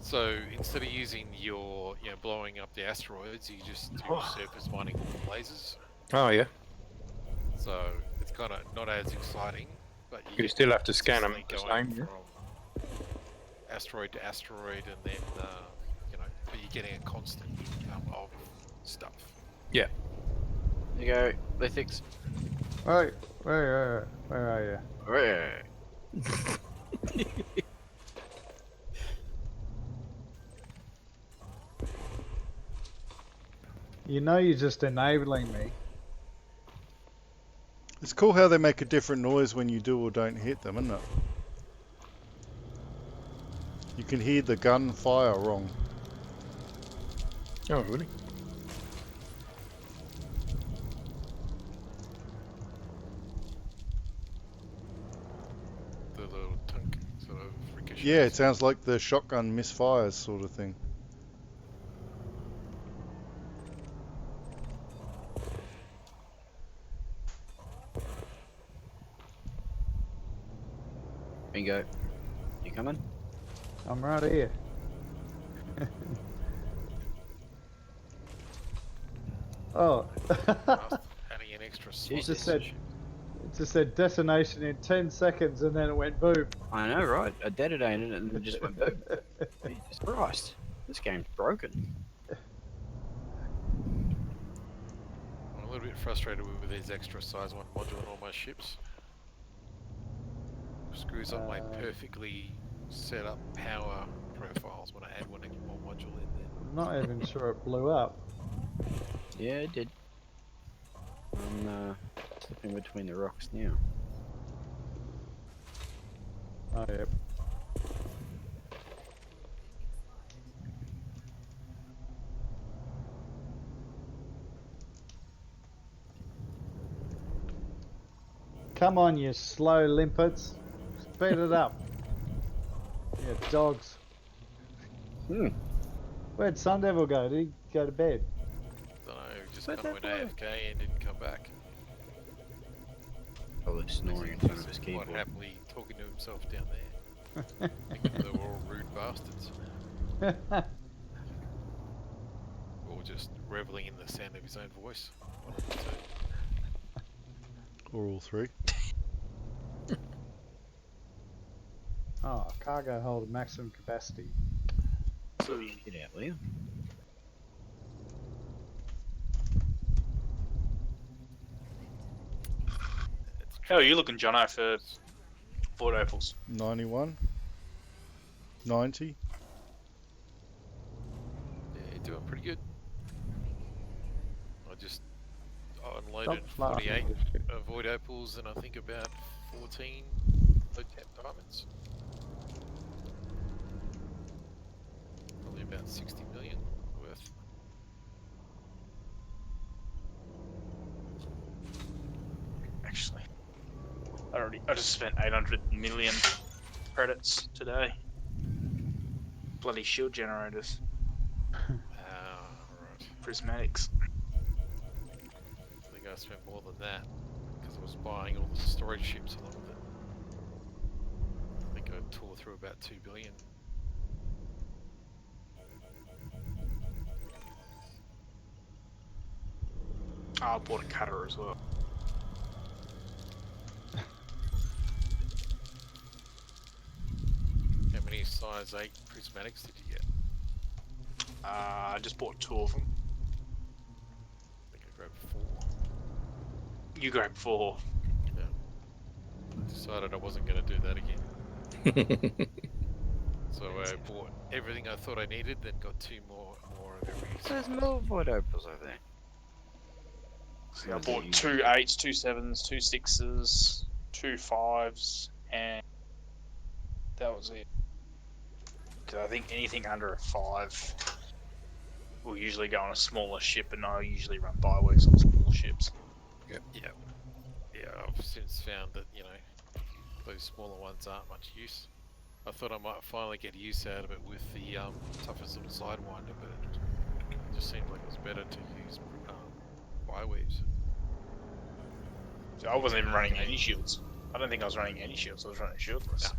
So instead of using your, blowing up the asteroids, you just do surface mining with lasers. Oh yeah. So it's kind of not as exciting, but You still have to scan 'em consistently the going same, yeah? from asteroid to asteroid, and then but you're getting a constant income of stuff. Yeah. There you go, Lithics. Right, where are you? Where? You know you're just enabling me. It's cool how they make a different noise when you do or don't hit them, isn't it? You can hear the gun fire wrong. Oh, really? The little tunk sort of ricochets. Yeah, it sounds like the shotgun misfires sort of thing. Bingo. You coming? I'm right here. Oh. Adding an extra It slot. just said detonation in 10 seconds and then it went boom. I know, right? I detonated it and it just went boom. Jesus Christ. This game's broken. I'm a little bit frustrated with these extra size 1 module on all my ships. Screws up my perfectly set up power profiles when I add one more module in there. I'm not even sure it blew up. Yeah, it did. I'm slipping between the rocks now. Oh, yep. Come on, you slow limpets. Speed it up. You dogs. Where'd Sun Devil go? Did he go to bed? Don't know, he just kind of went AFK and didn't come back. Probably snoring in front of his Quite keyboard. happily talking to himself down there. Thinking they were all rude bastards. Or just reveling in the sound of his own voice. One of the two. Or all three. Oh, cargo hold maximum capacity. Get out, will you? How are you looking, Jono, for void opals? 91. 90. Yeah, you're doing pretty good. I just unloaded 48 void opals and I think about 14 low tap diamonds. Probably about 60 million worth. Actually, I just spent 800 million credits today. Bloody shield generators. Right. Prismatics. I think I spent more than that because I was buying all the storage ships along with it. I think I tore through about 2 billion. Oh, I bought a cutter as well. How many size 8 prismatics did you get? I just bought 2 of them. I think I grabbed 4. You grabbed 4. Yeah. I decided I wasn't going to do that again. So I bought everything I thought I needed, then got 2 more of every. There's more void opals over there. See, I bought 2 8s, 2 7s, 2 6s, 2 5s, and that was it. Because I think anything under a 5 will usually go on a smaller ship, and I usually run byways on smaller ships. Yep. Yeah, I've since found that, you know, those smaller ones aren't much use. I thought I might finally get use out of it with the toughest little sidewinder, but it just seemed like it was better to use byways. So I wasn't even running any shields. I don't think I was running any shields, I was running shieldless.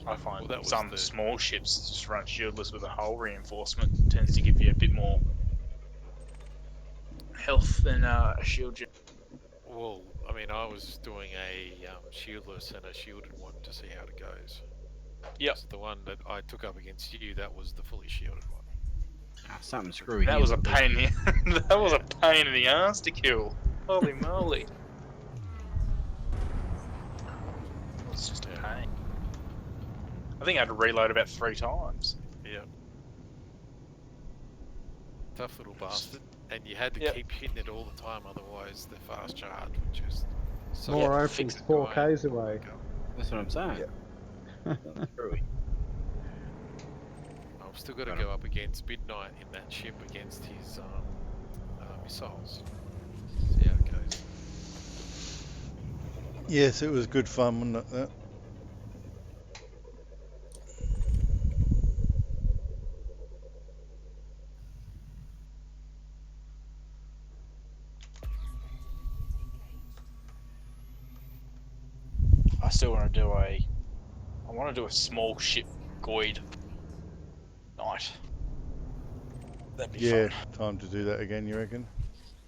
I find some small ships just run shieldless with a hull reinforcement. It tends to give you a bit more health than a shield gen. Well, I mean, I was doing a shieldless and a shielded one to see how it goes. Yep. So the one that I took up against you, that was the fully shielded one. Something screwy. That was a pain in the that was a pain in the ass to kill. Holy moly. It's just a pain. I think I had to reload about 3 times. Yep. Tough little bastard. And you had to Yep. keep hitting it all the time, otherwise the fast charge would just... More fix Opal's it 4Ks away. That's what I'm saying. Screwy. I've still got to go up against Midnight in that ship against his missiles. See how it goes. Yes, it was good fun, wasn't it? That? I still want to do I want to do a small ship Goid night. That'd be Yeah, fun. time to do that again, you reckon?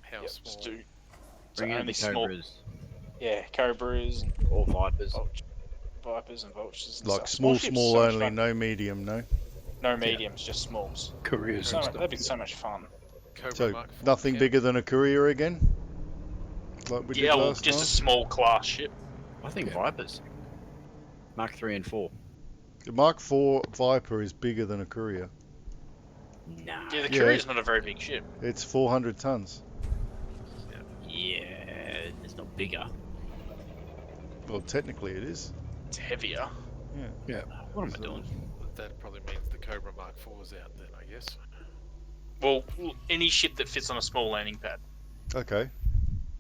How Yep, small? just do Bring out only the small. Cobras. Yeah, Cobras and Or Vipers. Vipers and Vultures and Like stuff. small, ships, small so much only, fun. no medium, no? No mediums, just smalls. Couriers and stuff. That'd be so much fun. Cobra So, Mark 4 nothing count. bigger than a courier again? Like we did Yeah, well, last just time? a small class ship. I think Vipers. Mark 3 and 4. The Mark 4 Viper is bigger than a courier. Nah. Yeah, the Yeah. Courier's not a very big ship. It's 400 tons. Yeah, it's not bigger. Well, technically it is. It's heavier. Yeah. What am I doing? That probably means the Cobra Mark 4's out then, I guess. Well, any ship that fits on a small landing pad. Okay.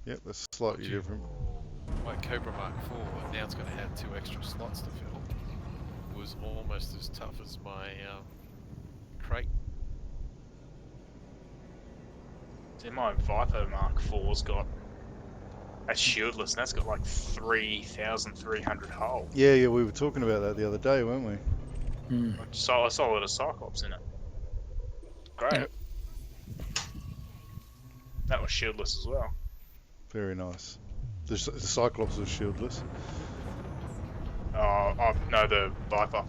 Yep, that's slightly different. My Cobra Mark 4, now it's going to have 2 extra slots to fill, was almost as tough as my crate. See, my Viper Mark 4's got that's shieldless, and that's got like 3,300 hull. Yeah, we were talking about that the other day, weren't we? So I saw a lot of Cyclops in it. Great. Yep. That was shieldless as well. Very nice. The Cyclops was shieldless. Oh no, the Viper.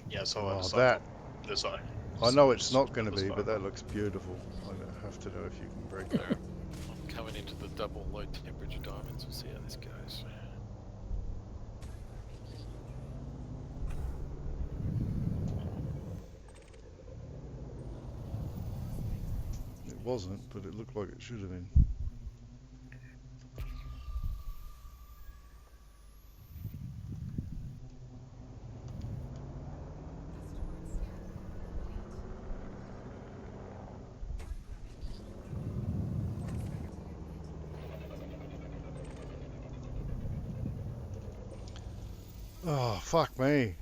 Yeah, so Oh, the that. Cyclops. I know it's not going to be, but that looks beautiful. I have to know if you can break it. I'm coming into the double low temperature diamonds, we'll see how this goes. It wasn't, but it looked like it should have been. Oh, fuck me.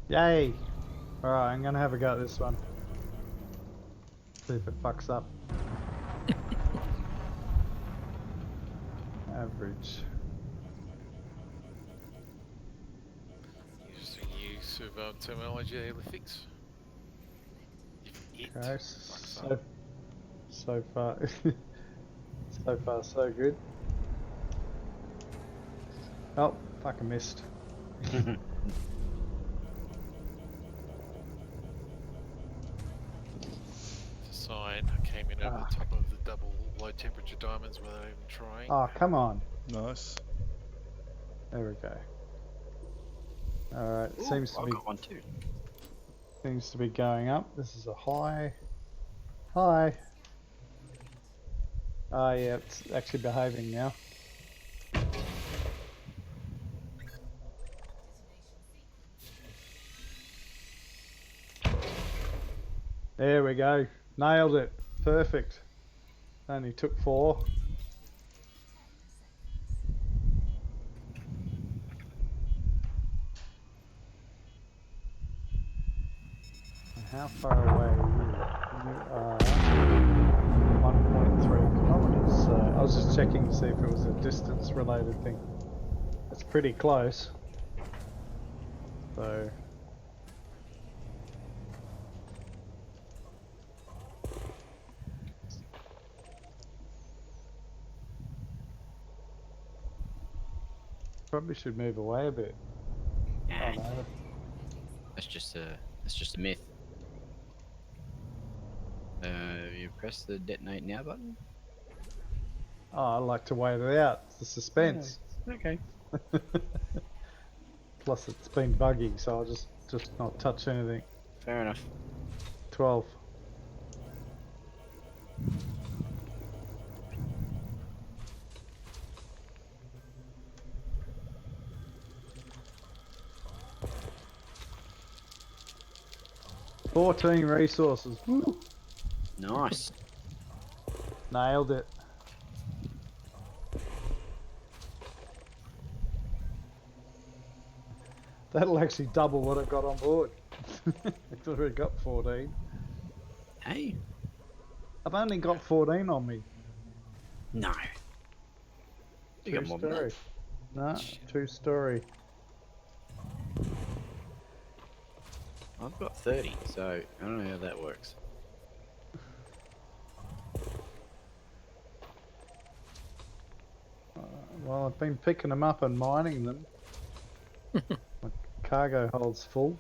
Yay! Alright, I'm gonna have a go at this one. See if it fucks up. Average. Using use of terminology holifics. Okay, so far, so far so good. Oh, fucking missed. Sign came in over the top of the double low temperature diamonds without even trying. Oh, come on. Nice. There we go. Alright, Ooh, seems to I be got one too. seems to be going up. This is a high. Hi. Oh yeah, it's actually behaving now. There we go. Nailed it. Perfect. Only took 4. And how far away are you? You are 1.3 kilometers. So I was just checking to see if it was a distance related thing. It's pretty close. So probably should move away a bit. Nah, Oh no. that's just a myth. You press the detonate now button. Oh, I like to wait it out. It's the suspense. Okay. Plus it's been buggy, so I'll just not touch anything. Fair enough. 12. $14 resources. Woo. Nice. Nailed it. That'll actually double what I got on board. I've already got 14. Hey. I've only got 14 on me. No. You got more than that. 2-story. No, 2-story. I've got 30, so I don't know how that works. Well, I've been picking them up and mining them. My cargo hold's full.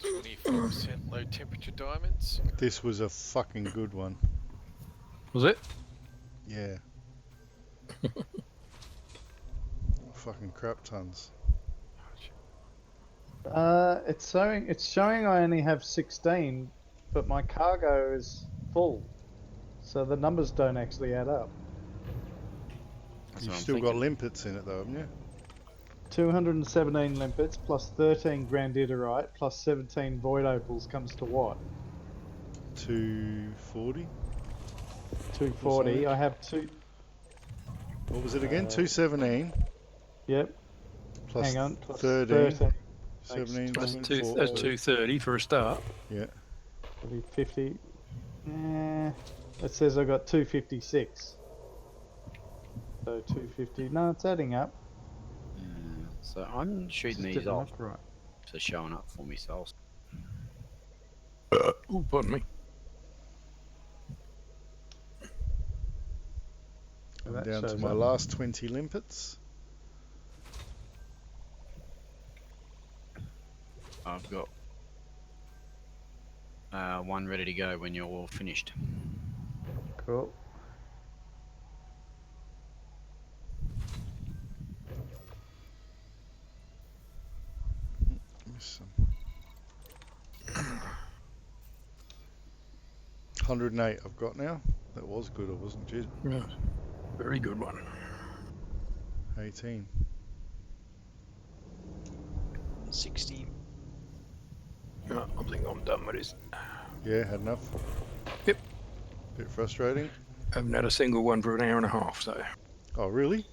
24% low temperature diamonds. This was a fucking good one. Was it? Yeah. Fucking crap tons. It's showing I only have 16, but my cargo is full, so the numbers don't actually add up. You've still got limpets in it though, haven't you? 217 limpets plus 13 granditerite plus 17 void opals comes to what? 240. 240. I have two. What was it again? 217. Yep. Plus Hang on. Plus 13. 17. That's 17. 230 for a start. Yeah. That'll be 50. It says I got 256. So 250. No, it's adding up. So I'm shooting Just these didn't off look right. for showing up for me, so Oh, pardon me. I'm That down to shows my up. last 20 limpets. I've got one ready to go when you're all finished. Cool. Miss some. 108 I've got now. That was good, I wasn't it? Yeah. Very good one. 18. 60. I think I'm done with this. Yeah, had enough. Yep. Bit frustrating. Haven't had a single one for an hour and a half, so. Oh, really?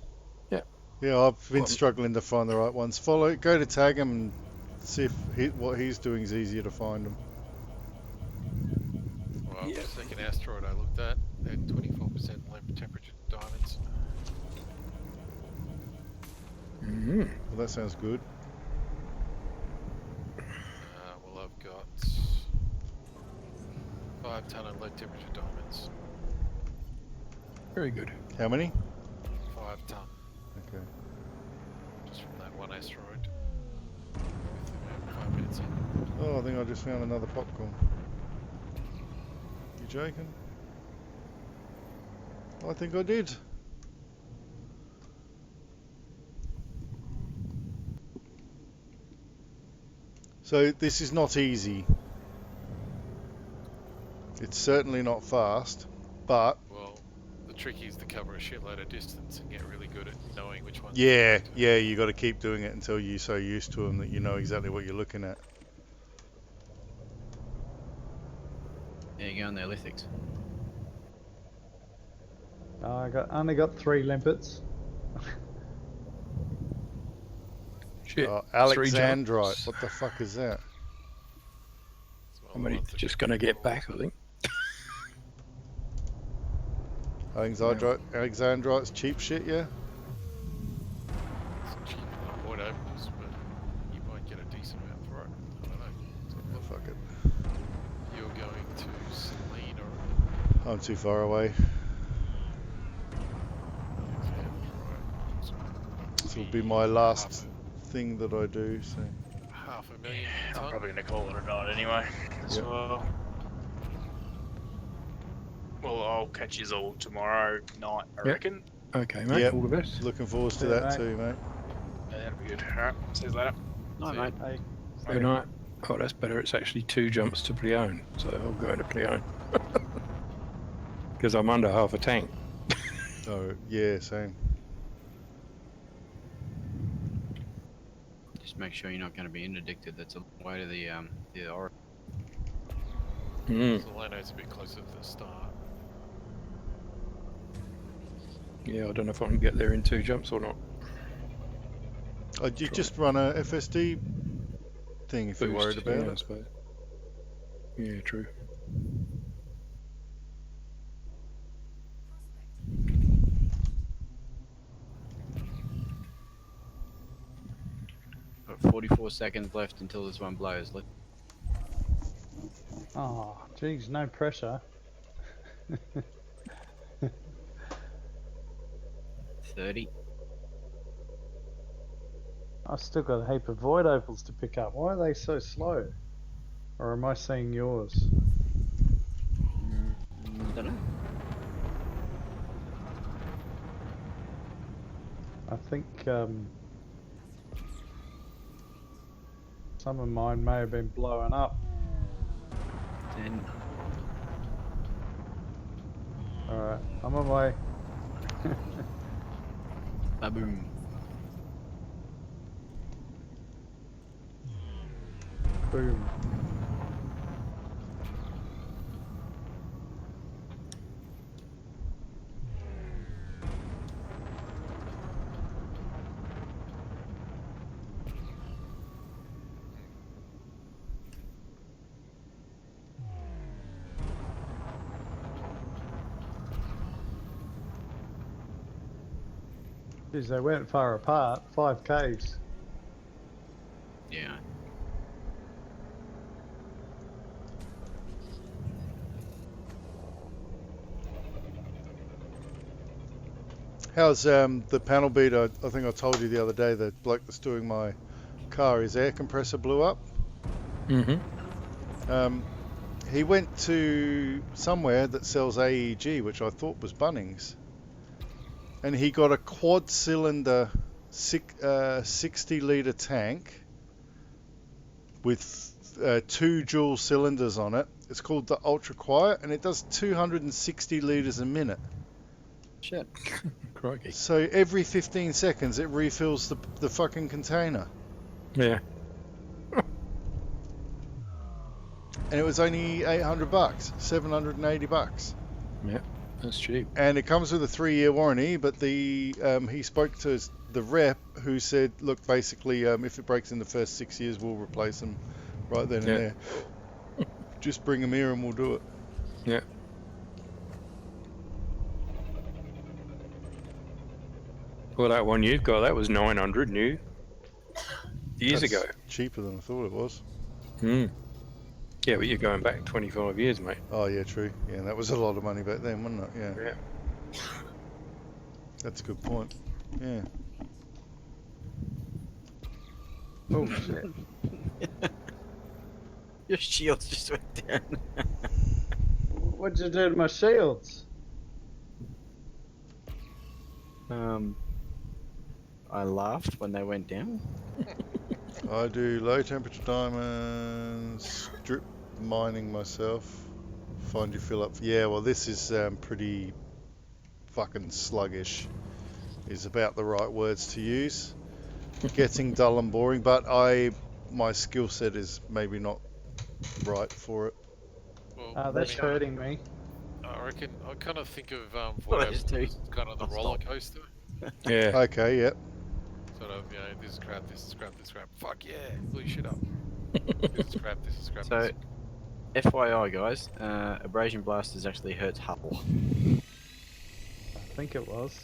Yeah. Yeah, I've been struggling to find the right ones. Go to tag him and see if what he's doing is easier to find them. Well, the second asteroid I looked at, they had 24% low temperature diamonds. Mm-hmm. Well, that sounds good. Well, I've got 5 ton of low temperature diamonds. Very good. How many? 5 ton. Okay. just from that one asteroid. With 5 minutes in. Oh, I think I just found another popcorn. You joking? I think I did. So this is not easy. It's certainly not fast, but Well, the trick is to cover a shitload of distance and get really good at knowing which ones. yeah, you got to keep doing it until you're so used to them that you know exactly what you're looking at. There you go on the lithics. I only got 3 limpets. Shit. 3 Alexandrite. jumps. What the fuck is that? I'm only just going to get back, I think. Alexandrite's cheap shit, yeah? It's cheap like void opals, but you might get a decent amount for it. I don't know. Yeah, fuck it. You're going to Selene or I'm too far away. This will be my last thing that I do, so... $500,000. I'm probably going to call it a night anyway. Yep. Well, I'll catch you all tomorrow night, I reckon. Okay, mate. Yep. All the best. Looking forward to See you, that mate. too, mate. Yeah, that'll be good. Alright, see you later. Night, mate. Hey. Good night. Oh, that's better. It's actually 2 jumps to Pleone, so I'll go to Pleone. Because I'm under half a tank. Oh, yeah, same. Just make sure you're not going to be interdicted. That's a long way to the Oracle. Selene's a bit closer to the start. Yeah, I don't know if I can get there in 2 jumps or not. You just run a FSD thing if you're worried about I it. suppose. Yeah, true. Got 44 seconds left until this one blows. Oh, geez, no pressure. 30. I've still got a heap of void opals to pick up. Why are they so slow? Or am I seeing yours? Don't know. I think some of mine may have been blowing up. 10. Alright, I'm on my way. Boom. Boom. Geez, they went far apart. 5 caves. Yeah. How's the panel beat? I think I told you the other day the bloke that's doing my car, his air compressor blew up. He went to somewhere that sells AEG, which I thought was Bunnings, and he got a quad cylinder 60 litre tank with 2 dual cylinders on it. It's called the Ultra Quiet, and it does 260 litres a minute. Shit. Crikey. So every 15 seconds it refills the fucking container. Yeah. And it was only $800, $780. Yeah, that's cheap. And it comes with a 3-year warranty, but he spoke to the rep who said, look, basically, if it breaks in the first 6 years, we'll replace them right then and there. Just bring them here and we'll do it. Yeah. Well, that one you've got, that was 900 new years ago. Cheaper than I thought it was. Yeah, but you're going back 25 years, mate. Oh, yeah, true. Yeah, that was a lot of money back then, wasn't it? Yeah. That's a good point. Yeah. Oh shit. Your shields just went down. What'd you do to my shields? I laughed when they went down. I do low temperature diamonds, drip mining myself. Find you fill up. Yeah, well, this is pretty fucking sluggish. Is about the right words to use. Getting dull and boring, but my skill set is maybe not right for it. Well, That's hurting me. I reckon I kind of think of Well, Void those Apple two. as kind of the I'll roller stop. coaster. Yeah. Okay, yep. Sort of, you know, this is crap, this is crap, this is crap. Fuck yeah, blew your shit up. This is crap, this is crap. So, this is... FYI, guys, abrasion blasters actually hurts hull. I think it was.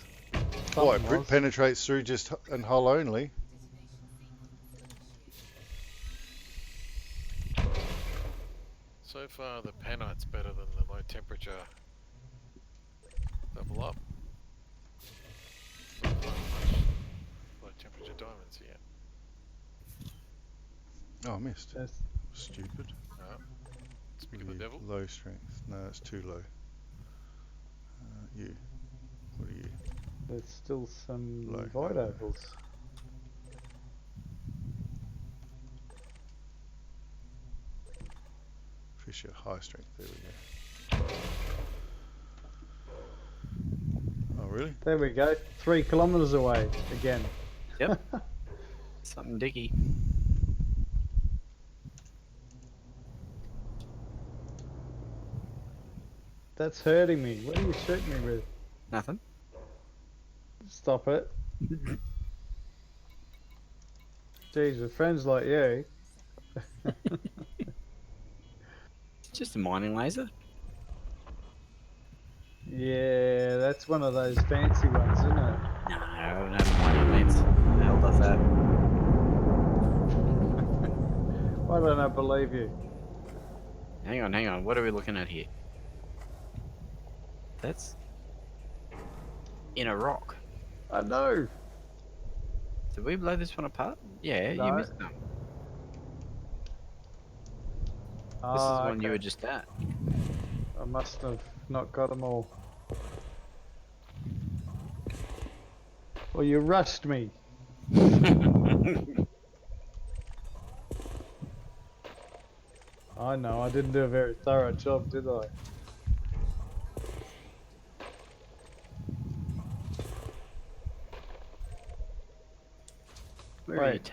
Why, Something was. penetrates through just and hull only? So far, the Panite's better than the low temperature double up. Not much low temperature diamonds yet. Oh, I missed. Yes. Stupid. Speak of the devil. Low strength. No, it's too low. You. What are you? There's still some Low. void opals. Fisher, high strength. There we go. Oh, really? There we go. 3 kilometers away again. Yep. Something dicky. That's hurting me. What are you shooting me with? Nothing. Stop it. Jeez, with friends like you. Just a mining laser. Yeah, that's one of those fancy ones, isn't it? No, I don't have a mining lens. Who the hell does that? Why don't I believe you? Hang on. What are we looking at here? That's in a rock. I know. Did we blow this one apart? Yeah, No. you missed them. This is the one you were just at. I must have not got them all. Well, you rushed me. I know, I didn't do a very thorough job, did I? Where are you? Wait.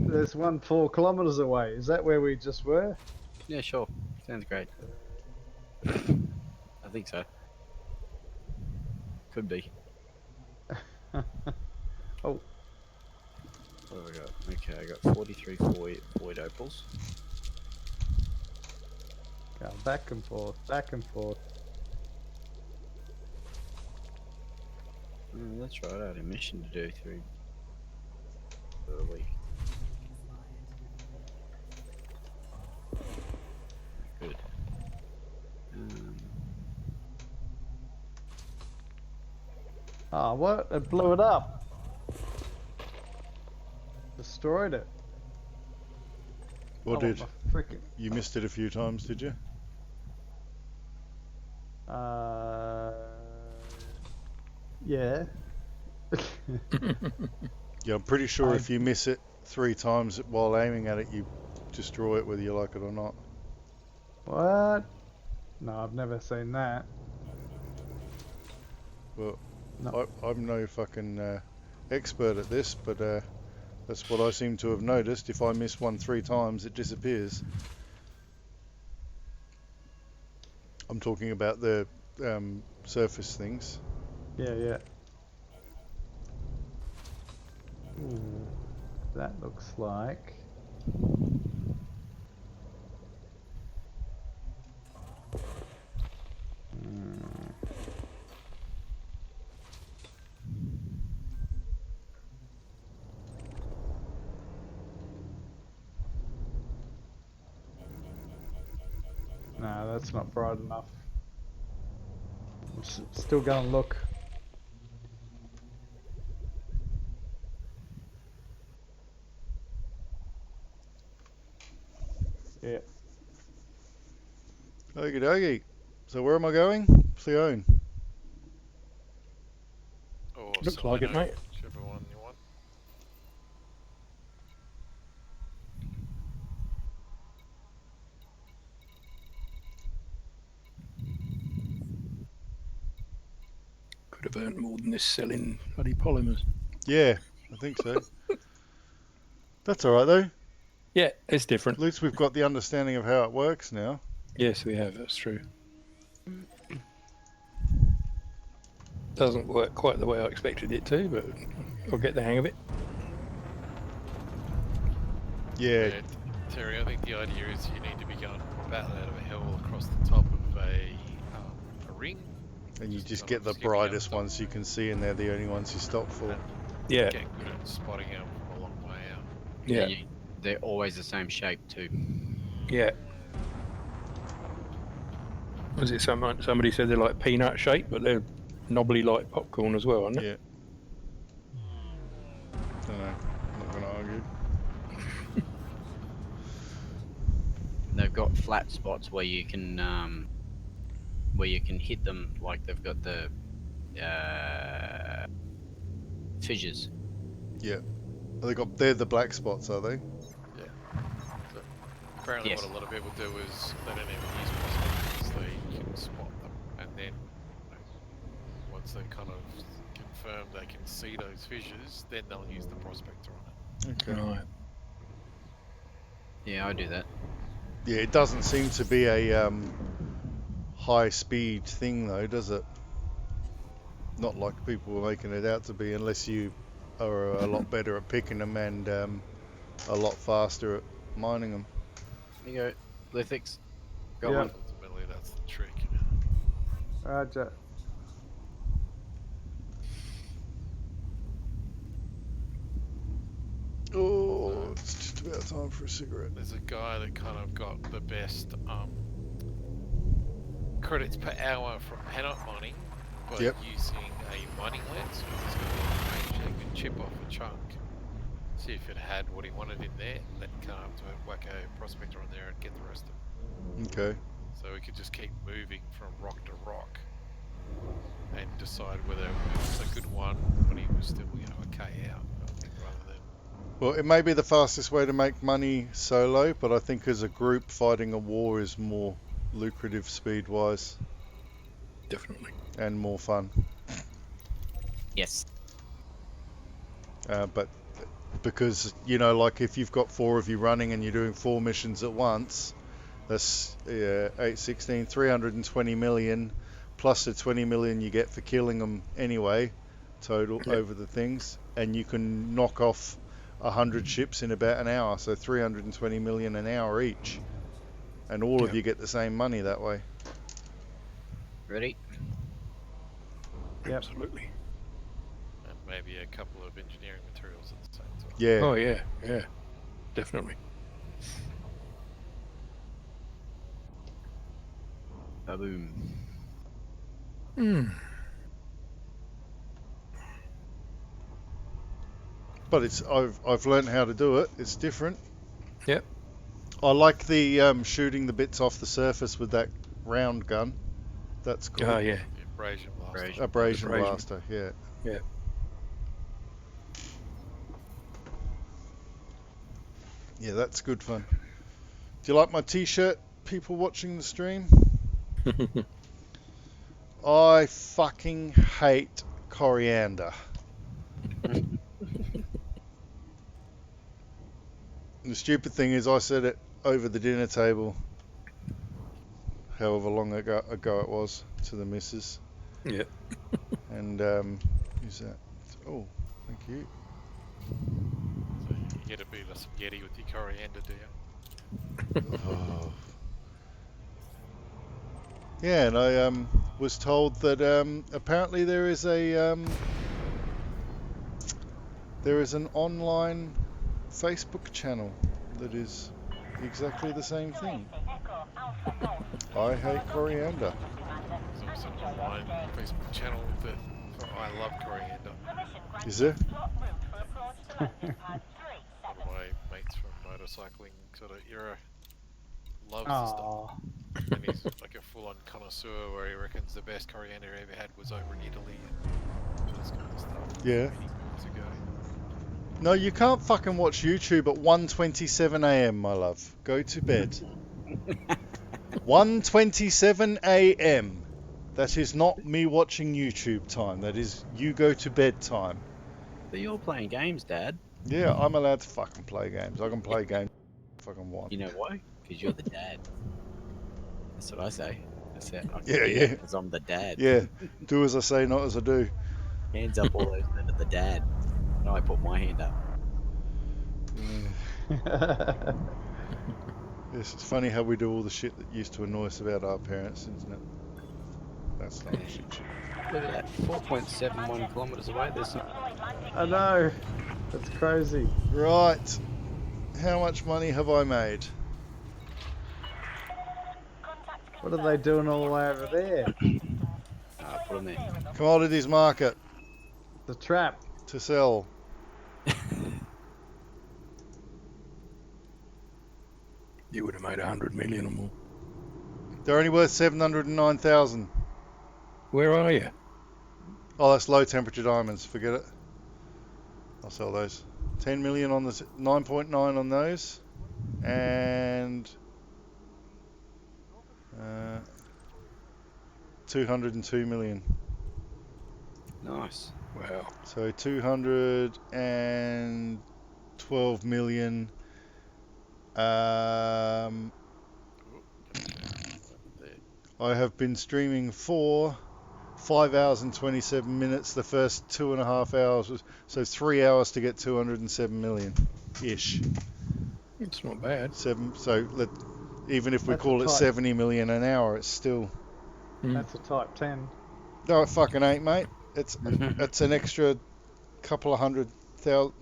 There's one 4 kilometers away. Is that where we just were? Yeah, sure. Sounds great. I think so. Could be. Oh. What have I got? Okay, I got 43 void opals. Go back and forth, back and forth. Oh, that's right, I had a mission to do through the week. Good. Ah, what? It blew it up. Destroyed it. What Oh, did? my frickin'. You missed it a few times, did you? Yeah. Yeah, I'm pretty sure if you miss it 3 times while aiming at it, you destroy it whether you like it or not. What? No, I've never seen that. Well, No. I'm no fucking expert at this, but that's what I seem to have noticed. If I miss one 3 times, it disappears. I'm talking about the surface things. Yeah, yeah. Ooh, that looks like... No, that's not bright enough. I'm still going to look. Yeah. Okie dokie. So where am I going? Cleone. Or Looks like it, Salino, mate. whichever one you want. Could have earned more than this selling bloody polymers. Yeah, I think so. That's alright though. Yeah, it's different. At least we've got the understanding of how it works now. Yes, we have. That's true. Doesn't work quite the way I expected it to, but I'll get the hang of it. Yeah. Terry, I think the idea is you need to be going battle out of a hill across the top of a ring. And you just kind get of the skipping out brightest the- ones you can see, and they're the only ones you stop for. Yeah. Get good at spotting them from a long way out. Yeah. They're always the same shape too. Yeah. Was it somebody said they're like peanut shaped, but they're knobbly like popcorn as well, aren't they? Yeah. Don't know. I'm not going to argue. They've got flat spots where you can hit them, like they've got the fissures. Yeah. They're the black spots, are they? Yeah. So apparently Yes. what a lot of people do is they don't even use prospectors, they can spot them, and then once they kind of confirm they can see those fissures, then they'll use the prospector on it. Okay. Right. Yeah, I do that. Yeah, it doesn't seem to be a high speed thing though, does it? Not like people were making it out to be, unless you are a lot better at picking them and a lot faster at mining them. There you go. Lithics. Got Yeah. one. Ultimately, that's the trick. Roger. Oh, it's just about time for a cigarette. There's a guy that kind of got the best credits per hour from paddock mining by Yep. using a mining lens, because it's got a long range. They could chip off a chunk, see if it had what he wanted in there, then come up to it, whack a prospector on there and get the rest of it. Okay. So we could just keep moving from rock to rock and decide whether it was a good one when he was still, a K out, rather than... Well, it may be the fastest way to make money solo, but I think as a group fighting a war is more lucrative speed-wise. Definitely. And more fun. Yes. But because, like if you've got 4 of you running and you're doing 4 missions at once, that's 8, 16, 320 million, plus the 20 million you get for killing them anyway, total over the things, and you can knock off 100 ships in about an hour, so 320 million an hour each, and all of you get the same money that way. Ready? Yep. Absolutely. And maybe a couple of engineering materials at the same time. Yeah. Oh yeah, yeah, definitely. Ba-boom. But I've learned how to do it. It's different. Yep. I like the shooting the bits off the surface with that round gun. That's cool. Oh yeah. The abrasion blaster. Abrasion blaster, yeah. Yeah. Yeah, that's good fun. Do you like my t-shirt, people watching the stream? I fucking hate coriander. The stupid thing is I said it over the dinner table, however long ago it was, to the missus. Yeah. And who's that? Oh, thank you. So you get a bit of spaghetti with your coriander, do you? Oh. Yeah, and I was told that apparently there is an online Facebook channel that is exactly the same thing. I hate coriander. There's also an online Facebook channel for I Love Coriander. Is there? One of my mates from motorcycling sort of era loves the stuff. Aw. And he's like a full-on connoisseur where he reckons the best coriander he ever had was over in Italy and all this kind of stuff. Yeah. Many moons ago. No, you can't fucking watch YouTube at 1:27 a.m., my love. Go to bed. 1:27 a.m. That is not me watching YouTube time. That is you go to bed time. But you're playing games, Dad. Yeah, I'm allowed to fucking play games. I can play games if I fucking want. You know why? Because you're the dad. That's what I say. That's it. I can Yeah, do yeah. Because I'm the dad. Yeah, do as I say, not as I do. Hands up all those that are the dad. And I put my hand up. Yes, it's funny how we do all the shit that used to annoy us about our parents, isn't it? That's not shit. Look at that. 4.71 kilometres away. There's some... I know. That's crazy. Right. How much money have I made? What are they doing all the way over there? Put them there. Commodities market. The trap. To sell. You would have made 100 million or more. They're only worth 709,000. Where are you? Oh, that's low temperature diamonds. Forget it. I'll sell those. 10 million on the 9.9 on those, and 202 million. Nice. Wow. So 212 million. I have been streaming for 5 hours and 27 minutes. The first 2.5 hours was, so 3 hours to get 207 million ish. It's not bad. Even if we That's call it tight. 70 million an hour, it's still. That's a type 10. No, it fucking ain't, mate. It's an extra couple of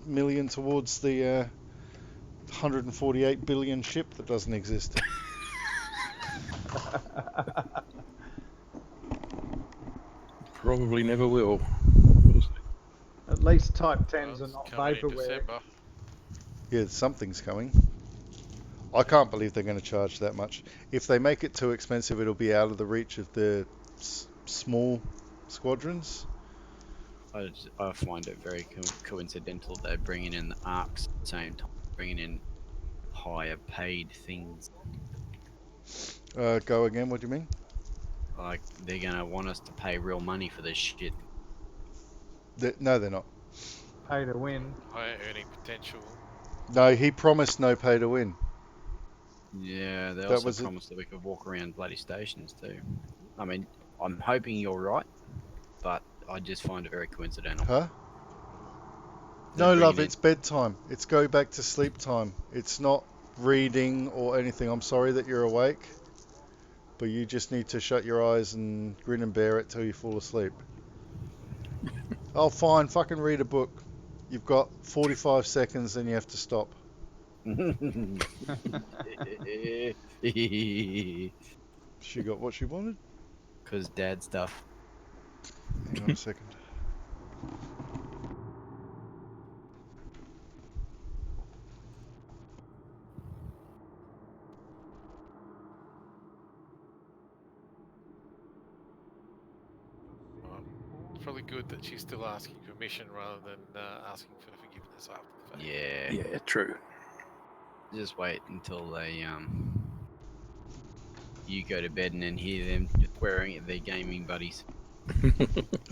million towards the 148 billion ship that doesn't exist. Probably never will. At least type 10s are not Coming in vaporware. December. Yeah, something's coming. I can't believe they're going to charge that much. If they make it too expensive, it'll be out of the reach of the small squadrons. I find it very coincidental they're bringing in the arcs at the same time, bringing in higher paid things. Go again, what do you mean? Like, they're going to want us to pay real money for this shit. No, they're not. Pay to win. Higher earning potential. No, he promised no pay to win. Yeah, they That also was it. promised that we could walk around bloody stations too. I mean, I'm hoping you're right, but I just find it very coincidental. Huh? They're No, bringing love, in- it's bedtime. It's go back to sleep time. It's not reading or anything. I'm sorry that you're awake, but you just need to shut your eyes and grin and bear it till you fall asleep. Oh, fine, fucking read a book. You've got 45 seconds, then you have to stop. She got what she wanted? Because dad stuff. Hang on a second. It's probably good that she's still asking permission rather than asking for forgiveness after the fact. Yeah. Yeah, true. Just wait until they you go to bed and then hear them swearing at their gaming buddies.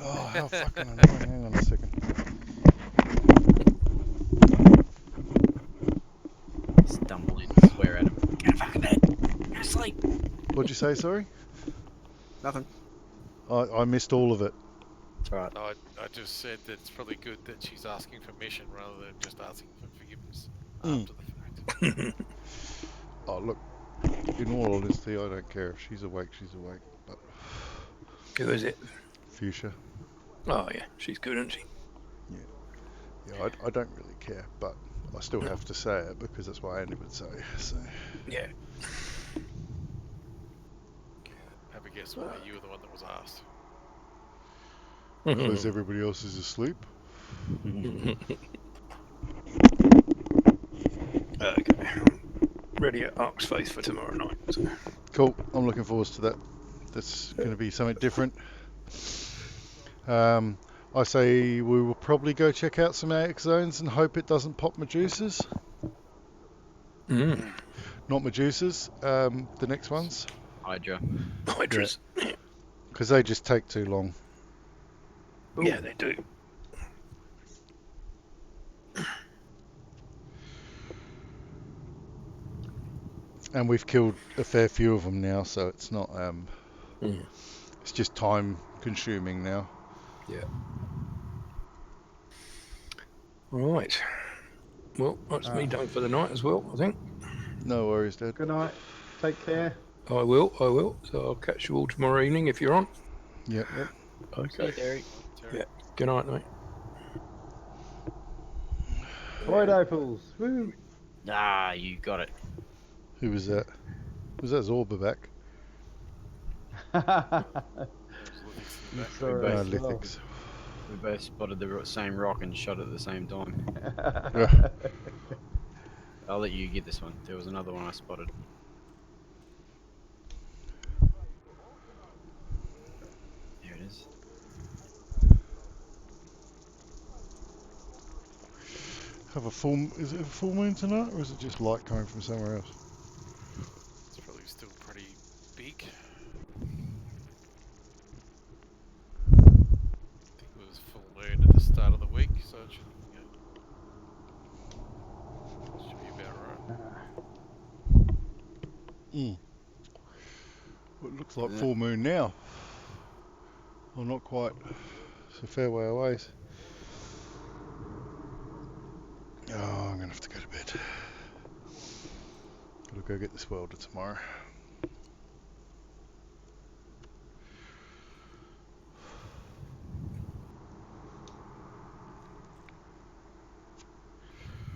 Oh, how fucking annoying. Hang on a second. Stumble in and swear at them. Go to fucking bed. Go to sleep. What'd you say, sorry? Nothing. I missed all of it. That's right. I just said that it's probably good that she's asking permission rather than just asking for forgiveness after the fact. Oh, look, in all honesty, I don't care. If she's awake, she's awake. But Who is it? Fuchsia. Oh, yeah. She's good, isn't she? Yeah, I don't really care, but I still have to say it because that's what Andy would say. So. Yeah. Have a guess why you were the one that was asked. Because everybody else is asleep. Okay. ready at Ark's Faith for tomorrow night. So. Cool. I'm looking forward to that. That's going to be something different. I say we will probably go check out some AX zones and hope it doesn't pop Medusas. Not Medusas, the next ones. Hydra. Hydras. Because they just take too long. Yeah, they do. And we've killed a fair few of them now, so it's not. It's just time consuming now. Yeah. Right. Well, that's me done for the night as well, I think. No worries, Dad. Good night. Take care. I will. So I'll catch you all tomorrow evening if you're on. Yep. Okay. Terry. Yeah. Good night, mate. Void opals. Woo. Ah, you got it. Who was that? Was that Zorba back? Lithics. We both spotted the same rock and shot at the same time. I'll let you get this one. There was another one I spotted. There it is. Have a full? Is it a full moon tonight, or is it just light coming from somewhere else? It's probably still pretty big. I think it was full moon at the start of the week, so it should, should be about right. Well, it looks like full moon now. Well, not quite. It's a fair way away. Oh, I'm gonna have to go to bed. Gotta go get this welder tomorrow.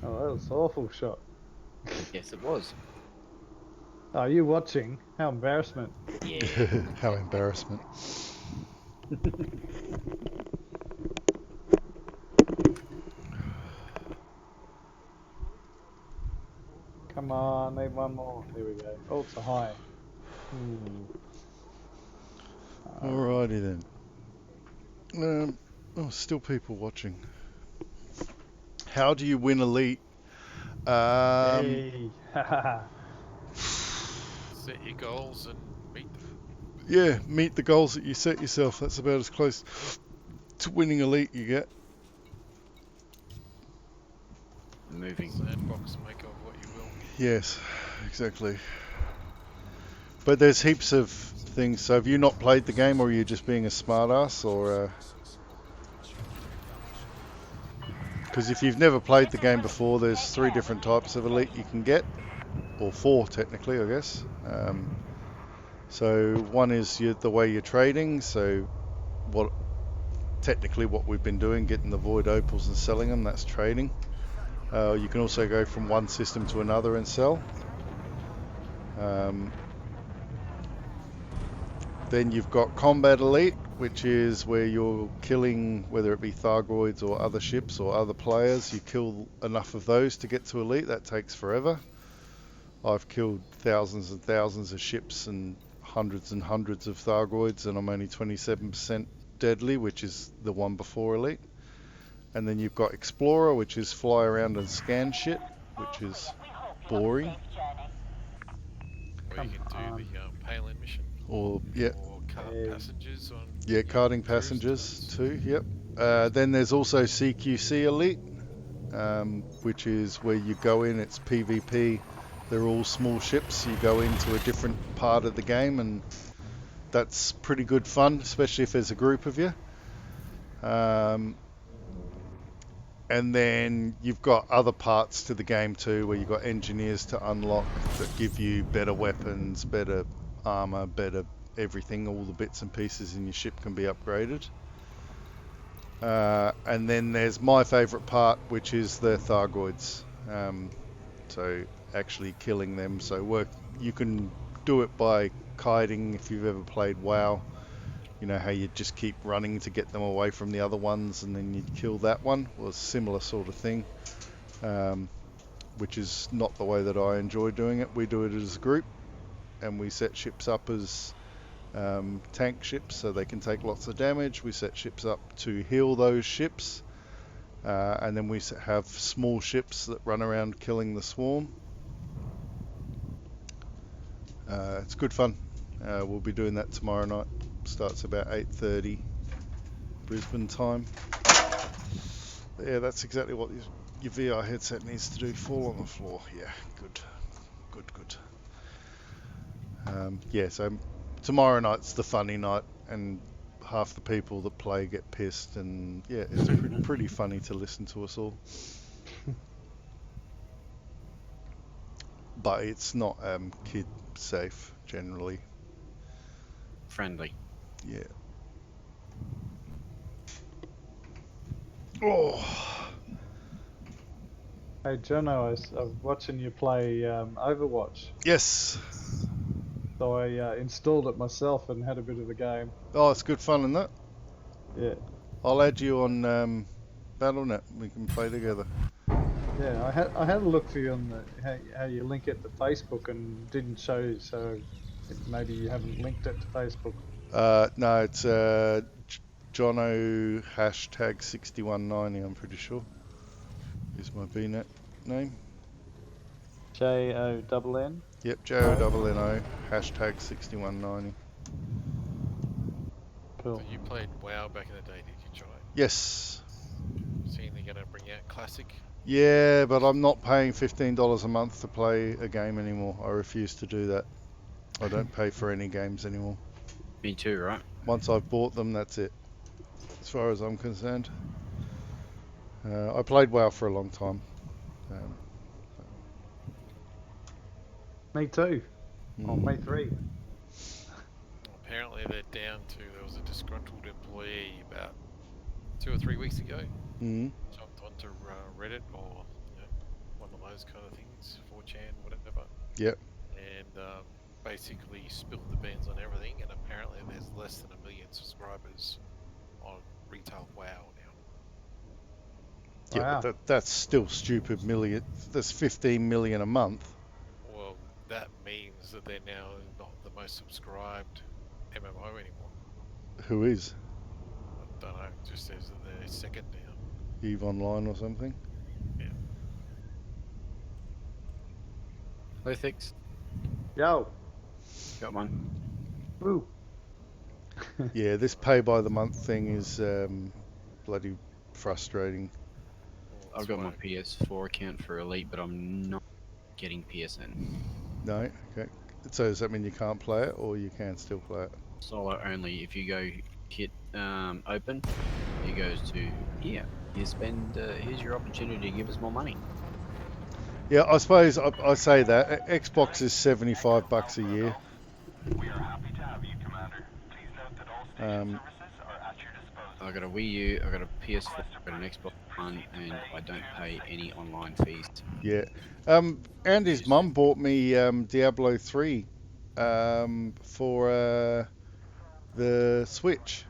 Oh, that was an awful shot. Yes, it was. Are you watching? How embarrassment. Yeah. How embarrassment. Come on, need one more. There we go. Oh, it's a high. Alrighty then. Still people watching. How do you win elite? Hey. Set your goals and meet them. Yeah, meet the goals that you set yourself. That's about as close to winning elite you get. Moving. Sandbox, make of what you will. Yes, exactly. But there's heaps of things. So have you not played the game, or are you just being a smartass, or? Because if you've never played the game before, there's 3 different types of elite you can get, or 4 technically, I guess. So one is the way you're trading. So what we've been doing, getting the void opals and selling them, that's trading. You can also go from one system to another and sell. Then you've got combat elite, which is where you're killing, whether it be Thargoids or other ships or other players. You kill enough of those to get to elite. That takes forever. I've killed thousands and thousands of ships and hundreds of Thargoids, and I'm only 27% deadly, which is the one before elite. And then you've got Explorer, which is fly around and scan shit, which is boring. Or you can do the Palin mission. Or cart passengers on. Yeah, carting passengers too. Yep. Then there's also CQC Elite, which is where you go in. It's PvP. They're all small ships. You go into a different part of the game, and that's pretty good fun, especially if there's a group of you. And then you've got other parts to the game too, where you've got engineers to unlock that give you better weapons, better armor, better everything. All the bits and pieces in your ship can be upgraded. And then there's my favourite part, which is the Thargoids. So actually killing them. So you can do it by kiting if you've ever played WoW. You know how you just keep running to get them away from the other ones, and then you'd kill that one. Well, it's a similar sort of thing. which is not the way that I enjoy doing it. We do it as a group, and we set ships up as tank ships so they can take lots of damage. We set ships up to heal those ships, and then we have small ships that run around killing the swarm. It's good fun. We'll be doing that tomorrow night. Starts about 8:30 Brisbane time. Yeah, that's exactly what your VR headset needs to do. Fall on the floor. Yeah, good. Yeah, so tomorrow night's the funny night, and half the people that play get pissed, and yeah, it's pretty funny to listen to us all. But it's not kid safe generally. Friendly. Yeah. Oh. Hey, Jono, I was watching you play Overwatch. Yes. So I installed it myself and had a bit of a game. Oh, it's good fun, isn't it? Yeah. I'll add you on BattleNet. We can play together. Yeah, I had a look for you on how you link it to Facebook and didn't show, so maybe you haven't linked it to Facebook. No, it's Jono hashtag 6190. I'm pretty sure is my BNet name. JONN? Yep, JONNO hashtag 6190. Cool. So you played WoW back in the day, did you, Jono? Yes. Seeing they're going to bring out Classic. Yeah, but I'm not paying $15 a month to play a game anymore. I refuse to do that. I don't pay for any games anymore. Me too, right? Once I've bought them, that's it. As far as I'm concerned. I played WoW for a long time. Me too. Oh, me three. Apparently they're down to, there was a disgruntled employee about 2 or 3 weeks ago. Jumped onto Reddit or one of those kind of things, 4chan, whatever. Yep. And basically spilled the beans on everything, and apparently there's less than 1 million subscribers on retail WoW now. Yeah, but that's still stupid million. That's 15 million a month. Well, that means that they're now not the most subscribed MMO anymore. Who is? I don't know, it just says that they're second now. EVE Online or something? Yeah. Lithix. Yo. Got one. Woo. Yeah, this pay by the month thing is bloody frustrating. I've got my PS4 account for Elite, but I'm not getting PSN. No? Okay. So does that mean you can't play it, or you can still play it? Solo only. If you go hit open, it goes to here. You spend. Here's your opportunity to give us more money. Yeah, I suppose I say that. Xbox is $75 a year. We are happy to have you, Commander. Please note that all station services are at your disposal. I got a Wii U, I got a PS4, I got an Xbox One, and I don't pay any online fees. Yeah. Andy's mum bought me Diablo 3 for the Switch.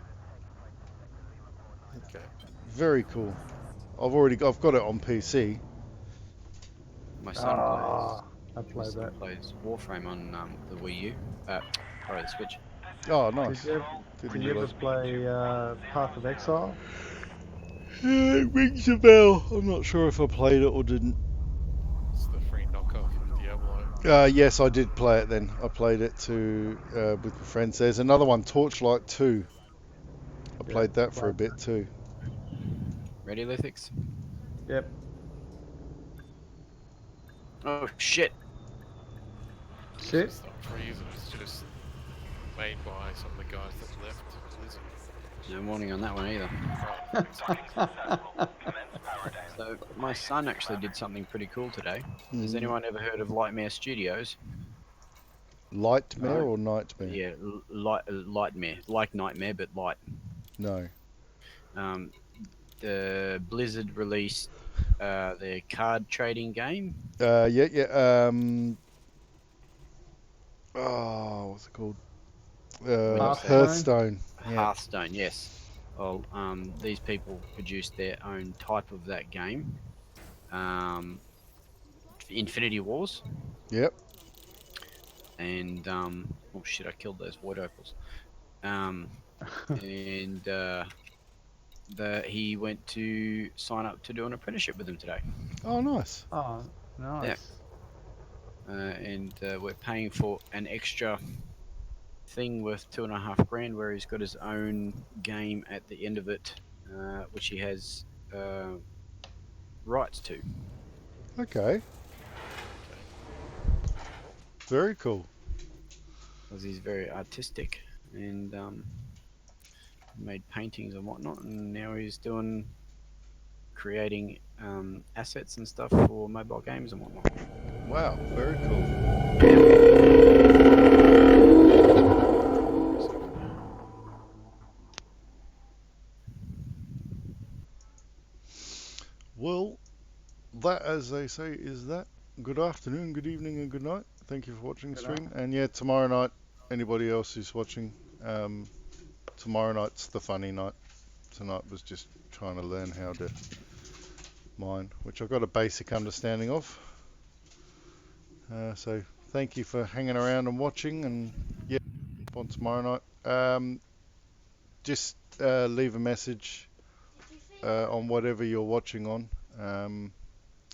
Okay. Very cool. I've got it on PC. My son plays Warframe on the Wii U. Sorry, the Switch. Oh, nice. Did you ever play Path of Exile? It rings a bell. I'm not sure if I played it or didn't. It's the free knockoff of Diablo. Yes, I did play it then. I played it with my friends. There's another one, Torchlight 2. I played that for a bit too. Ready, Lithix? Yep. Oh, shit. Shit? It's not free, it's just made by some of the guys that left Blizzard. No warning on that one either. So, my son actually did something pretty cool today. Has anyone ever heard of Lightmare Studios? Lightmare or Nightmare? Yeah, Lightmare. Like Nightmare, but light. No. The Blizzard released their card trading game. Yeah. Oh, what's it called? Hearthstone. Yeah. Hearthstone, yes. Well, these people produced their own type of that game Infinity Wars. Yep. And oh shit, I killed those white opals. And he went to sign up to do an apprenticeship with him today. Oh, nice. Oh, nice. And we're paying for an extra thing worth $2.5 grand, where he's got his own game at the end of it, which he has rights to. Okay. Very cool. Because he's very artistic and made paintings and whatnot, and now he's creating assets and stuff for mobile games and whatnot. Wow, very cool. Well, that, as they say, is that. Good afternoon, good evening, and good night. Thank you for watching the stream. And yeah, tomorrow night, anybody else who's watching, tomorrow night's the funny night. Tonight was just trying to learn how to mine, which I've got a basic understanding of. So thank you for hanging around and watching, and yeah, on tomorrow night. Just leave a message on whatever you're watching on,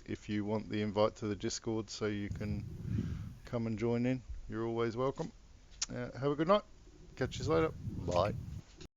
if you want the invite to the Discord so you can come and join in. You're always welcome. Have a good night. Catch you later. Bye.